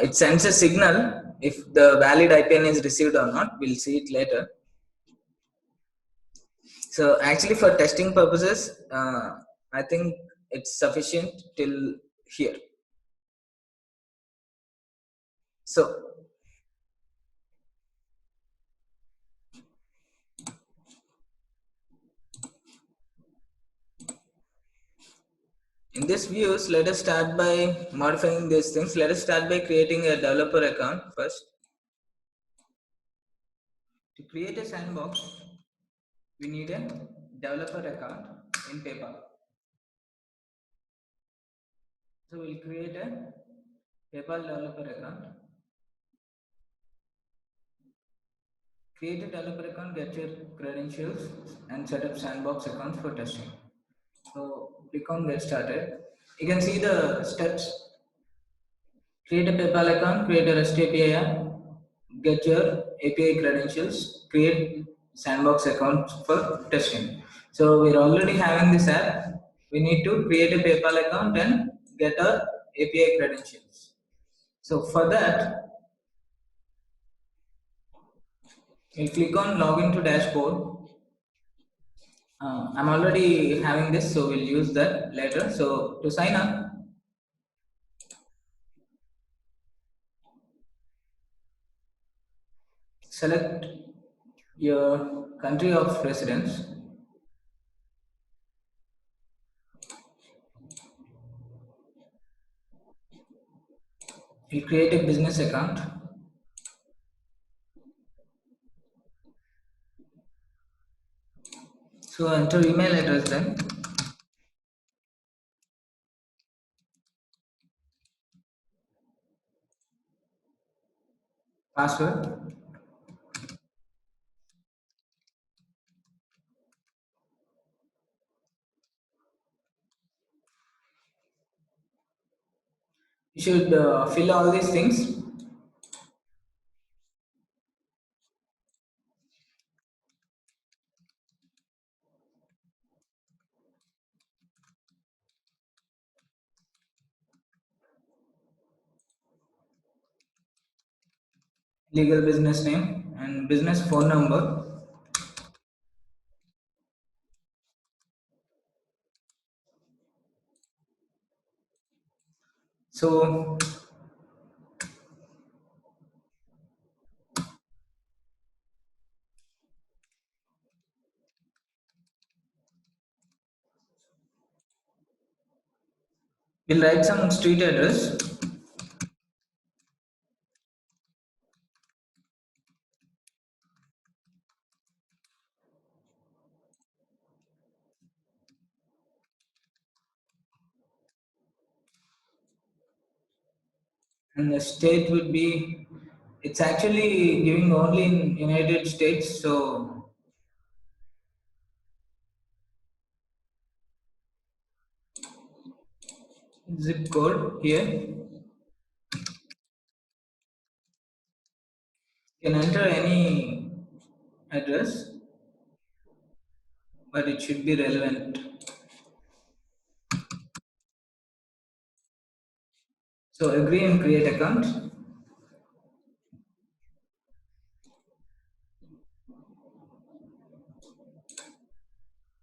It sends a signal if the valid IPN is received or not. We'll see it later. So actually for testing purposes, I think it's sufficient till here. So in this views, let us start by modifying these things. Let us start by creating a developer account first. To create a sandbox, we need a developer account in PayPal. So we'll create a PayPal developer account. Create a developer account, get your credentials, and set up sandbox accounts for testing. So click on get started. You can see the steps. Create a PayPal account, create a REST API, get your API credentials, create sandbox account for testing. So we're already having this app. We need to create a PayPal account and get our API credentials. So for that, we'll click on login to dashboard. I'm already having this, so we'll use that later. So to sign up, select your country of residence. You'll create a business account. So enter email address then. Password. You should fill all these things. Legal business name and business phone number. So We'll write some street address. And the state would be, it's actually giving only in United States, so zip code here. You can enter any address, but it should be relevant. So agree and create account.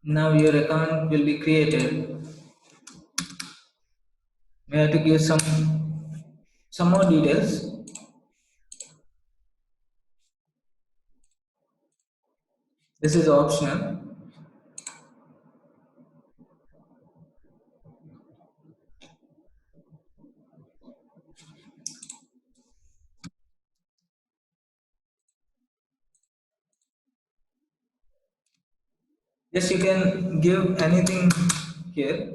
Now your account will be created. We have to give some more details. This is optional. Yes, you can give anything here.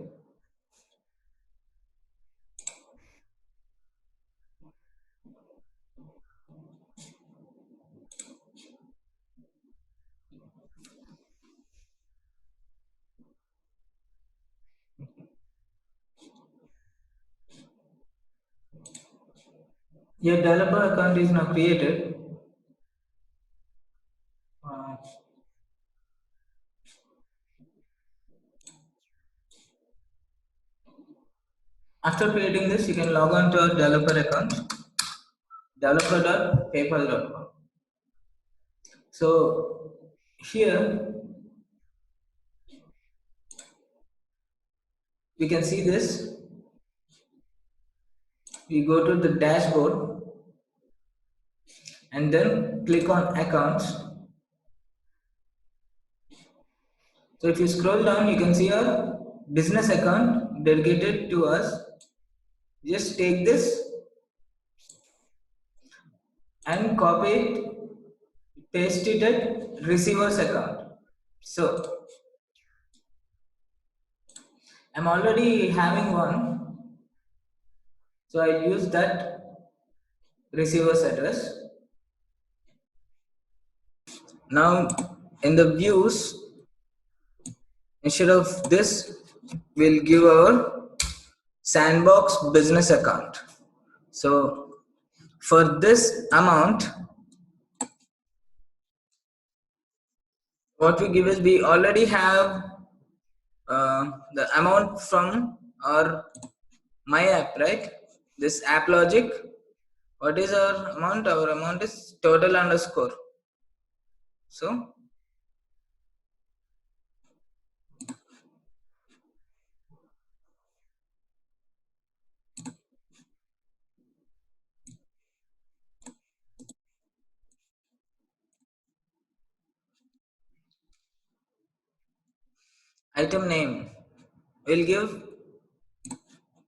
Your developer account is now created. Uh, After creating this, you can log on to our developer account, developer.paypal.com. So here we can see this. We go to the dashboard and then click on accounts. So if you scroll down, you can see our business account dedicated to us. Just take this and copy it, paste it at receiver's account. So I'm already having one, so I use that receiver's address. Now in the views, instead of this, we'll give our sandbox business account. So for this amount, what we give is we already have the amount from our my app, right? This app logic. What is our amount? Our amount is total underscore. So item name, we'll give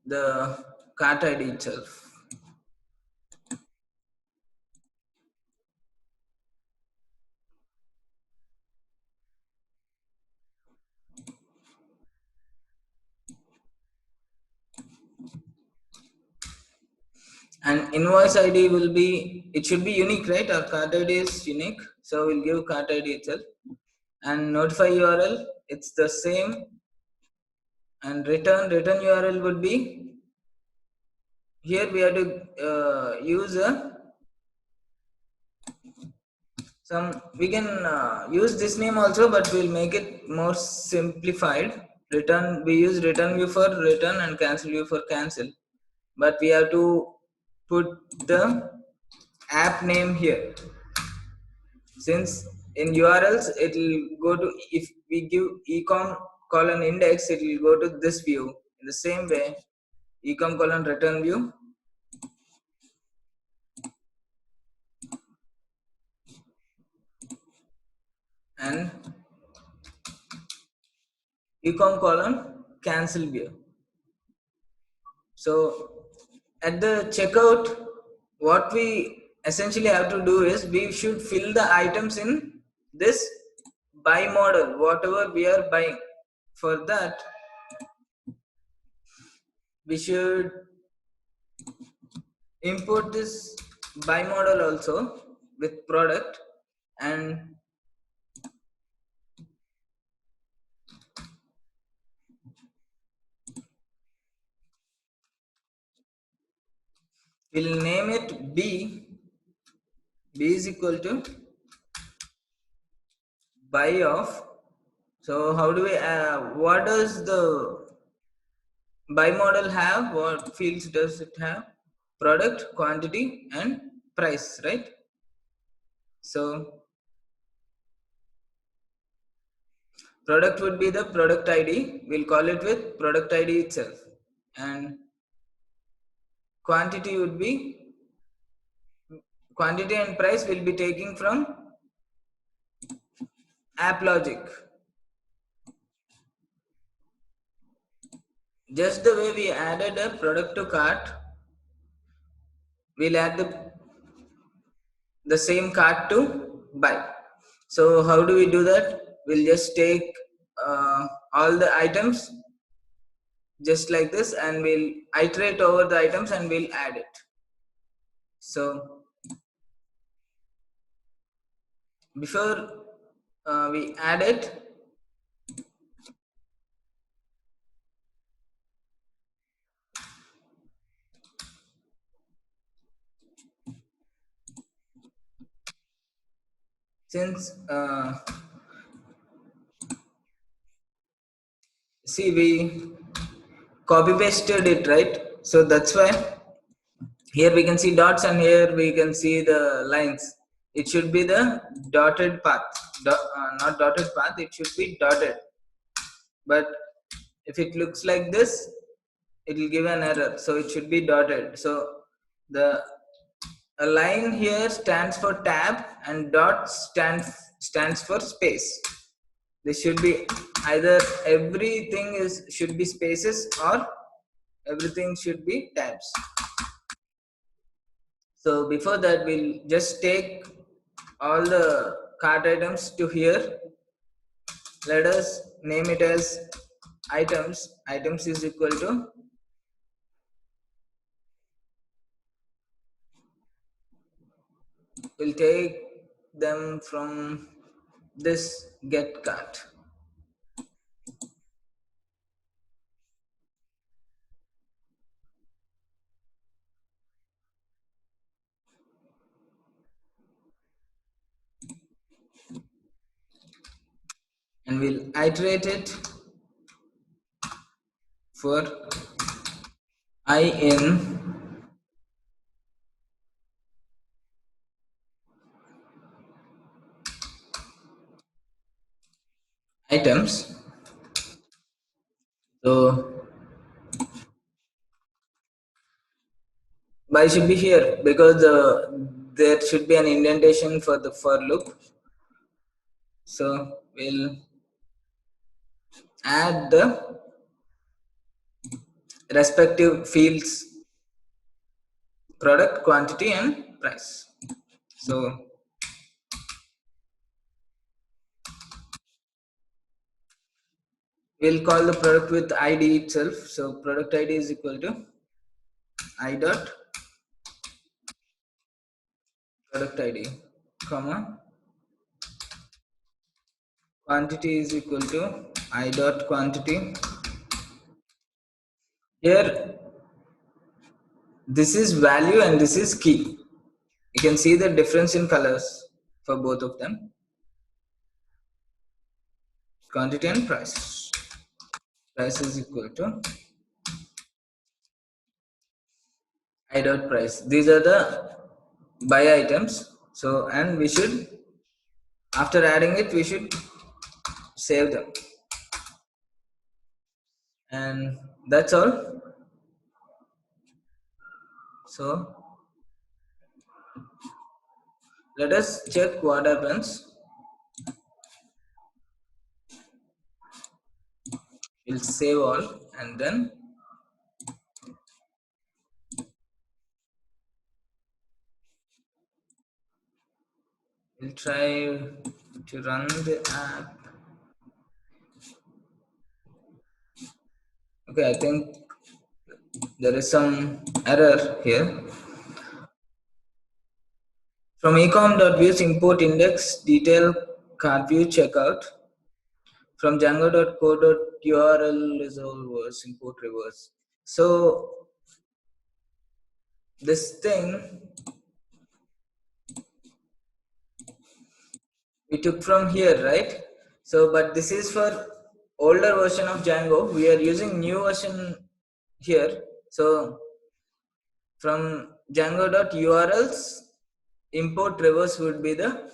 the cart ID itself. And invoice ID will be, it should be unique, right? Our cart ID is unique, so we'll give cart ID itself. And notify URL, it's the same. And return URL would be, here we have to use we can use this name also, but we'll make it more simplified. Return, we use return view for return and cancel view for cancel, but we have to put the app name here, since in URLs it will go to, if we give ecom colon index, it will go to this view. In the same way, ecom colon return view, and ecom colon cancel view. So at the checkout, what we essentially have to do is we should fill the items in this buy model, whatever we are buying. For that, we should import this buy model also with product, and we'll name it b is equal to buy of. So how do we what does the buy model have? What fields does it have? Product, quantity, and price, right? So product would be the product ID. We'll call it with product ID itself. And quantity would be quantity, and price will be taking from app logic. Just the way we added a product to cart, we'll add the same cart to buy. So how do we do that? We'll just take all the items just like this, and we'll iterate over the items and we'll add it. So before we add it, since see, we copy pasted it, right? So that's why here we can see dots, and here we can see the lines. It should be the dotted path, not dotted path, it should be dotted. But if it looks like this, it will give an error, so it should be dotted. So the a line here stands for tab, and dot stands for space. This should be either everything should be spaces, or everything should be tabs. So before that, we'll just take all the cart items to here. Let us name it as items. Items is equal to we'll take them from this get cart. And we'll iterate it for I in items. So by should be here, because there should be an indentation for the for loop. So we'll add the respective fields: product, quantity, and price. So we'll call the product with ID itself. So product ID is equal to I dot product ID, comma, quantity is equal to I dot quantity. Here this is value and this is key. You can see the difference in colors for both of them. Quantity and price. Price is equal to I dot price. These are the buy items. So, and we should, after adding it, we should save them. And that's all. So let us check what happens. We'll save all and then We'll try to run the app. Okay, I think there is some error here. From ecom.views import index detail cart view checkout. From django.co.url resolve was import reverse. So this thing we took from here, right? So, but this is for older version of Django. We are using new version here. So from Django.urls, import reverse would be the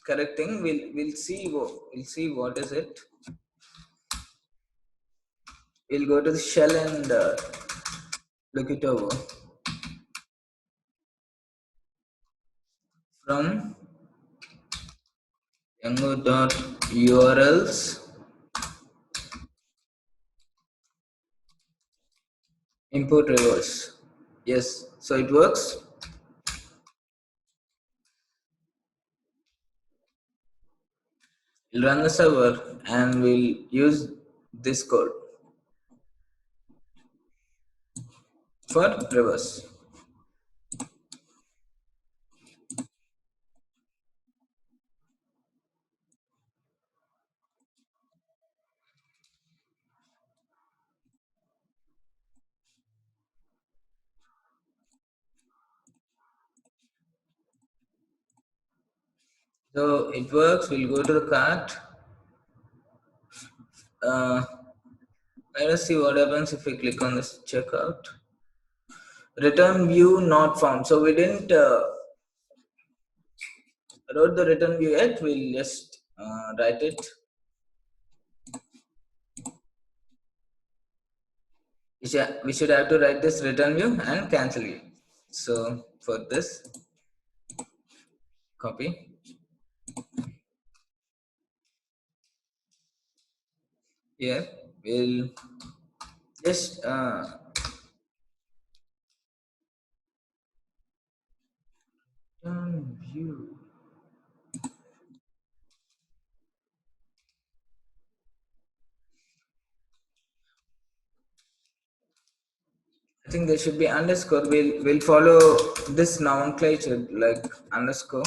correct thing. We'll see what is it. We'll go to the shell and look it over. From Django.urls, import reverse. Yes, so it works. We'll run the server and we'll use this code for reverse. So it works. We'll go to the cart. Uh, Let us see what happens if we click on this checkout. Return view not found. So we didn't wrote the return view yet. We'll just write it. We should have to write this return view and cancel it. So for this, copy. Here we'll just return view. I think there should be underscore. We'll follow this nomenclature like underscore.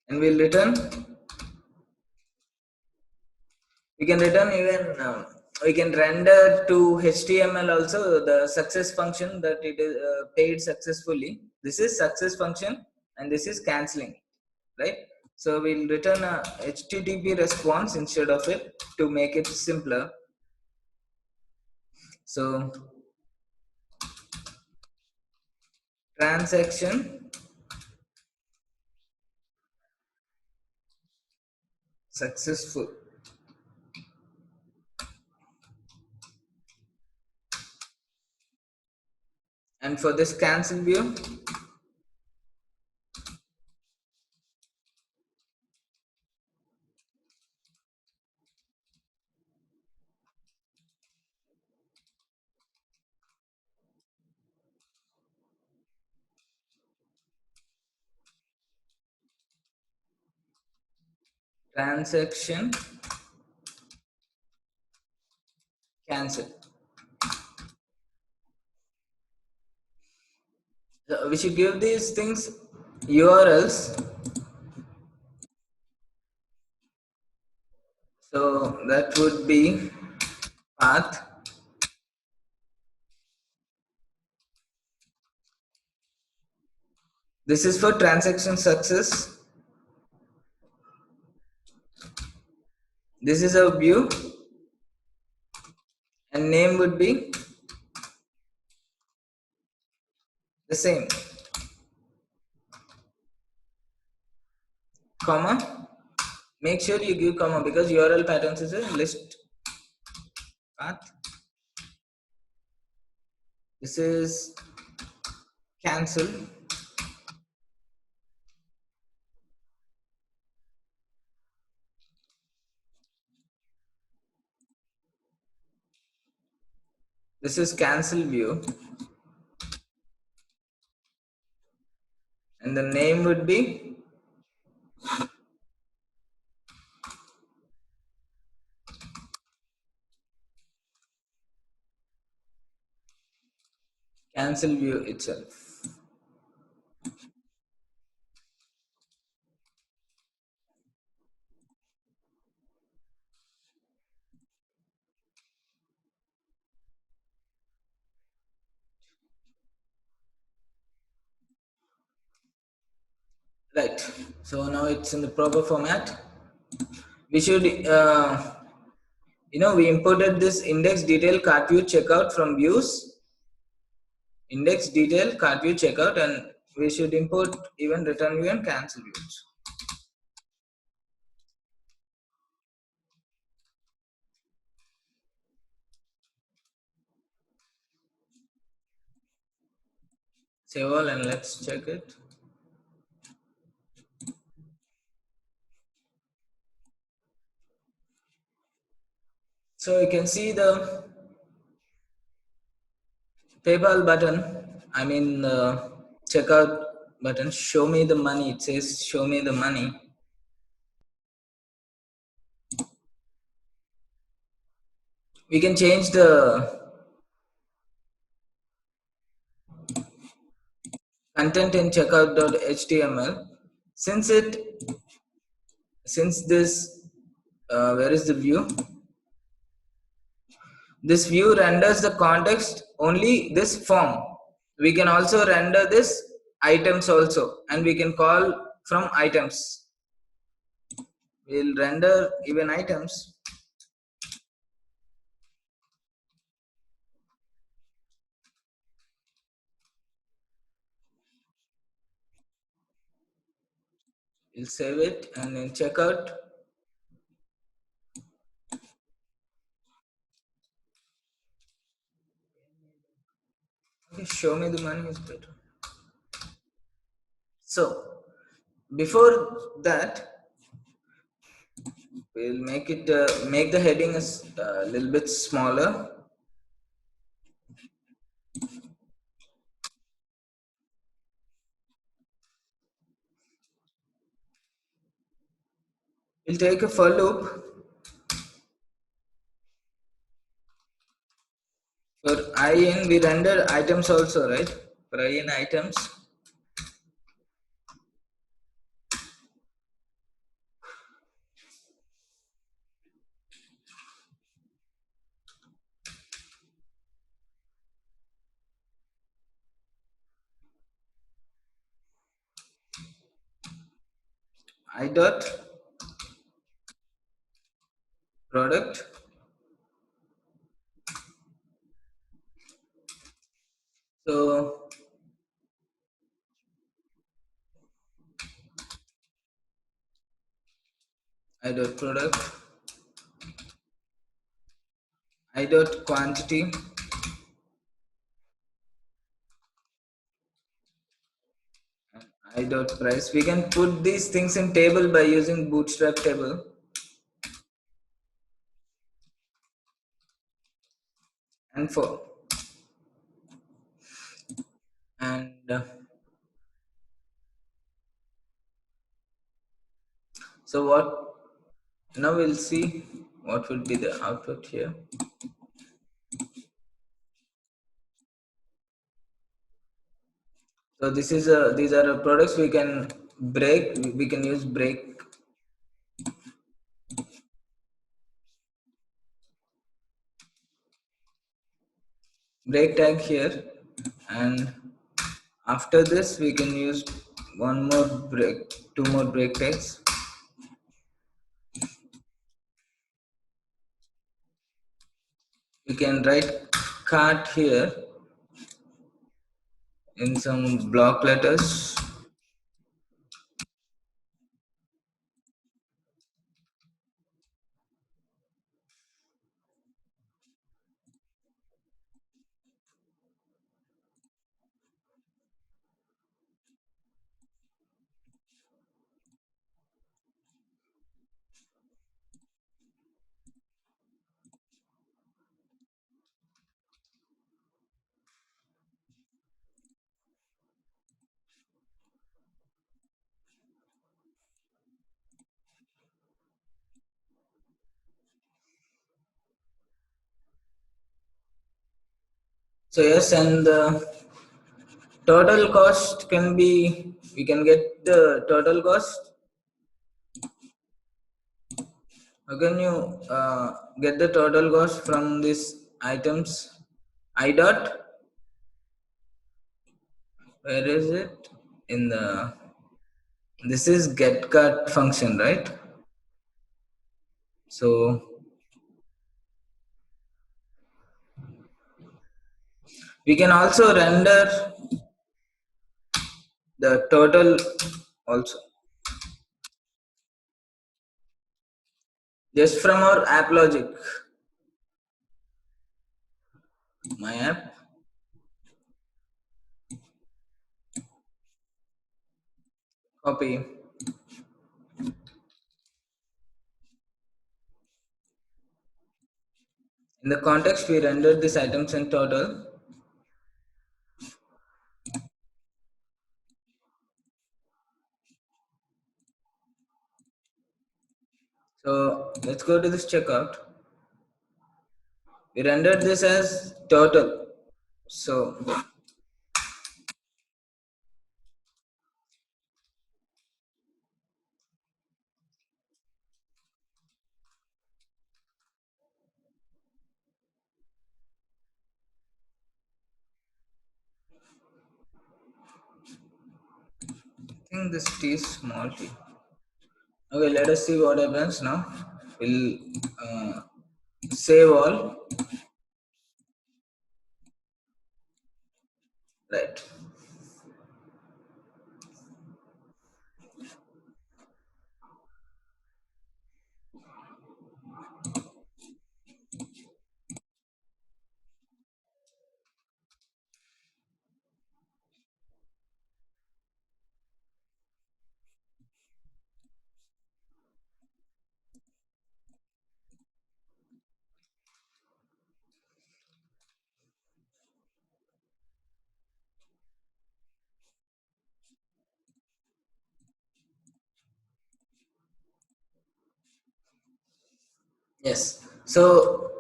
And we'll return. We can return even we can render to HTML also the success function that it is paid successfully. This is success function and this is canceling, right? So we'll return a HTTP response instead of it to make it simpler. So transaction successful. And for this cancel view, transaction cancel. So we should give these things URLs. So that would be path. This is for transaction success. This is a view and name would be the same, comma. Make sure you give comma because URL patterns is a list path. This is cancel. This is cancel view, and the name would be cancel view itself. Right. So now it's in the proper format. We should, we imported this index detail cart view checkout from views, index detail cart view checkout, and we should import even return view and cancel views. Save all and let's check it. So you can see the PayPal button, checkout button, show me the money. It says show me the money. We can change the content in checkout.html. Since this, where is the view? This view renders the context only this form. We can also render this items also, and we can call from items. We'll render even items. We'll save it and then checkout. Okay, show me the money is better. So before that, we'll make the heading a little bit smaller. We'll take a for loop. For I in, we render items also, right? For I in items, I dot product. So I dot product, I dot quantity, and I dot price. We can put these things in table by using bootstrap table. And for and so what now we'll see what will be the output here. So this is these are products we can break. We can use break tag here, and after this we can use two more break tags. We can write cart here in some block letters. So yes, and the total cost can be, we can get the total cost. How can you get the total cost from these items? I dot, where is it? In the, this is get cut function, right? So we can also render the total also just from our app logic. My app, copy. In the context, we rendered these items in total. So let's go to this checkout. We rendered this as total. So I think this T is small t. Okay, let us see what happens now. We'll save all. Right. Yes. So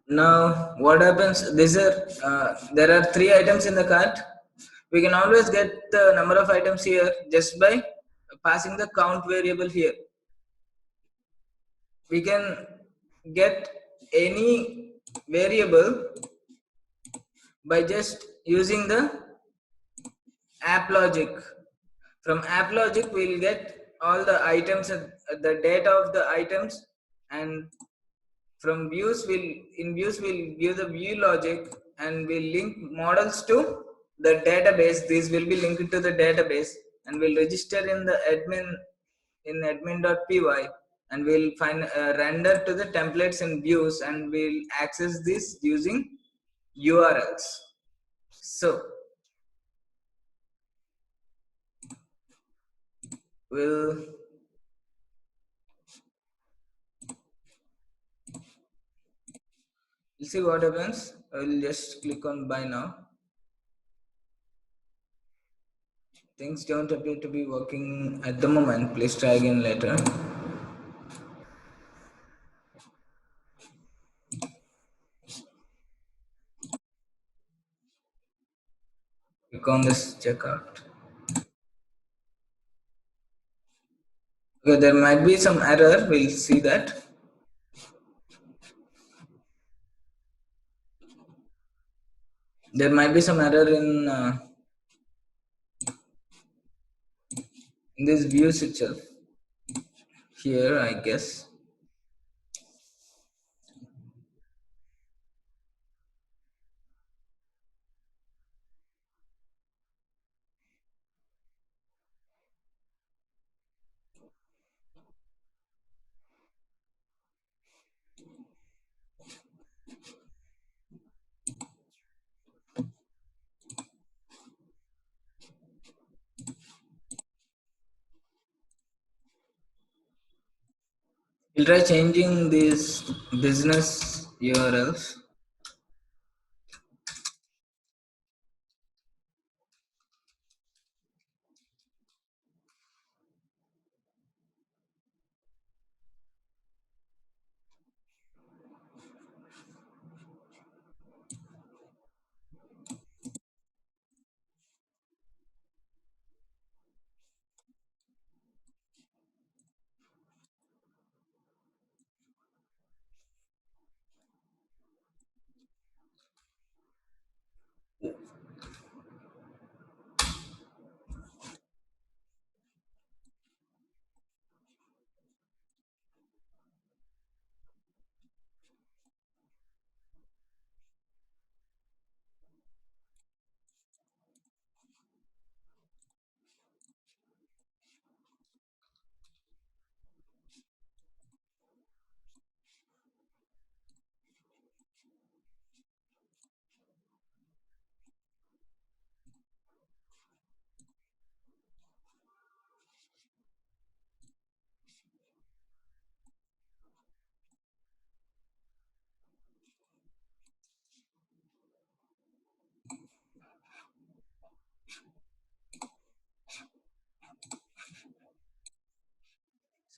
now what happens? There are three items in the cart. We can always get the number of items here just by passing the count variable here. We can get any variable by just using the app logic. From app logic, we'll get all the items, the data of the items, and from views, we'll give the view logic, and we'll link models to the database. These will be linked to the database, and we'll register in the admin.py, and we'll find render to the templates and views, and we'll access this using URLs. So we'll see what happens. I will just click on buy now. Things don't appear to be working at the moment. Please try again later. Click on this checkout. Okay, there might be some error. We'll see that. There might be some error in this views itself. Here, I guess. We'll try changing these business URLs.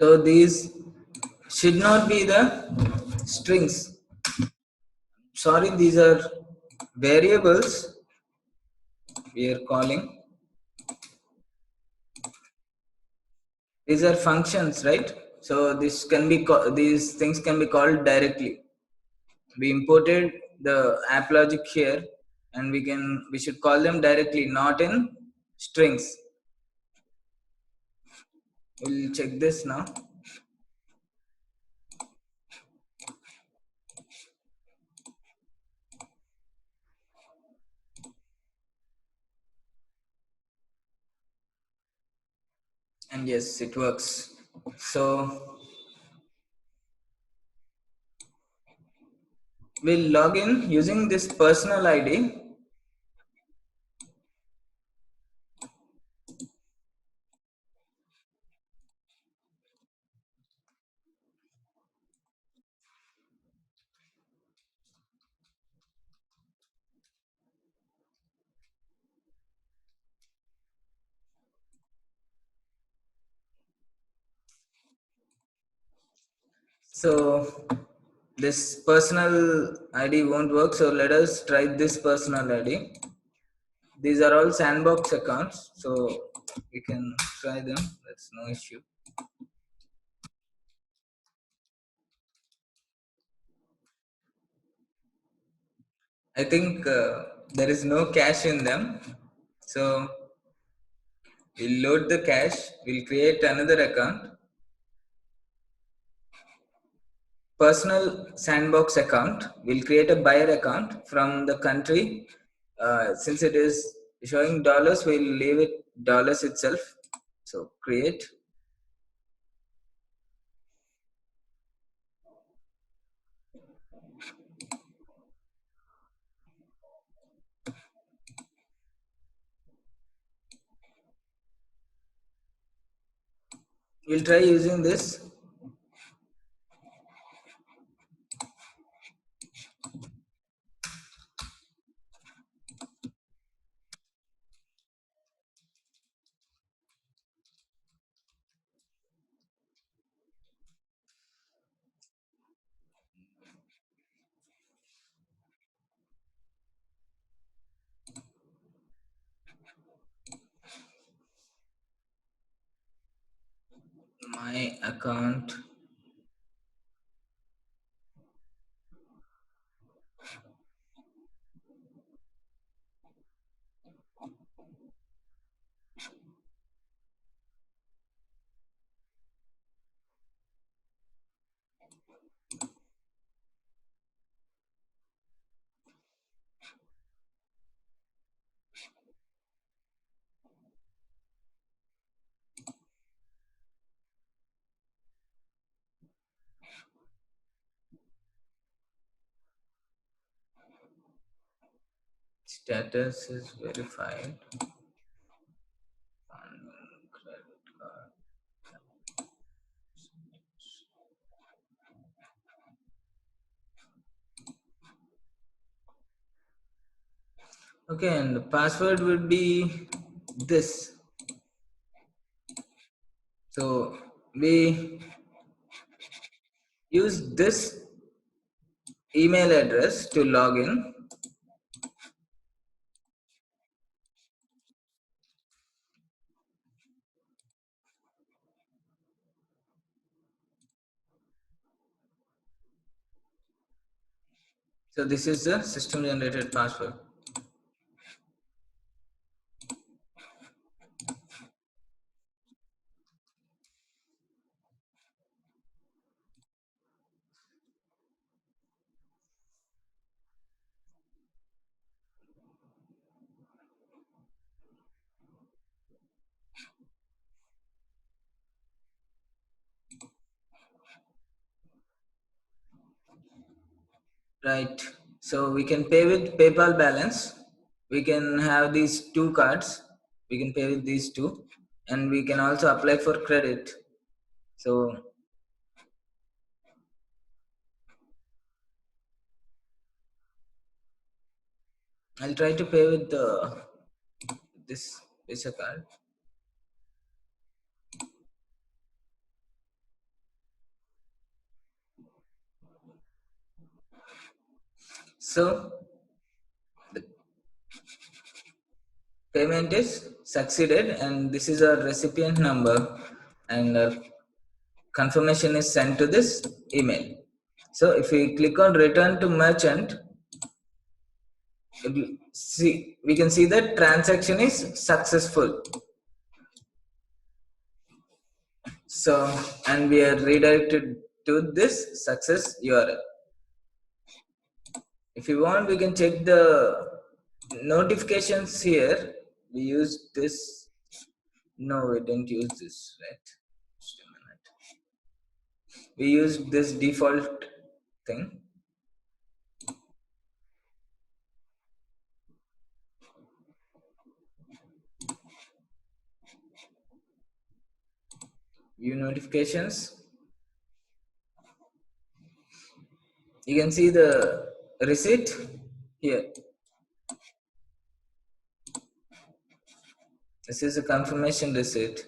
So these should not be the strings. Sorry, these are variables we are calling. These are functions, right? So this can be these things can be called directly. We imported the app logic here, and we should call them directly, not in strings. We'll check this now. And yes, it works. So we'll log in using this personal ID. So this personal ID won't work. So let us try this personal ID. These are all sandbox accounts, so we can try them. That's no issue. I think there is no cache in them. So we'll load the cache. We'll create another account. Personal sandbox account. We'll create a buyer account from the country. Since it is showing dollars, we'll leave it dollars itself. So create. We'll try using this. My account. Status is verified. Credit card. Okay, and the password would be this. So we use this email address to log in. So this is the system generated password. Right. So we can pay with PayPal balance. We can have these two cards. We can pay with these two, and we can also apply for credit. So I'll try to pay with this Visa card. So the payment is succeeded, and this is our recipient number, and our confirmation is sent to this email. So if we click on return to merchant, we can see that transaction is successful. So, and we are redirected to this success URL. If you want, we can check the notifications here. We use this. No, we didn't use this, right? Just a minute. We used this default thing. View notifications. You can see the receipt here. This is a confirmation receipt.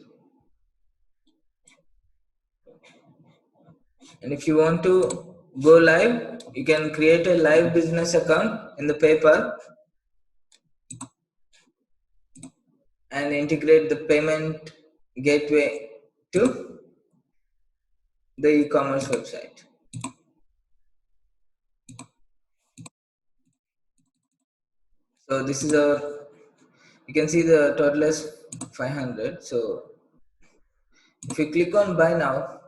And if you want to go live, you can create a live business account in the PayPal and integrate the payment gateway to the e-commerce website. So this is our, you can see the total is 500. So if you click on buy now,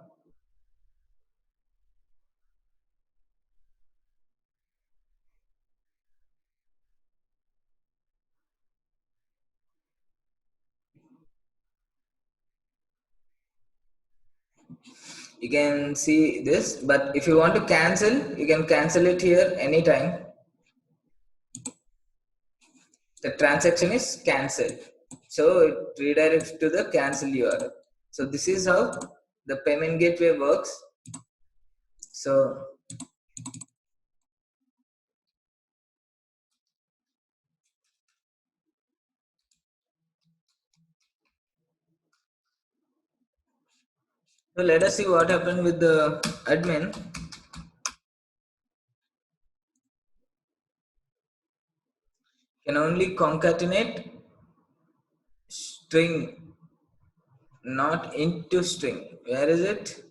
you can see this. But if you want to cancel, you can cancel it here anytime. The transaction is cancelled. So it redirects to the cancel URL. So this is how the payment gateway works. So let us see what happened with the admin. Can only concatenate string, not into string. Where is it?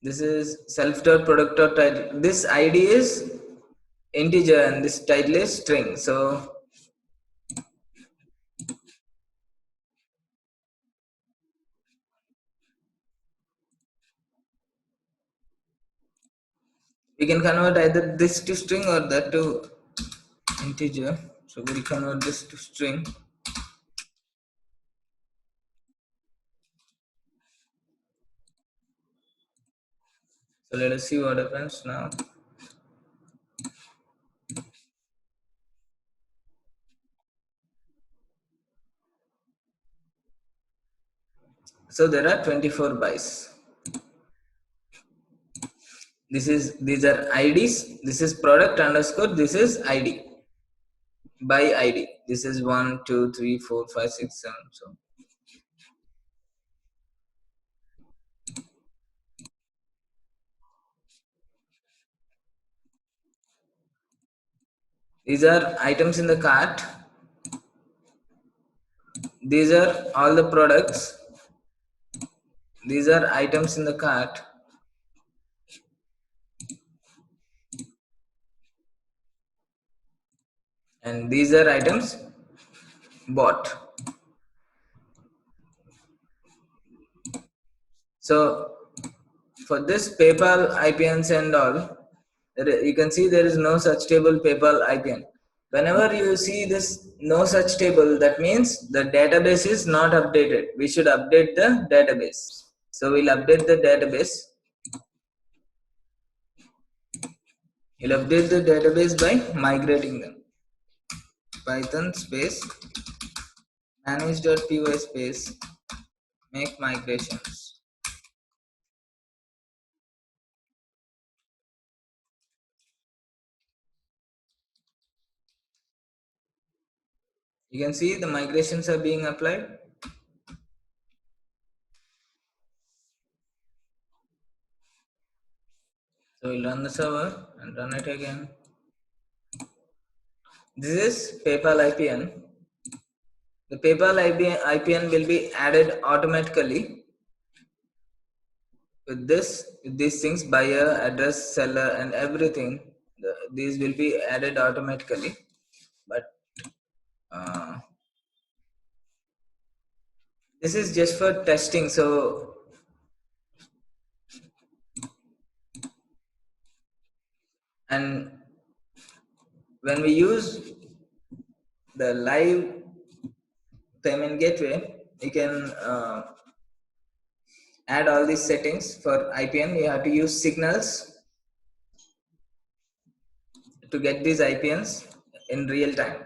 This is self.product.title. This ID is integer and this title is string. So we can convert either this to string or that to integer. So we'll convert this to string. So let us see what happens now. So there are 24 buys. These are IDs. This is product underscore. This is ID. By ID. This is 1, 2, 3, 4, 5, 6, 7. So these are items in the cart. These are all the products. These are items in the cart. And these are items bought. So for this PayPal IPNs and all, you can see there is no such table PayPal IPN. Whenever you see this no such table, that means the database is not updated. We should update the database. So we'll update the database. You'll update the database by migrating them. Python space manage.py space make migrations. You can see the migrations are being applied. So we'll run the server and run it again. This is PayPal IPN. The PayPal IPN will be added automatically with these things: buyer, address, seller, and everything. These will be added automatically. But uh, this is just for testing. So and when we use the live payment gateway, you can add all these settings. For IPN, you have to use signals to get these IPNs in real time.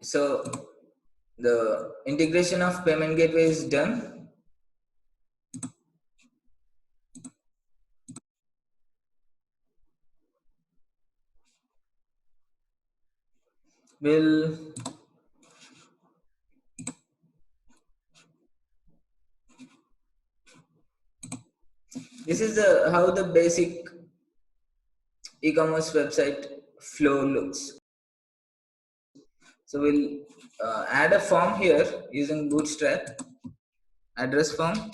So the integration of payment gateway is done. We'll this is the how the basic e-commerce website flow looks. So we'll add a form here using Bootstrap, address form.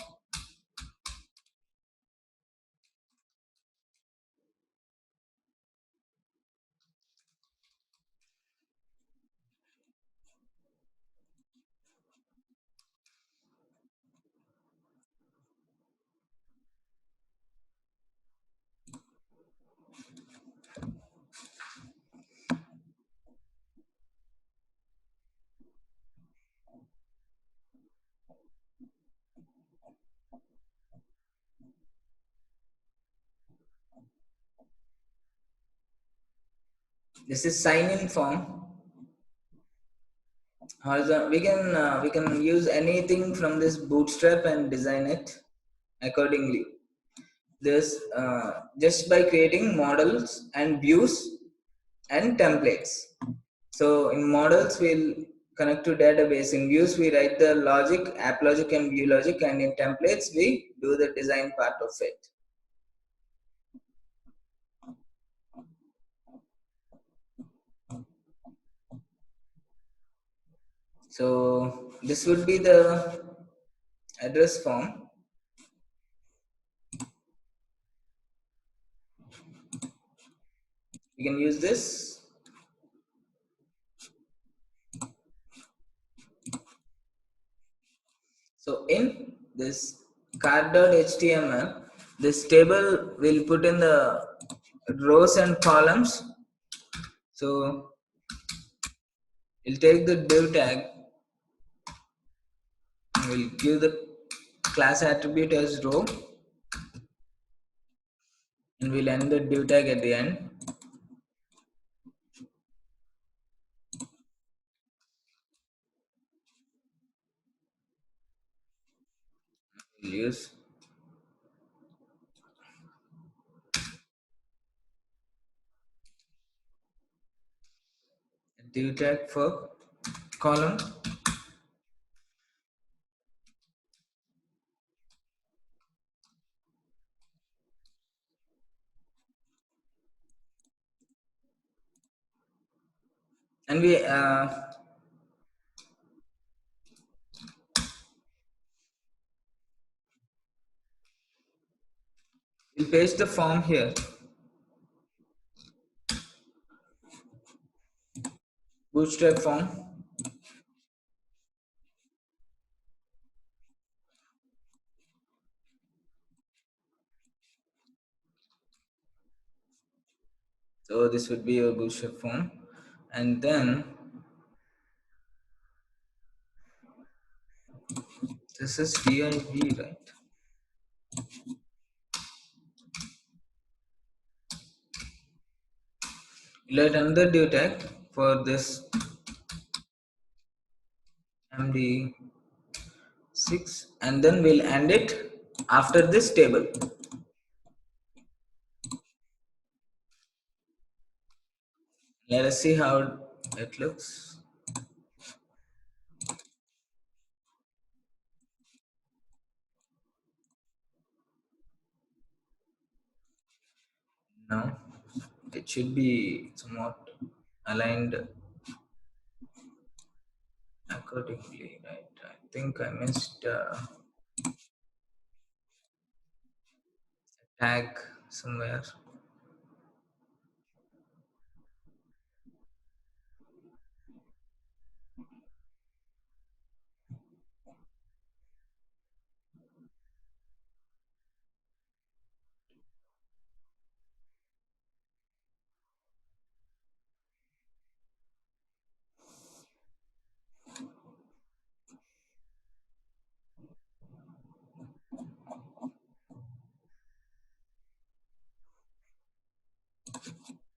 This is sign in form. We can use anything from this Bootstrap and design it accordingly. This just by creating models and views and templates. So in models we'll connect to database. In views we write the logic, app logic and view logic, and in templates we do the design part of it. So this would be the address form. You can use this. So in this card.html, this table will put in the rows and columns. So we'll take the div tag and we'll give the class attribute as row, and we'll end the div tag at the end. We'll use a div tag for column. And we'll paste the form here. Bootstrap form. So this would be a bootstrap form, and then this is div, right? We'll add another div tag for this md6, and then we'll end it after this table. Let us see how it looks. Now it should be somewhat aligned accordingly, right? I think I missed tag somewhere.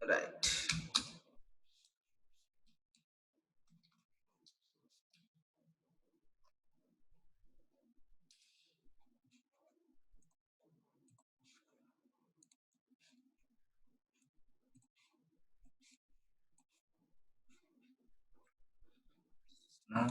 Right. Now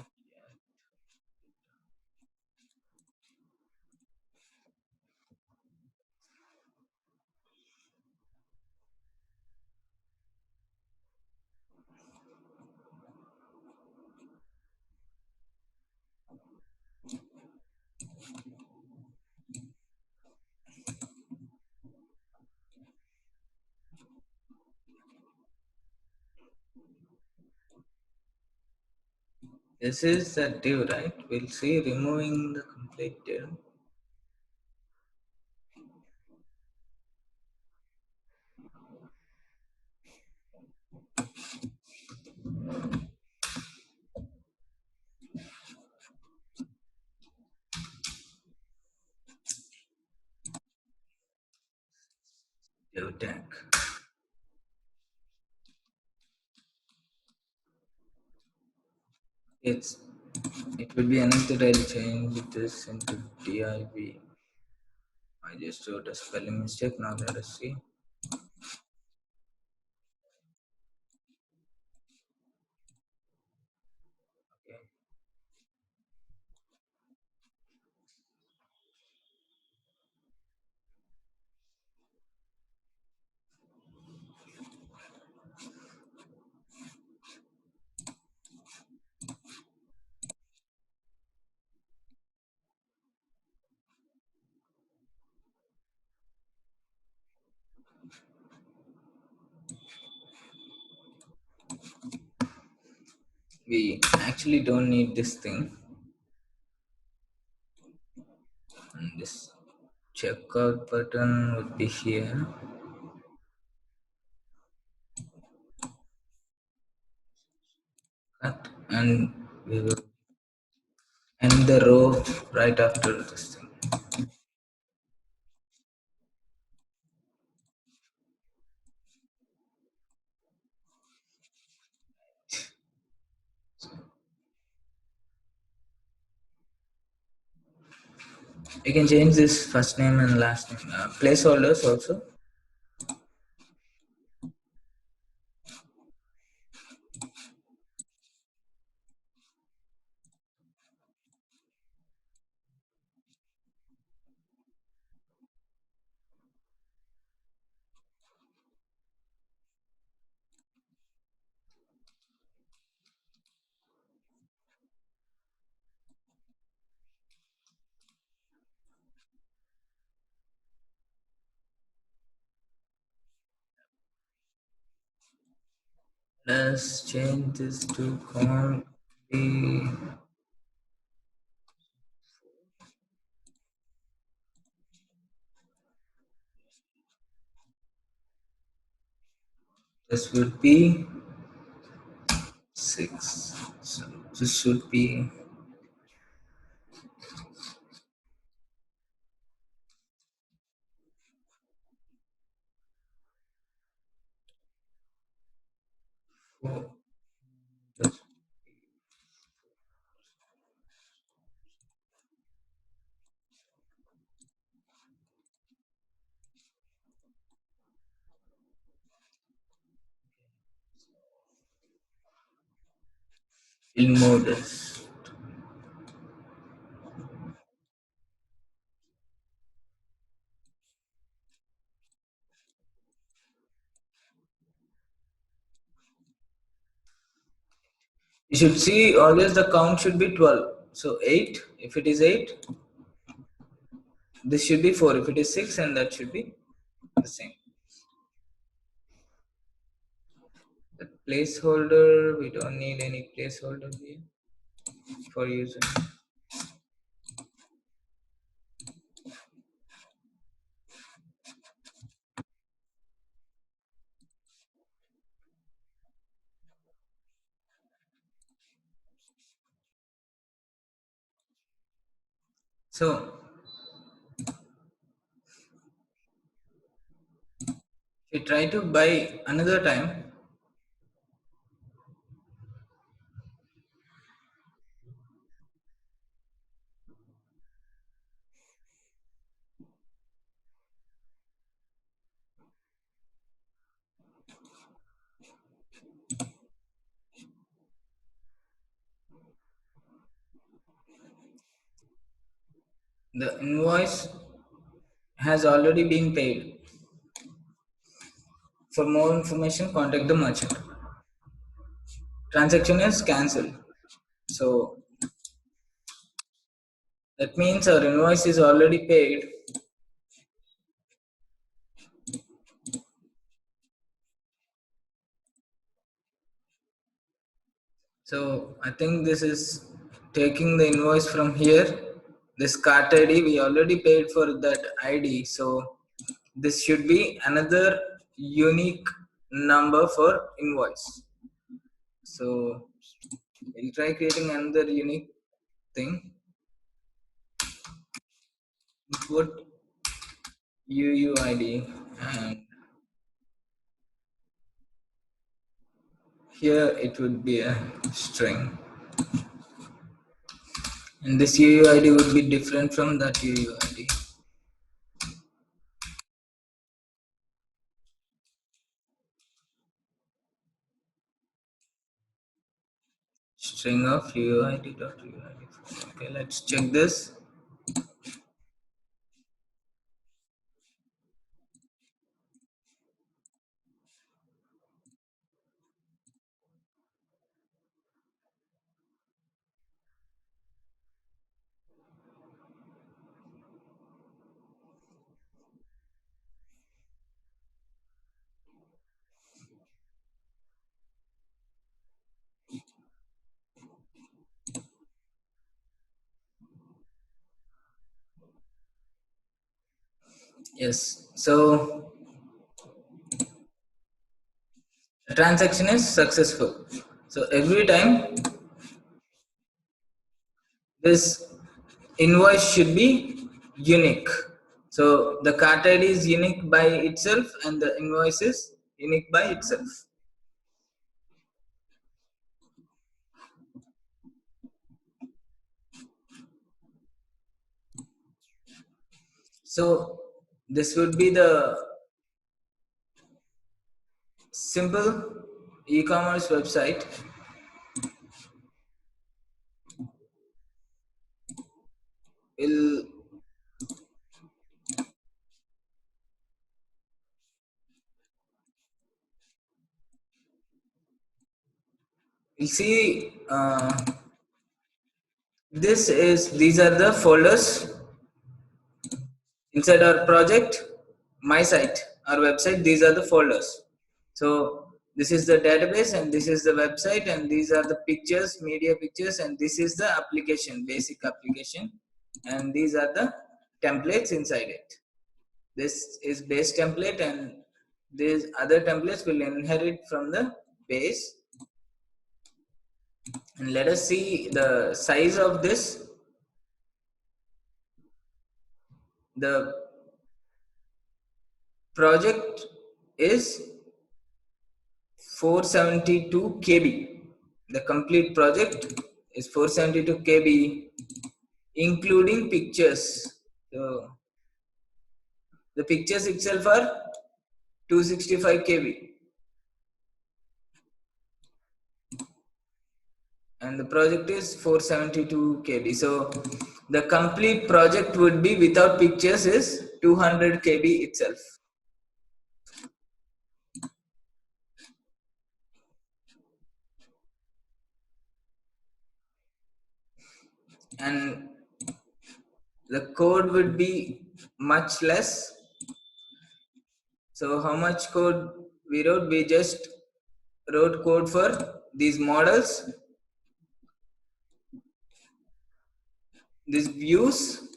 this is the div, right? We'll see removing the complete div. Div tag. It's it will be another. I'll change this into div. I just wrote a spelling mistake. Now let us see. Okay. We actually don't need this thing. And this checkout button would be here. Cut. And we will end the row right after this thing. You can change this first name and last name. Placeholders also. Let's change this to con. This would be 6. So this should be four. This will move this. You should see always the count should be 12. So 8, if it is 8, this should be 4 if it is 6, and that should be the same. The placeholder, we don't need any placeholder here for using. So if you try to buy another time, the invoice has already been paid. For more information, contact the merchant. Transaction is cancelled. So that means our invoice is already paid. So I think this is taking the invoice from here. This cart ID, we already paid for that ID. So this should be another unique number for invoice. So we'll try creating another unique thing. Put UUID, and here it would be a string. And this UUID would be different from that UUID. String of UUID.UUID. Okay, let's check this. Yes, so the transaction is successful. So every time this invoice should be unique. So the cart ID is unique by itself and the invoice is unique by itself. So this would be the simple e-commerce website. Will you see these are the folders inside our project, my site, our website. These are the folders. So this is the database and this is the website, and these are the pictures, media pictures, and this is the application, basic application, and these are the templates inside it. This is base template, and these other templates will inherit from the base. And let us see the size of this. The project is 472 KB. The complete project is 472 KB, including pictures. So the pictures itself are 265 KB, and the project is 472 KB. So the complete project would be without pictures is 200 KB itself. and the code would be much less. So how much code we wrote? We just wrote code for these models, these views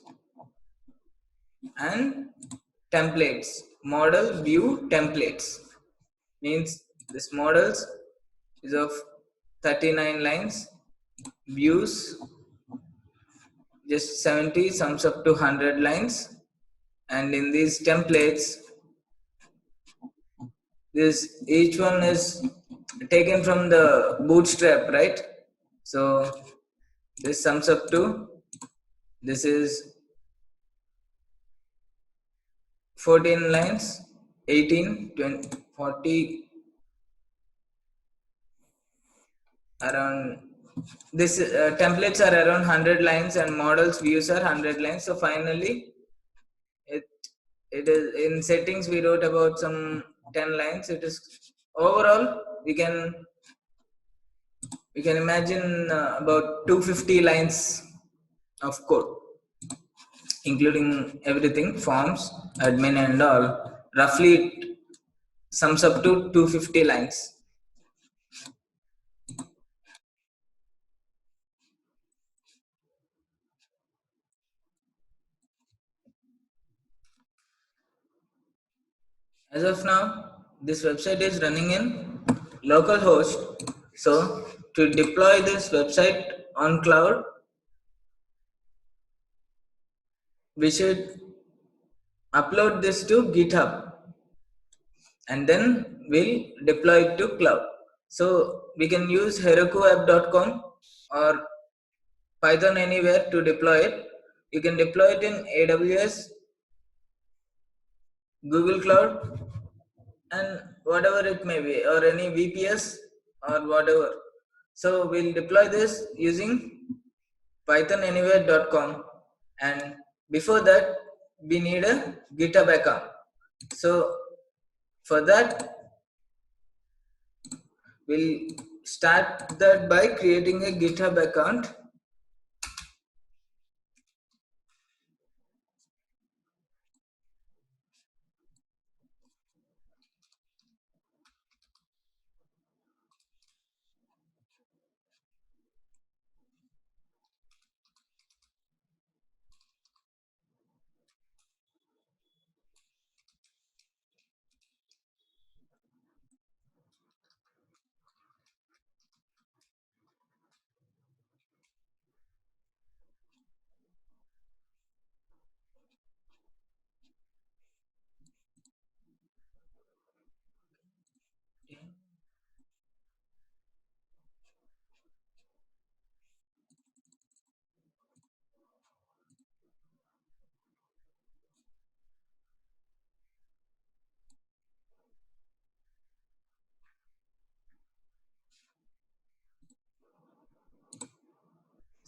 and templates. Model view templates means this models is of 39 lines, views just 70, sums up to 100 lines, and in these templates this each one is taken from the bootstrap, right? So this sums up to, this is 14 lines, 18, 20, 40, around this templates are around 100 lines and models views are 100 lines. So finally it it is in settings we wrote about some 10 lines. It is overall we can imagine about 250 lines of code, including everything, forms, admin and all. Roughly it sums up to 250 lines. As of now, this website is running in localhost. So to deploy this website on cloud, we should upload this to GitHub and then we'll deploy it to cloud. So we can use herokuapp.com or Python anywhere to deploy it. You can deploy it in AWS, Google Cloud, and whatever it may be, or any VPS or whatever. So we'll deploy this using pythonanywhere.com, and before that we need a GitHub account. So for that we'll start that by creating a GitHub account.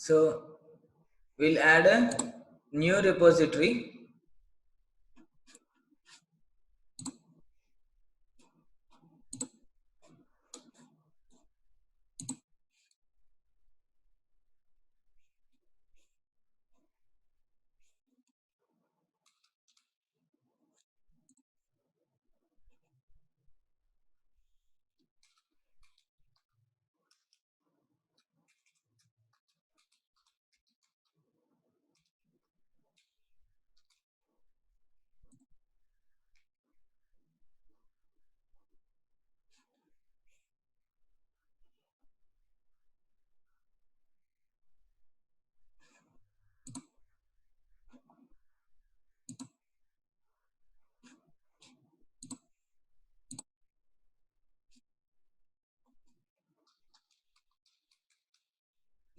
So we'll add a new repository.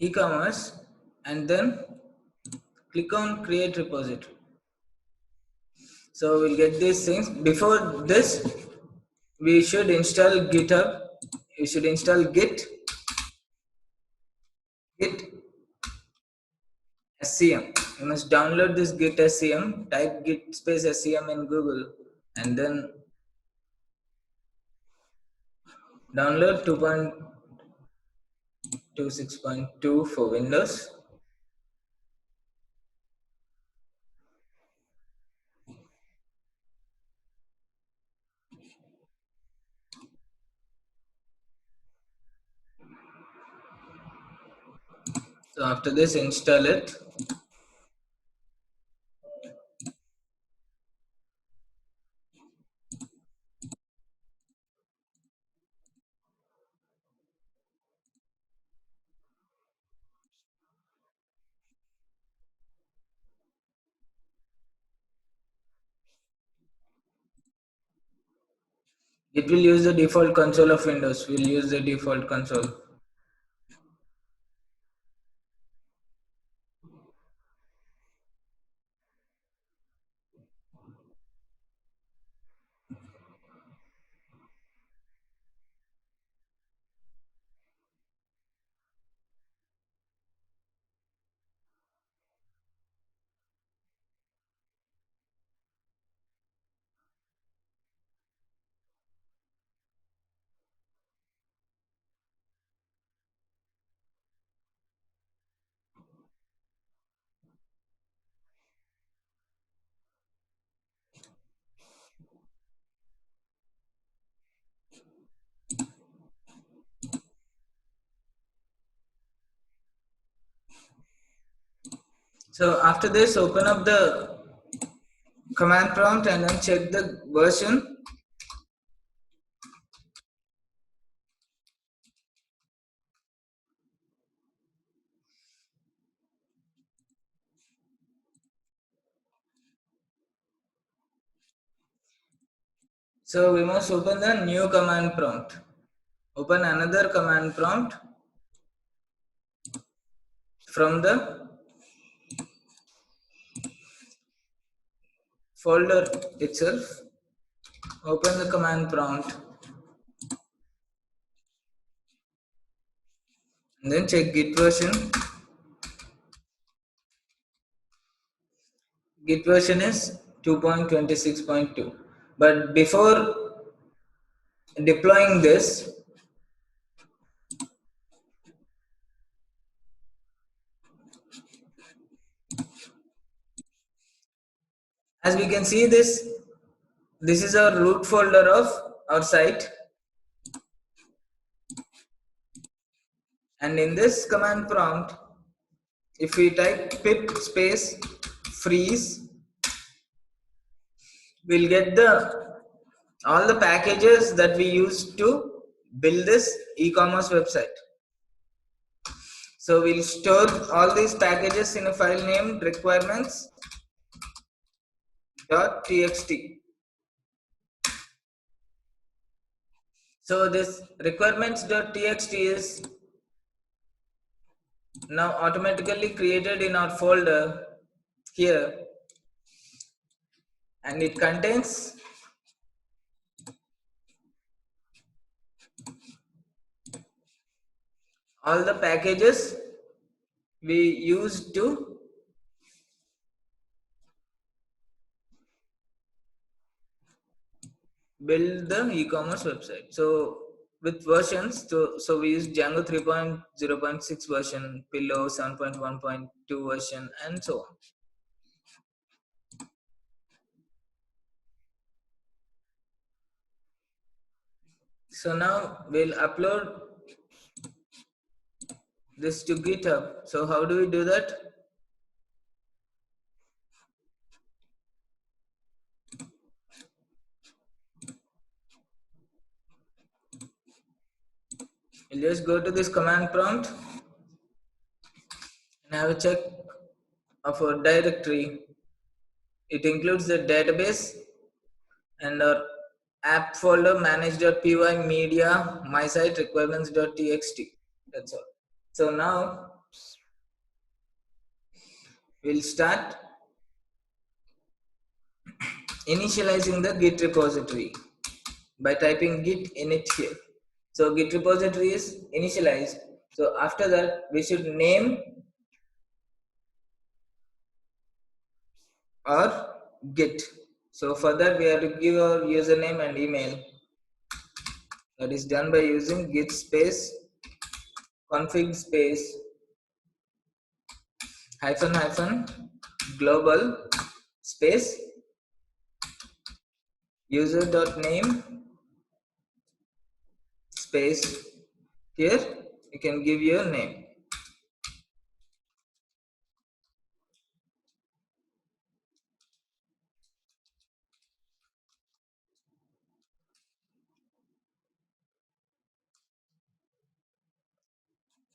E-commerce, and then click on create repository. So we'll get these things. Before this, we should install GitHub. You should install Git SCM. You must download this Git SCM. Type Git space SCM in Google, and then download 2.26.2 for Windows. So after this, install it. It will use the default console of Windows. We'll use the default console. So after this, open up the command prompt and then check the version. So we must open the new command prompt. Open another command prompt from the folder itself. Open the command prompt and then check git version. Git version is 2.26.2. But before deploying this, as we can see this is our root folder of our site, and in this command prompt, if we type pip space freeze, we'll get all the packages that we used to build this e-commerce website. So we'll store all these packages in a file named requirements.txt. So this requirements.txt is now automatically created in our folder here, and it contains all the packages we used to build the e-commerce website. So with versions, so we use Django 3.0.6 version, Pillow 7.1.2 version, and so on. So now we'll upload this to GitHub. So how do we do that? We'll just go to this command prompt and have a check of our directory. It includes the database and our app folder manage.py media my site requirements.txt. That's all. So now we'll start initializing the git repository by typing git init here. So git repository is initialized. So after that we should name our git. So for that we have to give our username and email. That is done by using git space config space -- global space user.name space. Here you can give your name.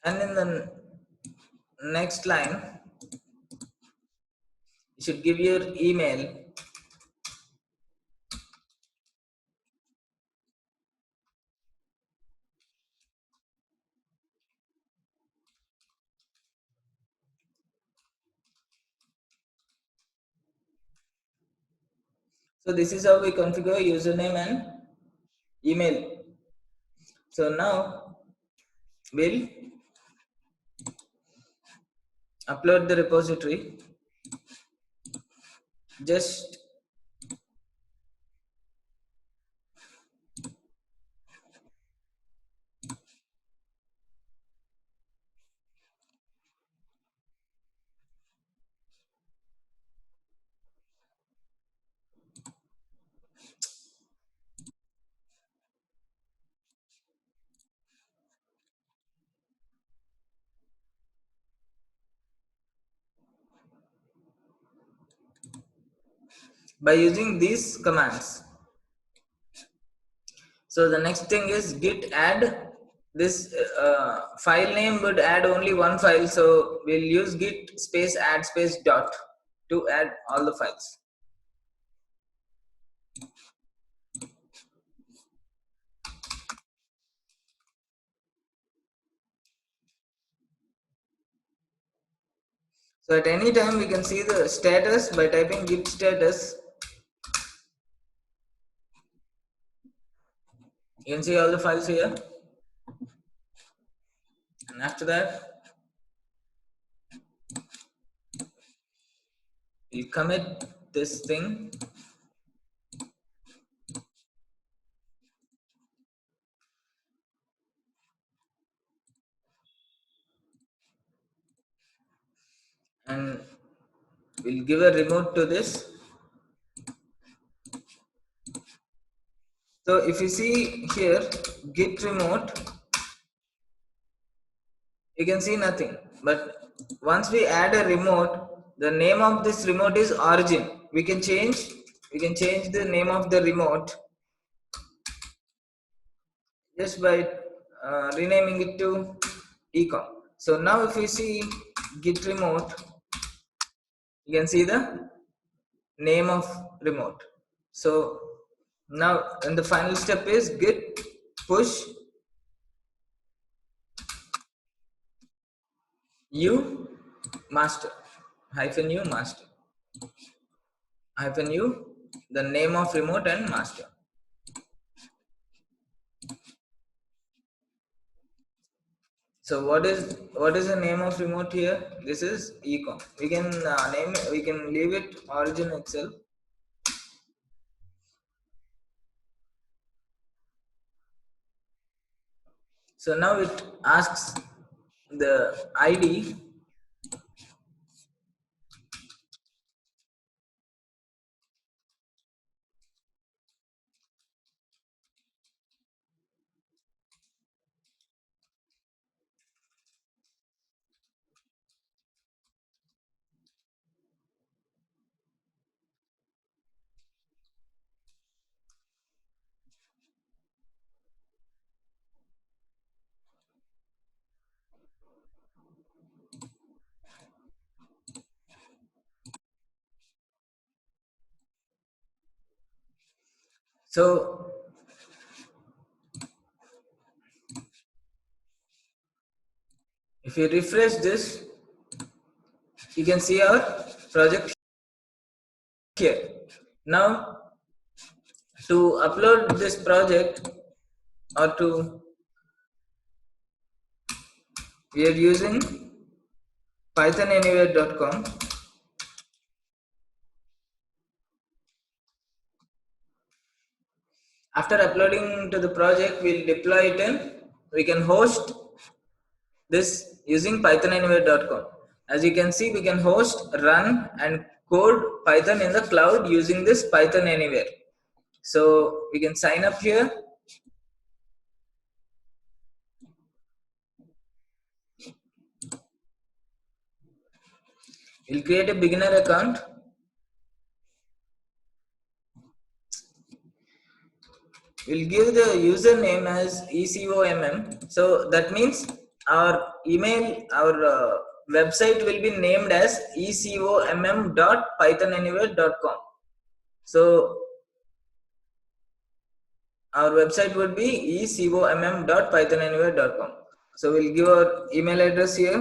And in the next line, you should give your email. So this is how we configure username and email. So now we'll upload the repository. Just by using these commands. So the next thing is git add. This file name would add only one file, so we'll use git space add space dot to add all the files. So at any time we can see the status by typing git status. You can see all the files here, and after that we'll commit this thing. And we'll give a remote to this. So if you see here git remote, you can see nothing. But once we add a remote, the name of this remote is origin. We can change the name of the remote just by renaming it to ecom. So now if we see git remote, you can see the name of remote. So now and the final step is git push u master -u master -u the name of remote and master. So what is the name of remote here? This is ecom. We can name it, we can leave it origin itself. So now it asks the id. So if you refresh this, you can see our project here. Now to upload this project, or to we are using pythonanywhere.com. After uploading to the project, we'll deploy it in. We can host this using pythonanywhere.com. As you can see, we can host, run and code Python in the cloud using this Python Anywhere. So we can sign up here. We'll create a beginner account. We'll give the username as ECOMM. So that means our website will be named as ecomm.pythonanywhere.com. So our website would be ecomm.pythonanywhere.com. So we'll give our email address here.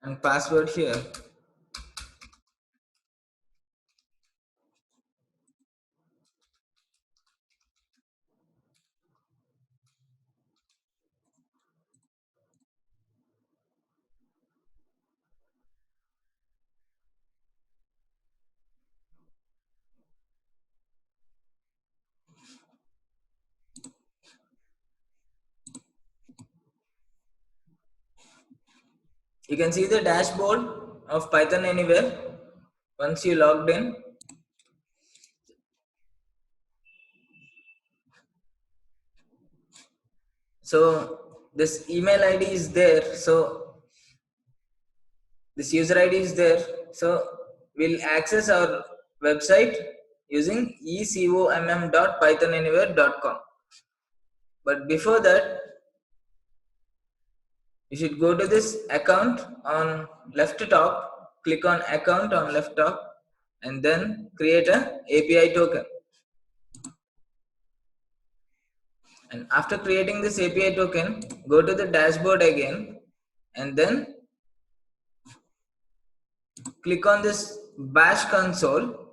And password here. You can see the dashboard of Python Anywhere once you logged in. So this email ID is there. So this user ID is there. So we'll access our website using ecomm.pythonanywhere.com. But before that, you should go to this account on left top, click on account on left top, and then create a API token. And after creating this API token, go to the dashboard again, and then click on this bash console.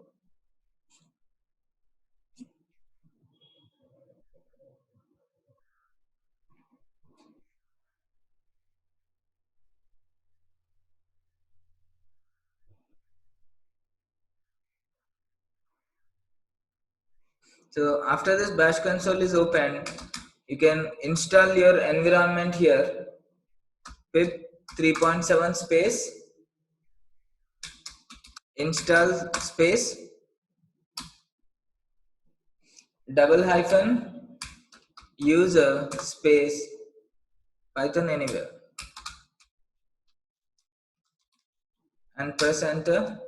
So after this bash console is opened, you can install your environment here with 3.7 space, install space, double hyphen, user space, Python Anywhere, and press enter.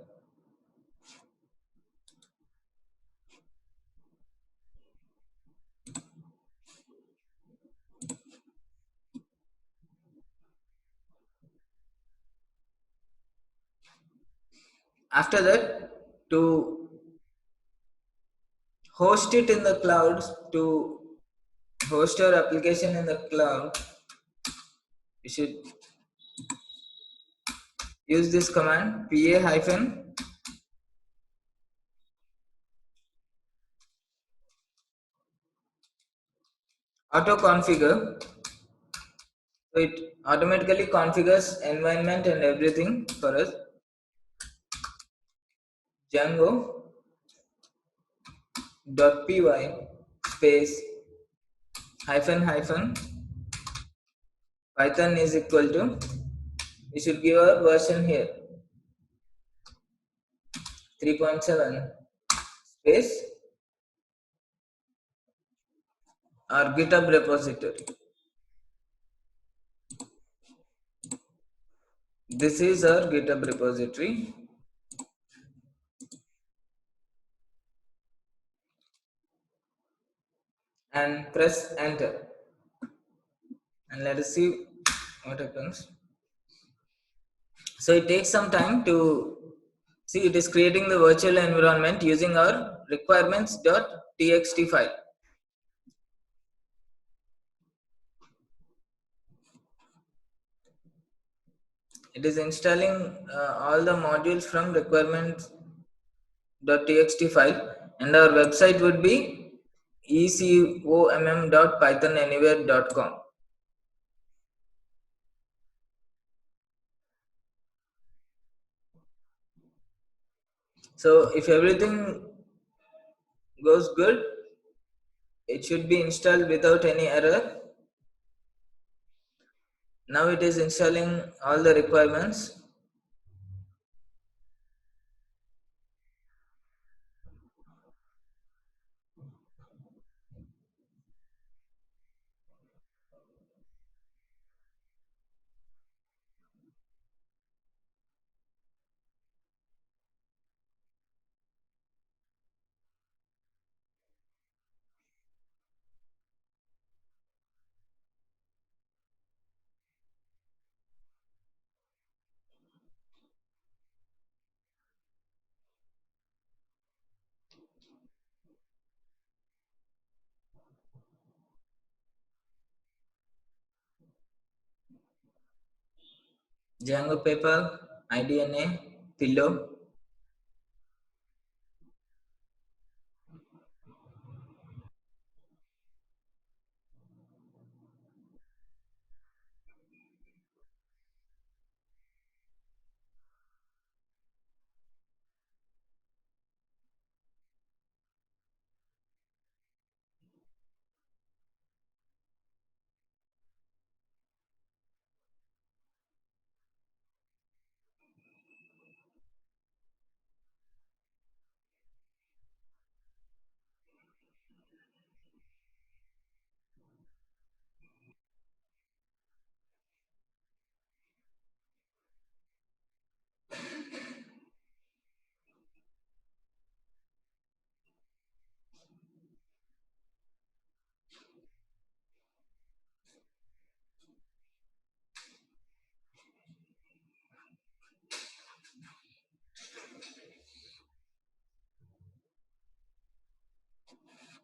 After that, to host it in the clouds, to host your application in the cloud, you should use this command pa hyphen auto configure. So it automatically configures environment and everything for us. Django.py space hyphen hyphen Python is equal to, we should give a version here 3.7 space our GitHub repository. This is our GitHub repository. And press enter. And let us see what happens. So it takes some time to see, it is creating the virtual environment using our requirements.txt file. It is installing all the modules from requirements.txt file, and our website would be ecomm.pythonanywhere.com. So if everything goes good, it should be installed without any error. Now it is installing all the requirements. Django PayPal, IDNA, Pillow.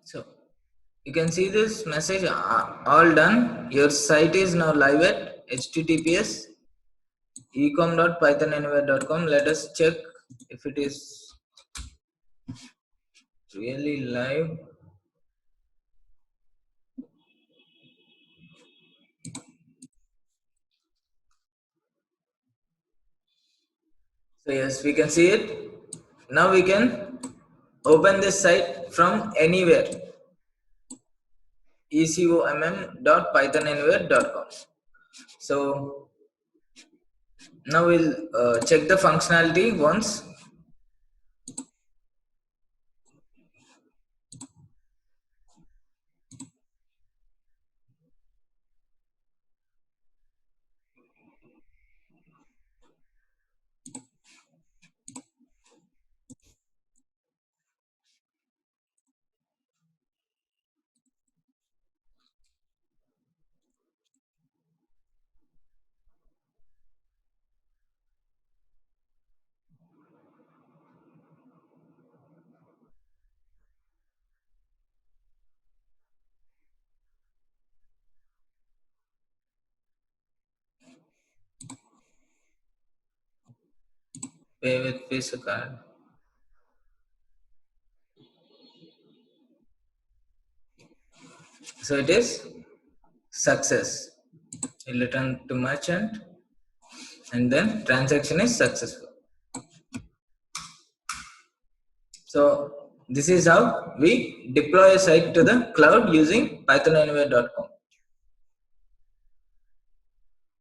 So you can see this message all done. Your site is now live at https ecom.pythonanywhere.com. Let us check if it is really live. So yes, we can see it. Now we can open this site from anywhere. ecomm.pythonanywhere.com. So now we'll check the functionality once. Pay with Visa card. So it is success. You'll return to merchant and then transaction is successful. So this is how we deploy a site to the cloud using pythonanywhere.com.